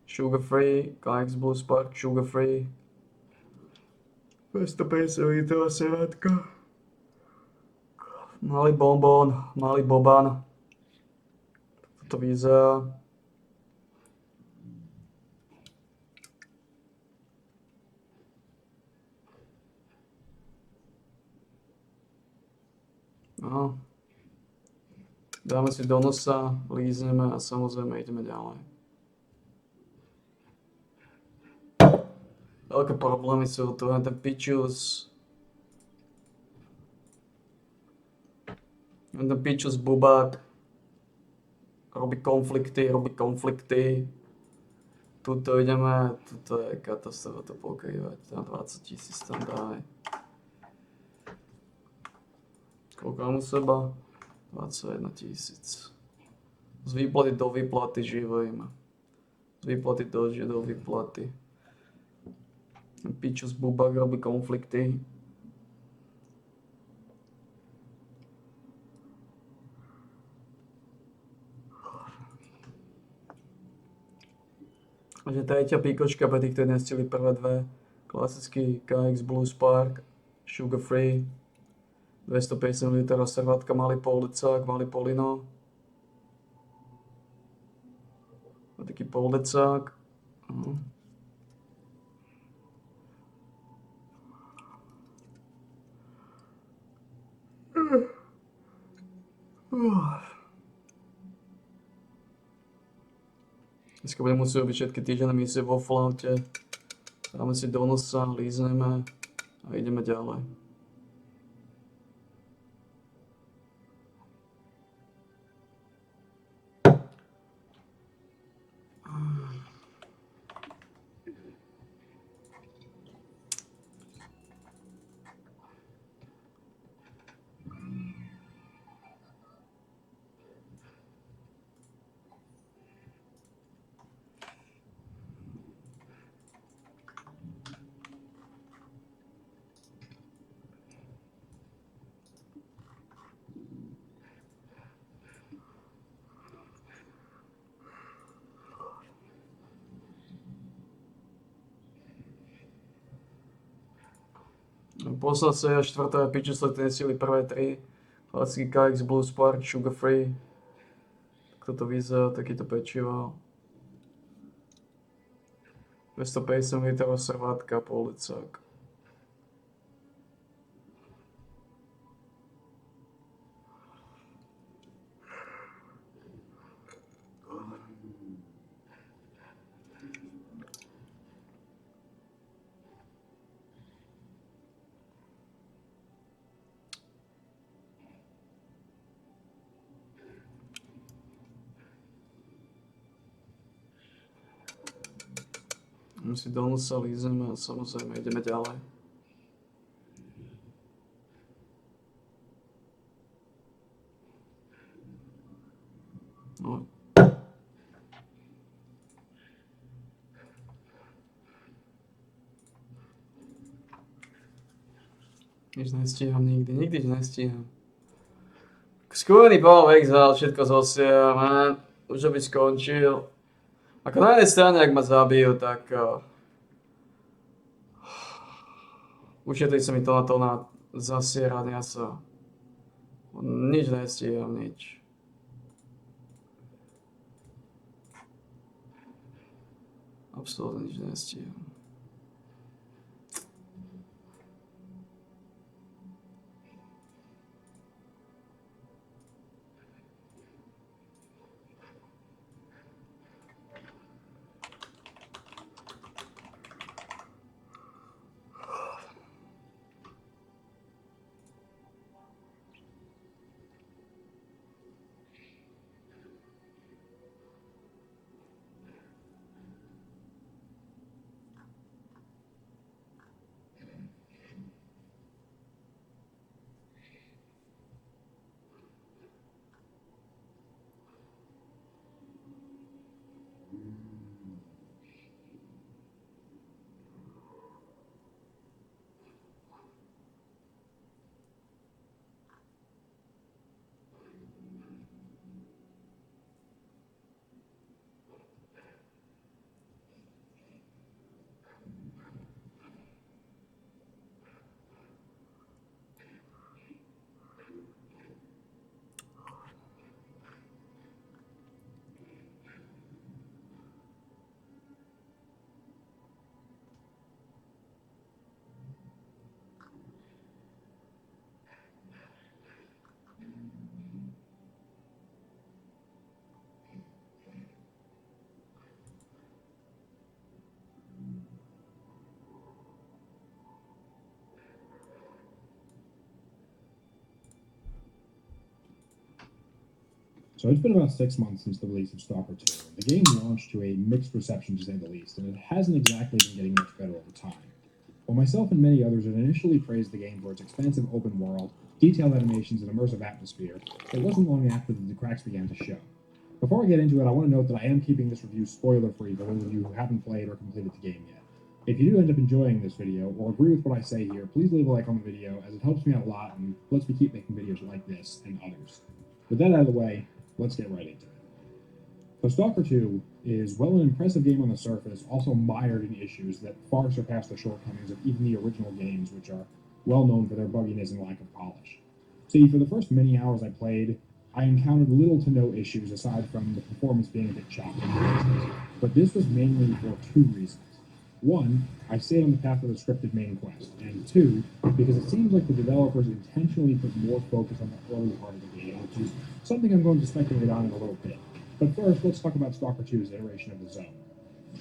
sugar free, KX Blue Spark, sugar free. 250 litrová serátka. Malý bonbon, malý boban. Toto vyzerá. No. Dáme si do nosa, lízneme a samozrejme ideme ďalej. Veľké problémy sú tu, ten pičus. Ten pičus bubák. Robí konflikty. Tuto ideme, tuto je katastrofa to pokrývať. Na 20 000 tam dávaj. Koľko mám u seba? 21 000. Z výplaty do výplaty živujeme. Z výplaty do výplaty. Pičus bubák robí konflikty. Takže tretia píkočka pre tých, ktorí nestihli prvé dve. Klasický KX Blue Spark, sugar free. 250 ml servátka, malý poldecák, malý polino. A taký poldecák. Dneska budem musieť robiť všetky týždenné misie vo flaute. Dáme si do nosa, lízneme a ideme ďalej. Poslal sa ja štvrtá pičusle, tie nesili prvé tri. Klasický KX Blue Spark, sugar free. Tak toto vyzerá, takýto pečivo. 250 ml servátka, poldecák. My si do nosa lízeme a samozrejme ideme ďalej. No. Nič nestíham nikdy nestíham. Skúrený bol Exile, všetko zosiam, už by skončil. Ako na jednej strane, ak ma zabijú, tak ušetrí sa mi to na zasierania sa. Nič nestíham, nič. Absolútne nič nestíham. So it's been about 6 months since the release of Stalker 2. The game launched to a mixed reception to say the least, and it hasn't exactly been getting much better over time. While myself and many others had initially praised the game for its expansive open world, detailed animations, and immersive atmosphere, it wasn't long after that the cracks began to show. Before I get into it, I want to note that I am keeping this review spoiler-free for those of you who haven't played or completed the game yet. If you do end up enjoying this video, or agree with what I say here, please leave a like on the video, as it helps me out a lot and lets me keep making videos like this and others. With that out of the way, let's get right into it. So Stalker 2 is, while an impressive game on the surface, also mired in issues that far surpass the shortcomings of even the original games, which are well known for their bugginess and lack of polish. See, for the first many hours I played, I encountered little to no issues aside from the performance being a bit choppy. But this was mainly for two reasons. One, I stayed on the path of the scripted main quest, and two, because it seems like the developers intentionally put more focus on the early part of the game, which is something I'm going to speculate on in a little bit. But first, let's talk about Stalker 2's iteration of the zone.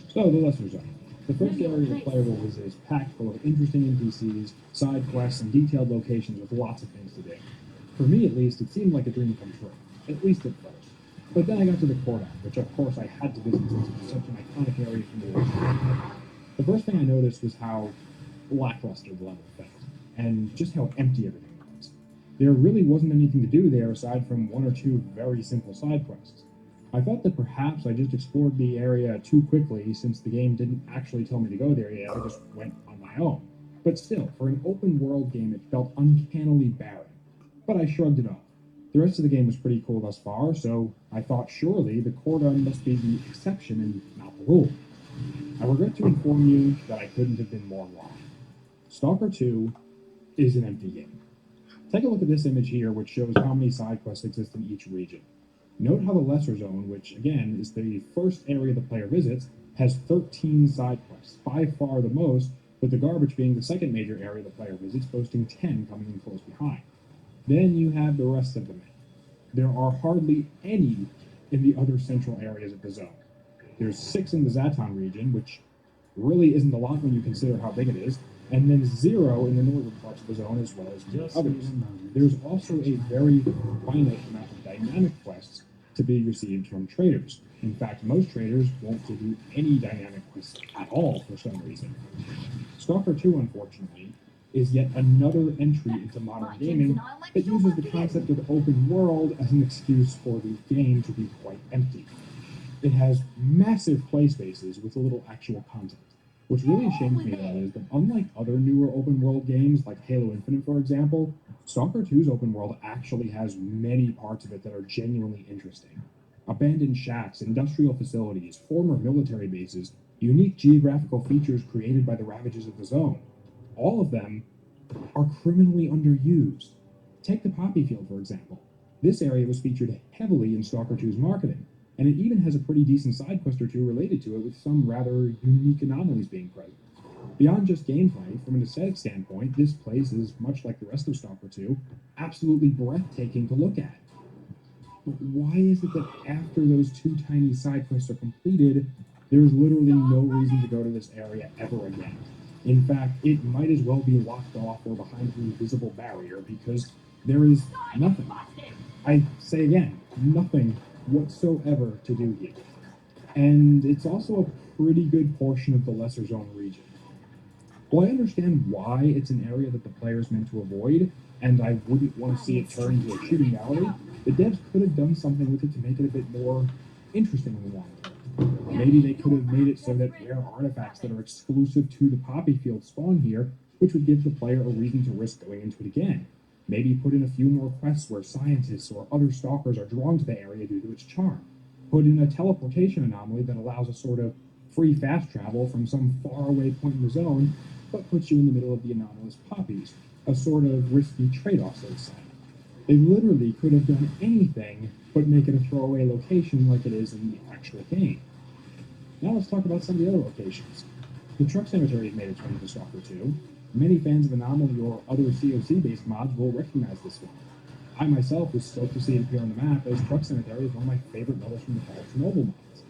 So, the Lesser Zone. The first area the player will visit is packed full of interesting NPCs, side quests, and detailed locations with lots of things to do. For me, at least, it seemed like a dream come true, at least at first. But then I got to the courthouse, which of course I had to visit since it was such an iconic area from the original. The first thing I noticed was how lackluster the level felt, and just how empty everything was. There really wasn't anything to do there aside from one or two very simple side quests. I thought that perhaps I just explored the area too quickly since the game didn't actually tell me to go there yet, I just went on my own. But still, for an open world game, it felt uncannily barren. But I shrugged it off. The rest of the game was pretty cool thus far, so I thought surely the Corda must be the exception and not the rule. I regret to inform you that I couldn't have been more wrong. Stalker 2 is an empty game. Take a look at this image here, which shows how many side quests exist in each region. Note how the Lesser Zone, which again is the first area the player visits, has 13 side quests, by far the most, with the garbage being the second major area the player visits, boasting 10 coming in close behind. Then you have the rest of the map. There are hardly any in the other central areas of the zone. There's 6 in the Zaton region, which really isn't a lot when you consider how big it is, and then 0 in the northern parts of the zone as well as the others. There's also a very finite amount of dynamic quests to be received from traders. In fact, most traders won't give you any dynamic quests at all for some reason. Stalker 2, unfortunately, is yet another entry into modern gaming that uses the concept of open world as an excuse for the game to be quite empty. It has massive play spaces with little actual content. What's really shames me, though, is that unlike other newer open world games like Halo Infinite, for example, Stalker 2's open world actually has many parts of it that are genuinely interesting. Abandoned shacks, industrial facilities, former military bases, unique geographical features created by the ravages of the zone. All of them are criminally underused. Take the Poppy Field, for example. This area was featured heavily in Stalker 2's marketing, and it even has a pretty decent side quest or two related to it, with some rather unique anomalies being present. Beyond just gameplay, from an aesthetic standpoint, this place is, much like the rest of Stalker 2, absolutely breathtaking to look at. But why is it that after those 2 tiny side quests are completed, there's literally no reason to go to this area ever again? In fact, it might as well be locked off or behind an invisible barrier because there is nothing. I say again, nothing whatsoever to do here. And it's also a pretty good portion of the Lesser Zone region. While I understand why it's an area that the player is meant to avoid, and I wouldn't want to see it turn into a shooting gallery, the devs could have done something with it to make it a bit more interesting in the long term. Maybe they could have made it so that rare artifacts that are exclusive to the Poppy Field spawn here, which would give the player a reason to risk going into it again. Maybe put in a few more quests where scientists or other stalkers are drawn to the area due to its charm. Put in a teleportation anomaly that allows a sort of free fast travel from some faraway point in the zone, but puts you in the middle of the anomalous poppies, a sort of risky trade-off, so to say. They literally could have done anything but make it a throwaway location like it is in the actual game. Now let's talk about some of the other locations. The Truck Cemetery has made its way into Stalker 2. Many fans of Anomaly or other COC-based mods will recognize this one. I myself was stoked to see it appear on the map, as Truck Cemetery is one of my favorite levels from the Fallout Chernobyl mods.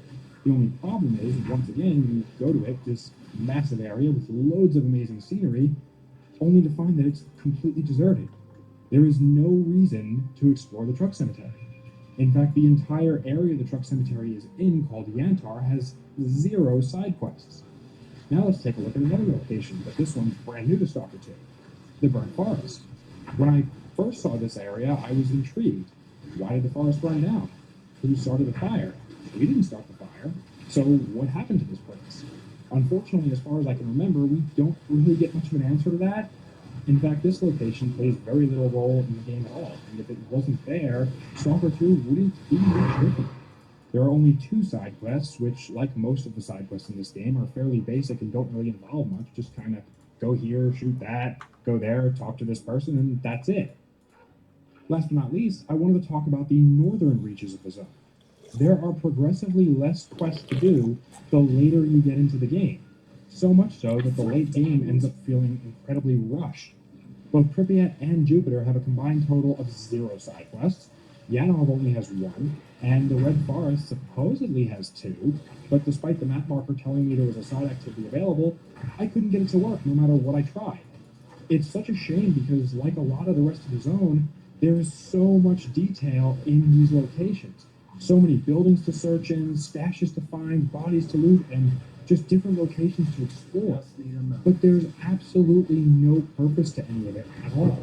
The only problem is, once again, you go to it, this massive area with loads of amazing scenery, only to find that it's completely deserted. There is no reason to explore the Truck Cemetery. In fact, the entire area the truck cemetery is in, called Yantar, has 0 side quests. Now let's take a look at another location, but this one's brand new to Stalker 2, the Burnt Forest. When I first saw this area, I was intrigued. Why did the forest burn down? Who started the fire? We didn't start the fire. So what happened to this place? Unfortunately, as far as I can remember, we don't really get much of an answer to that. In fact, this location plays very little role in the game at all, and if it wasn't there, Stalker 2 wouldn't be much different. There are only 2 side quests, which, like most of the side quests in this game, are fairly basic and don't really involve much. Just kind of go here, shoot that, go there, talk to this person, and that's it. Last but not least, I wanted to talk about the northern reaches of the zone. There are progressively less quests to do the later you get into the game. So much so that the late game ends up feeling incredibly rushed. Both Pripyat and Jupiter have a combined total of 0 side quests. Yanov only has 1, and the Red Forest supposedly has 2, but despite the map marker telling me there was a side activity available, I couldn't get it to work no matter what I tried. It's such a shame because, like a lot of the rest of the zone, there is so much detail in these locations. So many buildings to search in, stashes to find, bodies to loot, and just different locations to explore. But there's absolutely no purpose to any of it at all.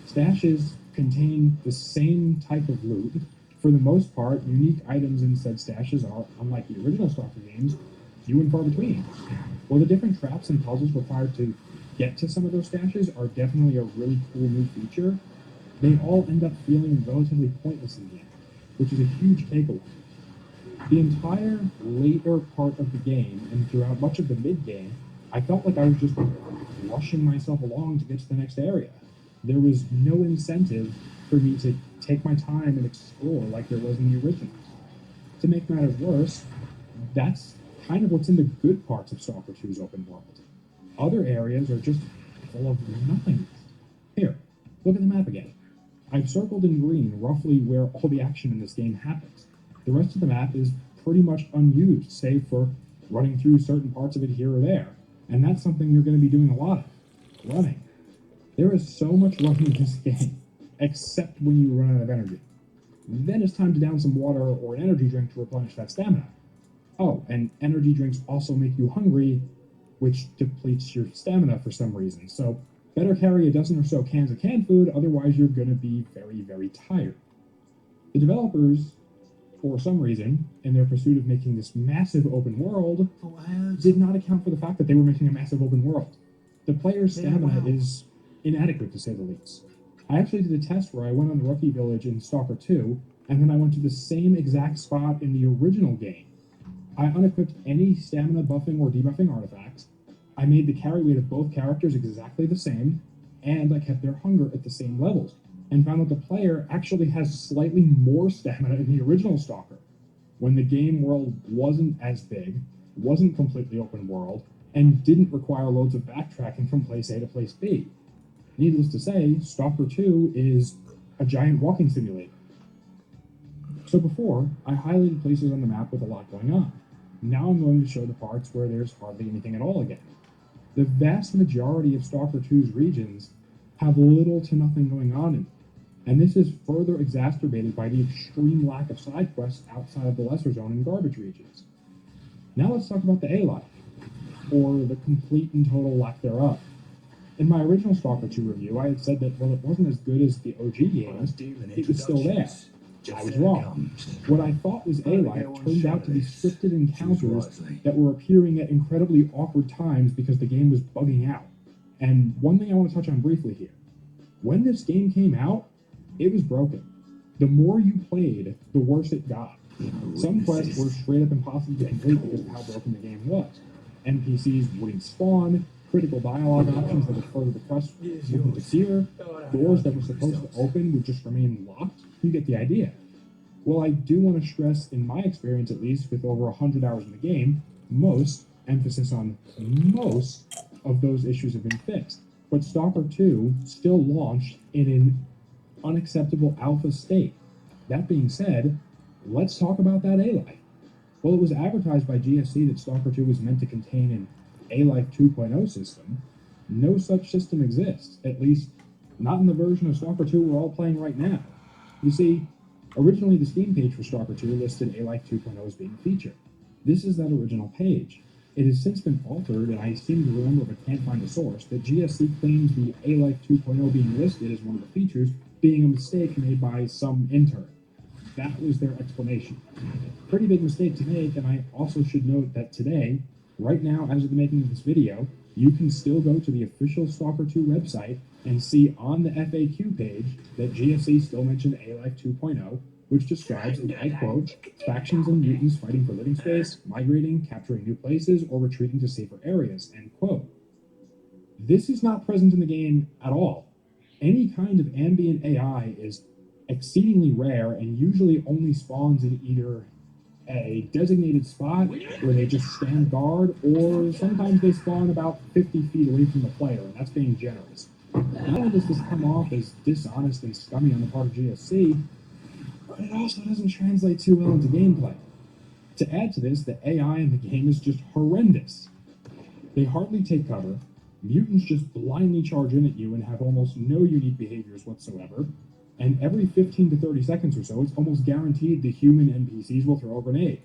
Stashes contain the same type of loot. For the most part, unique items in said stashes are, unlike the original Stalker games, few and far between. While the different traps and puzzles required to get to some of those stashes are definitely a really cool new feature, they all end up feeling relatively pointless in the end, which is a huge takeaway. The entire later part of the game, and throughout much of the mid-game, I felt like I was just rushing myself along to get to the next area. There was no incentive for me to take my time and explore like there was in the originals. To make matters worse, that's kind of what's in the good parts of Stalker 2's open world. Other areas are just full of nothingness. Here, look at the map again. I've circled in green roughly where all the action in this game happens. The rest of the map is pretty much unused, save for running through certain parts of it here or there. And that's something you're going to be doing a lot of. Running. There is so much running in this game, except when you run out of energy. Then it's time to down some water or an energy drink to replenish that stamina. Oh, and energy drinks also make you hungry, which depletes your stamina for some reason. So better carry a dozen or so cans of canned food, otherwise you're going to be very, very tired. The developers, for some reason, in their pursuit of making this massive open world, did not account for the fact that they were making a massive open world. The player's stamina is inadequate, to say the least. I actually did a test where I went on the Rookie Village in Stalker 2, and then I went to the same exact spot in the original game. I unequipped any stamina buffing or debuffing artifacts, I made the carry weight of both characters exactly the same, and I kept their hunger at the same levels, and found that the player actually has slightly more stamina in the original Stalker, when the game world wasn't as big, wasn't completely open world, and didn't require loads of backtracking from place A to place B. Needless to say, Stalker 2 is a giant walking simulator. So before, I highlighted places on the map with a lot going on. Now I'm going to show the parts where there's hardly anything at all again. The vast majority of Stalker 2's regions have little to nothing going on in them, and this is further exacerbated by the extreme lack of side quests outside of the Lesser Zone and Garbage regions. Now let's talk about the A-Life, or the complete and total lack thereof. In my original Stalker 2 review, I had said that while it wasn't as good as the OG games, it was still there. I was wrong. What I thought was A-Life turned out to be scripted encounters that were appearing at incredibly awkward times because the game was bugging out. And one thing I want to touch on briefly here. When this game came out, it was broken. The more you played, the worse it got. Some quests were straight up impossible to complete because of how broken the game was. NPCs wouldn't spawn, critical dialogue options that would further the quest wouldn't appear, doors that were supposed to open would just remain locked. You get the idea. Well, I do want to stress, in my experience at least, with over 100 hours in the game, most, emphasis on most, of those issues have been fixed. But Stalker 2 still launched in an unacceptable alpha state. That being said, let's talk about that A-Life. While it was advertised by GSC that Stalker 2 was meant to contain an A-Life 2.0 system, no such system exists, at least not in the version of Stalker 2 we're all playing right now. You see, Originally, the Steam page for Stalker 2 listed A-Life 2.0 as being a feature. This is that original page. It has since been altered, and I seem to remember, but can't find a source, that GSC claims the A-Life 2.0 being listed as one of the features being a mistake made by some intern. That was their explanation. Pretty big mistake to make, and I also should note that today, right now, as of the making of this video, you can still go to the official Stalker 2 website and see on the FAQ page that GSC still mentioned A-Life 2.0, which describes, and I quote, factions and mutants fighting for living space, migrating, capturing new places, or retreating to safer areas, end quote. This is not present in the game at all. Any kind of ambient AI is exceedingly rare and usually only spawns in either a designated spot where they just stand guard, or sometimes they spawn about 50 feet away from the player, and that's being generous. Not only does this come off as dishonest and scummy on the part of GSC, but it also doesn't translate too well into gameplay. To add to this, the AI in the game is just horrendous. They hardly take cover, mutants just blindly charge in at you and have almost no unique behaviors whatsoever, and every 15 to 30 seconds or so, it's almost guaranteed the human NPCs will throw a grenade.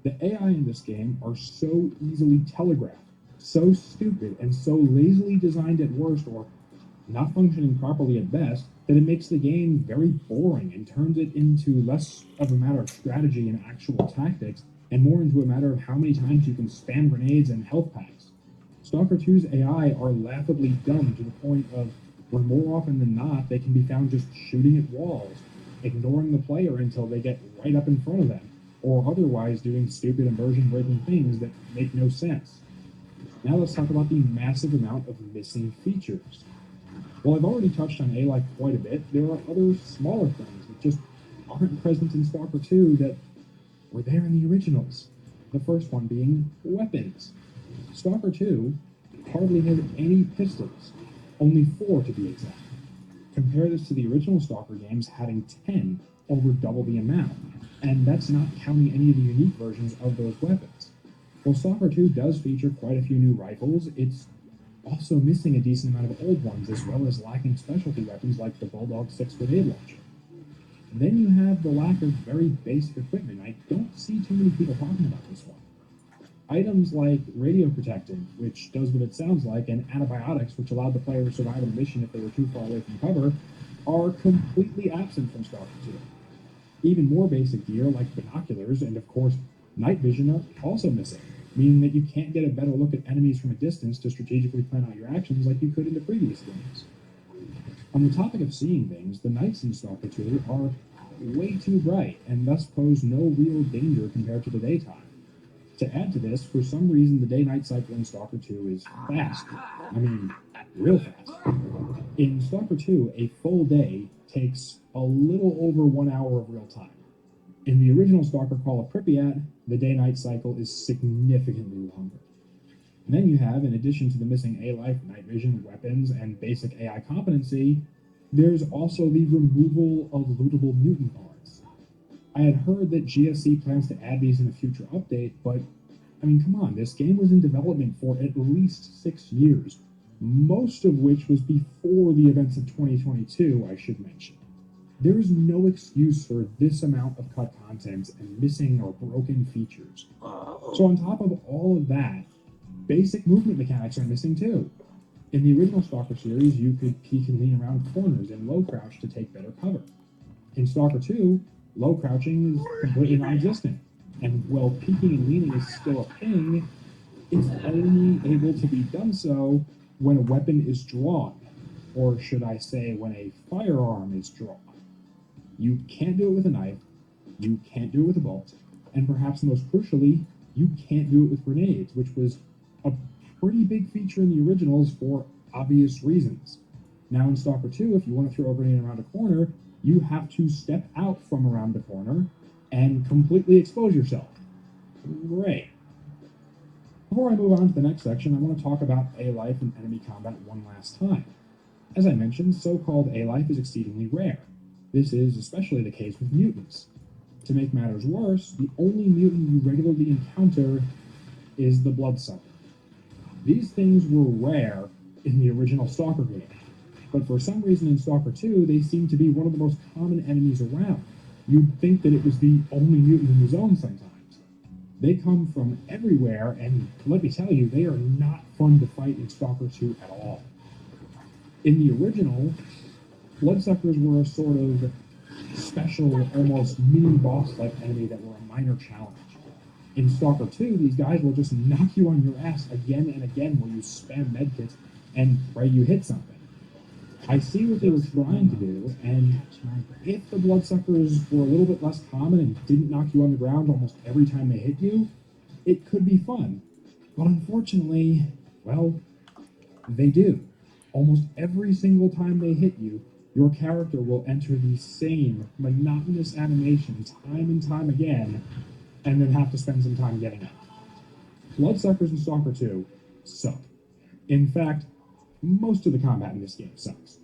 The AI in this game are so easily telegraphed, so stupid, and so lazily designed at worst, or not functioning properly at best, that it makes the game very boring and turns it into less of a matter of strategy and actual tactics, and more into a matter of how many times you can spam grenades and health packs. Stalker 2's AI are laughably dumb to the point of where more often than not they can be found just shooting at walls, ignoring the player until they get right up in front of them, or otherwise doing stupid immersion-breaking things that make no sense. Now let's talk about the massive amount of missing features. While I've already touched on A-Life quite a bit, there are other smaller things that just aren't present in Stalker 2 that were there in the originals. The first one being weapons. Stalker 2 hardly has any pistols, only 4 to be exact. Compare this to the original Stalker games having 10, over double the amount, and that's not counting any of the unique versions of those weapons. While Stalker 2 does feature quite a few new rifles, it's also missing a decent amount of old ones, as well as lacking specialty weapons like the Bulldog 6 grenade launcher. Then you have the lack of very basic equipment. I don't see too many people talking about this one. Items like radio protective, which does what it sounds like, and antibiotics, which allowed the player to survive a mission if they were too far away from cover, are completely absent from Stalker 2. Even more basic gear like binoculars and, of course, night vision are also missing, meaning that you can't get a better look at enemies from a distance to strategically plan out your actions like you could in the previous games. On the topic of seeing things, the nights in Stalker 2 are way too bright and thus pose no real danger compared to the daytime. To add to this, for some reason the day-night cycle in Stalker 2 is fast. I mean, real fast. In Stalker 2, a full day takes a little over 1 hour of real time. In the original Stalker Call of Pripyat, the day-night cycle is significantly longer. And then you have, in addition to the missing A-Life, night vision, weapons, and basic AI competency, there's also the removal of lootable mutant parts. I had heard that GSC plans to add these in a future update, but, I mean, come on, this game was in development for at least 6 years, most of which was before the events of 2022, I should mention. There is no excuse for this amount of cut content and missing or broken features. So on top of all of that, basic movement mechanics are missing too. In the original Stalker series, you could peek and lean around corners and low crouch to take better cover. In Stalker 2, low crouching is completely non-existent, and while peeking and leaning is still a thing, it's only able to be done so when a weapon is drawn, or should I say when a firearm is drawn. You can't do it with a knife, you can't do it with a bolt, and perhaps most crucially, you can't do it with grenades, which was a pretty big feature in the originals for obvious reasons. Now in Stalker 2, if you want to throw a grenade around a corner, you have to step out from around the corner and completely expose yourself. Great. Before I move on to the next section, I want to talk about A-Life and enemy combat one last time. As I mentioned, so-called A-Life is exceedingly rare. This is especially the case with mutants. To make matters worse, the only mutant you regularly encounter is the Bloodsucker. These things were rare in the original Stalker game, but for some reason in Stalker 2, they seem to be one of the most common enemies around. you'd think that it was the only mutant in the zone sometimes. They come from everywhere, and let me tell you, they are not fun to fight in Stalker 2 at all. In the original, Bloodsuckers were a sort of special, almost mini boss-like enemy that were a minor challenge. In Stalker 2, these guys will just knock you on your ass again and again while you spam medkits and pray you hit something. I see what they were trying to do, and if the Bloodsuckers were a little bit less common and didn't knock you on the ground almost every time they hit you, it could be fun. But unfortunately, well, they do. Almost every single time they hit you, your character will enter the same monotonous animation time and time again, and then have to spend some time getting up. Bloodsuckers in Stalker 2 suck. In fact, most of the combat in this game sucks.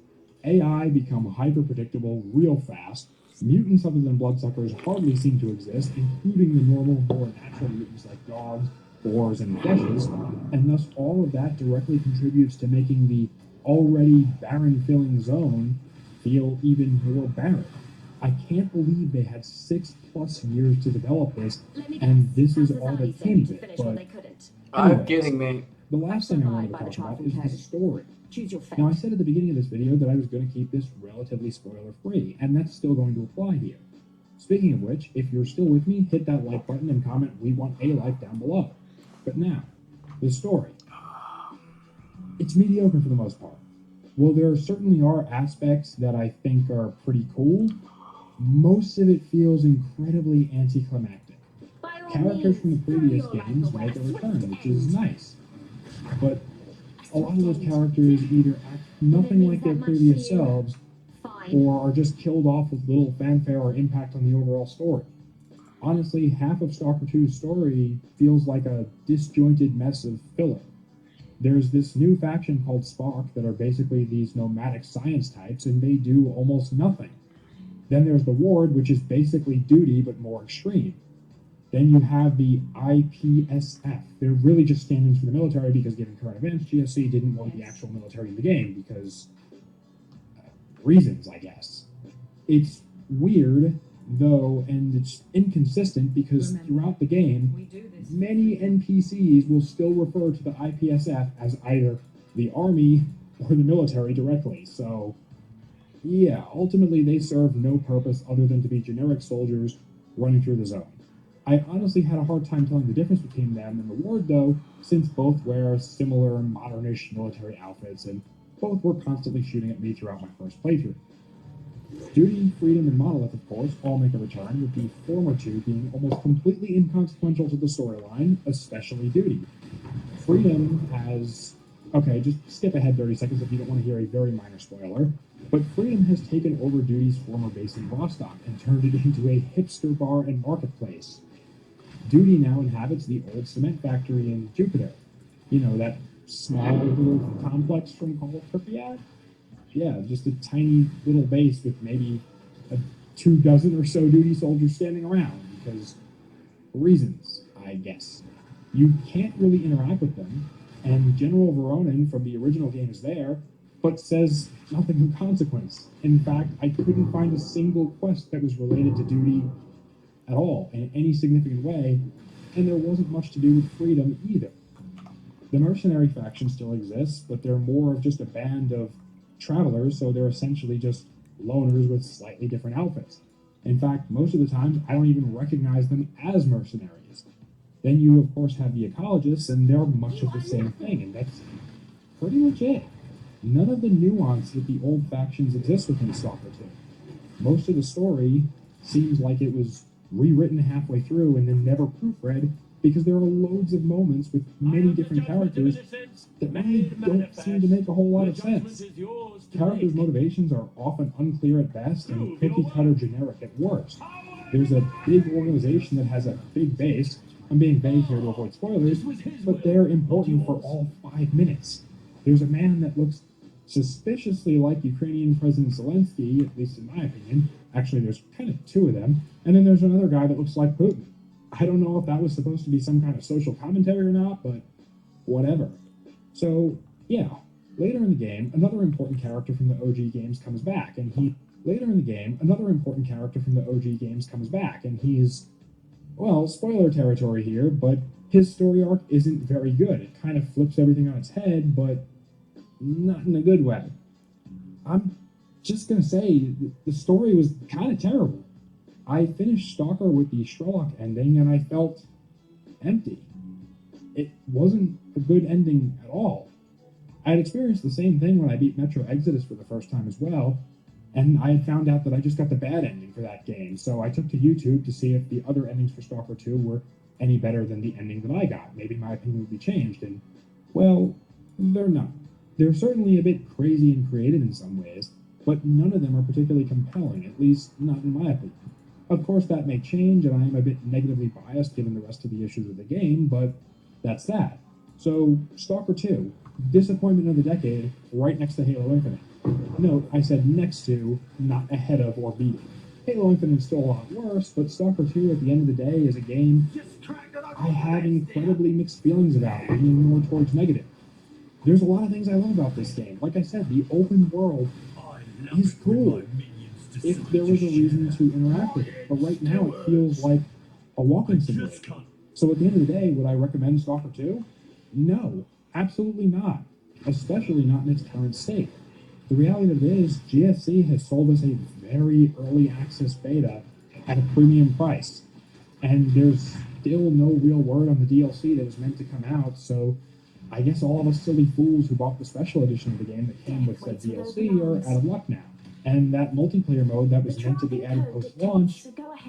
AI become hyper-predictable real fast. Mutants other than Bloodsuckers hardly seem to exist, including the normal, more natural mutants like dogs, boars, and fishes, and thus all of that directly contributes to making the already barren-filling zone feel even more barren. I can't believe they had 6+ years to develop this, and this is all they came to. But I'm kidding me. the last thing I wanted to talk about is the story. Now, I said at the beginning of this video that I was going to keep this relatively spoiler-free, and that's still going to apply here. Speaking of which, if you're still with me, hit that like button and comment "We want a life" down below. But now, the story. It's mediocre for the most part. While there certainly are aspects that I think are pretty cool, most of it feels incredibly anticlimactic. Characters from the previous games make a return, which is nice. But a lot of those characters either act nothing like their previous selves, or are just killed off with little fanfare or impact on the overall story. Honestly, half of Stalker 2's story feels like a disjointed mess of filler. There's this new faction called Spark that are basically these nomadic science types, and they do almost nothing. Then there's the Ward, which is basically duty, but more extreme. Then you have the IPSF. They're really just stand-ins for the military because, given current events, GSC didn't want the actual military in the game because reasons, I guess. It's weird, though, and it's inconsistent because throughout the game, many NPCs will still refer to the IPSF as either the army or the military directly. So, yeah, ultimately they serve no purpose other than to be generic soldiers running through the zone. I honestly had a hard time telling the difference between them and the Ward, though, since both wear similar modernish military outfits and both were constantly shooting at me throughout my first playthrough. Duty, Freedom, and Monolith, of course, all make a return, with the former two being almost completely inconsequential to the storyline, especially Duty. Freedom has... Okay, just skip ahead 30 seconds if you don't want to hear a very minor spoiler. But Freedom has taken over Duty's former base in Vostok and turned it into a hipster bar and marketplace. Duty now inhabits the old cement factory in Jupiter. You know, that small little complex from Call of Pripyat? Yeah, just a tiny little base with maybe 24 or so Duty soldiers standing around, because reasons, I guess. You can't really interact with them, and General Voronin from the original game is there, but says nothing of consequence. In fact, I couldn't find a single quest that was related to Duty at all in any significant way, and there wasn't much to do with Freedom either. The mercenary faction still exists, but they're more of just a band of travelers, so they're essentially just loners with slightly different outfits. In fact, most of the times, I don't even recognize them as mercenaries. Then you, of course, have the ecologists, and they're much of the same thing, and that's pretty much it. None of the nuance that the old factions exist within Stalker 2. Most of the story seems like it was rewritten halfway through and then never proofread, because there are loads of moments with many different characters that really don't seem to make a whole lot of sense. Characters' motivations are often unclear at best and cookie-cutter generic at worst. There's a big organization that has a big base. I'm being vague here to avoid spoilers, but they're important for all 5 minutes. There's a man that looks suspiciously like Ukrainian President Zelensky, at least in my opinion. Actually, there's kind of 2 of them. And then there's another guy that looks like Putin. I don't know if that was supposed to be some kind of social commentary or not, but whatever. So, yeah, later in the game, another important character from the OG games comes back, and he later in the game, another important character from the OG games comes back, and he's, well, spoiler territory here, but his story arc isn't very good. It kind of flips everything on its head, but not in a good way. I'm just gonna say the story was kind of terrible. I finished Stalker with the Sherlock ending, and I felt empty. It wasn't a good ending at all. I had experienced the same thing when I beat Metro Exodus for the first time as well, and I had found out that I just got the bad ending for that game, so I took to YouTube to see if the other endings for Stalker 2 were any better than the ending that I got. Maybe my opinion would be changed, and, well, they're not. They're certainly a bit crazy and creative in some ways, but none of them are particularly compelling, at least not in my opinion. Of course, that may change, and I am a bit negatively biased given the rest of the issues of the game, but that's that. So, Stalker 2, disappointment of the decade, right next to Halo Infinite. Note, I said next to, not ahead of or beating. Halo Infinite is still a lot worse, but Stalker 2 at the end of the day is a game I have incredibly mixed feelings about, leaning more towards negative. There's a lot of things I love about this game. Like I said, the open world is cool if there was a reason to interact with it, but right now it feels like a walking simulator. So at the end of the day, would I recommend Stalker 2? No, absolutely not, especially not in its current state. The reality of it is, GSC has sold us a very early access beta at a premium price, and there's still no real word on the DLC that was meant to come out, so I guess all of us silly fools who bought the special edition of the game that came with said DLC are out of luck now. And that multiplayer mode that was meant to be added post-launch,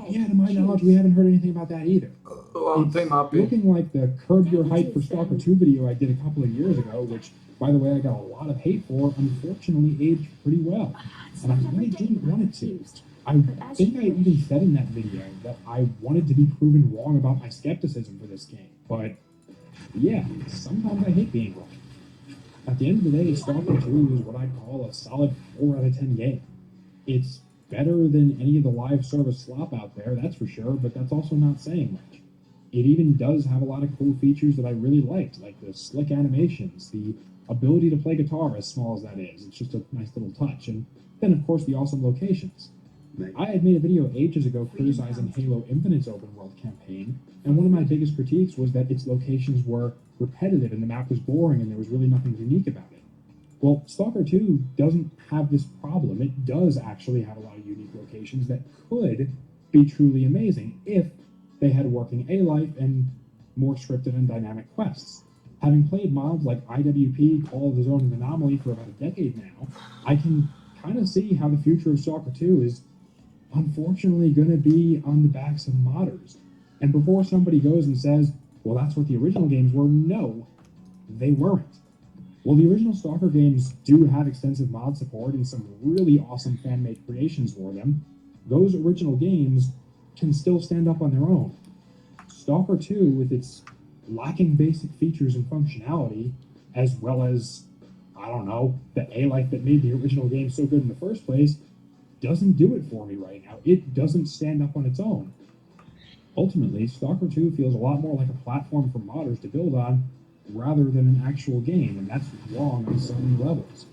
yeah, to my knowledge, we haven't heard anything about that either. It's looking like the Curb Your Hype for Stalker 2 video I did a couple of years ago, which, by the way, I got a lot of hate for, unfortunately aged pretty well. And I really didn't want it to. I think I even said in that video that I wanted to be proven wrong about my skepticism for this game, but yeah, sometimes I hate being wrong. At the end of the day, Stalker 2 is what I'd call a solid 4 out of 10 game. It's better than any of the live service slop out there, that's for sure, but that's also not saying much. It even does have a lot of cool features that I really liked, like the slick animations, the ability to play guitar as small as that is. It's just a nice little touch. And then, of course, the awesome locations. I had made a video ages ago criticizing Halo Infinite's open world campaign, and one of my biggest critiques was that its locations were repetitive and the map was boring and there was really nothing unique about it. Well, Stalker 2 doesn't have this problem. It does actually have a lot of unique locations that could be truly amazing if they had working A-Life and more scripted and dynamic quests. Having played mods like IWP, Call of the Zone, and Anomaly for about a decade now, I can kind of see how the future of Stalker 2 is unfortunately going to be on the backs of modders. And before somebody goes and says, well, that's what the original games were, no, they weren't. Well, the original Stalker games do have extensive mod support and some really awesome fan-made creations for them. Those original games can still stand up on their own. Stalker 2, with its lacking basic features and functionality, as well as, I don't know, the A-Life that made the original game so good in the first place, doesn't do it for me right now. It doesn't stand up on its own. Ultimately, Stalker 2 feels a lot more like a platform for modders to build on rather than an actual game, and that's wrong on so many levels.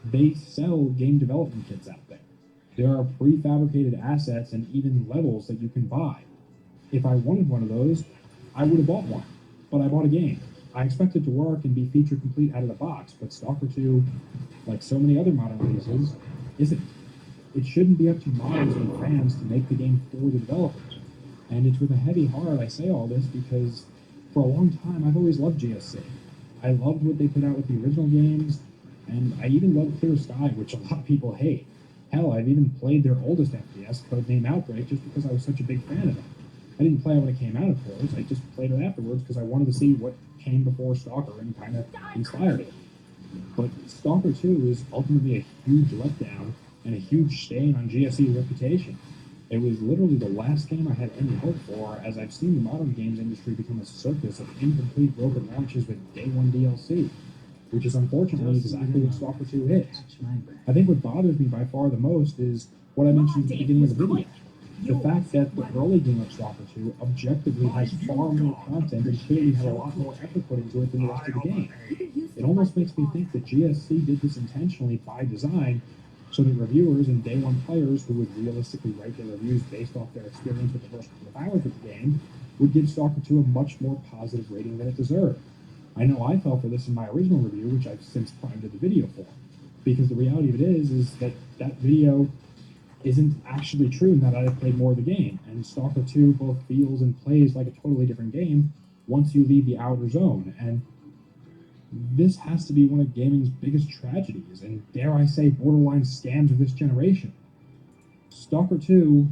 They sell game development kits out there. There are prefabricated assets and even levels that you can buy. If I wanted one of those, I would have bought one, but I bought a game. I expect it to work and be feature complete out of the box, but Stalker 2, like so many other modern releases, isn't. It shouldn't be up to modders and fans to make the game for the developers. And it's with a heavy heart I say all this because for a long time I've always loved GSC. I loved what they put out with the original games, and I even loved Clear Sky, which a lot of people hate. Hell, I've even played their oldest FPS, codename Outbreak, just because I was such a big fan of it. I didn't play it when it came out, of course. I just played it afterwards because I wanted to see what came before Stalker and kind of inspired it. But Stalker 2 is ultimately a huge letdown and a huge stain on GSC's reputation. It was literally the last game I had any hope for, as I've seen the modern games industry become a circus of incomplete broken launches with day one DLC, which is unfortunately exactly what Stalker 2 is. I think what bothers me by far the most is what I mentioned at the beginning of the video. The fact that the early game of Stalker 2 objectively has far more content and clearly had a lot more effort put into it than the rest of the game. It almost makes me think that GSC did this intentionally by design so that reviewers and day one players who would realistically write their reviews based off their experience with the first couple of hours of the game would give Stalker 2 a much more positive rating than it deserved. I know I fell for this in my original review, which I've since primed to the video for, because the reality of it is that that video isn't actually true now that I've played more of the game, and Stalker 2 both feels and plays like a totally different game once you leave the outer zone, and this has to be one of gaming's biggest tragedies, and dare I say borderline scams of this generation. Stalker 2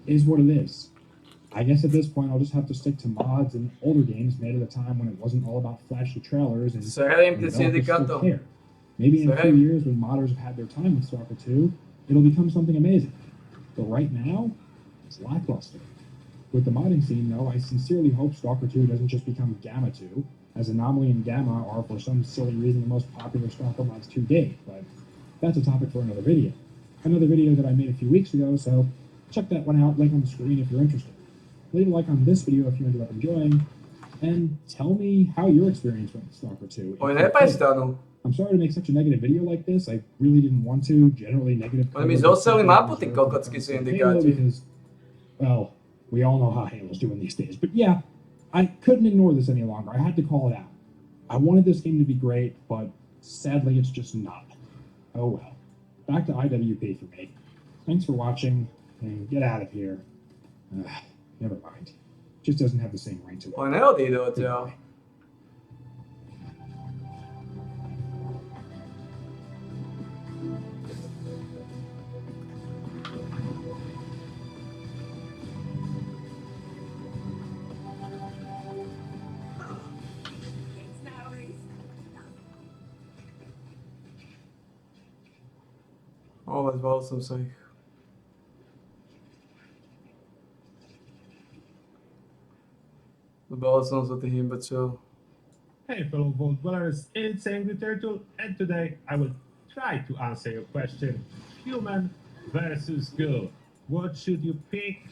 is what it is. I guess at this point I'll just have to stick to mods and older games made at a time when it wasn't all about flashy trailers and developers still care. Maybe in a few years when modders have had their time with Stalker 2, it'll become something amazing. But right now, it's lackluster. With the modding scene, though, I sincerely hope Stalker 2 doesn't just become Gamma 2, as Anomaly and Gamma are for some silly reason the most popular Stalker mods to date, but that's a topic for another video. Another video that I made a few weeks ago, so check that one out, link on the screen if you're interested. Leave a like on this video if you ended up enjoying, and tell me how your experience went with Stalker 2. I'm sorry to make such a negative video like this. I really didn't want to. Generally negative. Oni mi zoseli mapu ti kokocky su indikáti. Because, well, we all know how Halo's doing these days. But yeah, I couldn't ignore this any longer. I had to call it out. I wanted this game to be great, but sadly it's just not. Oh well. Back to IWP for me. Thanks for watching, and get out of here. Never mind. Just doesn't have the same ring to it. Oni ne odíde odtiaľ. Zval som sa ich. Zbal som sa tých imbecil. Hey fellow Vault Dwellers, it's Angry Turtle, and today I will try to answer your question. Human versus Ghoul. What should you pick?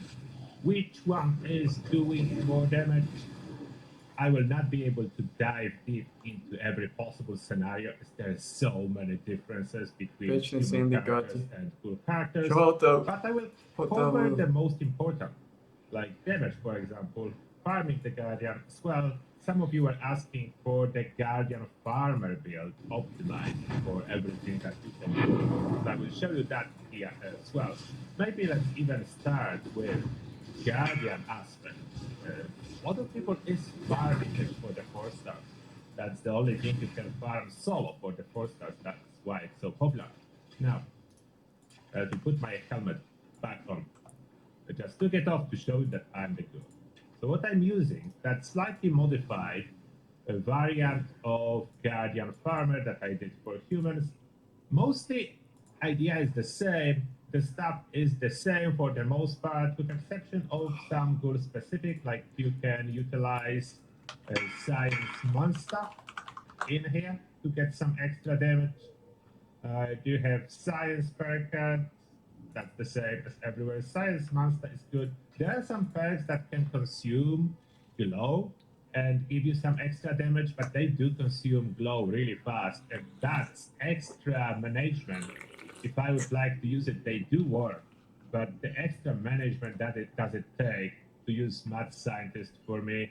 Which one is doing more damage? I will not be able to dive deep into every possible scenario, as there are so many differences between human characters and Ghoul characters. But I will cover the most important, like damage, for example, farming the Guardian as well. Some of you are asking for the Guardian Farmer build optimized for everything that you can do. So I will show you that here as well. Maybe let's even start with Guardian aspect. A lot of people is farming it for the 4 stars. That's the only thing you can farm solo for the 4 stars. That's why it's so popular. Now, to put my helmet back on, I just took it off to show that I'm the Ghoul. So what I'm using, that slightly modified variant of Guardian Farmer that I did for humans. Mostly, idea is the same. The stuff is the same for the most part, with exception of some Ghoul specific, like you can utilize Science Monster in here to get some extra damage. You have Science perk, that's the same as everywhere. Science Monster is good. There are some perks that can consume glow and give you some extra damage, but they do consume glow really fast, and that's extra management. If I would like to use it, they do work, but the extra management that it does take to use Mad Scientist for me,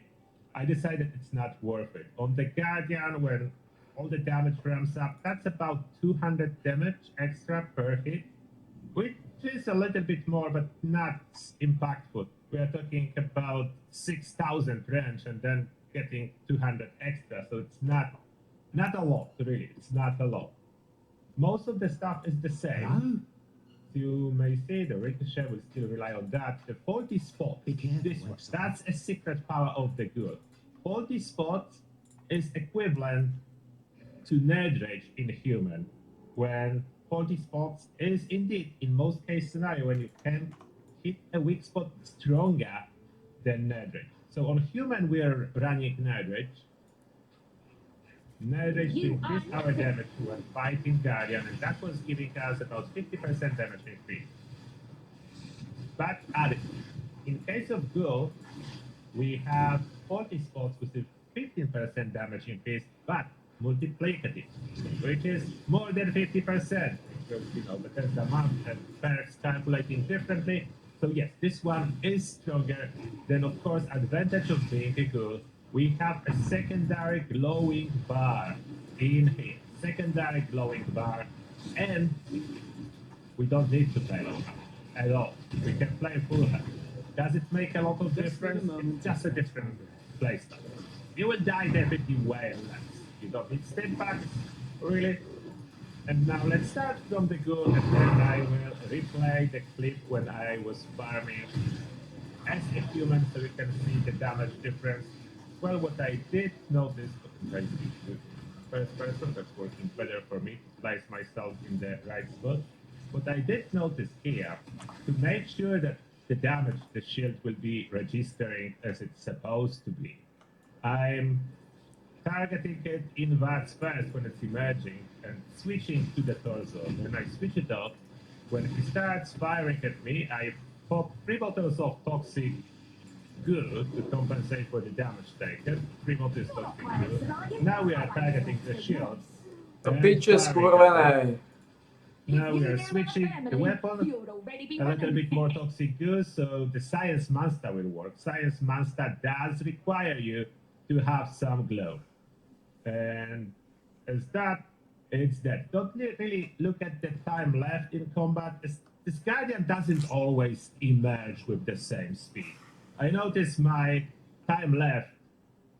I decided it's not worth it. On the Guardian, when all the damage ramps up, that's about 200 damage extra per hit, which is a little bit more, but not impactful. We are talking about 6,000 range and then getting 200 extra, so it's not a lot, really. It's not a lot. Most of the stuff is the same. You may see the Ricochet will still rely on that. The faulty spot, this one, that's a secret power of the Ghoul. Faulty spot is equivalent to Nerd Rage in human, when faulty spots is indeed, in most case scenario, when you can hit a weak spot stronger than Nerd Rage. So on human we are running Nerd Rage. Nerd Rage to increase our damage when fighting Guardian, and that was giving us about 50% damage increase. But in case of Ghoul, we have 40 spots with a 15% damage increase, but multiplicative, which is more than 50%. Because, but there's the amount and perks calculating differently. So yes, this one is stronger. Then of course, advantage of being a ghoul, we have a secondary glowing bar in here. Secondary glowing bar, and we don't need to play low hand at all. We can play full hand. Does it make a lot of difference? It's just a different playstyle. You will die definitely way less. You don't need step backs, really. And now let's start from the good, and then I will replay the clip when I was farming as a human so we can see the damage difference. Well, what I did notice, okay, first person, that's working better for me to place myself in the right spot. What I did notice here, to make sure that the damage the shield will be registering as it's supposed to be, I'm targeting it inwards first when it's emerging and switching to the torso. When I switch it off, when he starts firing at me, I pop 3 bottles of toxic goo to compensate for the damage taken. 3 bottles of toxic goo. Now we are targeting the shield. To piče skurvenej. Now we are switching the weapon, a little bit more toxic goo, so the Science Monster will work. Science Monster does require you to have some glow. And as that, it's dead. Don't really look at the time left in combat. This Guardian doesn't always emerge with the same speed. I notice my time left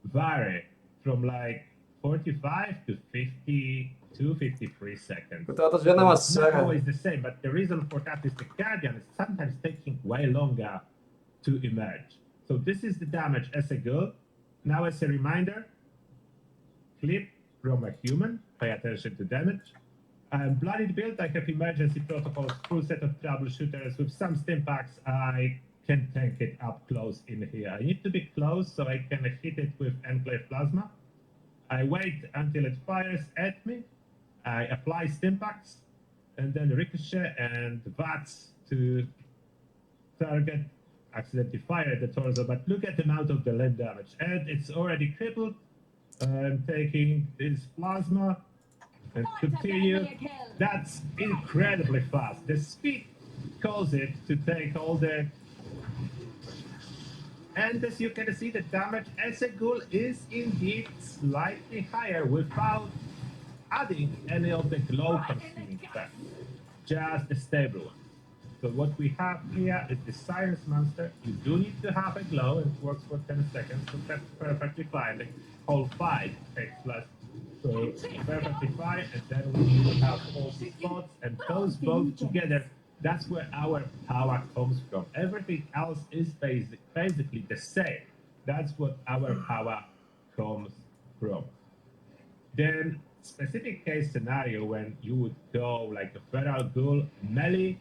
vary from like 45 to 52, 53 seconds. Táto žena ma It's not sere. always the same, but the reason for that is the Guardian is sometimes taking way longer to emerge. So this is the damage as a ghoul. Now as a reminder, clip from a human, pay attention to damage. I'm bloodied build, I have emergency protocols, full set of troubleshooters. With some stim packs, I can tank it up close in here. I need to be close so I can hit it with Enclave Plasma. I wait until it fires at me. I apply stim packs, and then ricochet and VATS to target, accidentally fire at the torso, but look at the amount of the limb damage. And it's already crippled. I'm taking this plasma and continue. That's incredibly fast. The speed calls it to take all the... And as you can see, the damage as a ghoul is indeed slightly higher without adding any of the glow consuming effects. Just a stable one. So what we have here is the Science Monster. You do need to have a glow, and it works for 10 seconds, so that's perfectly fine. The whole fight takes less. So perfectly fine, and then we will have all the spots, and those both together, that's where our power comes from. Everything else is basically the same. That's what our power comes from. Then specific case scenario when you would go like a feral ghoul melee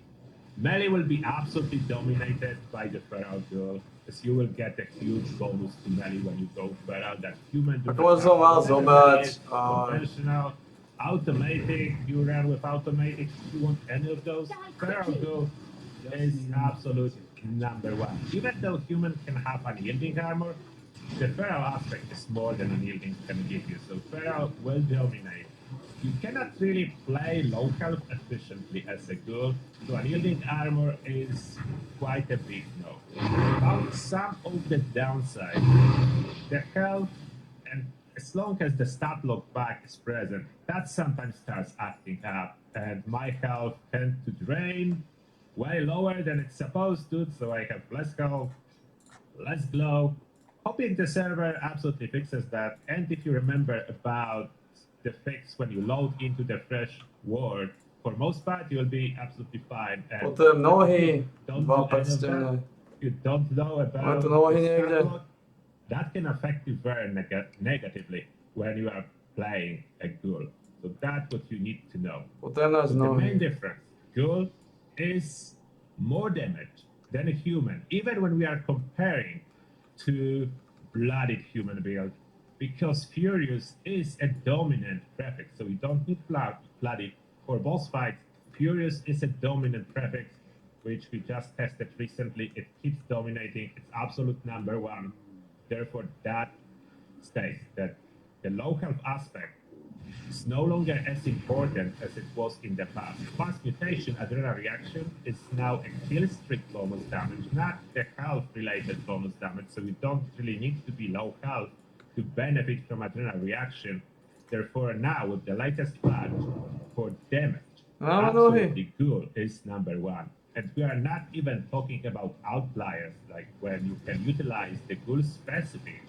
will be absolutely dominated by the feral ghoul, as you will get a huge bonus to melee when you go feral. That human do Ako som mal zobrať conventional, automatic, you run with automatic, if you want any of those, feral ghoul is absolute number one. Even though human can have unyielding armor, the feral aspect is more than unyielding can give you, so feral will dominate. You cannot really play low health efficiently as a ghoul, so unyielding armor is quite a big no. About some of the downside, the health, and as long as the stat log back is present, that sometimes starts acting up, and my health tends to drain way lower than it's supposed to, so I have less health, less glow. Hoping the server absolutely fixes that, and if you remember about the fix when you load into the fresh world, for most part you'll be absolutely fine. And Potom nohy, don't dva do any of that, prstene. you don't know about Máme tu nohy the niekde? stat log, that can affect you very negatively when you are playing a ghoul. So that's what you need to know. Potom nás So the main nohy. difference, ghoul is more damage than a human, even when we are comparing to blooded human build, because Furious is a dominant prefix, so you don't need bloody. For boss fights, Furious is a dominant prefix, which we just tested recently. It keeps dominating, it's absolute number one. Therefore, that states that the low health aspect It's no longer as important as it was in the past. Plus mutation adrenal reaction is now a kill streak bonus damage, not the health related bonus damage, so you don't really need to be low health to benefit from adrenal reaction. Therefore now with the latest patch for damage, absolutely Ghoul is number one. And we are not even talking about outliers, like when you can utilize the Ghoul specific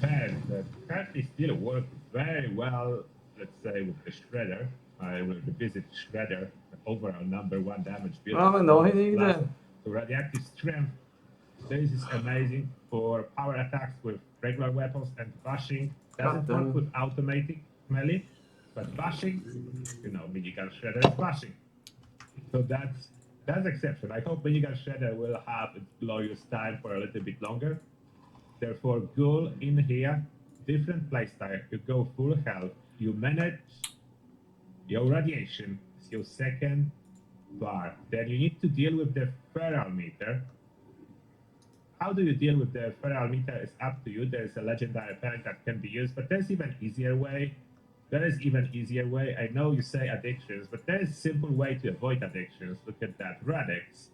pen that currently still work very well, let's say, with the Shredder. I will revisit Shredder, the overall number one damage build. So radioactive strength. This is amazing for power attacks with regular weapons, and bashing doesn't work with automatic melee, but bashing, you know, minigun Shredder is bashing. So that's exception. I hope minigun Shredder will have its glorious time for a little bit longer. Therefore, Ghoul in here, different playstyle. You go full health, you manage your radiation, it's your second bar. Then you need to deal with the feral meter. How do you deal with the feral meter is up to you. There's a legendary perk that can be used, but there's even easier way. I know you say addictions, but there is a simple way to avoid addictions. Look at that. Radix,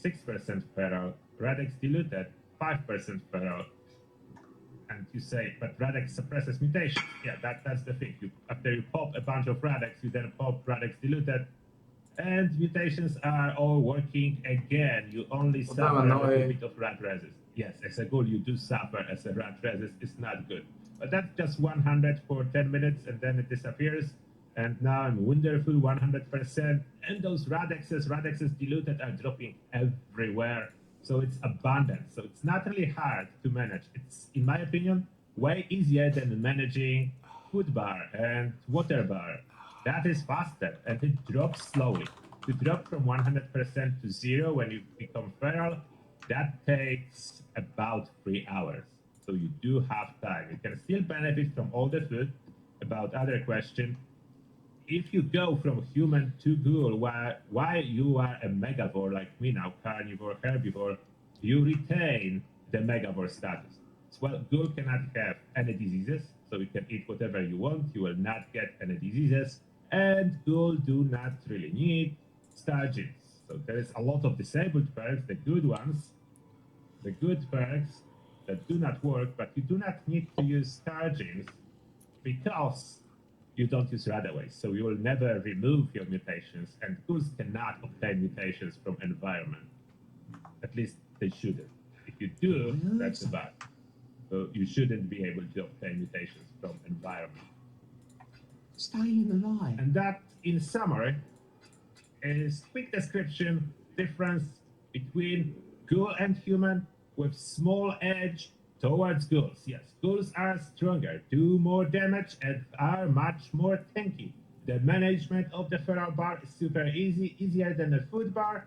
6% feral. Radix diluted, 5% feral. And you say, but Radix suppresses mutations. Yeah, that's the thing. After you pop a bunch of Radix, you then pop Radix diluted, and mutations are all working again. You only suffer a little bit of rad resist. Yes, as a Ghoul, you do suffer as a rad resist. It's not good. But that's just 100 for 10 minutes, and then it disappears. And now I'm wonderful, 100%. And those Radixes diluted are dropping everywhere. So it's abundant. So it's not really hard to manage. It's, in my opinion, way easier than managing food bar and water bar. That is faster, and it drops slowly. To drop from 100% to 0 when you become feral, that takes about 3 hours. So you do have time. You can still benefit from all the food. About other question, if you go from human to Ghoul, while you are a megavore like me now, carnivore, herbivore, you retain the megavore status. Well, Ghoul cannot have any diseases, so you can eat whatever you want. You will not get any diseases, and Ghoul do not really need star genes. So there is a lot of disabled perks, the good ones, the good perks that do not work, but you do not need to use star genes because you don't use radaways, so you will never remove your mutations, and Ghouls cannot obtain mutations from environment. At least they shouldn't. If you do, that's bad. So you shouldn't be able to obtain mutations from environment. Staying alive. And that, in summary, is quick description, difference between Ghoul and human with small edge towards Ghouls. Yes, Ghouls are stronger, do more damage, and are much more tanky. The management of the feral bar is super easy, easier than the food bar.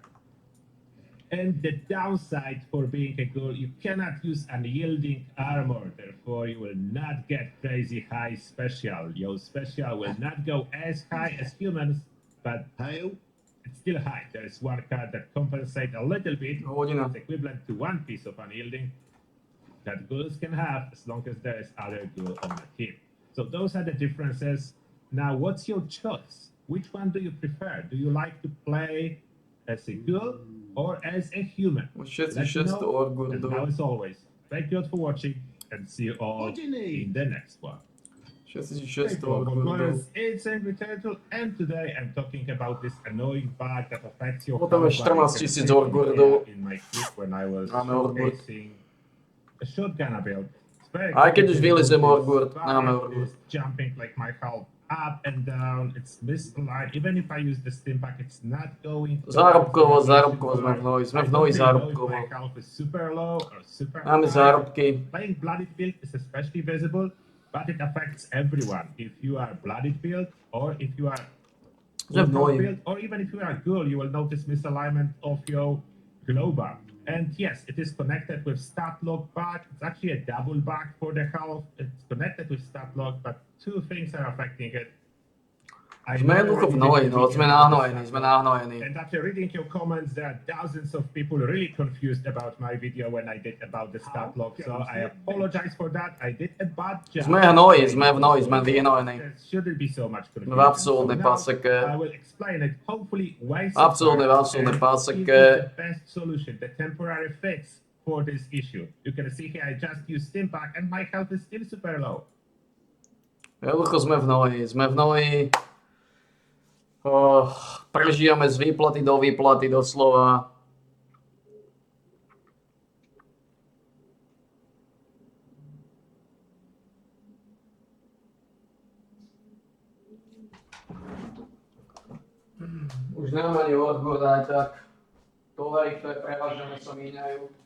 And the downside for being a Ghoul, you cannot use unyielding armor, therefore you will not get crazy high special. Your special will not go as high as humans, but it's still high. There is one card that compensates a little bit. It's equivalent to one piece of unyielding that Ghouls can have as long as there is other Ghoul on the team. So those are the differences. Now, what's your choice? Which one do you prefer? Do you like to play as a Ghoul or as a human? Let me know. And now, as always, thank you all for watching, and see you all in the next one. It's Angry Turtle, and today I'm talking about this annoying bug that affects your Potom je 14 000 orgordov. in my clip when I was showcasing a shotgun build. Aj keď už vylezem orgord, máme orgord. Jumping like my health up and down, it's misaligned. Even if I use the stim pack, it's not going. Zárobkovo sme v hnoji, zárobkovo. My health is super low or super Máme zárobky. Playing blooded build is especially visible, but it affects everyone. If you are blooded build, or if you are build, or even if you are Ghoul, you will notice misalignment of your glow bar. And yes, it is connected with stat lock bug. It's actually a double bug for the health. It's connected with stat lock, but two things are affecting it. Sme jednoducho v hnoji, no, sme nahnojení. And after reading your comments, there are thousands of people really confused about my video when I did about the stat log. So I apologize for that. I did a bad job. Sme v hnoji, sme vyhnojení. There shouldn't be so much confusion. Sme v absolútnej paseke. I will explain it. Hopefully, why Absolútnej paseke. the best solution, the temporary fix for this issue. You can see here I just used Stimpack and my health is still super low. Jednoducho sme v hnoji. Prežívame z výplaty do výplaty doslova. Už nemám ani odbor, aj tak. Tovary, ktoré prevážame, sa míňajú.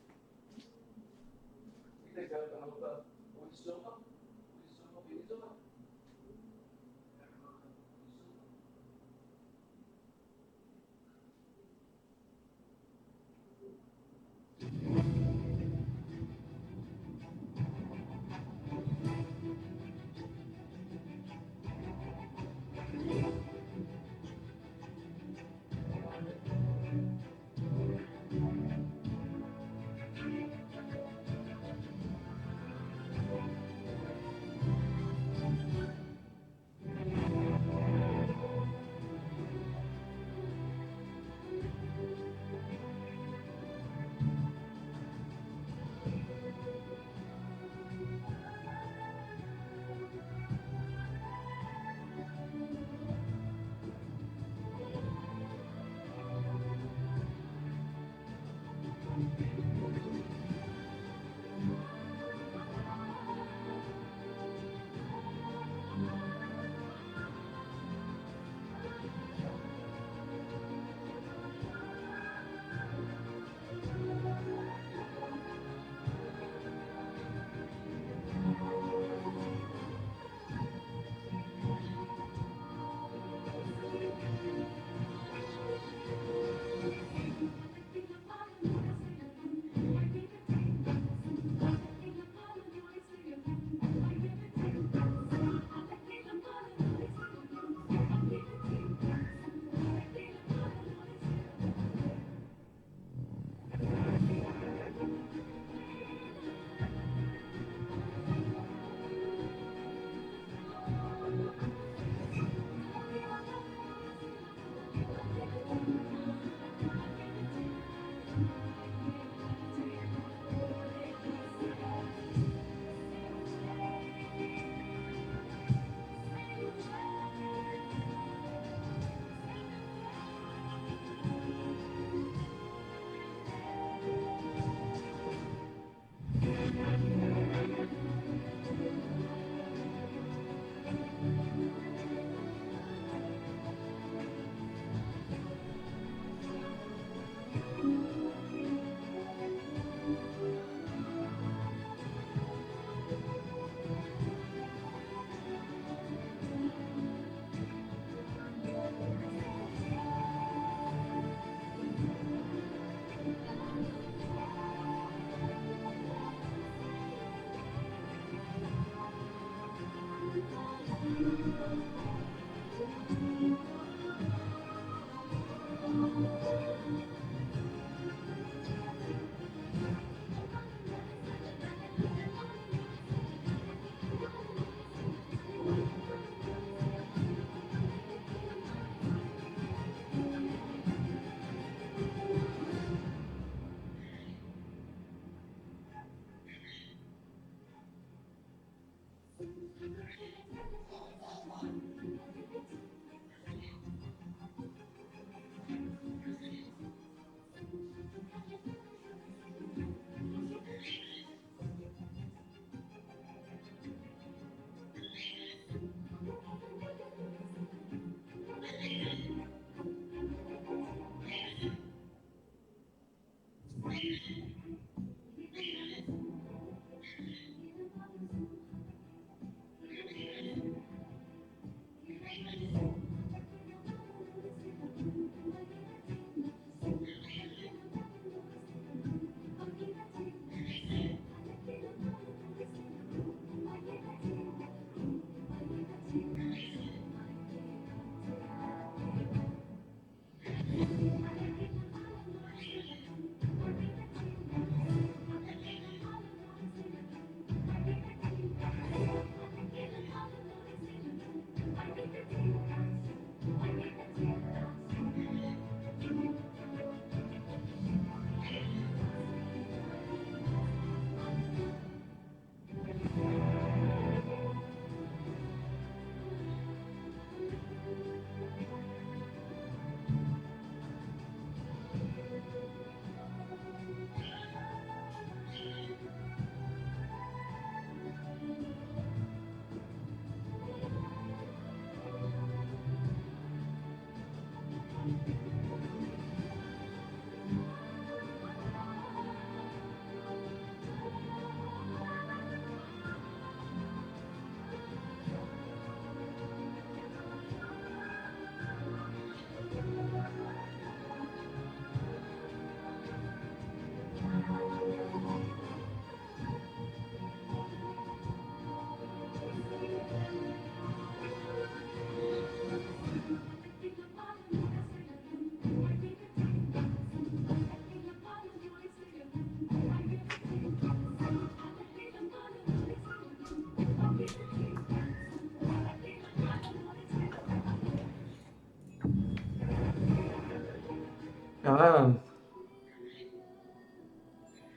Ja neviem.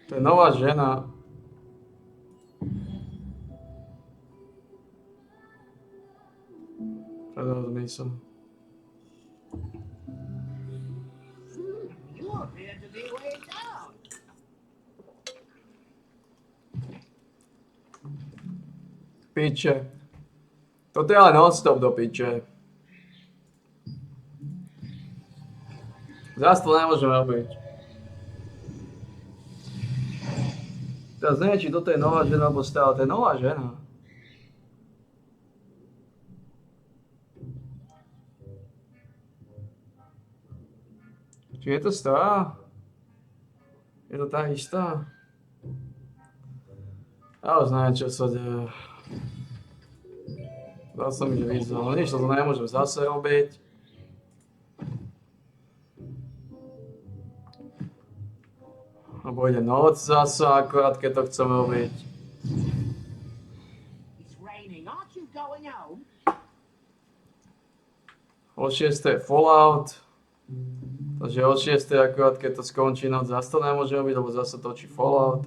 To je nová žena. Predal zmysel. You appear to be way down. Piče. Toto je ale non-stop do piče. Zas to nemôžeme robiť. Teraz neviem, či toto je nová žena, alebo stále. To je nová žena. Či je to stará? Je to tá istá? Ja už neviem, čo sa deje. Zase mi, že vyzval. No nič, to nemôžem zase robiť. Lebo ide noc zase, akorát keď to chceme robiť. It's raining. Aren't you going home? O 6 je Fallout. Takže o 6 akorát keď to skončí noc, zase to nemôžem robiť, lebo zase točí Fallout.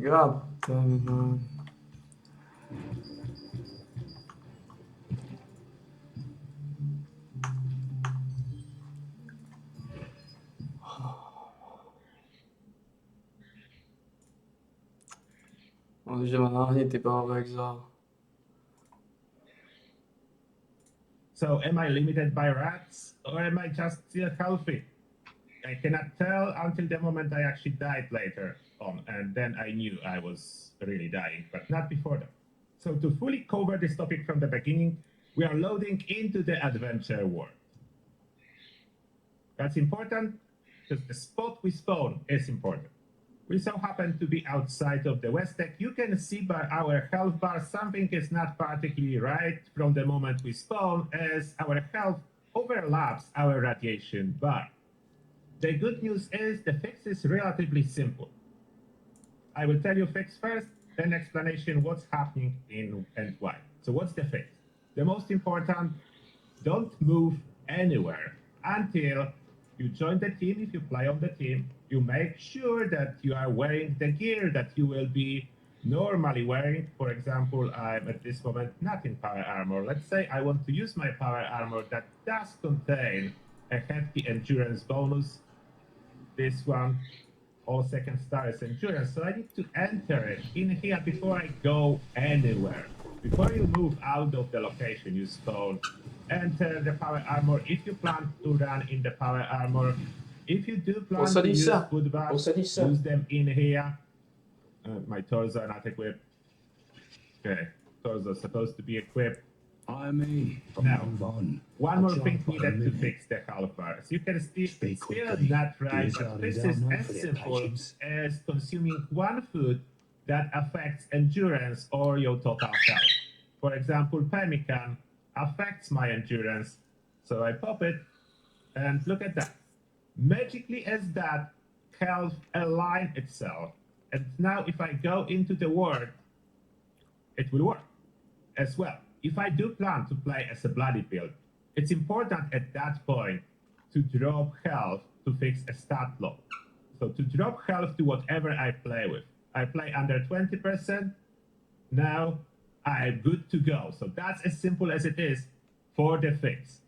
God damn it, man. On už má nahnitý práve Exile. So am I limited by rats or am I just still healthy? I cannot tell until the moment I actually died later on, and then I knew I was really dying, but not before that. So to fully cover this topic from the beginning, we are loading into the adventure world. That's important because the spot we spawn is important. We so happen to be outside of the West Deck. You can see by our health bar something is not particularly right from the moment we spawn, as our health overlaps our radiation bar. The good news is the fix is relatively simple. I will tell you fix first, then explanation what's happening in and why. So what's the fix? The most important, don't move anywhere until you join the team. If you play on the team, you make sure that you are wearing the gear that you will be normally wearing. For example, I'm at this moment not in power armor. Let's say I want to use my power armor that does contain a hefty endurance bonus. This one, all second star is endurance, so I need to enter it in here before I go anywhere. Before you move out of the location you spawn, enter the power armor if you plan to run in the power armor. If you do plan to use food bars, use them in here. My torso are not equipped. Okay, torso is supposed to be equipped. I'm me. Now, Move on. one more thing needed to fix the health bars. You can still not right, but this is as simple as consuming one food that affects endurance or your total health. For example, pemmican affects my endurance, so I pop it, and look at that. Magically as that, health align itself. And now if I go into the word, it will work as well. If I do plan to play as a bloody build, it's important at that point to drop health to fix a stat low. So to drop health to whatever I play with. I play under 20%, now I'm good to go. So that's as simple as it is for the fix.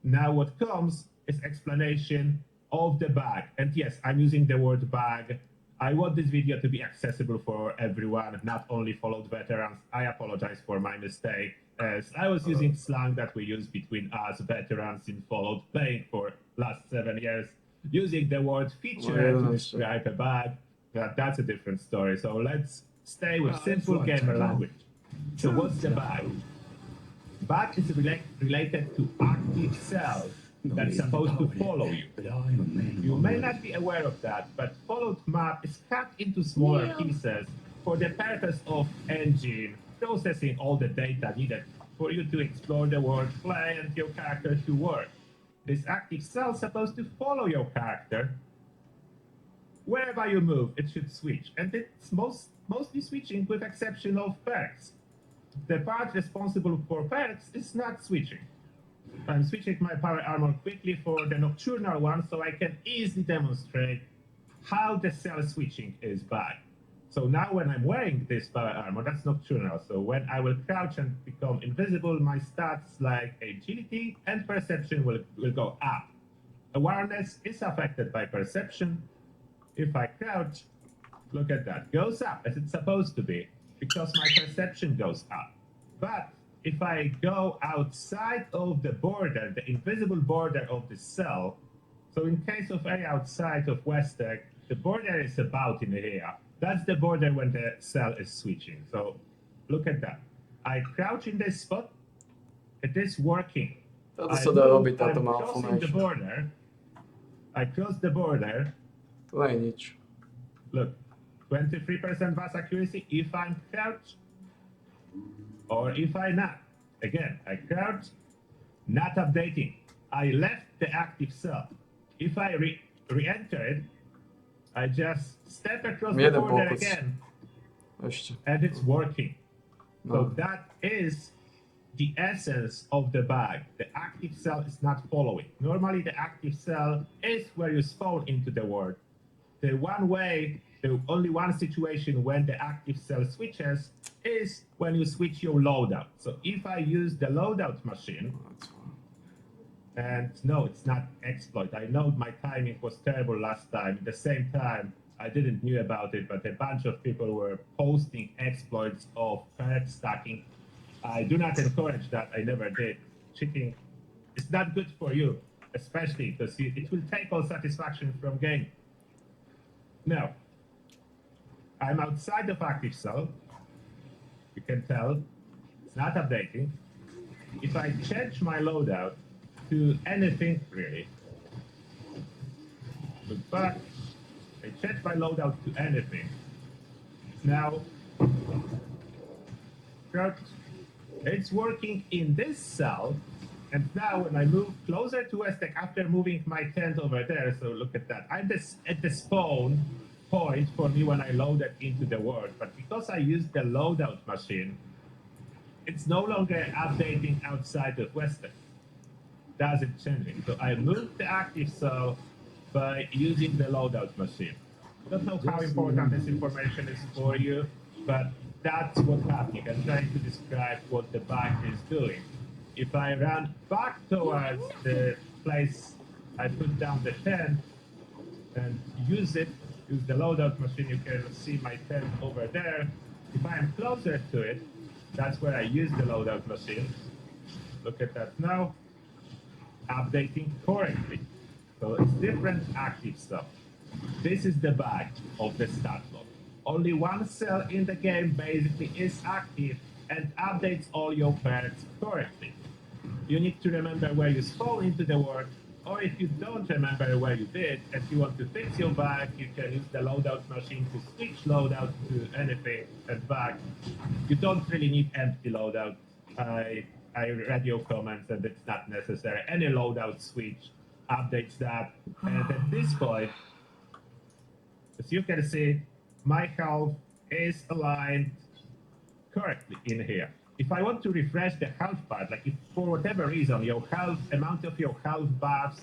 Now what comes is explanation of the bug. And yes, I'm using the word bug. I want this video to be accessible for everyone, not only followed veterans. I apologize for my mistake, as I was using slang that we use between us veterans in followed playing for last 7 years. Using the word feature to describe a bug, that's a different story. So let's stay with simple gamer language. So what's the bug? Bug is related to active cell that's supposed to follow you. You may not be aware of that, but followed map is cut into smaller pieces for the purpose of engine processing all the data needed for you to explore the world, play, and your character to work. This active cell is supposed to follow your character. Wherever you move, it should switch, and it's mostly switching with exception of perks. The part responsible for perks is not switching. I'm switching my power armor quickly for the nocturnal one so I can easily demonstrate how the cell switching is bad. So now when I'm wearing this power armor, that's nocturnal. So when I will crouch and become invisible, my stats like agility and perception will go up. Awareness is affected by perception. If I crouch, look at that, goes up as it's supposed to be because my perception goes up. But if I go outside of the border, the invisible border of the cell, so in case of area outside of Westec, the border is about in here. That's the border when the cell is switching. So look at that. I crouch in this spot, it is working. Toto sa dá robiť, táto I'm crossing the malformation. border. I cross the border. To nie je nič. Look, 23% VAS accuracy if I'm crouched, or if I not. Again, I crouch, not updating. I left the active cell. If I re-enter it, I just step across the border again, and it's working. So that is the essence of the bug. The active cell is not following. Normally, the active cell is where you spawn into the world. The only one situation when the active cell switches is when you switch your loadout. So if I use the loadout machine, and no, it's not exploit. I know my timing was terrible last time. At the same time, I didn't knew about it, but a bunch of people were posting exploits of perk stacking. I do not encourage that. I never did. Cheating is not good for you, especially because it will take all satisfaction from game. Now, I'm outside of active cell. You can tell it's not updating. If I change my loadout to anything really, look back, I change my loadout to anything. Now, it's working in this cell, and now when I move closer to Westec after moving my tent over there, so look at that. I'm at the spawn point for me when I loaded into the world, but because I used the loadout machine, it's no longer updating outside of Westec. Doesn't change it. So I moved the active cell by using the loadout machine. Don't know how important this information is for you, but that's what's happening. I'm trying to describe what the bug is doing. If I run back towards the place I put down the tent and use the loadout machine, you can see my tent over there. If I am closer to it, that's where I use the loadout machine. Look at that now. Updating correctly. So it's different active stuff. This is the bug of the stat log. Only one cell in the game basically is active, and updates all your pairs correctly. You need to remember where you spawned into the world, or if you don't remember where you did and you want to fix your bug, you can use the loadout machine to switch loadout to anything and back. You don't really need empty loadout. I read your comments and it's not necessary. Any loadout switch updates that. And at this point, as you can see, my health is aligned correctly in here. If I want to refresh the health part, like if for whatever reason your health amount of your health buffs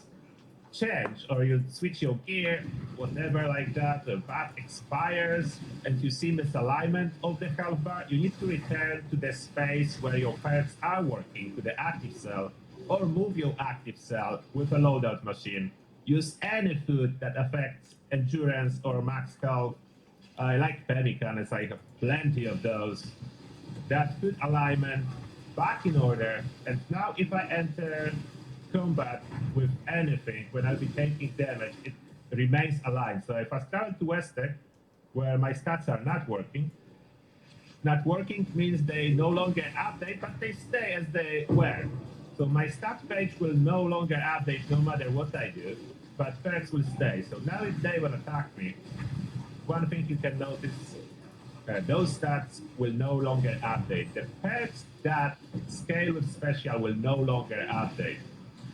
change, or you switch your gear, whatever like that, the buff expires and you see misalignment of the health bar, you need to return to the space where your perks are working, to the active cell, or move your active cell with a loadout machine. Use any food that affects endurance or max health. I like pemmicanus, I have plenty of those. That food alignment back in order, and now if I enter combat with anything, when I'll be taking damage, it remains aligned. So if I start to Westec, where my stats are not working means they no longer update, but they stay as they were. So my stat page will no longer update no matter what I do, but perks will stay. So now if they will attack me, one thing you can notice, those stats will no longer update. The perks that scale with special will no longer update.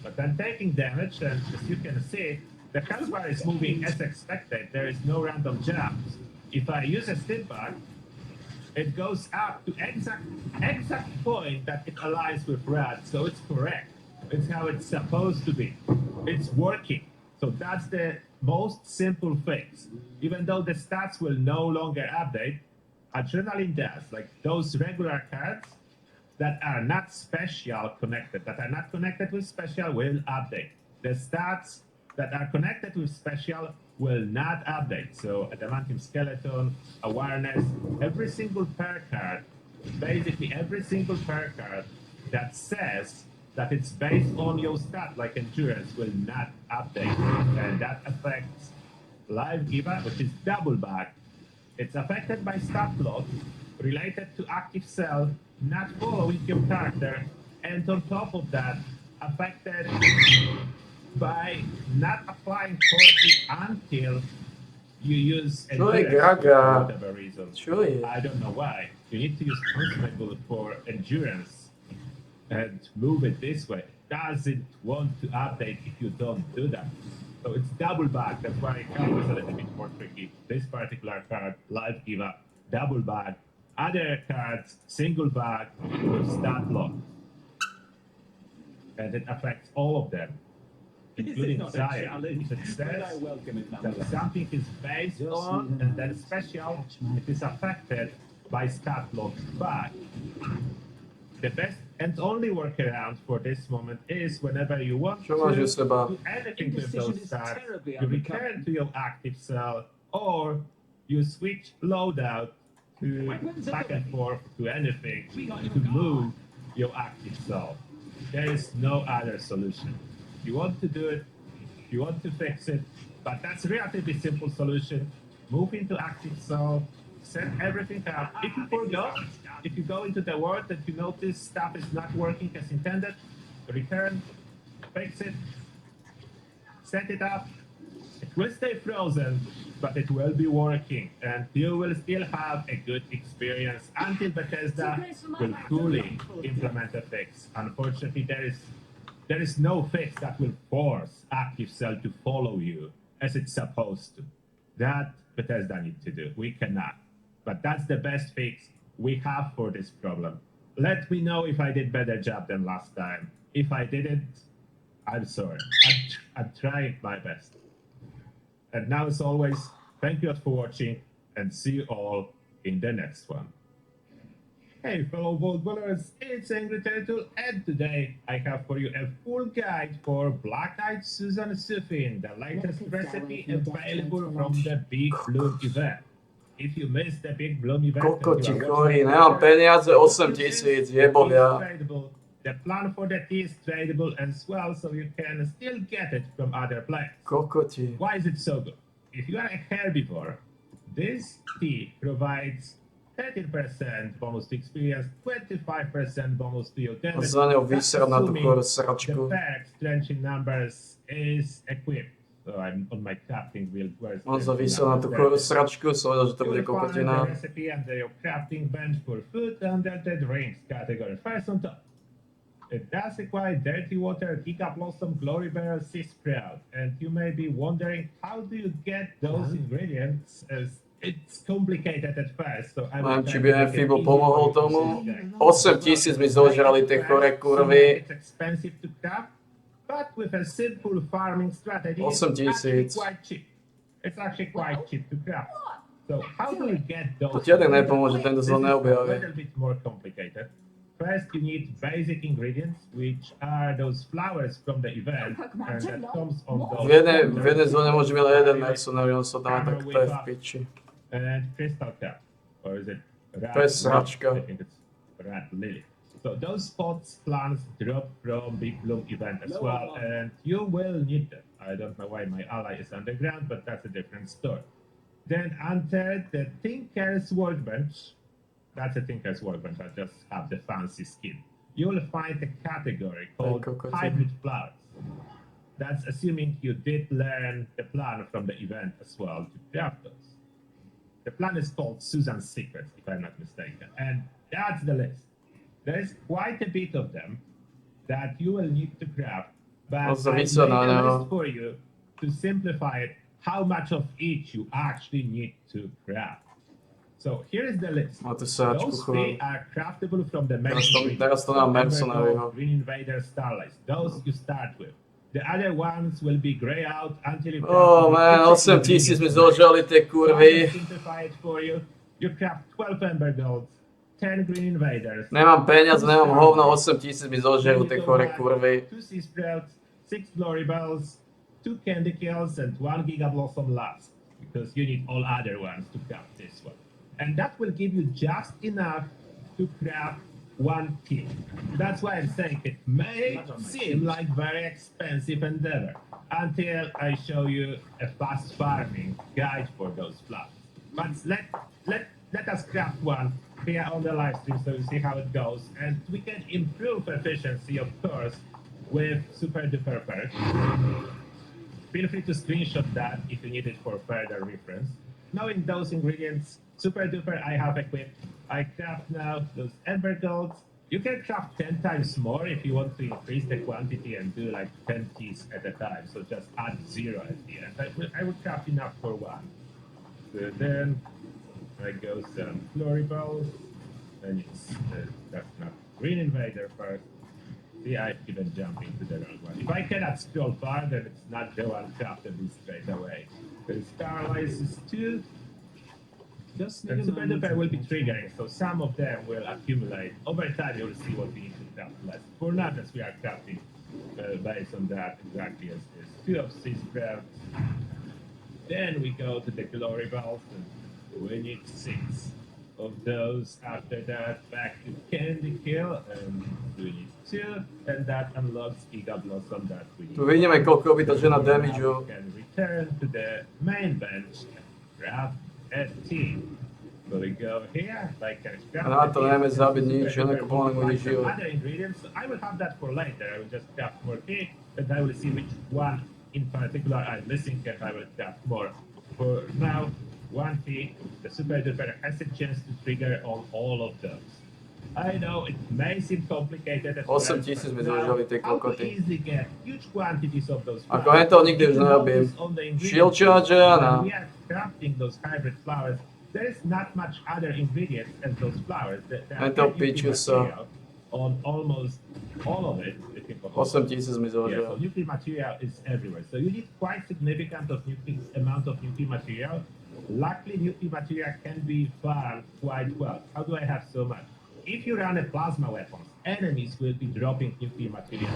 But I'm taking damage, and as you can see, the health bar is moving as expected. There is no random jumps. If I use a stim bug, it goes up to exact point that it aligns with red, so it's correct. It's how it's supposed to be. It's working. So that's the most simple fix. Even though the stats will no longer update, adrenaline does. Like those regular cards that are not special connected, that are not connected with special will update. The stats that are connected with special will not update. So adamantium skeleton, awareness, every single pair card, basically every single pair card that says that it's based on your stat, like endurance, will not update. And that affects live giver, which is double back. It's affected by stat block related to active cell not following your character, and on top of that, affected by not applying correctly until you use endurance for whatever reason. I don't know why. You need to use consumable for endurance and move it this way. Doesn't want to update if you don't do that. So it's double back. That's why card is a little bit more tricky. This particular card, life giver, double back. Other cards, single back with stat lock. And it affects all of them, including Zaya. If it says that something is based on and then special, it is affected by stat lock back. The best and only workaround for this moment is whenever you want to do anything with those stats, you return to your active cell or you switch loadout to back and forth to anything to move your active cell. There is no other solution. If you want to do it, if you want to fix it, but that's a relatively simple solution. Move into active cell, set everything up. If you forgot, if you go into the world that you notice stuff is not working as intended, return, fix it, set it up. It will stay frozen, but it will be working, and you will still have a good experience until Bethesda will fully implement a fix. Unfortunately, there is no fix that will force Active Cell to follow you as it's supposed to. That Bethesda needs to do. We cannot. But that's the best fix we have for this problem. Let me know if I did better job than last time. If I didn't, I'm sorry. I'm trying my best. And now, as always, thank you all for watching, and see you all in the next one. Hey, fellow Vault Dwellers, it's Angry Turtle, and today I have for you a full guide for Black-Eyed Susan Sufin, the latest recipe available from the Big Bloom event. If you missed the Big Bloom event, Kokoti chorý, nemám peniaze, 8 000, jebovia. The plan for the tea is tradable as well, so you can still get it from other players. Kokoti. Why is it so good? If you are a herbivore, this tea provides 30% bonus to experience, 25% bonus to your damage. Za ňou That's vysrať na tú assuming koru the sračku. perk Strength in Numbers is equipped. So I'm on my crafting build. Where's On sa vysrať na tú koru sračku, som vedel, že to bude You'll find the kokotina. recipe under your crafting bench for food under the drinks category. First on top. It does require dirty water, Giga Blossom, Glory Barrel, Sea Sprout. And you may be wondering, how do you get those ingredients? As it's complicated at first, so I will Neviem, či try by to make it Fibo easy pomohol for you to tomu. see. 8 000 mi zožrali tie chore kurvy. It's expensive to craft, but with a simple farming strategy, 8 it's actually 000. quite cheap. It's actually quite cheap to craft. So how do you get those? To ti jeden nepomôže, ten to This sa is a neobjaví. little bit more complicated. First, you need basic ingredients, which are those flowers from the event, and that comes on those. V jednej zóne môže byť len jeden mercenary, on sa tam tak to je v piči. And crystal cap, or is it rat? To je sračka. I think it's rat lily. So those spots plants drop from Big Bloom event as well, and you will need them. I don't know why my ally is underground, but that's a different story. Then enter the Tinker's Workbench. That's a Tinker's Workbench. I just have the fancy skin. You will find a category called Hybrid Flowers. That's assuming you did learn the plan from the event as well to craft those. The plan is called Susan's Secret, if I'm not mistaken. And that's the list. There is quite a bit of them that you will need to craft. But I made a list for you to simplify it, how much of each you actually need to craft. So here is the list. Those three are craftable from the main Teraz to dám mercenaryho. Green Invader, Starlight. Those you start with. The other ones will be grey out until you Oh man, 8 000 mi zožrali tie kurvy. Simplify it for you. You craft 12 Ember Golds, 10 Green Invaders. Nemám peniaz, nemám hovno, 8 000 mi zožrali tie chore kurvy. 2 Sea Sprouts, 6 Glory Bells, 2 Candy Kills, and 1 Giga Blossom last. Because you need all other ones to craft this one. And that will give you just enough to craft 1 kit. That's why I'm saying it may seem like very expensive endeavor until I show you a fast farming guide for those flowers. But let us craft one here on the live stream so you see how it goes. And we can improve efficiency, of course, with Super Duper Perk. Feel free to screenshot that if you need it for further reference. Knowing those ingredients, Super Duper I have equipped. I craft now those Ember Golds. You can craft 10 times more if you want to increase the quantity and do like 10 keys at a time. So just add 0 at the end. I would craft enough for 1. So then I go some Glory Balls. And it's that's not Green Invader first. See, I even jump into the wrong one. If I cannot scroll far, then it's not the one crafted straight away. The Starlight is 2. And Super Duper will be triggering, so some of them will accumulate. Over time, you'll see what we need to craft less. For now, as we are crafting based on that exactly as this. 2 of Sea Sprouts. Then we go to the Glory Balls, and we need 6 of those. After that, back to Candy Kill, and we need 2, and that unlocks Giga Blossom that we need. Tu vidíme, koľko vytačuje na damage-u. We can return to the main bench and craft a team. So we go here, like a craft. Na to nejme zabiť nič, len ako pomaly bude život. Other ingredients, I will have that for later. I will just craft more tea, and I will see which one in particular I'm missing, and I will craft more. For now, 1 tea, the Super Duper has a chance to trigger on all of those. I know it may seem complicated at 8 000 mi zožrali tie how to kokoty. easily get huge quantities of those Ako hen to nikdy už nerobím. Shield charger, áno. When we are crafting those hybrid flowers, there is not much other ingredients as those flowers. Hen to piču sa. On almost all of it. 8 000 mi Yeah, so zožrali. nuclear material is everywhere. So you need quite significant amount of nuclear material. Luckily, nuclear material can be farmed quite well. How do I have so much? If you run a plasma weapon, enemies will be dropping nuclear material.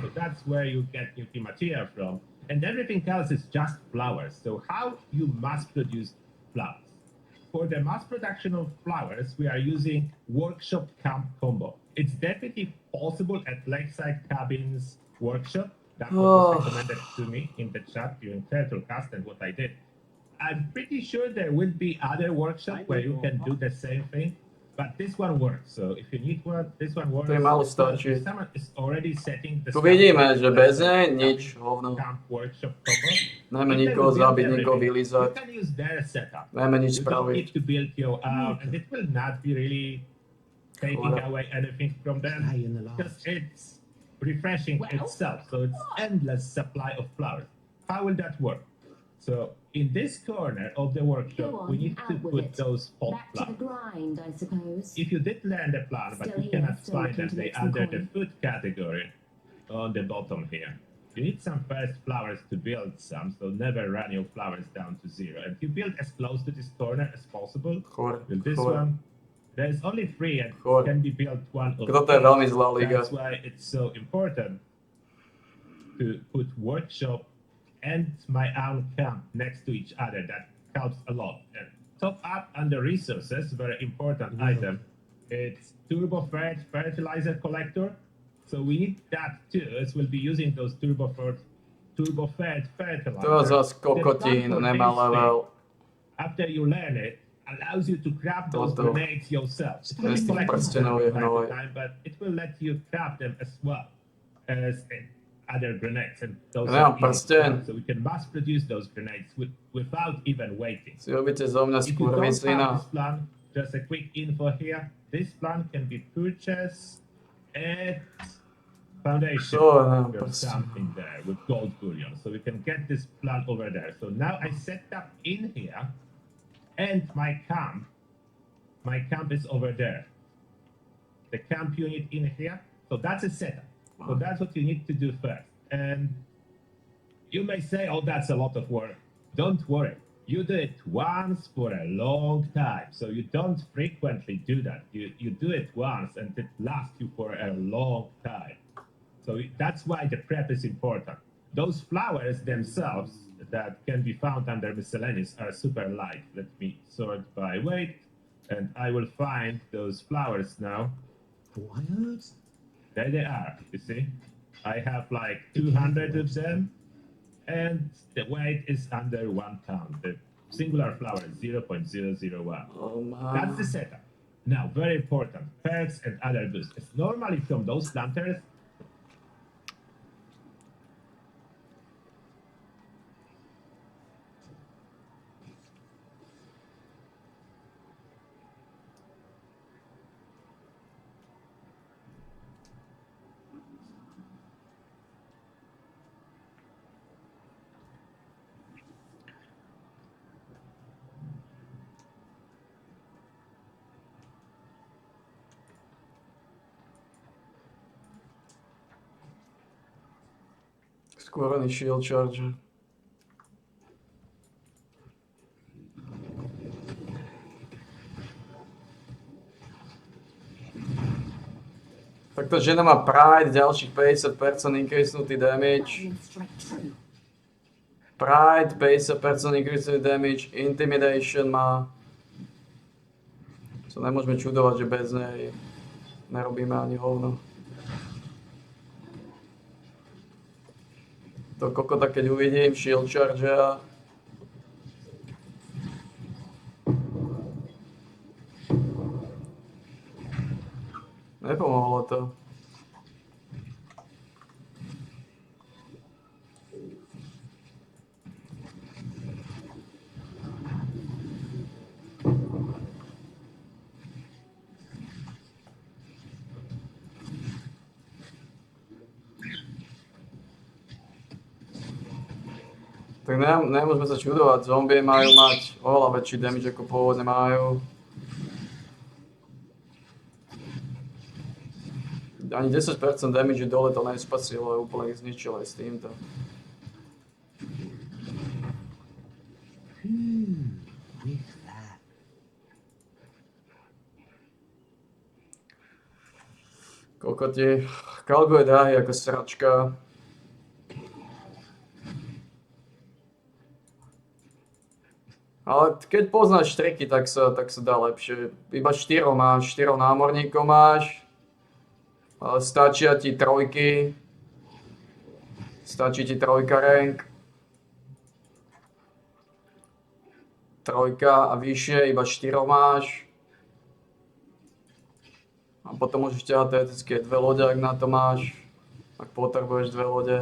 So that's where you get nuclear material from. And everything else is just flowers. So how you mass produce flowers? For the mass production of flowers, we are using workshop camp combo. It's definitely possible at Lakeside Cabins workshop. That was recommended to me in the chat during Turtlecast, and what I did. I'm pretty sure there will be other workshops where you can do the same thing, but this one works. So if you need one, this one works. To je malo If stačí. someone is already setting the Tu vidíme, standard, že bez nej nič, hovno. camp workshop combo, Najmä if they nikoho will build zabiť, nikoho everything, vylízať. you can use their setup. Najmä nič You don't need spraviť. to build your own, and it will not be really taking Chora. away anything from them because it's refreshing itself. So it's endless supply of flowers. How will that work? So in this corner of the workshop, Go on, we need to out with put it. those pot Back to the flowers. grind, I suppose. If you did learn the plan, but Still you here, cannot still find looking them, to they make some under the coin. food category on the bottom here. You need some first flowers to build some, so never run your flowers down to 0. And you build as close to this corner as possible. With this one, there's only 3 and can be built one of Toto je veľmi zlá each. liga. That's why it's so important to put workshop and my own camp next to each other. That helps a lot. And top up under resources, very important item. It's turbo fertilizer collector. So we need that too, as we'll be using those turbo fertilizer. To zas The kokotín, plan for nemá this level. thing, after you learn it, allows you to craft those Toto. grenades yourself. It To je z tých collect prstenov je from time to hnoj. time, but it will let you craft them as well as other grenades. And those Ja are nemám easy to prsten. craft, so we can mass produce those grenades without even waiting. Si robíte zo mňa If you don't skurvislina. have this plan, just a quick info here. This plan can be purchased at Foundation. So, no, There's something there with gold bullion. So we can get this plan over there. So now I set up in here and my camp is over there. The camp unit in here. So that's a setup. So that's what you need to do first. And you may say, oh, that's a lot of work. Don't worry. You do it once for a long time. So you don't frequently do that. You do it once and it lasts you for a long time. So that's why the prep is important. Those flowers themselves that can be found under miscellaneous are super light. Let me sort by weight and I will find those flowers now. What? There they are, you see? I have like 200 of them and the weight is under 1 pound. The singular flower is 0.001. Oh, man. That's the setup. Now, very important, perks and other boosts. It's normally from those planters, Skôr shield charger. Takto žena má Pride, ďalších 50% increasenutý damage. Pride, 50% increasenutý damage, Intimidation má. So nemôžeme čudovať, že bez nej nerobíme ani hovno. To kokota, keď uvidím, shield charge. Nepomohlo to. Tak nemôžeme sa čudovať, zombie majú mať oveľa väčší damage ako pôvodne majú. Ani 10% damage dole to nespasilo, úplne ich zničilo aj s týmto. Kokoti, Kalgo je drahý ako sračka. Ale keď poznáš triky, tak sa dá lepšie. Iba 4 máš, 4 námorníkov máš. Ale stačia ti trojky. Stačí ti trojka rank. trojka a vyššie, iba 4 máš. A potom môžeš ťahať teoreticky 2 lode, ak na to máš. Ak potrebuješ 2 lode.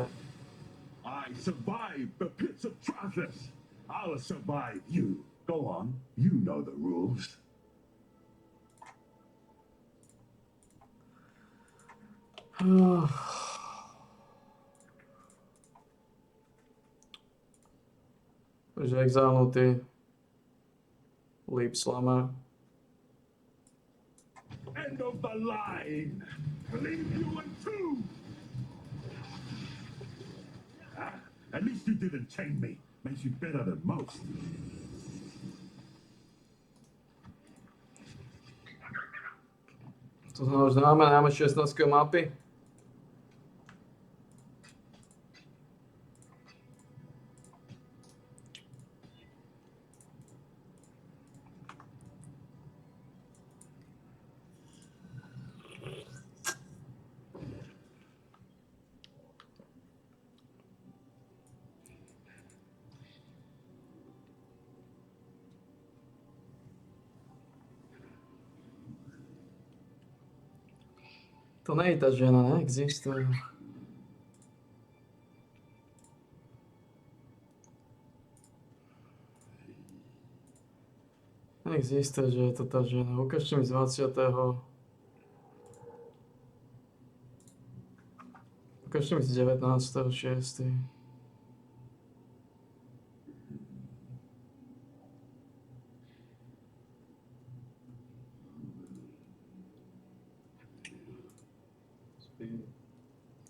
I survived the pits of Trathus. I'll survive you. Go on, you know the rules. Takže exilnutý. Leap Slammer. End of the line. Leave you in two. At least you didn't chain me. Makes you better than most. To znamená 16 mapy. To nie je tá žena, neexistuje. Neexistuje, že je to tá žena. Ukážte mi z 20. Ukážte mi z 19.6.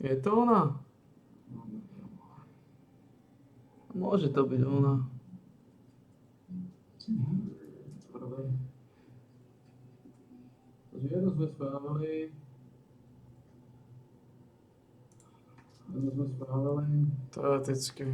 Je to ona? Môže to byť ona. Takže jedno sme spravili. Teoreticky.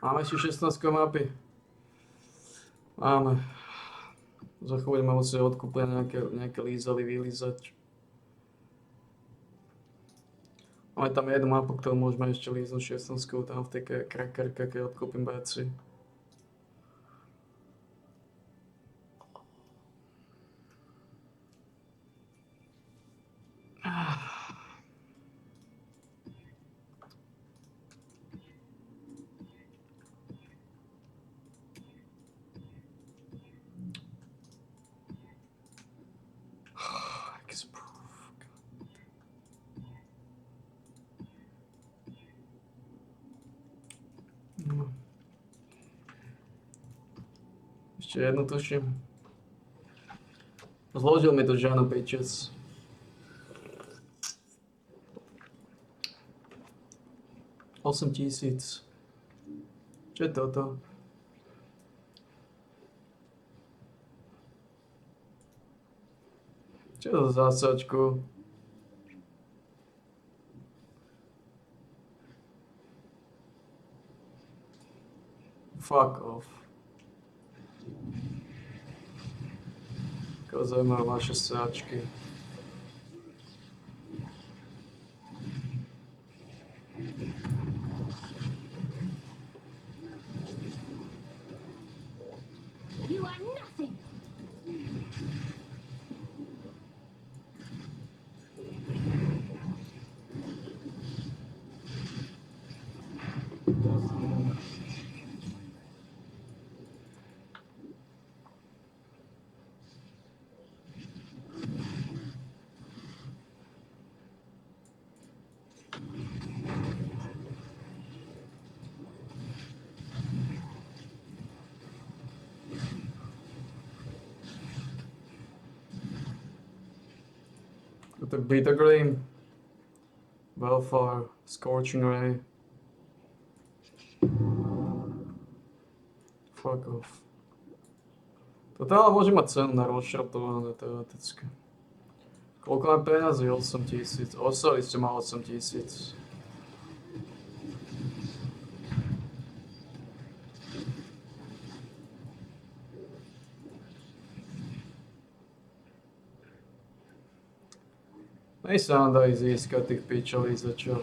Máme ešte 16 mapy. Máme. Za chvíľu budeme musieť odkúpiť nejaké lízaly vylízať. Máme tam jednu mapu, ktorú môžeme ešte lízať 16, tam v tej krakerke, keď odkúpim BC. Ešte jednu tuším. Zložil mi to Žano Pejčec. $8,000. Čo je toto? Čo je to za zásačku? Fuck off. Ako zaujímavé vaše sáčky. You are nothing. To Bitter Green, Belfar, Scorching Ray. Fuck off. Toto ale môže mať cenu na rozšrotované teoreticky. Koľko má peniazy? 8 000. Sorry, ste mal 8 000. Nej sa nám dajú získať tých pičoví za čo.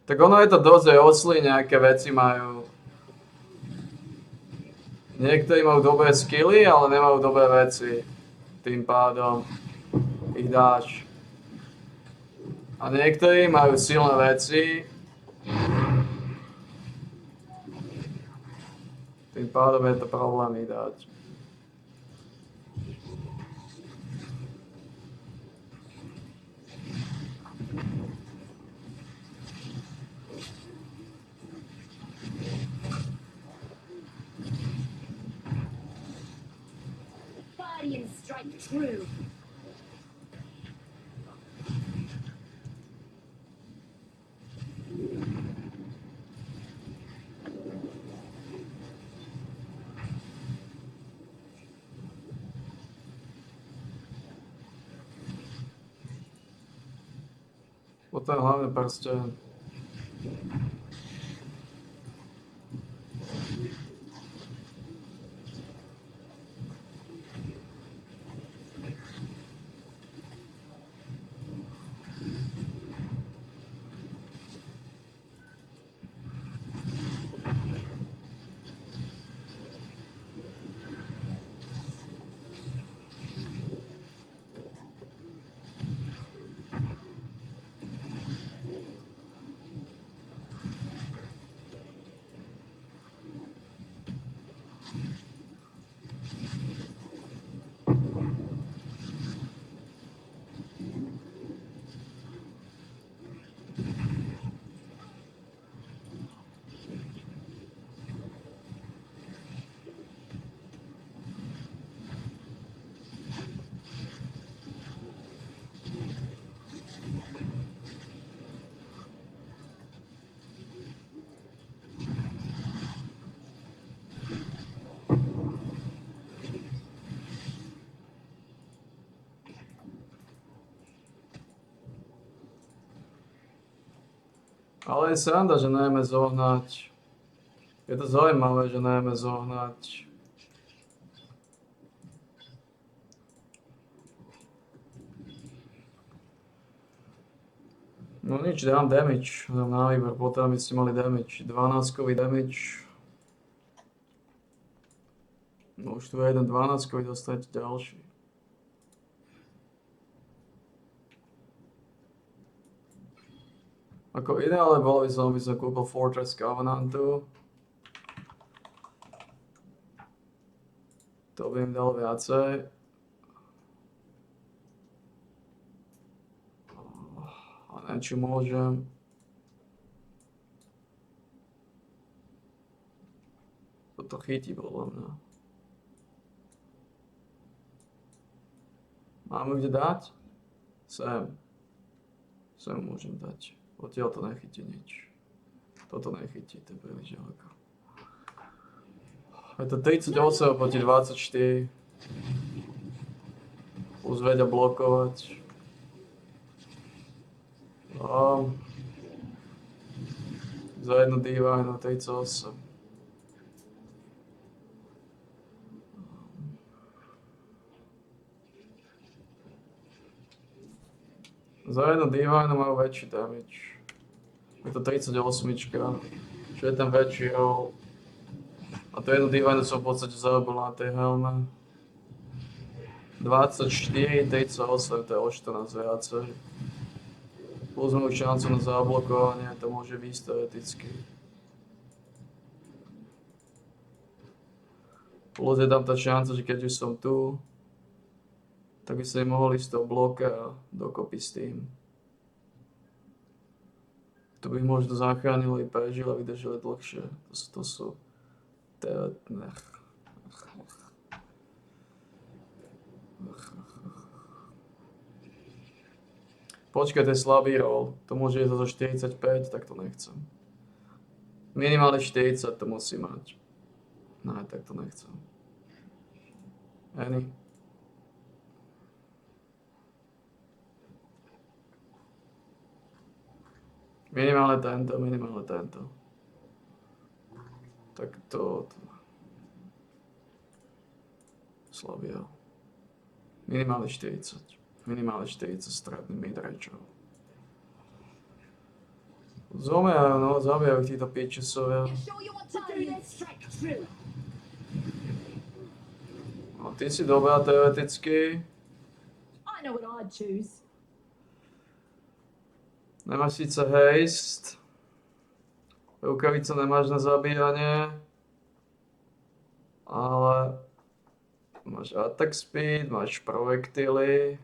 Tak ono je to dosť, že osly nejaké veci majú. Niektorí majú dobré skilly, ale nemajú dobré veci. Tým pádom ich dáš. A niektorí majú silné veci. Tým pádom je to problém ich dať. Body and strike true. Potom hlavne prsten. Ale je sranda, že nevieme zohnať. Je to zaujímavé, že nevieme zohnať. No nič, dám damage. Dám na výber, potom by ste mali damage. 12-kový damage. No už tu je jeden 12-kový, dostanete ďalší. Ako ideálne bolo, by som kúpil Fortress Covenantu. To by im dalo viacej. A neviem, či môžem. Toto chytí podľa mňa. Mám kde dať? Sem. Sem môžem dať. Odtiaľ to nechytí nič. Toto nechytí, to je príliš ďaleko. Je to 38 proti 24. Plus vedia blokovať. Za jednu divine 38. Za jednu divine majú väčší damage. Je to 38, čo je ten väčší roll. A to jednu divine som v podstate zarobil na tej helme. 24, 38, to je o 14 viacej. Plus moju šancu na zablokovanie, to môže výjsť teoreticky. Plus je tam tá šanca, že keď už som tu, tak by sa im mohli z toho bloka a dokopy s tým. To by možno zachránilo i prežili a vydržali dlhšie. To sú... Počkaj, to je slabý roll. To môže ísť za 45, tak to nechcem. Minimálne 40 to musí mať. Ne, tak to nechcem. Any. Minimálne tento. Tak to... Slabý roll. Minimálne 40. Minimálne 40 stredný midrangeov. Zomiajú, no, zabijajú títo pičusovia. No, ty si dobrá teoreticky. I know what I'd choose. Nemáš síce haste. Rukavicu nemáš na zabíjanie. Ale... Máš attack speed, máš projektily.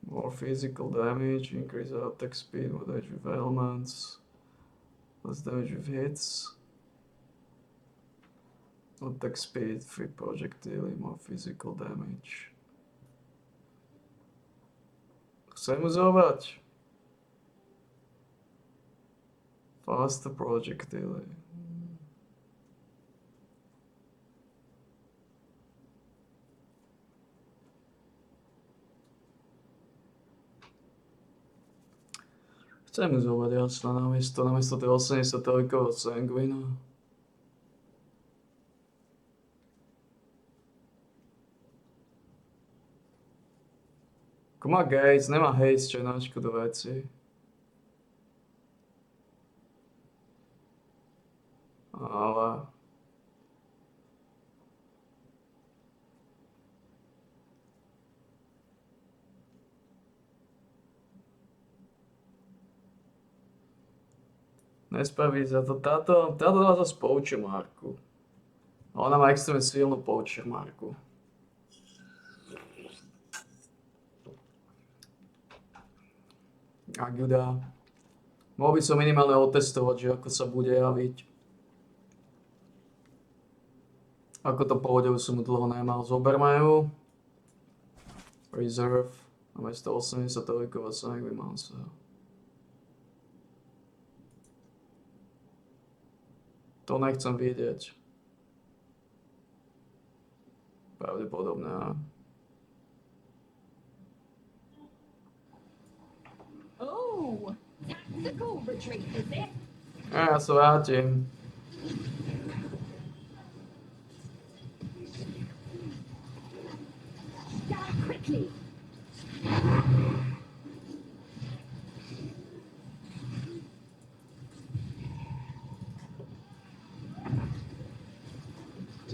More physical damage, increase attack speed, more damage with elements, less damage with hits. Attack speed, free projectile, more physical damage. Chcem uzovať. Faster projectile. Chcem uzovať jasne namiesto tej 80-toľkového sanguina. Ako má Gates, nemá haste, čo je na škodu veci. Ale... Nespraví za to. Táto dá zase poacher marku. A ona má extrémne silnú poacher marku. Ak ju dá. Mohol by som minimálne otestovať, že ako sa bude javiť. Ako to pôjde, už som mu dlho nemal. Zoberme ju. Reserve. Namiesto 80 toľková sanguine mám sa. To nechcem vidieť. Pravdepodobne, áno. Oh, tactical retreat, is it? Ja sa vrátim. Die quickly.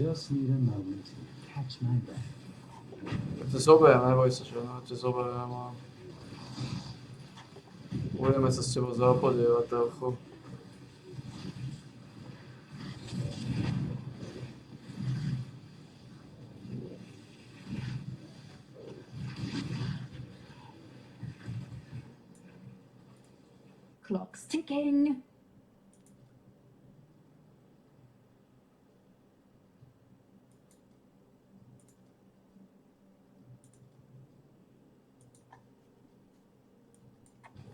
Just need a moment to catch my breath. To zoberiem, neboj sa, čo zoberiem a... Budeme sa s tebou zapodievať trochu. Clock's ticking.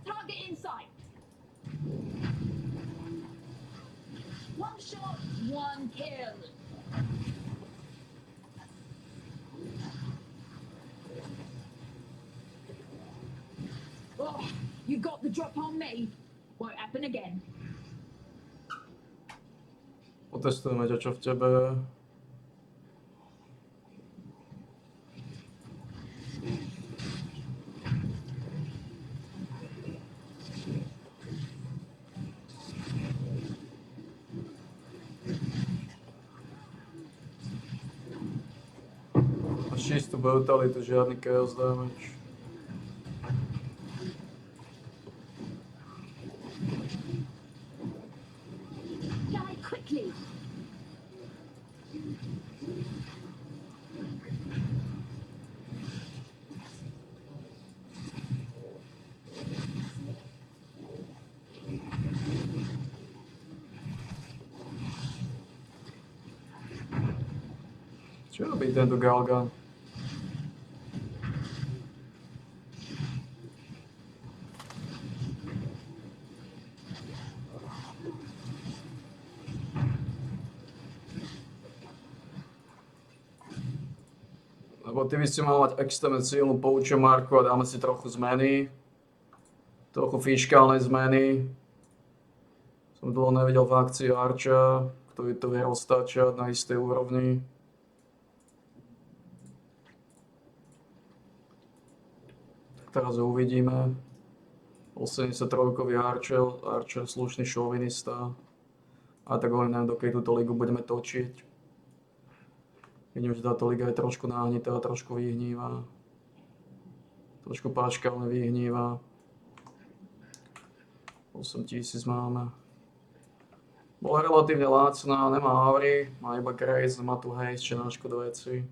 Target in sight. One shot, one kill. Oh, you got the drop on me. Won't happen again. Otestujeme ťa, čo v tebe je. Máš čistú brutalitu, žiadny chaos damage. Die quickly. Čo robí tento Galgan? Lebo ty by si mal mať extrémne silnú poučia marku a dáme si trochu zmeny. Trochu fiškálnej zmeny. Som dlho nevidel v akcii Archa, ktorý to vie roztáčať na istej úrovni. Teraz ho uvidíme. 83-kový Archer slušný šovinista. A tak hovorím, neviem, dokedy túto ligu budeme točiť. Vidím, že táto liga je trošku náhnitá, trošku vyhnívá. Trošku páčkálne vyhnívá. 8000 máme. Bola relatívne lácná, nemá Aury, má iba Grace, má tu Haze, čo na škodu veci.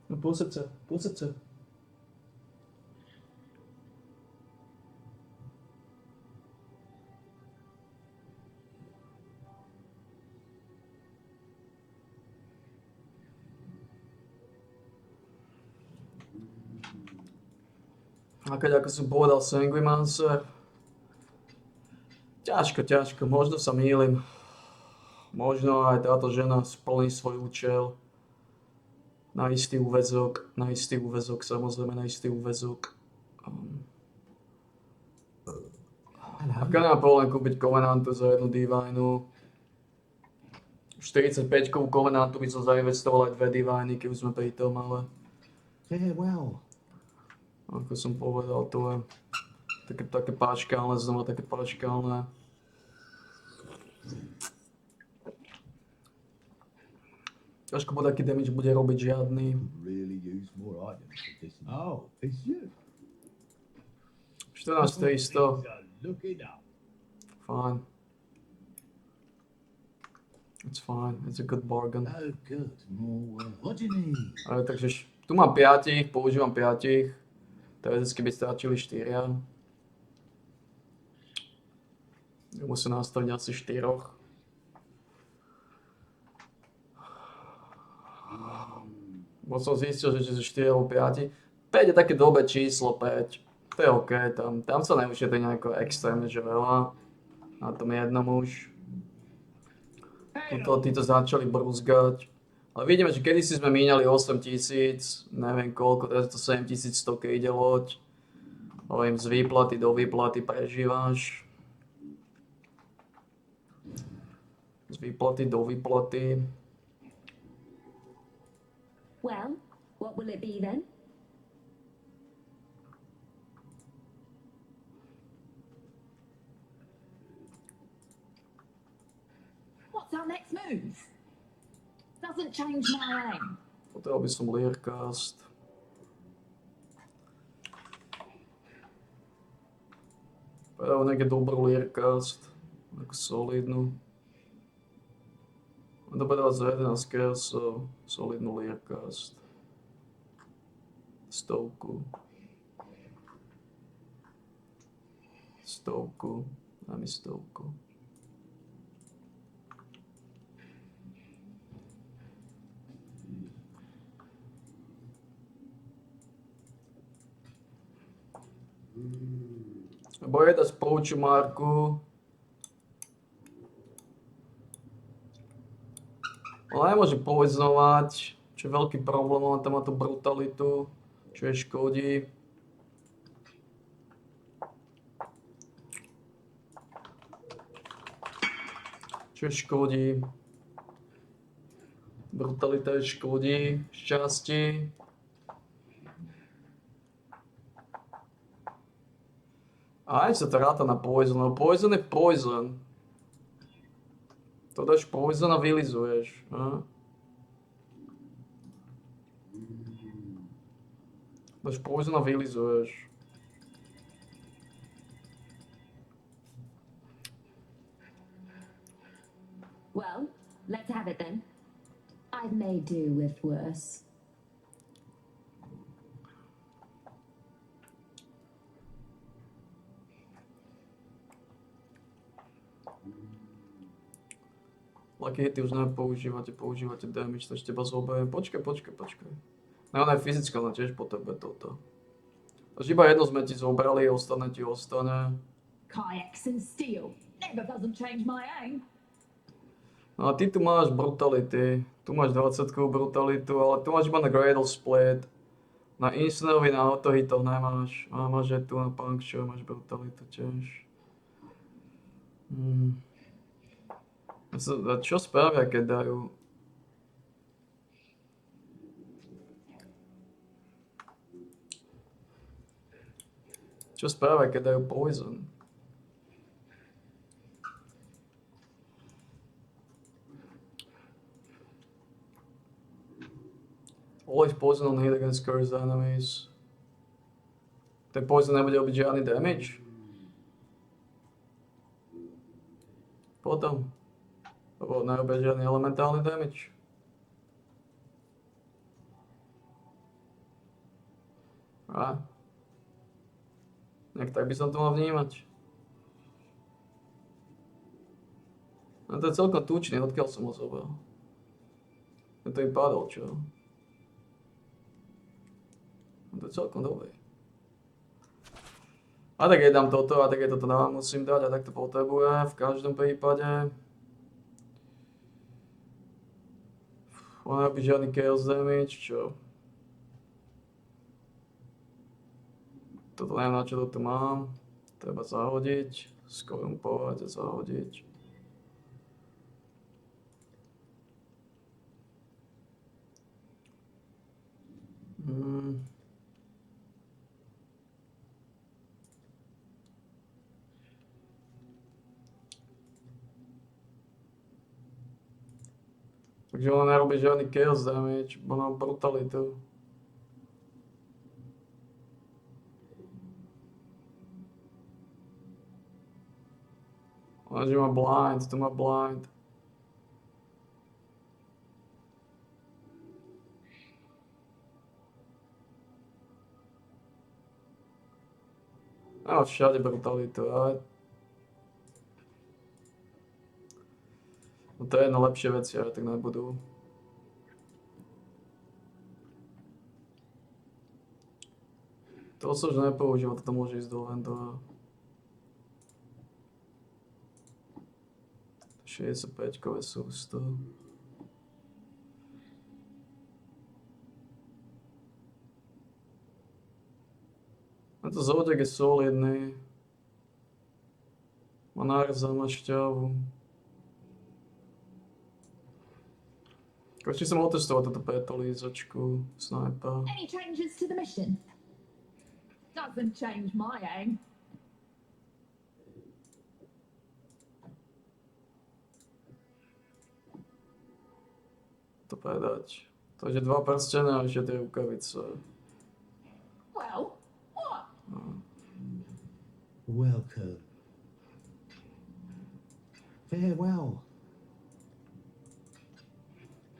No pusať sa, pusať sa. A keď ako som povedal Sanguimancer, ťažko, možno sa mýlim. Možno aj táto žena splní svoj účel. Na istý úväzok, samozrejme na istý úväzok. Ak nemám problém kúpiť Covenantu za jednu Divinu, 45-kovú Covenantu by som zainvestoval aj 2 Diviny, keď už sme pri tom, ale... Farewell. Ako som povedal, to je také páčkálne, znova také páčkálne. Ťažko bude, aký damage bude robiť žiadny. Really use more items for this. Oh, it's you. 14 300. Looking up. Fine. It's fine, it's a good bargain. Oh, good. More. What do you need? Ale takže tu mám 5, používam 5. Teoreticky by stačili 4. Musím nastaviť asi 4. Bo som zistil, že z 4 alebo 5. 5 je také dobré číslo, 5. To je OK, tam sa neušetrí nejako extrémne, že veľa. Na tom jednom už. Títo začali brúzgať. Ale vidíme, že kedysi sme míňali 8000, neviem koľko, teraz to 7100, keď ide loď. Hovorím, z výplaty do výplaty prežívaš. Z výplaty do výplaty. Well, what will it be then? What's our next move? Doesn't change my aim. Potreboval by som Learcast. Povedal nejaké dobrú Learcast. Takú solidnú. Dobre dať za 11 so solidnú Learcast. 100. 100. Daj mi 100. Lebo je dať poučiu marku. Ale nemôže povedznovať, čo je veľký problém, on tam má tú brutalitu, čo je škodí. Čo je škodí. Brutalita je škodí, šťastí. A aj sa to ráta na poison, lebo poison je poison. To dáš poison a vylizuješ. 8 Dáš poison a vylizuješ. Well, let's have it then. I've made do with worse. Laky hity už nepoužívate, používate damage, takže teba zoberiem. Počkaj. No ona je fyzická, ona tiež potrebuje toto. Takže iba jedno sme ti zobrali, ostane ti ostane. Kayaks and steel. Never doesn't change my aim. No a ty tu máš brutality, tu máš 20 brutalitu, ale tu máš iba na Gradle Split. Na Instanovi, na autohitoch nemáš. A máš aj tu na Puncture, máš brutalitu tiež. A čo spravia, keď dajú? Čo spravia, keď dajú poison? Always poison on hit against cursed enemies. Ten poison nebude robiť žiadny damage? Potom. Lebo nerobia žiadny elementálny damage. A? Tak by som to mal vnímať. A to je celkom tučný, odkiaľ som ho zobral. Ja to im padol, čo? To je celkom dobrý. A tak jej dám toto, a tak jej toto musím dať, a tak to potrebujem v každom prípade. Ona robí žiadny chaos damage, čo? Toto neviem, na čo toto mám. Treba zahodiť, skorumpovať a zahodiť. Takže ona nerobí žiadny chaos damage, bo mám brutalitu. Ona že má blind, tu má blind. A všade brutalitu, ale... No to je jedno, lepšie veci, ale tak nebudú. To sa už nepoužíva, toto môže ísť do Vendora. 65-kové sústo. A to zodiak je solidný. Má nárza, má šťavu. Konečne som otestoval túto petolízačku, sniper. Any changes to the mission? Doesn't change my aim. To predať. Takže 2 prstene a ešte tie rukavice. Well, what? Welcome. Farewell.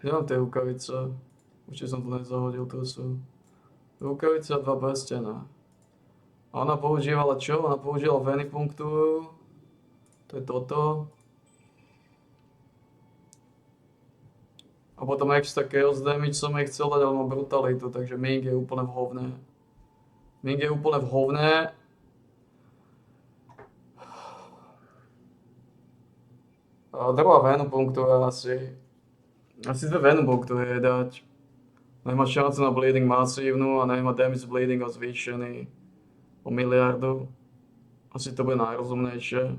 Ja mám tie rukavice. Určite som to nezahodil, to sú rukavice a 2 prstene. A ona používala čo? Ona používala venipunktúru. To je toto. A potom extra chaos damage som jej chcel dať, ale mám brutalitu, takže Ming je úplne v hovne. Ming je úplne v hovne. A druhá venipunktúra asi. Asi 2 venipunktúry je dať. Nemá šancu na bleeding masívnu a nemá damage bleeding o zvýšený o miliardu. Asi to bude najrozumnejšie.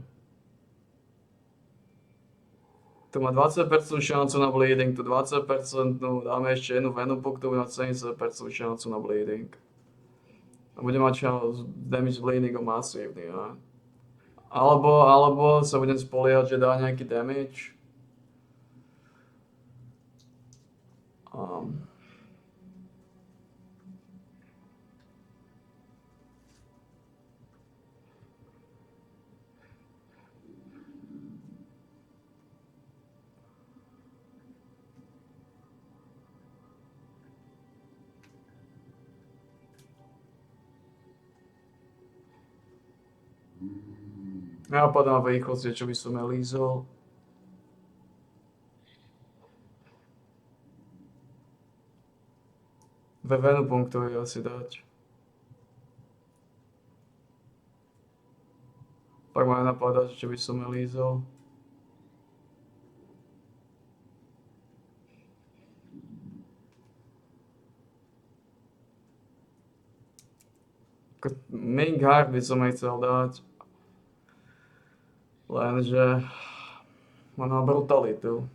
Tu má 20% šancu na bleeding, tu 20%, dáme ešte jednu venipunktúru na 70% šancu na bleeding. A bude mať damage bleeding o masívny, ja. Alebo sa budem spoliehať, že dá nejaký damage. Napadá v rýchlosti, čo by som ja lízol. Venu punktový asi dať. Pak ma napadá, čo by som ja lízol. Main guard by som aj chcel dať. Lenže má na brutalitu.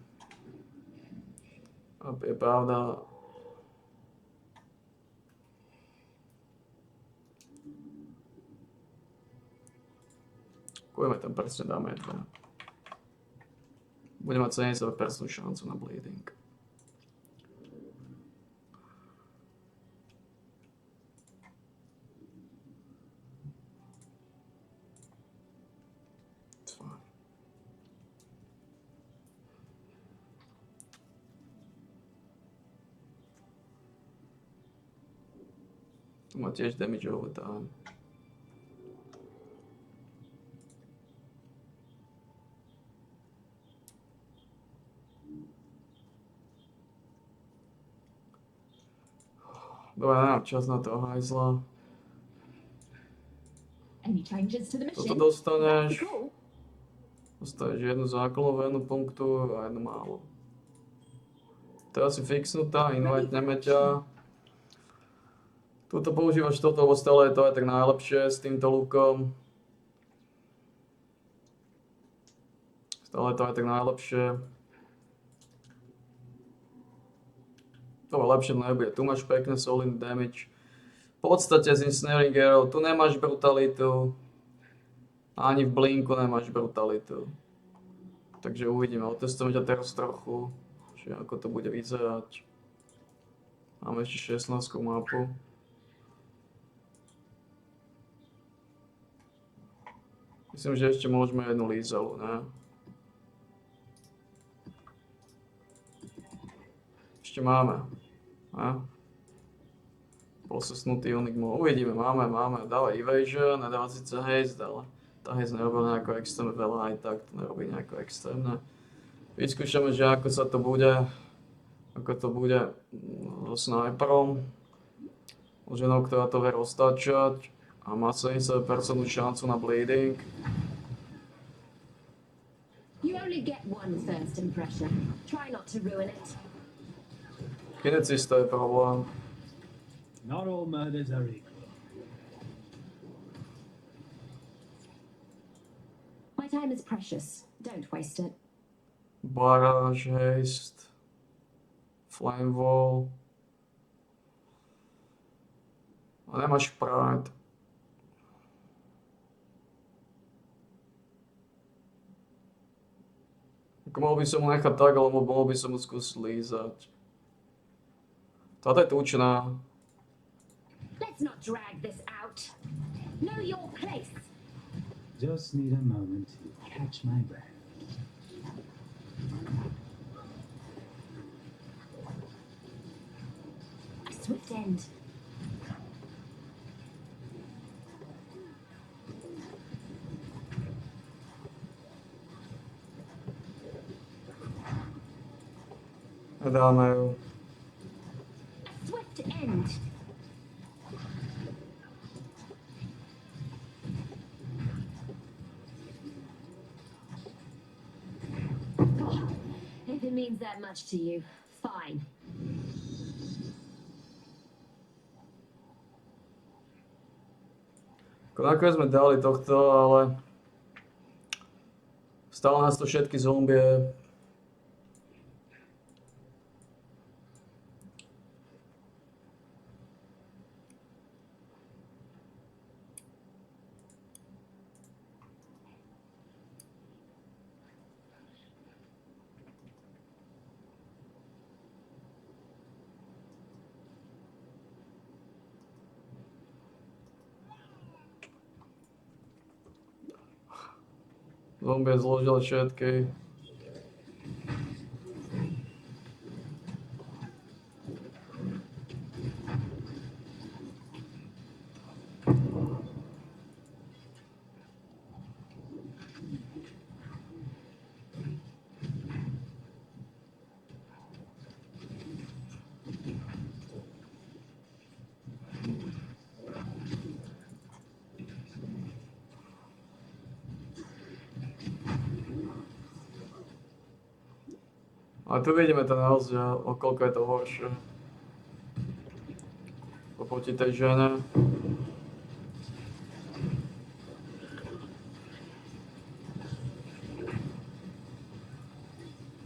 A je pravda, kujeme ten prsten, dáme jeden. Bude mať 70% šancu na bleeding. Tu má tiež damage over time. Dobre, nemám čas na toho hajzla. Toto dostaneš. Dostaneš jednu základnú venu punktu a jednu málo. Teraz si fixnutá, invitneme ťa. Tuto používaš toto, lebo stále je to aj tak najlepšie s týmto lookom. Stále je to aj tak najlepšie. To lepšie nebude. Tu máš pekné solid damage. V podstate s Ensnaring Arrow tu nemáš brutalitu. Ani v blinku nemáš brutalitu. Takže uvidíme. Otestujeme ťa teraz trochu. Čiže ako to bude vyzerať. Máme ešte 16 mapu. Myslím, že ešte môžeme jednu lízalu, ne? Ešte máme. Ne? Posesnutý unik môj. Uvidíme, máme. Dáva evasion, nedáva síce haste, ale tá haste nerobí nejako extrémne veľa, aj tak to nerobí nejako extrémne. Vyskúšame, že ako sa to bude, ako to bude so sniperom. Ženou, ktorá to vie roztačať. A má 70% šancu na bleeding. You only get one first impression. Try not to ruin it. Kinecista je problém. Not all murders are equal. My time is precious. Don't waste it. Barrage, haste. Flame wall. A nemáš pride. Mohol by som mu nechať tak, alebo mohol by som mu skúsiť lízať. Táto je tučná. Let's not drag this out. Know your place. Just need a moment to catch my breath. Swift end. Dáme ju. Swift end. If it means that much to you, fine. Nakoniec sme dali tohto, ale stále nás to všetky zombie. Zombie zložil všetky. A tu vidíme ten rozdiel, o koľko je to horšie. Oproti tej žene.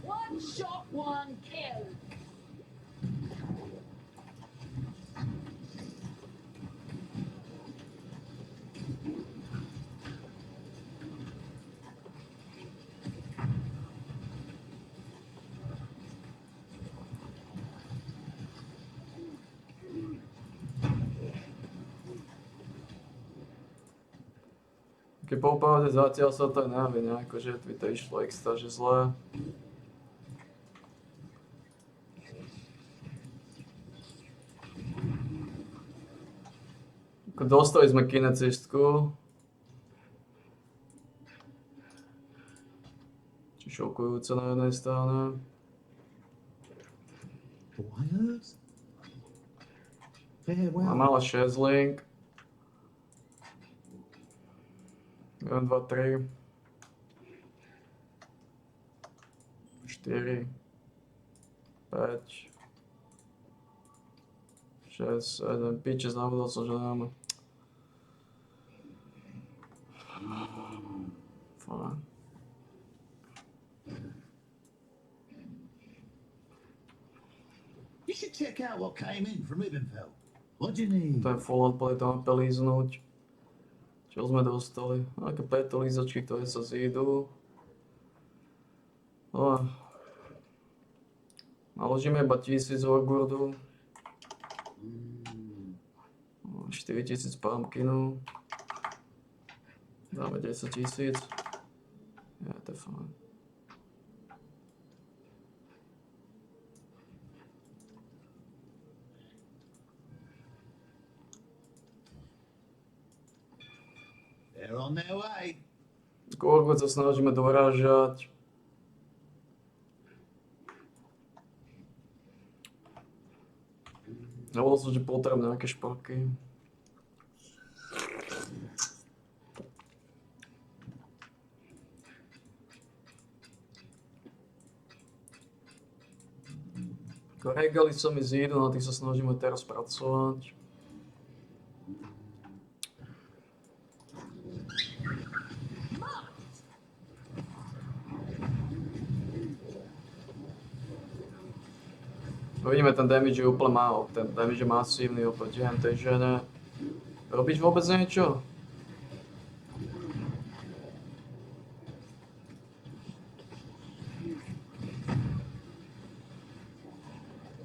One shot, one kill. Keď popravde zatiaľ sa to nejaví nejako, že by to išlo extra, že zlé. Dostali sme kinecistku. Či šokujúce na jednej strane. Wires? A Farewell. mala šezling. 1, 2, 3. 4. 5. 6, 7. Piče, zabudol som, že nemáme. Fajn. You should check out what came in from Ibenfeld. What do you need? Ten Fallout boli tam pelíznúť. Čo sme dostali? Aké 5 lízačky, ktoré sa zídu. No. Naložíme iba 1000 Wargurdu. 4000 pumpkinu. Dáme 10 000. Ja, to je fajn. They're on their way. Gorgod sa snažíme dorážať. Nebolo som, že potrebujem nejaké šparky. Regály sa mi zídu, na tých sa snažíme teraz pracovať. Vidíme, ten damage je úplne málo, ten damage je masívny oproti tej žene. Robíš vôbec niečo?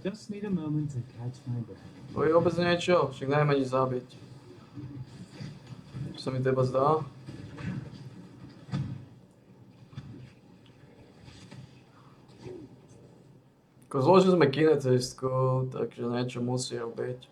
Just need a moment to catch my breath. Robíš vôbec niečo? Však najmä nič zabiť. Čo sa mi teba zdá? Zložili sme kinecistku, takže niečo musí robiť.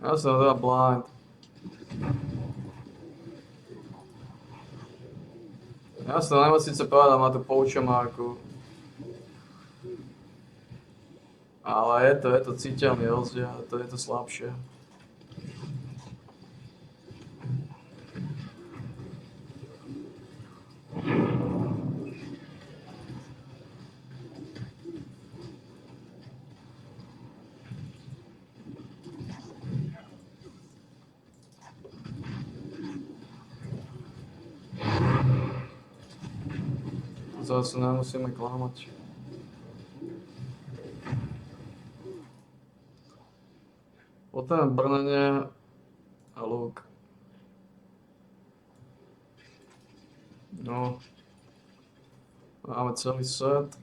Ja som teda blind. Ja som nemá síce povedať, má tu poučomárku. Ale je to citeľný rozdiel, je to slabšie. Zase nemusíme klamať. Potom brnenie a lúk. No. Máme celý set.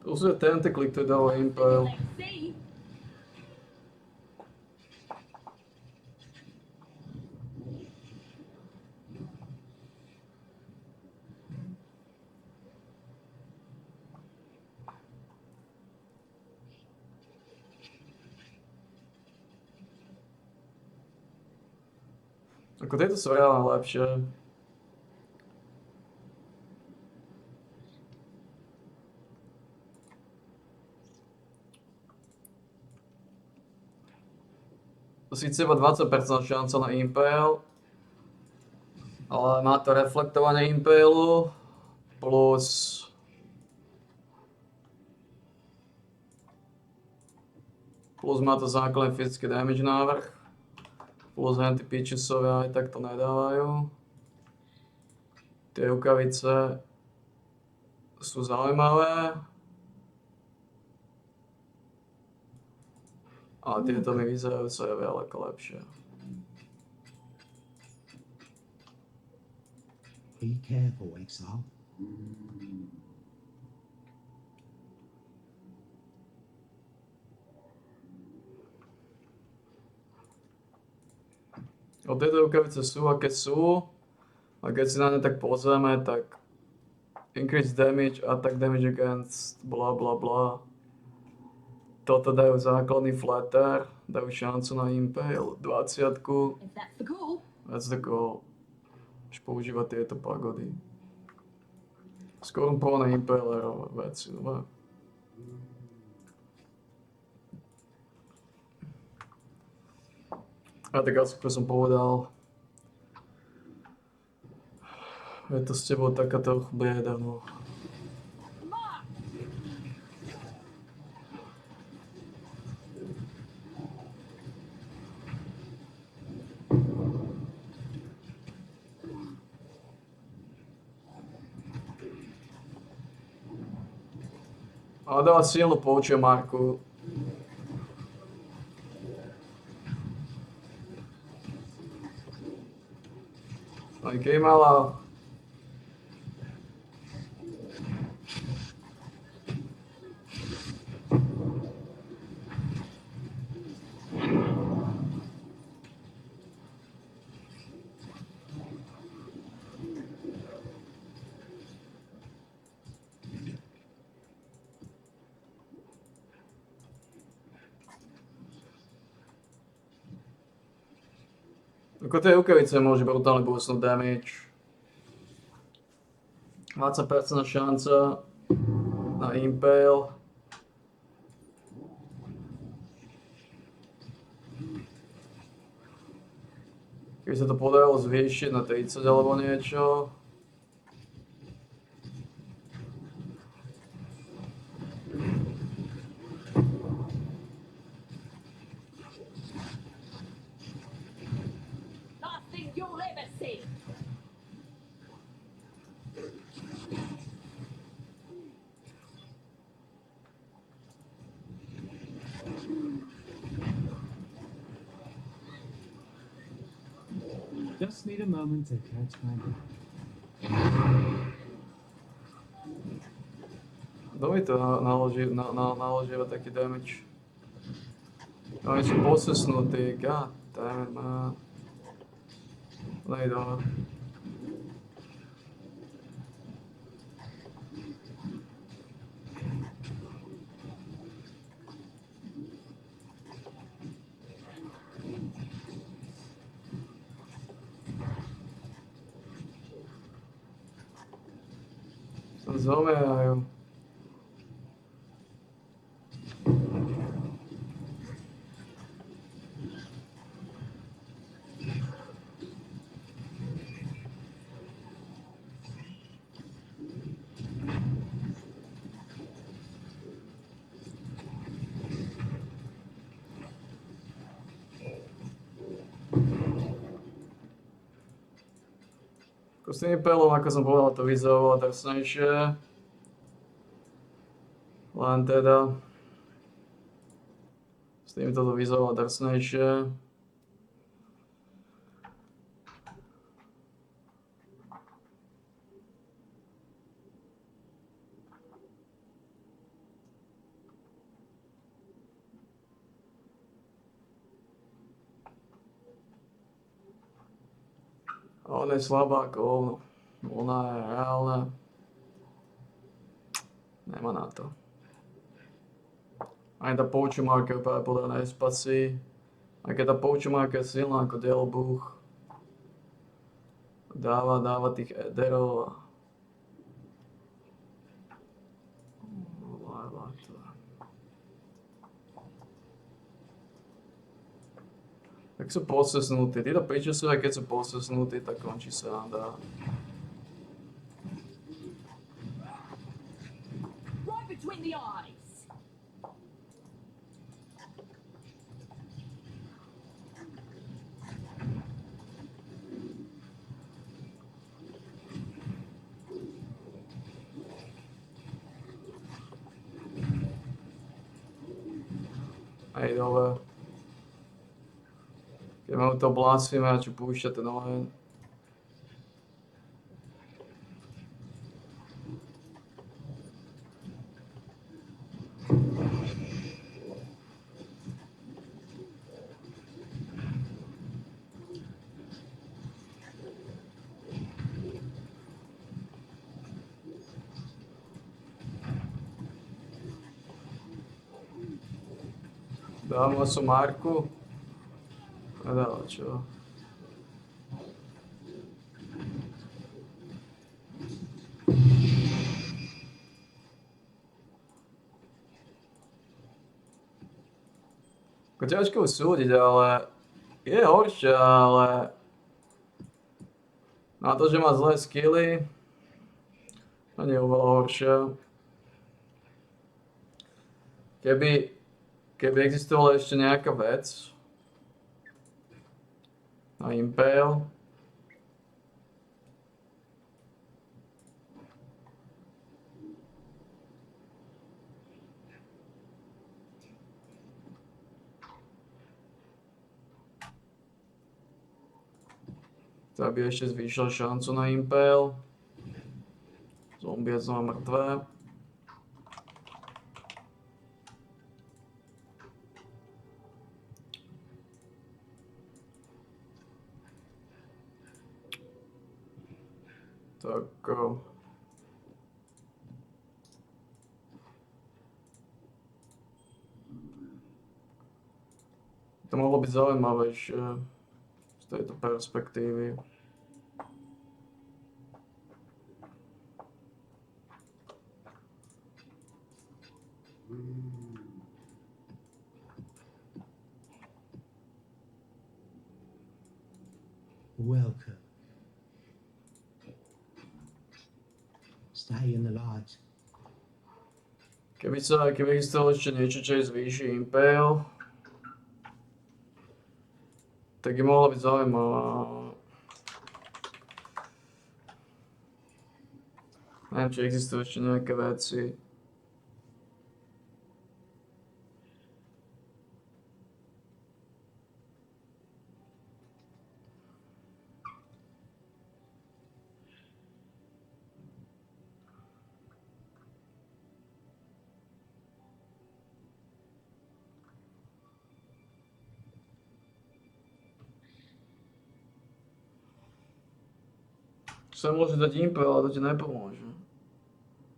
To sú tentakly, ktoré dáva Impel. Ako tieto sú reálne lepšie. Sice iba 20% šanca na Impel, ale má to reflektovanie Impelu plus má to základný fyzický damage návrh, plus henty pitchesovia aj tak to nedávajú. Tie rukavice sú zaujímavé, ale tieto mi vyzerajú sa ďaleko lepšie. Be careful, Exile. Tieto rukavice sú, aké sú, a keď si na ne tak pozrieme, tak increase damage, attack damage against, bla bla bla. Toto dajú základný flatter, dajú šancu na Impale, 20-ku. That's the goal. Už používať tieto pagody. Skorumpované Impalerové veci, no. A tak asi, ako som povedal, je to s tebou taká trochu bieda, no. Ale dáva silnú poučia Marku. Aj keď mala ako tie rukavice môže brutálne boostnúť damage. 20% šanca na Impale. Keby sa to podarilo zvýšiť na 30 alebo niečo. Just need a moment to catch my breath. Kto mi to naložíva taký damage? Oni sú posesnutí, god damn it, man. Nejde. Zomierajú. S tým pelom, ako som povedal, to vyzeralo drsnejšie. Len teda s týmto to vyzeralo drsnejšie. Ona je slabá ako hovno. Ona je reálna. Nemá na to. Ani tá poučumarka úplne podľa nespací. Aj keď tá poučumarka je silná ako dielbuch. Dáva tých ederov a... Tak sú posesnutí. Títo piči sú, aj keď sú posesnutí, tak končí sa dá. Right between the eyes. Aj dole. Keď mám to blasfémia, čo púšťate nové. Dám nosso Marco. Nedá, čo? Ako ťažko súdiť, ale je horšia, ale na to, že má zlé skilly, to nie je oveľa horšia. Keby existovala ešte nejaká vec na Impale, to by ešte zvýšil šancu na Impale. Zombie je znova mŕtve. Tak... To mohlo byť zaujímavejšie z tejto perspektívy. Welcome. Stay in the lodge. Keby existovalo ešte niečo, čo je zvýši Impale, tak je mohla byť zaujímavá. Neviem, či existujú ešte nejaké veci. Sa môže dať Impel, ale to ti nepomôže.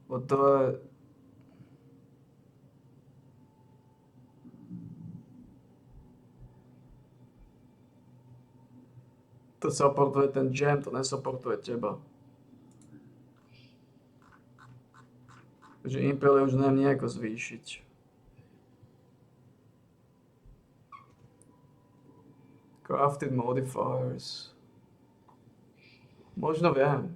Bo to je... To supportuje ten jam, to nesupportuje teba. Takže Impel je už neviem nejako zvýšiť. Crafted modifiers. Možno viem.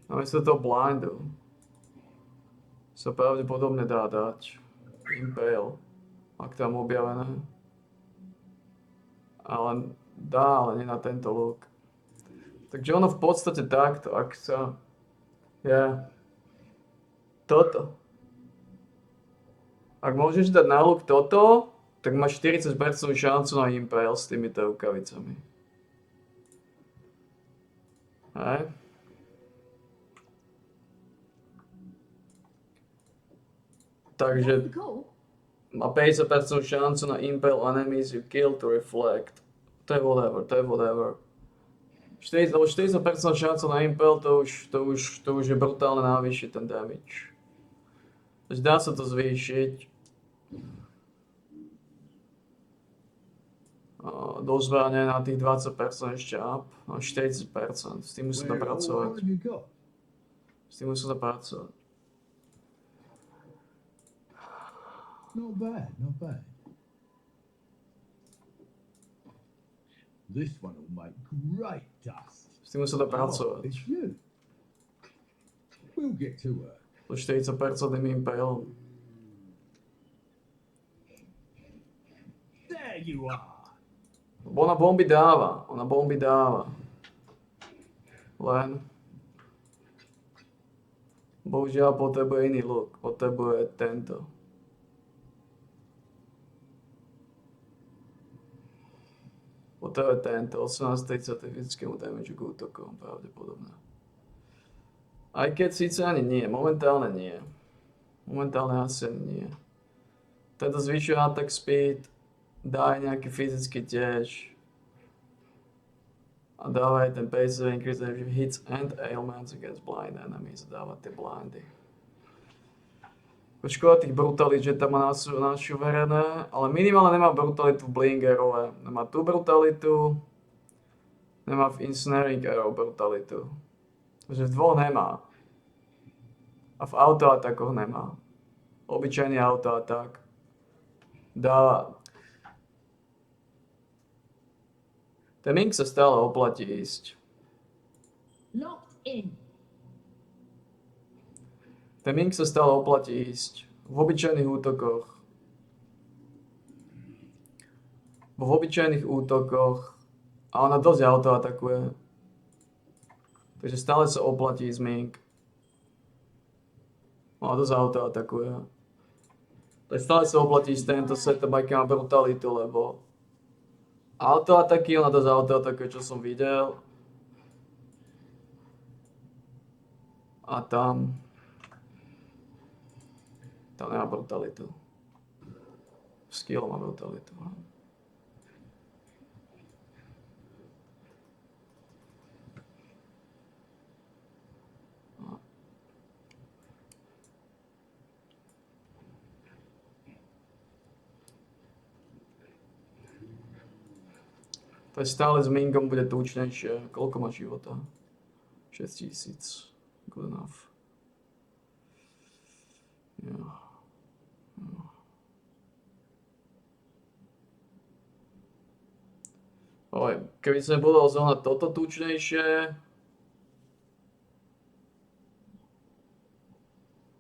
Namiesto toho blindu sa pravdepodobne dá dať Impale, ak tam objavené. Ale dá, ale nie na tento look. Takže ono v podstate takto, ak sa je toto. Ak môžeš dať na look toto, tak máš 40% šancu na Impale s týmito rukavicami. Hej. Takže má 50% šancu na impel enemies you kill to reflect. To je whatever. 40% šancu na impel, to už je brutálne navýšiť ten damage. Takže dá sa to zvýšiť. Do zbrane na tých 20% ešte up, na 40%. S tým musí sa pracovať. Not bad. This one will make great dust. S tým musí sa pracovať. It's you. We'll get to work. So 40% impel. There you are. Ona bomby dáva. Len bohužiaľ potrebuje iný look. Potrebuje tento. Potrebuje tento. 18-30 fyzickému damage k útokom pravdepodobne. Aj keď síce ani nie. Momentálne nie. Momentálne asi ani nie. Tento zvyšuje attack speed. Dá aj nejaký fyzický tiež. A dáva aj ten passive increase energy hits and ailments against blind enemies. Dáva tie blindy. Škoda tých brutalít, že tam má našuverené, ale minimálne nemá brutalitu v Bling Arrow. Nemá tú brutalitu, nemá v Ensnaring Arrow brutalitu. Takže v dvoch nemá. A v autoatakoch nemá. Obyčajný autoatak dáva. Ten Mink sa stále oplatí ísť. Locked in. Ten Mink sa stále oplatí ísť. V obyčajných útokoch. A ona dosť autoatakuje. Takže stále sa oplatí ísť Mink. Ona dosť autoatakuje. Takže stále sa oplatí ísť tento setup, aj keď má brutalitu, lebo autoataky, ona dosť autoatakuje, čo som videl. A tam nemá brutalitu. Skill má brutalitu. To stále s Mingom bude tučnejšie. Koľko má života? 6000. Good enough. Yeah. Keby sme budol zohnať toto tučnejšie,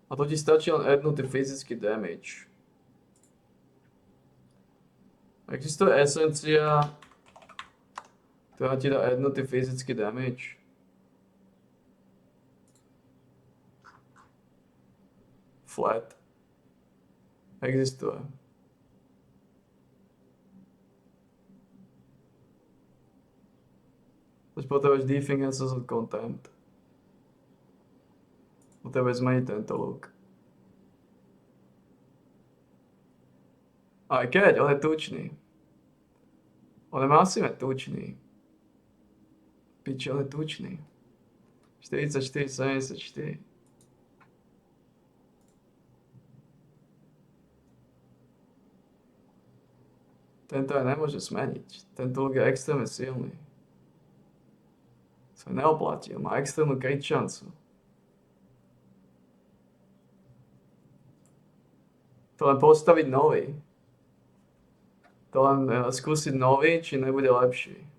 a to ti stačí len addnutý fyzický damage. Existuje esencia, ktorá ti dá addnutý fyzický damage. Flat. Existuje. Teď potrebuješ defense od contempt. Potrebuješ zmeniť tento look. Aj keď, on je tučný. On je masívne tučný. Piči, on je tučný. 44, 74. Tento aj nemôže zmeniť. Tento look je extrémne silný. Sa neoplatí, má extrémnu crit šancu. To len postaviť nový. To len skúsiť nový, či nebude lepší.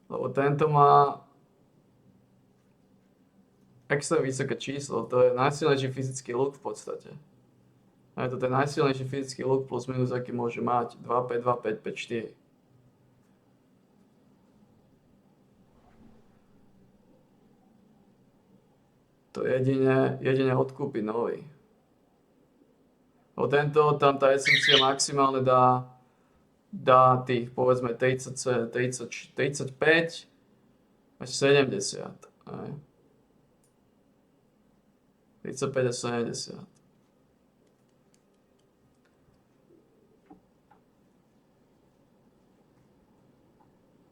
Lebo tento má extra vysoké číslo, to je najsilnejší fyzický look v podstate. A je to ten najsilnejší fyzický look plus minus, aký môže mať. 2, 5, 2, 5, 5, 4. To To jedine odkúpi nový. O tento, tam tá esencia maximálne dá tých, povedzme, 35 až 70. Aj. 35 až 70.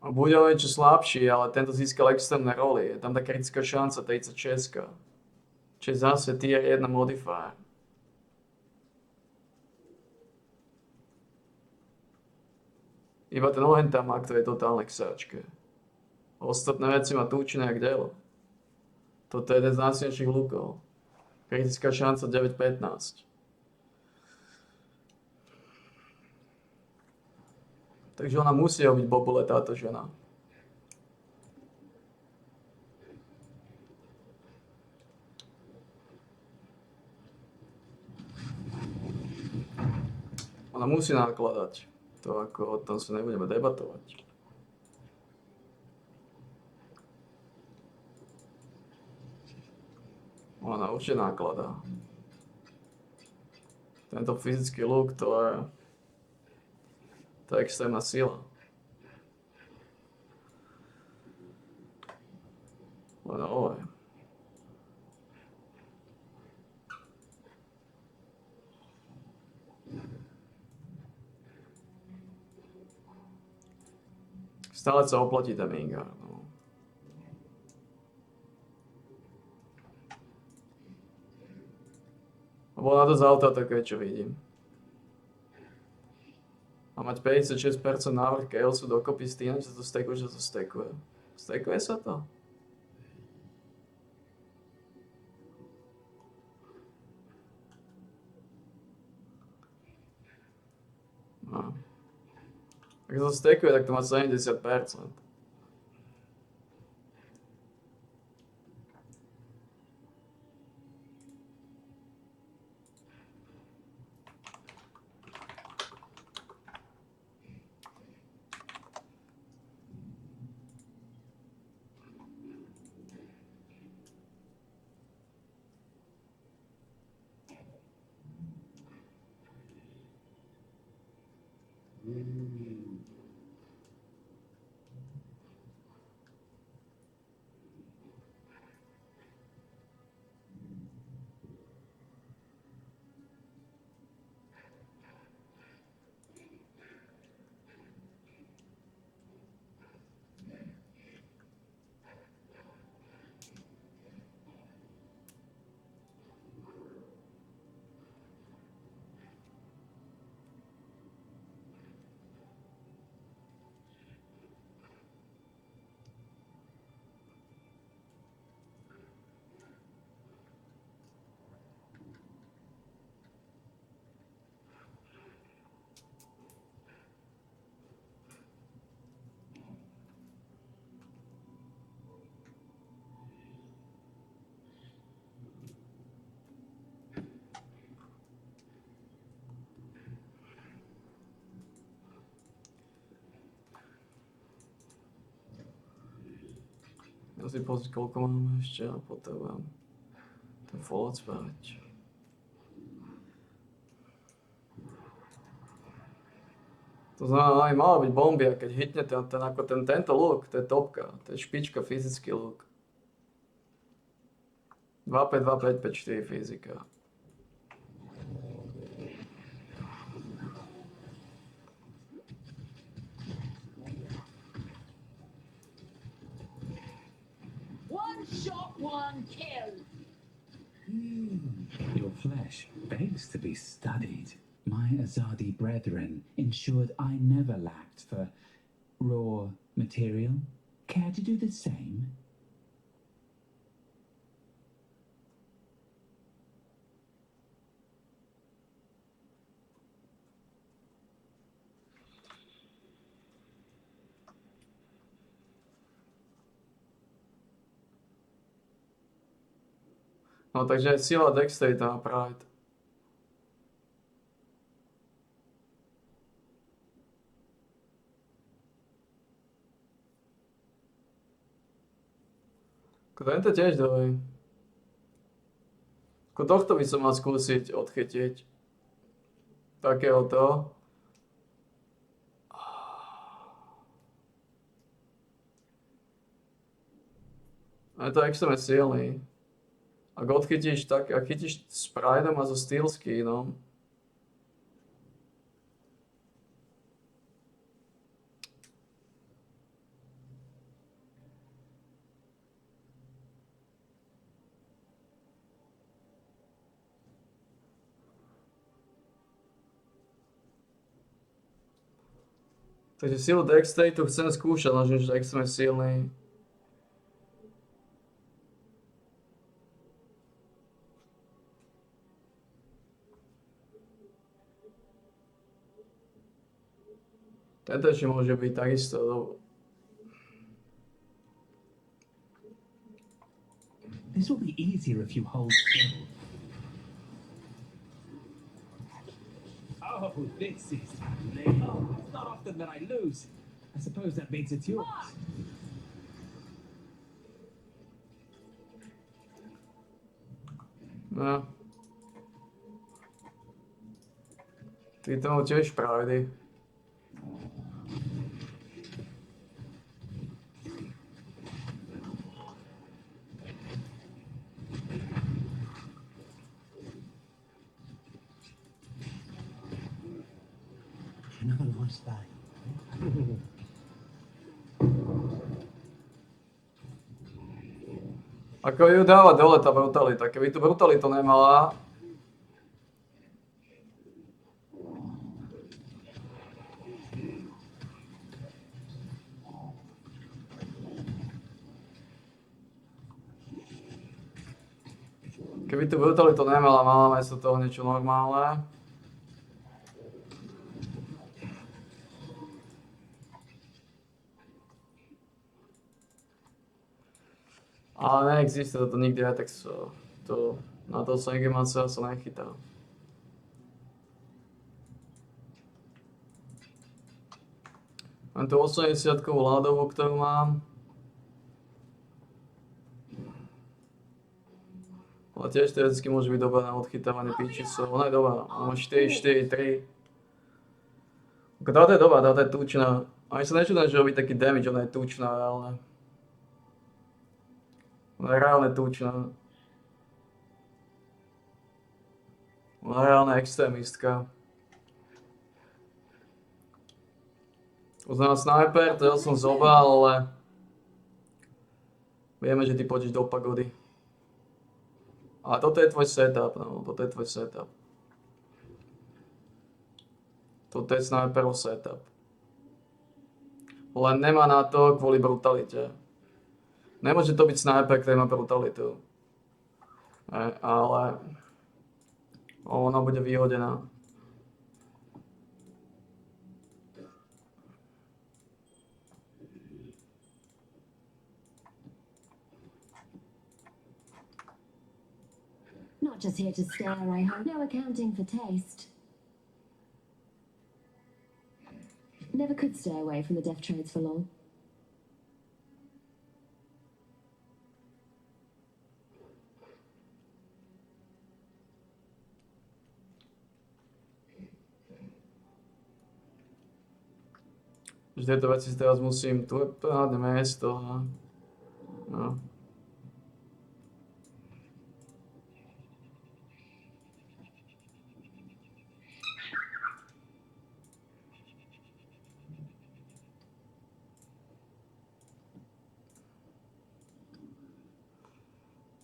A bude o niečo slabší, ale tento získal extrémne roly. Je tam tá kritická šanca 36. Čiže zase tier 1 modifier. Iba ten oheň tam má, ktorý je totálne ksáčke. Ostatné veci má túčne jak delo. Toto je jeden z najsilnejších lukov. Kritická šanca 9,15. Takže ona musí byť bobule, táto žena. Ona musí nakladať. To ako o tom sa nebudeme debatovať. Ona určite nakladá. Tento fyzický look, to je extrémna sila. No, stále sa oplatí ten Mingar. No. Bolo na to z auta také, čo vidím. A mať 56% návrh Chaosu dokopy s tým, že to stekuje, že to stekuje. Stekuje sa to? No. Ak to stekuje, tak to má 70%. Ja si pozrieť, koľko máme ešte a potrebujem ten follow spraviť. To znamená, aj mala byť bombia, keď hitne tento look, to je topka, to je špička, fyzický look. 2, 5, 2, 5, 5, 4 fyzika. One shot, one kill. Your flesh begs to be studied. My Azadi brethren ensured I never lacked for raw material. Care to do the same? No takže sila dexterita a pride. Tento tiež dobrý. Tohto by som mal skúsiť odchytiť. Takéhoto. Je to extrémne silný. Ak odchytíš tak, ak chytíš s Prideom a so Steel Skinom, takže silu Dextatu chcem skúšať, no že je extrémne silný. Tento ešte môže byť takisto. This will be easier if you hold still. Oh, this is late. Oh, it's not often that I lose. I suppose that means it's yours. No. Ty tomu tiež Pridey. Another nice day. Ako ju dáva dole tá brutalita. Keby tu brutalitu nemala, mala miesto toho niečo normálne. Ale neexistuje toto nikdy aj, tak to na to sa ingemácia sa nechytá. Mám tu 80-kovú ľadovú, ktorú mám. Ale tiež teoreticky môže byť dobrá na odchytávanie píčisov. Ona je dobrá, má 4, 4, 3. Táto je dobrá, táto je tučná. Ani sa nečudám, že robí taký damage, ona je tučná reálne. Ona je reálne tučná. Ona je reálne extrémistka. Uznám sniper, to som zobal, ale vieme, že ty pôjdeš do pagody. A toto je tvoj setup, no, toto je tvoj setup. Toto je sniperov setup. Len nemá na to kvôli brutalite. Nemôže to byť sniper, ktorý má brutalitu. Ale ona bude vyhodená. Not just here to stare, I hope. No accounting for taste. Never could stay away from the death trades for long. Že tieto veci si teraz musím, tu je hádne miesto. No.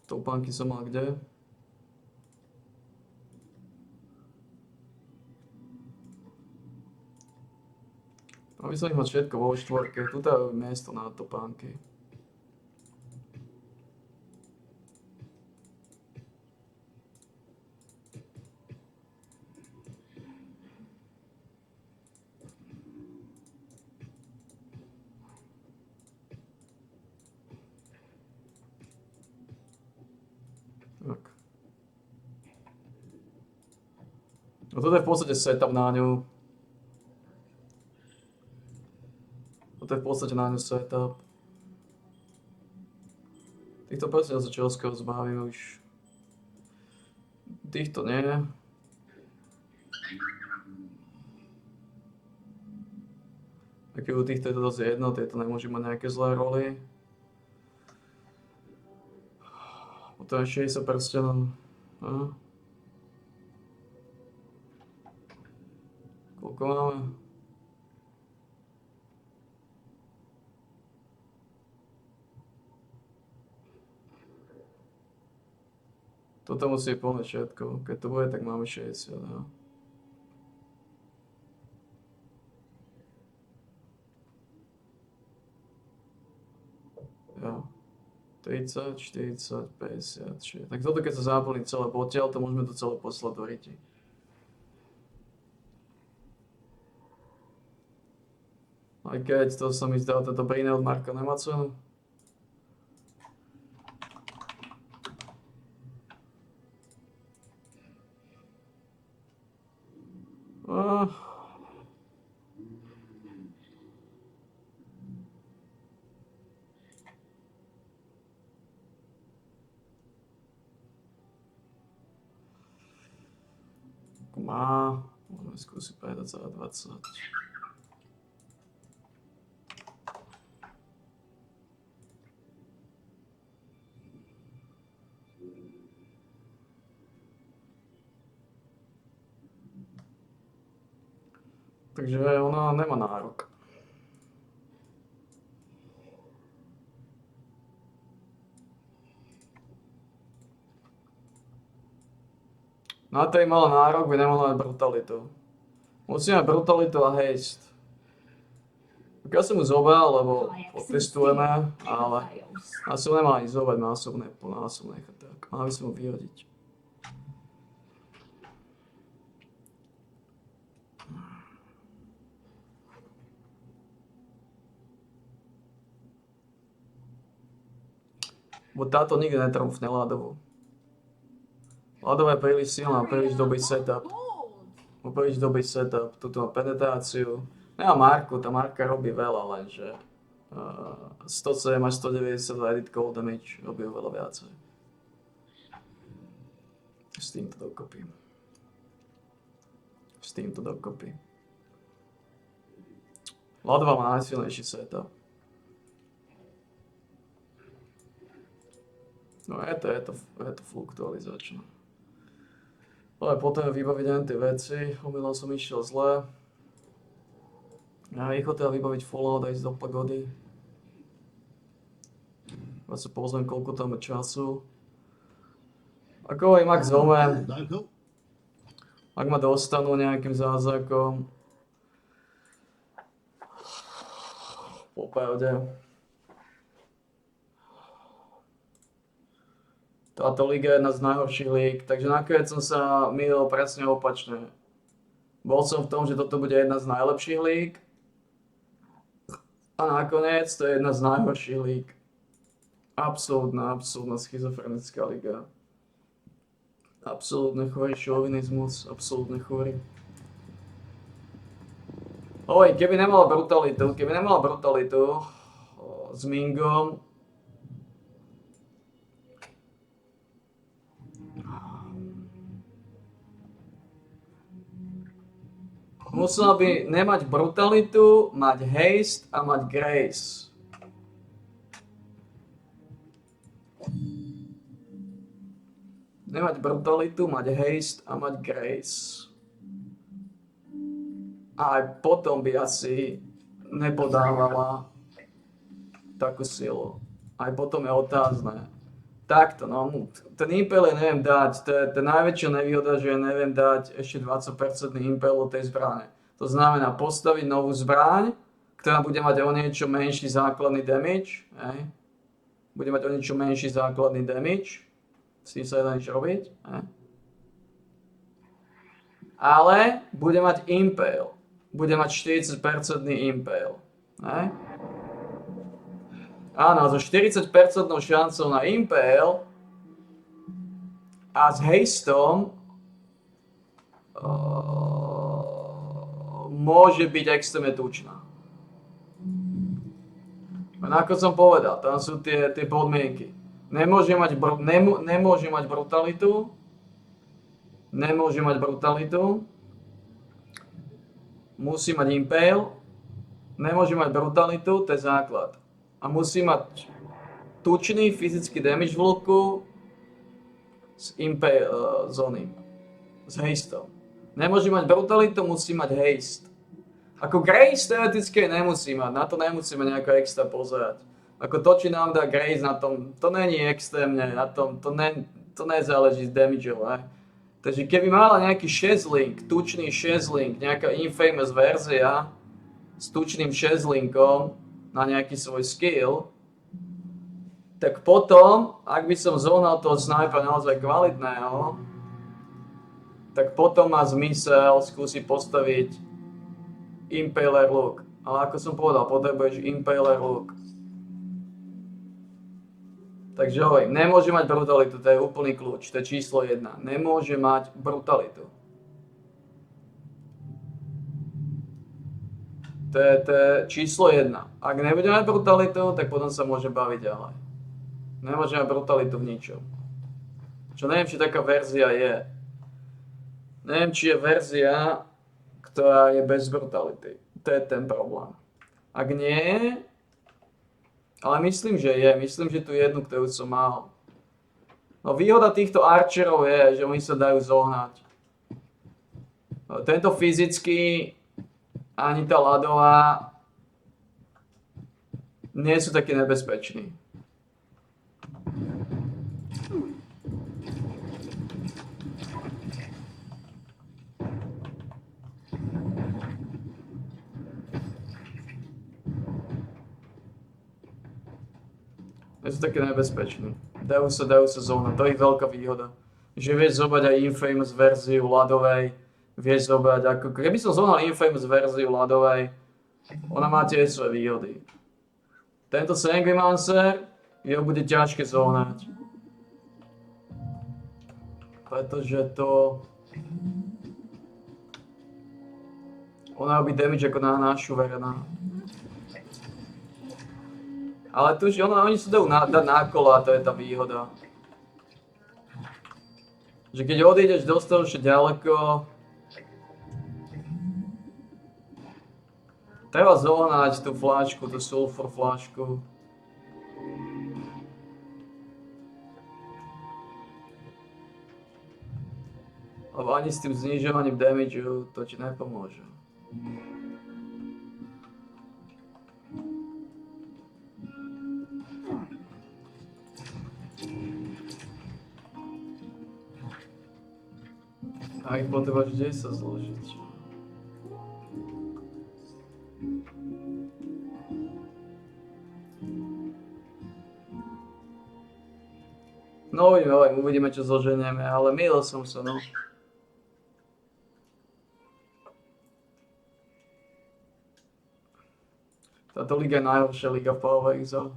Topánky som mal kde? Aby som ich mal všetko vo štvorke, tu je miesto na topánky. Tak. No toto je v podstate setup na ňu. Toto je v podstate na ňu setup. Týchto presne sa čoskoro zbavíme už. týchto nie. Aký u týchto je to dosť jedno, tieto nemôžu mať nejaké zlé roly. Potom ešte 60 prstenov. Koľko máme? Toto musí plné všetko. Keď to bude, tak máme 60. No. Jo. 30, 40, 50, 60. Tak toto keď sa zaplní celé potiaľ, to môžeme to celé poslať do riti. Aj keď to sa mi zdá, toto brýne od Marka nemá cenu. Má, môžeme skúsiť povedať za 20. Takže ona nemá nárok. Na tej mal nárok, by nemohla mať brutalitu. Musíme mať brutalitu a haste. Tak ja som mu zobal, lebo otestujeme, ale ja som nemal ani zobať násobné, tak mal by som mu vyhodiť. Bo táto nikdy netrumfne ľadovú. Ľadová je príliš silná, príliš dobrý setup. Príliš dobrý setup, túto má penetráciu. Nemá Marku, tá Marka robí veľa, lenže 107 až 190 edit cold damage robí veľa viacej. S týmto dokopy. Ľadová má najsilnejší setup. No je to fluktualizačné. Ale potom vybaviť len tie veci, omylom som išiel zle. Ja rýchlo teda vybaviť fallout aj z do pagody. Ja sa pozriem, koľko tam je času. Ako aj Max zomre. Ak ma dostanú nejakým zázrakom. Po pravde. Táto liga je jedna z najhorších líg, takže nakoniec som sa mýlil presne opačne. Bol som v tom, že toto bude jedna z najlepších líg a nakoniec to je jedna z najhorších líg. Absolútna schizofrenická liga. Absolútne chorý šovinizmus, absolútne chorý. Oj, keby nemala brutalitu s Mingom, musela by nemať brutalitu, mať haste a mať grace. Nemať brutalitu, mať haste a mať grace. A aj potom by asi nepodávala takú silu. Aj potom je otázne. Takto, no, ten impel je neviem dať, to je najväčšia nevýhoda, že ja neviem dať ešte 20% impel od tej zbrane. To znamená postaviť novú zbraň, ktorá bude mať o niečo menší základný damage, hej. Bude mať o niečo menší základný damage, s tým sa nedá nič robiť, hej. Ale bude mať impel, bude mať 40% impel, hej. Áno, so 40% šancou na impel a s hastom môže byť extrémne tučná. Ako som povedal, tam sú tie podmienky. Nemôže mať brutalitu Nemôže mať brutalitu. Musí mať impale. Nemôže mať brutalitu, to je základ. A musí mať tučný fyzický damage v luku s impale zóny. S hastom. Nemôže mať brutalitu, musí mať haste. Ako Grace teoreticky nemusí mať, na to nemusíme nejako extra pozerať. Ako to, či nám dá Grace na tom, to není extrémne, na tom, to nezáleží z damageov, ne? Takže keby mala nejaký shazlink, tučný shazlink, nejaká infamous verzia s tučným shazlinkom na nejaký svoj skill, tak potom, ak by som zohnal toho snipera naozaj kvalitného, tak potom má zmysel skúsiť postaviť Impaler look. Ale ako som povedal, potrebuješ Impaler look. Takže hovorím, nemôže mať brutalitu, to je úplný kľúč, to je číslo 1. Nemôže mať brutalitu. To je číslo 1. Ak nebude mať brutalitu, tak potom sa môže baviť ďalej. Nemôže mať brutalitu v ničom. Čo neviem, či taká verzia je. Neviem, či je verzia, ktorá je bez brutality. To je ten problém. Ak nie, ale myslím, že je. Myslím, že tu jednu, ktorú som mal. No výhoda týchto archerov je, že oni sa dajú zohnať. No, tento fyzicky ani tá ľadová nie sú takí nebezpeční. Nie sú také nebezpeční. Dajú sa zohnať. To je ich veľká výhoda. Že vieš zobrať aj infamous verziu ľadovej. Vieš zobrať ako... Keby som zohnal infamous verziu ľadovej, ona má tiež svoje výhody. Tento Sanguimancer, jeho bude ťažké zohnať. Pretože to... Ona robí damage ako našuverená. Ale tu, že oni sa dajú dať na kola, to je tá výhoda. Že keď odídeš dostatočne ďaleko, treba zohnať tú flášku, tú sulfur flášku. Lebo ani s tým znižovaním damageu to ti nepomôže. A ich potrebuješ 10 zložiť. No uvidíme, čo zloženieme, ale mýlil som sa, no. Táto liga je najhoršia liga v Power Exile.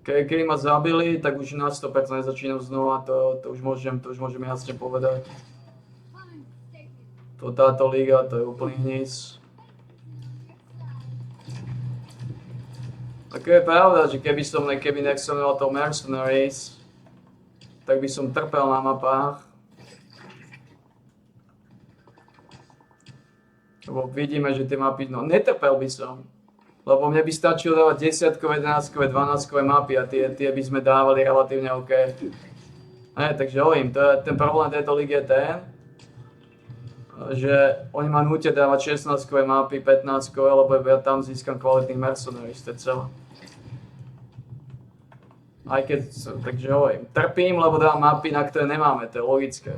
Keď ma zabili, tak už na 100% nezačínam znova, to už môžem jasne povedať. Táto liga, to je úplný hnis. Ako je pravda, že keby nexonoval to Mercenaries, tak by som trpel na mapách. Lebo vidíme, že tie mapy, no netrpel by som. Lebo mne by stačilo dávať 10-kové, 11-kové, 12-kové mapy a tie by sme dávali relatívne OK. Takže hovorím, ten problém tejto ligy je ten, že oni ma nútia dávať 16-kové mapy, 15-kové, lebo ja tam získam kvalitných mercenaries, to je celé. Aj keď, takže hovorím, trpím, lebo dávam mapy, na ktoré nemáme, to je logické.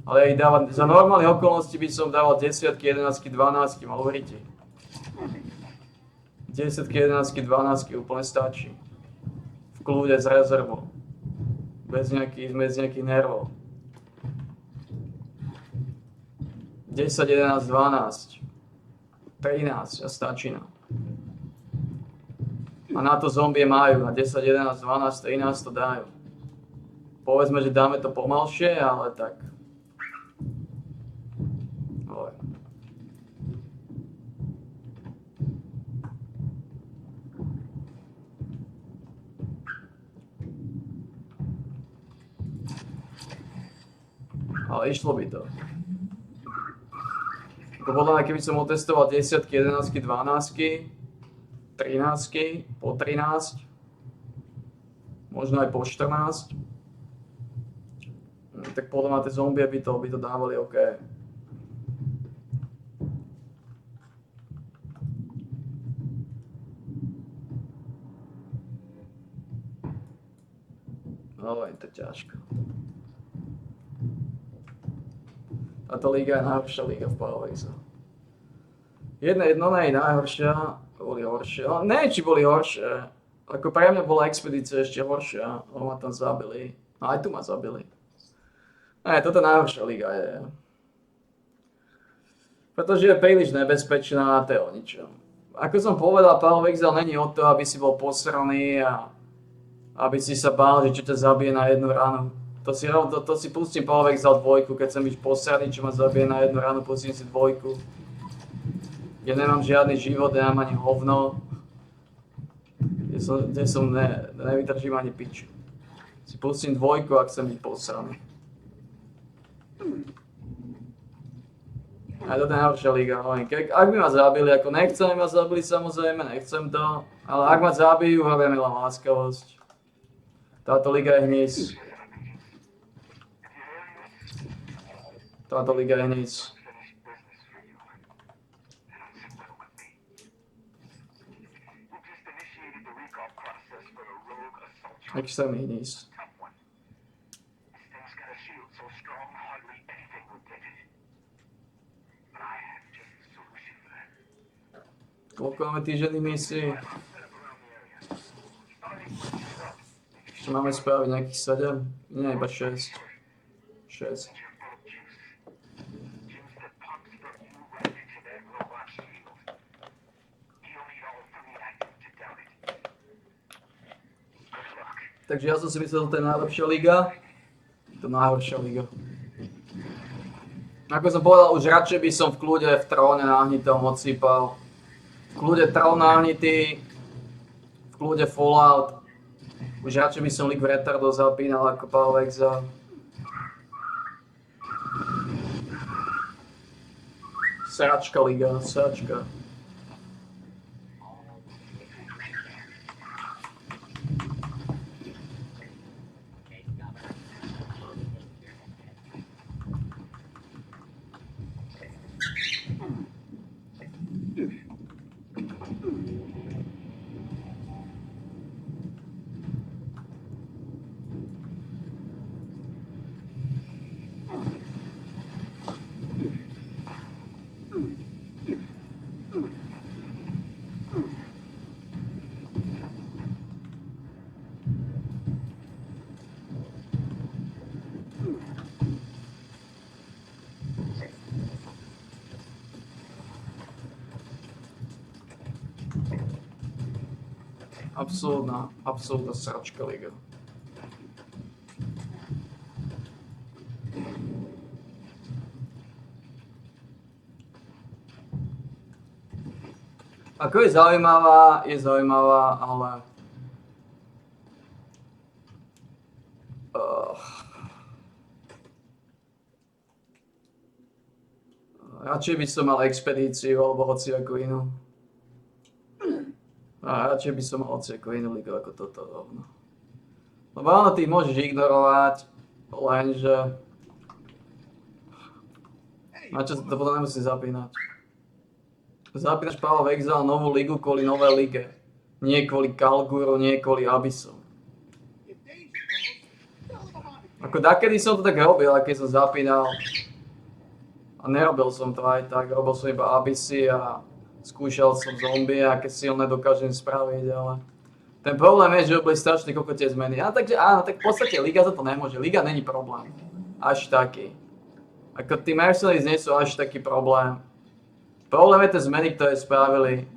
Ale ja ich dávam, za normálnych okolností by som dával 10-ky, 11-ky, 12-ky, mal uverite. 10-ky, 11-ky, 12-ky úplne stačí. V kľude s rezervou. Bez nejakých nervov. 10, 11, 12, 13 a stačí nám. A na to zombie majú, na 10, 11, 12, 13 to dajú. Povedzme, že dáme to pomalšie, ale tak. ale išlo by to. Ako podľa mňa, keby som otestoval 10, 11, 12, 13, po 13, možno aj po 14, tak podľa mňa tie zombie by to dávali OK. No, je to ťažko. Táto liga je najhoršia liga v Power Exile. Jedna nie je najhoršia, boli horšie. No, neviem, či boli horšie. Ako pre mňa bola expedícia ešte horšia, lebo ma tam zabili. No aj tu ma zabili. Ne, toto najhoršia liga je. Pretože je príliš nebezpečná a to je o ničom. Ako som povedal, Power Exile není o to, aby si bol posraný a aby si sa bál, že čo ťa zabije na jednu ránu. To si pustím Power Exile 2, keď som byť posraný, čo ma zabije na jednu ránu, pustím si 2. Ja nemám žiadny život, nemám ani hovno. Kde som nevydržím ani piču. Si pustím 2, ak chcem byť posraný. Aj to je najhoršia liga. Ak by ma zabili, ako nechcem, ma zabili samozrejme, nechcem to. Ale ak ma zabijú, hlavia milá láskavosť. Táto liga je hnis. Táto liga je hnis. Extrémny hnis. Koľko máme týždenných misií? Ešte máme spraviť nejakých 7? Nie, iba 6. 6. Takže ja som si myslel, že to je najlepšia liga. To je najhoršia liga. Ako som povedal, už radšej by som v kľude v tróne nahnitom odsýpal. V kľude trón nahnitý, v kľude Fallout. Už radšej by som League of Retardov zapínal ako Power Exile. Sračka liga, sračka. Absolútna sračka liga. Ako je zaujímavá, ale radšej by som mal expedíciu alebo hociakú inú. A radšej by som mal hociakú inú ligu ako toto rovno. Lebo áno, ty môžeš ignorovať, lenže na čo to potom nemusí zapínať. Zapínaš Power Exile novú ligu kvôli novej lige. Nie kvôli Kalguru, nie kvôli Abyssom. Ako dakedy som to tak robil, keď som zapínal. A nerobil som to aj tak, robil som iba Abyssy a skúšal som zombie, aké silné dokážem spraviť, ale ten problém je, že boli strašne koľko tie zmeny. Takže áno, tak v podstate liga za to nemôže. Liga není problém. Až taký. Ako tí mercenaries nie sú až taký problém. Problém je tie zmeny, ktoré spravili,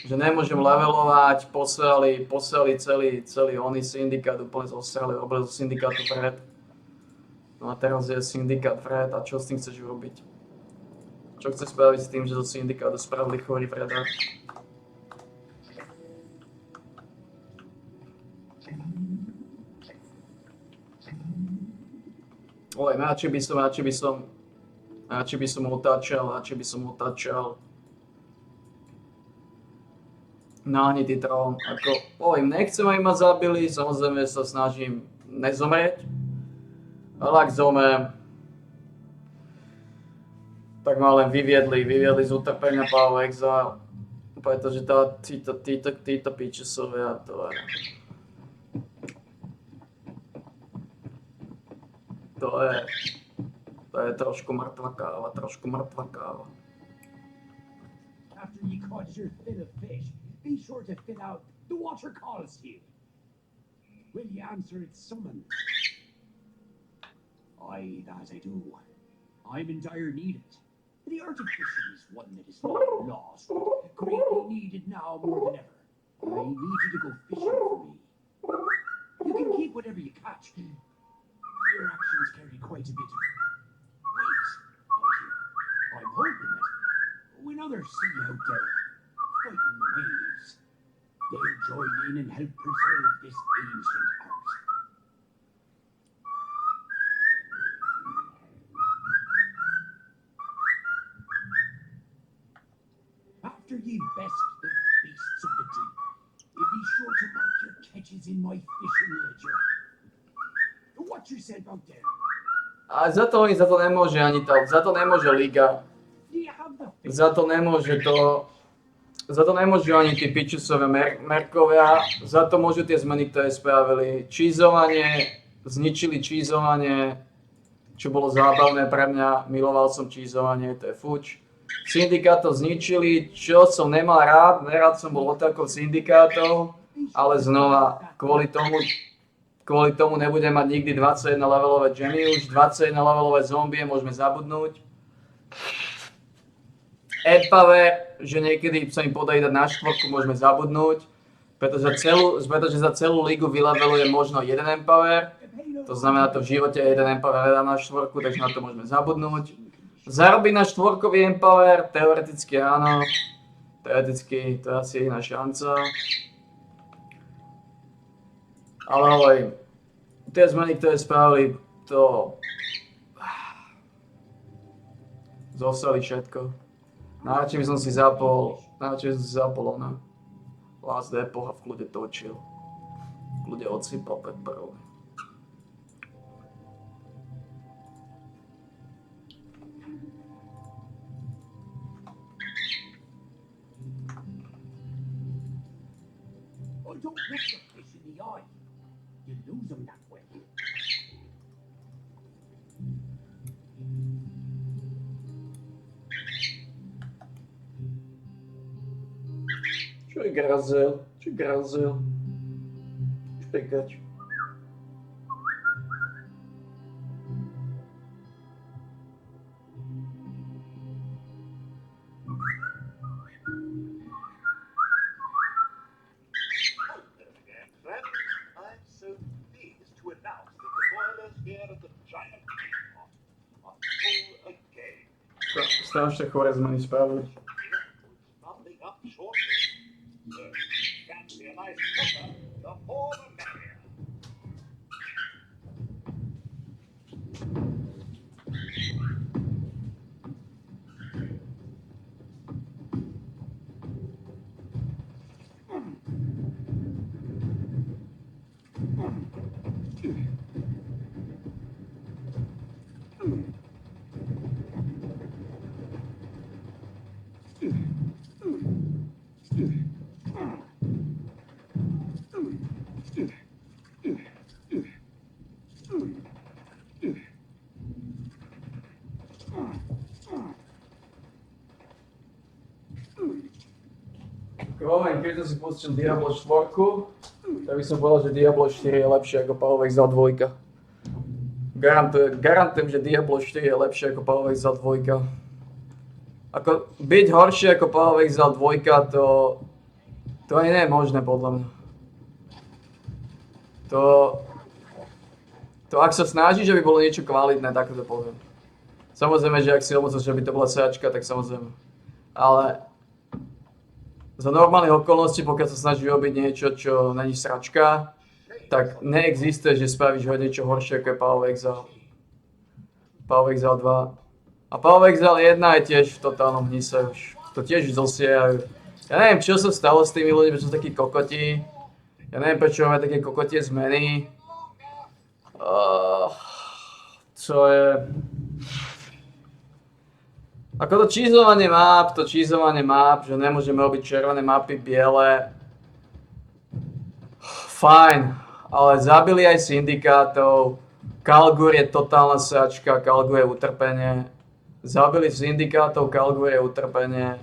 že nemôžem levelovať, poslali celý oný syndikát, úplne zosrali, robili zo syndikátu vred. No a teraz je syndikát vred a čo s tým chceš urobiť? Čo chceš spraviť s tým, že zo syndikátu spravili chorý vredák? Oj, radšej by som otáčal náhnitý trón. Nechcem, aby ma zabili, samozrejme sa snažím nezomrieť. Ale ak zomrem, tak ma len vyviedli z utrpenia Power of Exile. Pretože títo pičusovia, to je trošku mŕtva káva. After you caught your fill of fish, be sure to fill out the water calls to you. Will you answer its summons? Aye, that I do. I'm in dire need of it. The art of fishing is one that is long lost, but greatly needed now more than ever. I need you to go fishing for me. You can keep whatever you catch. Your actions carry quite a bit of weight out here. I'm hoping that when others see you out there fighting the waves, they'll join in and help preserve this ancient art. After you best the beasts of the deep, be sure to mark your catches in my fishing ledger. Watch yourself out there. A za to nemôže ani za to nemôže Liga. Za to nemôžu ani tí pičusové merkovia. Za to môžu tie zmeny, ktoré spravili. Zničili čízovanie, čo bolo zábavné pre mňa. Miloval som čízovanie, to je fuč. Syndikát to zničili, čo som nemal rád. Nerád som bol otákov syndikátov, ale znova, kvôli tomu nebudem mať nikdy 21 levelové Jenny, už 21 levelové zombie môžeme zabudnúť. Empaver, že niekedy sa im podarí dať na štvorku, môžeme zabudnúť, pretože za celú ligu vyleveluje možno jeden Empaver, to znamená to v živote jeden Empaver nedá na štvorku, takže na to môžeme zabudnúť. Zarobiť na štvorkový Empaver, teoreticky áno, teoreticky to je asi jediná šanca. Ale hovorím, tie zmeny, ktoré spravili, to zosali všetko. Najradšej by som si zapol ona Last Epoch a v kľude točil. V kľude odsypal pred prvou. Oh, don't look the fish in the eye. You lose them that way. Čo je grazel? Špekať. Strašne chore zmeny spravili. Keď som si pustil Diablo 4, tak by som povedal, že Diablo 4 je lepšie ako Power of Exile 2. Garantujem, že Diablo 4 je lepšie ako Power of Exile 2. Ako byť horšie ako Power of Exile 2, to ani nie je možné podľa mňa. To ak sa snažíš, že by bolo niečo kvalitné, tak to poviem. Samozrejme, že ak si omyslíš, že by to bola sračka, tak samozrejme. Ale za normálnych okolností, pokiaľ sa snažíš robiť niečo, čo není sračka, tak neexistuje, že spravíš ho niečo horšie ako je Power of Exile. Power Exile 2. A Power Exile 1 je tiež v totálnom hnise už. To tiež dosierajú. Ja neviem, čo sa stalo s tými ľuďmi, prečo sú takí kokoti. Ja neviem, prečo máme také kokotie zmeny. Čo je... Ako to čízovanie map, že nemôžeme robiť červené mapy, biele. Fajn, ale zabili aj syndikátov. Kalgur je totálna sračka, Kalgur je utrpenie. Zabili syndikátov, Kalgur je utrpenie.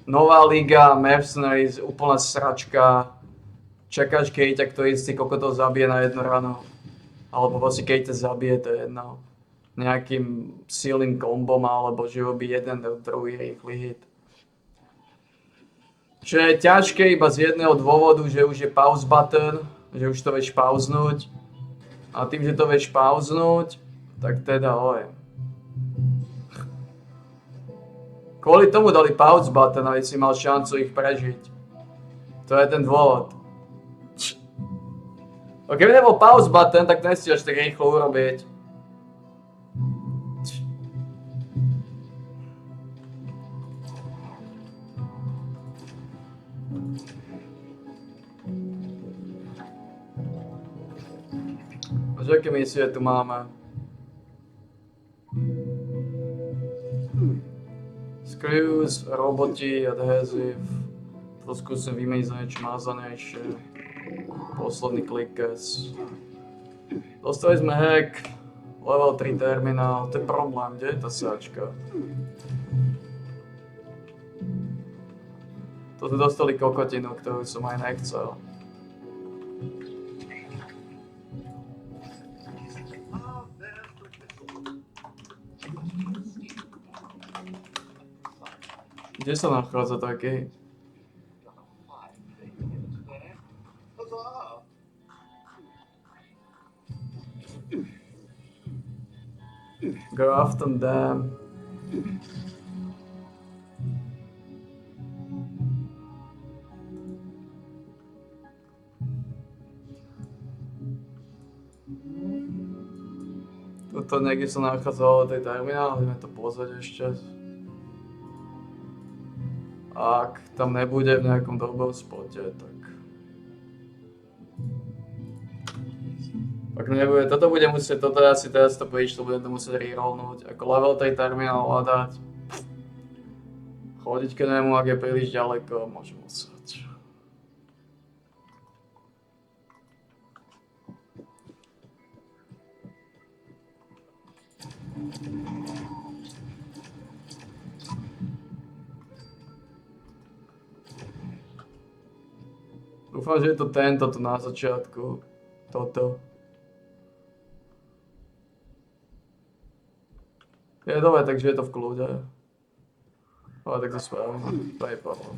Nová liga, Mercenaries, úplná sračka. Čakáš, keď ťa kto istý kokotov zabije na jednu ranu. Alebo vlastne keď ťa zabije, to je jedno. Nejakým silným kombom, alebo že robí jeden druhý rýchly hit. Čo je ťažké iba z jedného dôvodu, že už je pause button, že už to vieš pauznúť. A tým, že to vieš pauznúť, tak teda oj. Kvôli tomu dali pause button, aby si mal šancu ich prežiť. To je ten dôvod. A keby nebol pause button, tak to nestíhaš tak rýchlo urobiť. Že aké misie tu máme? Screws, roboti, adhesive. To skúsim vymeniť za niečo mázanejšie. Posledný clickers. Dostali sme hack. Level 3 terminál. To je problém, kde je tá sáčka? To sme dostali kokotinu, ktorú som aj nechcel. Kde sa nachádza taký? Grafton Dam. Toto niekde sa nachádzalo tej terminály, ideme to pozrieť ešte. Ak tam nebude v nejakom dobrom spote, tak... Ak nebude, toto bude musieť, toto je asi teraz to príčto, budem to musieť rerollnúť. Ako level 3 terminál hľadať. Chodiť k nemu, ak je príliš ďaleko, môžem musieť. Dúfam, že je to tento tu na začiatku. Toto. Je dobre, takže je to v kľude. Ale tak to spravím. To je problém.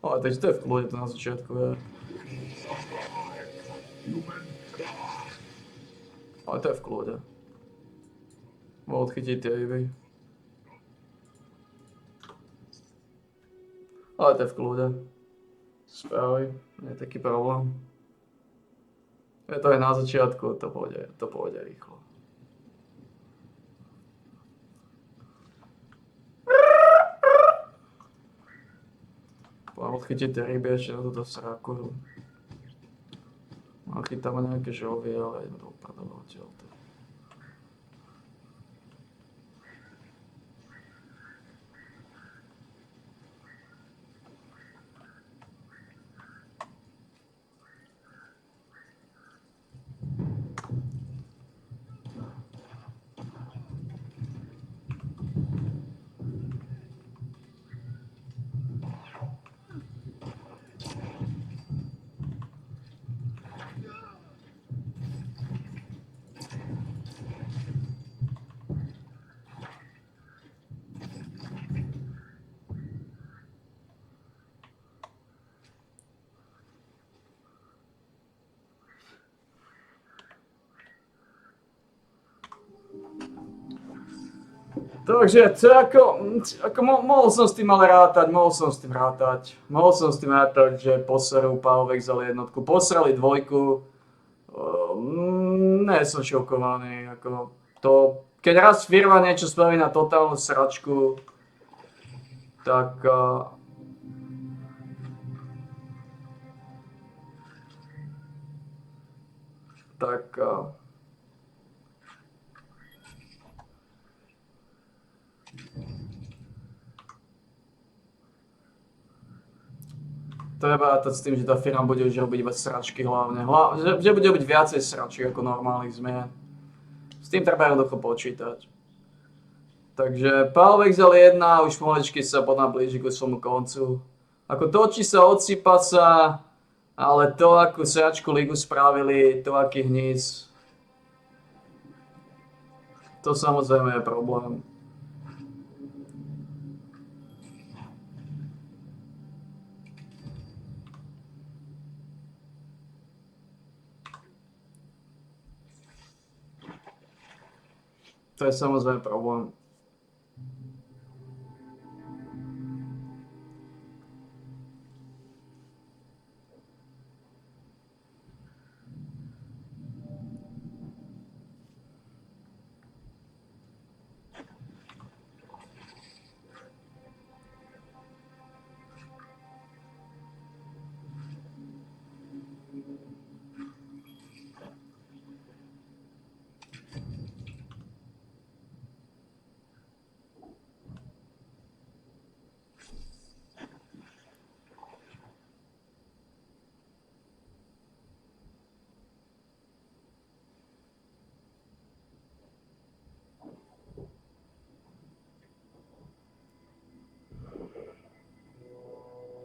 Ale takže to je v kľude, to na začiatku je. Ale to je v kľude. Mohol odchytiť tie ryby. Ale to je v kľude. Spraví, nie je taký problém. Je to aj na začiatku, to pôjde rýchlo. Poviem odchytiť tie ryby ešte na túto sraku. A chytáme nejaké žovy, ale ideme do upradovať odtiaľto. Takže to mohol som s tým ale rátať, mohol som s tým rátať, že poserú Power of Exile jednotku, posrali dvojku, nie som šokovaný, ako to, keď raz firma niečo spraví na totálnu sračku, tak treba rátať s tým, že tá firma bude už robiť iba sračky hlavne. Že bude robiť viacej sračiek ako normálnych zmien. S tým treba jednoducho počítať. Takže Power of Exile 1 už pomaličky sa potom blíži ku svojmu koncu. Ako točí sa, odsýpa sa, ale to, akú sračku ligu spravili, to, aký hníz, to samozrejme je problém. To je samozrejme problém.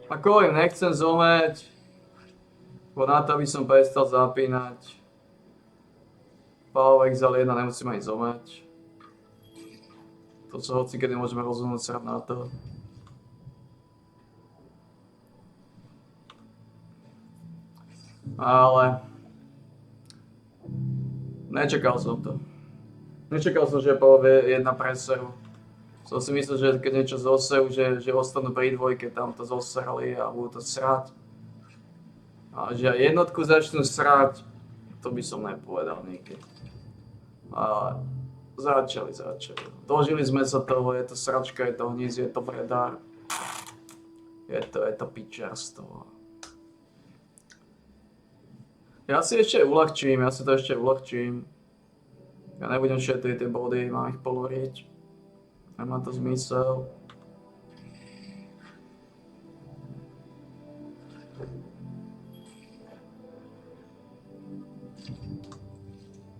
Ako im nechcem zomeť, bo na to by som prestal zapínať. Power of Exile 1 nemusím ani zomeť. To sa hoci kedy môžeme rozhodnúť srať na to. Ale nečakal som to. Nečakal som, že povie jedna preseru. Som si myslel, že keď niečo zoseru, že ostanú pri dvojke, tam to zoserali a budú to srať. A že aj jednotku začnú srať, to by som nepovedal nikdy. Ale začali. Dožili sme sa toho, je to sračka, je to hníz, je to vredár. Je to pičarstvo. Ja si to ešte uľahčím. Ja nebudem šetriť tie body, mám ich poloriť. Nemá to zmysel.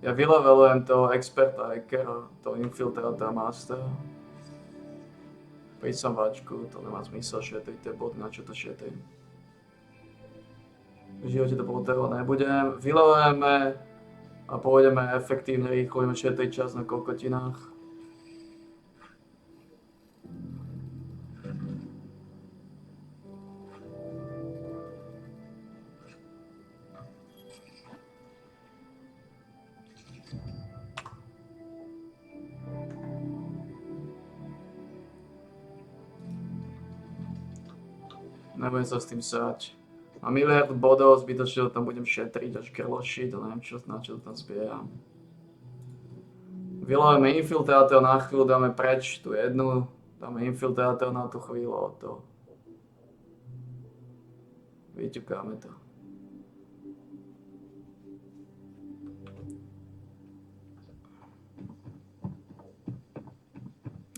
Ja vylevelujem toho experta hackera, toho infiltrátora mastera. Prísam váčku, to nemá zmysel šetriť tie body, na čo to šetrím. V živote to potrebovať nebudem. Vylevujeme a pôjdeme efektívne, rýchlo, budeme šetriť čas na kokotinách. Nebudem sa s tým srať. A miliard bodov, zbytočne tam budem šetriť až krlošiť, to neviem na čo to tam zbieram. Vylovíme infiltrátor na chvíľu, dáme preč tú jednu, dáme infiltrátor na tú chvíľu a to. Vyťukáme to.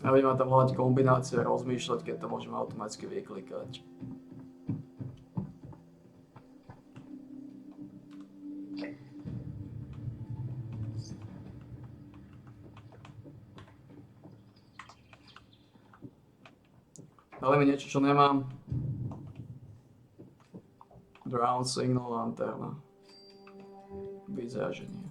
A budeme tam hľadať kombinácie, rozmýšľať, keď to môžeme automaticky vyklikať. Dali mi niečo, čo nemám. Drown signal lanterna. Vyzráženie.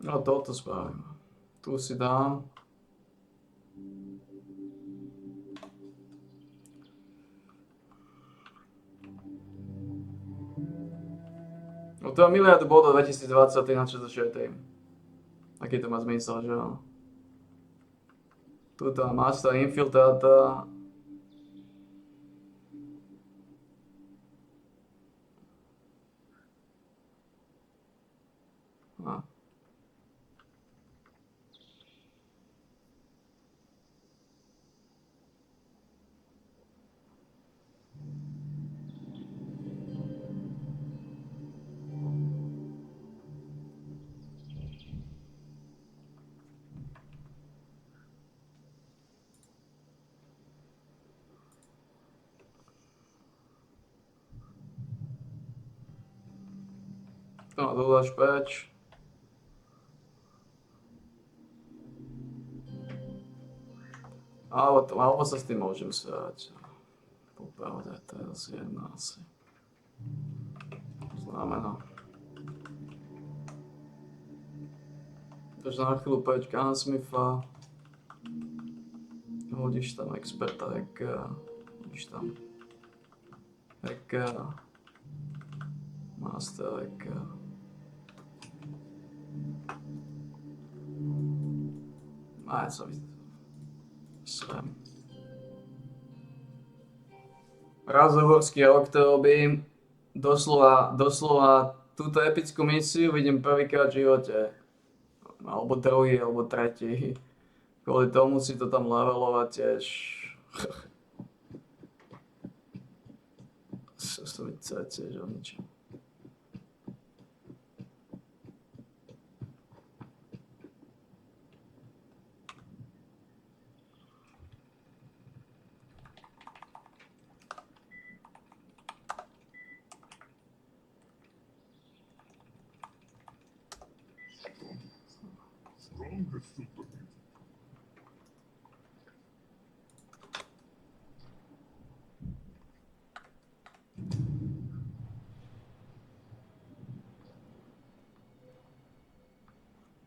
No toto spravím. Tu si dám. No to je miliard bodov 2023 na 64. Aký to má zmysel, že áno? Tuto Master Infiltrata. A. No, dodáš patch. Alebo sa s tým môžem srať. Popravde, to je asi jedno asi. Znamená. Takže na chvíľu patch Gunsmitha. Hodíš tam experta hackera. Hodíš tam hackera. Master hackera. Aj sa srem. Razohorský rok to robím. Doslova túto epickú misiu vidím prvýkrát v živote. Alebo druhý, alebo tretí. Kvôli tomu si to tam levelovať tiež. Som tiež o ničom.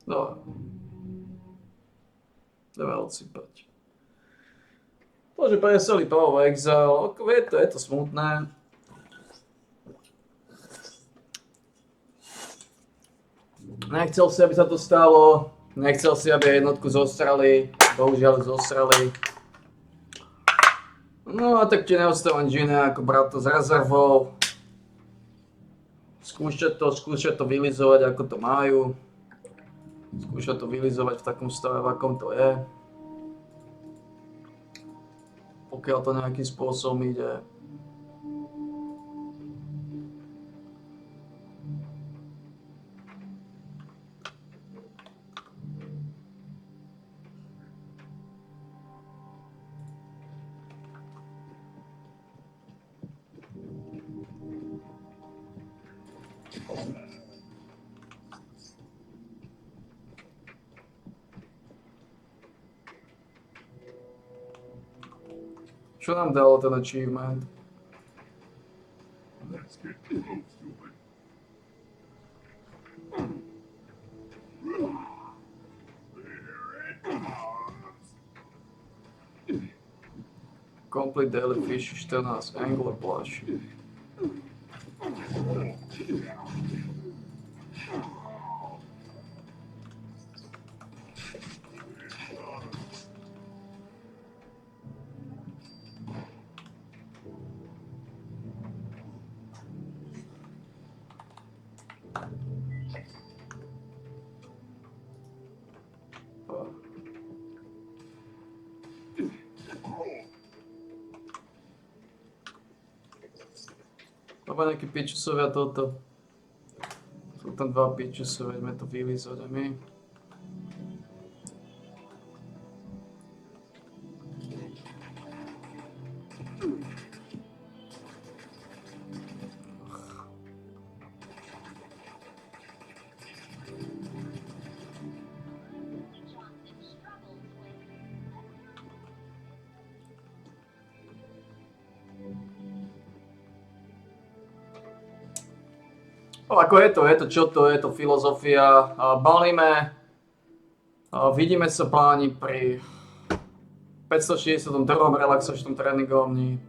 No. Dáme odsypať. To, že preseli Power Exile, je to smutné. Nechcel si, aby sa to stalo. Nechcel si, aby jednotku zostrali. Bohužiaľ zostrali. No a tak ti neostáva nič iné ako brať to s rezervou. Skúšať to vylizovať, ako to majú. Skúšať to vylizovať v takom stave, v akom to je. Pokiaľ to nejakým spôsobom ide. Čo nám dalo ten achievement? Let's get close to it. Complete Daily Fish 14, Angler Plush. Máme nejaké pičusovia toto. Sú tam dva pičusovia, ideme to vylízať a my. No, ako je to, čo to, je to filozofia. Balíme, vidíme sa páni pri 562. relaxačnom tréningovni.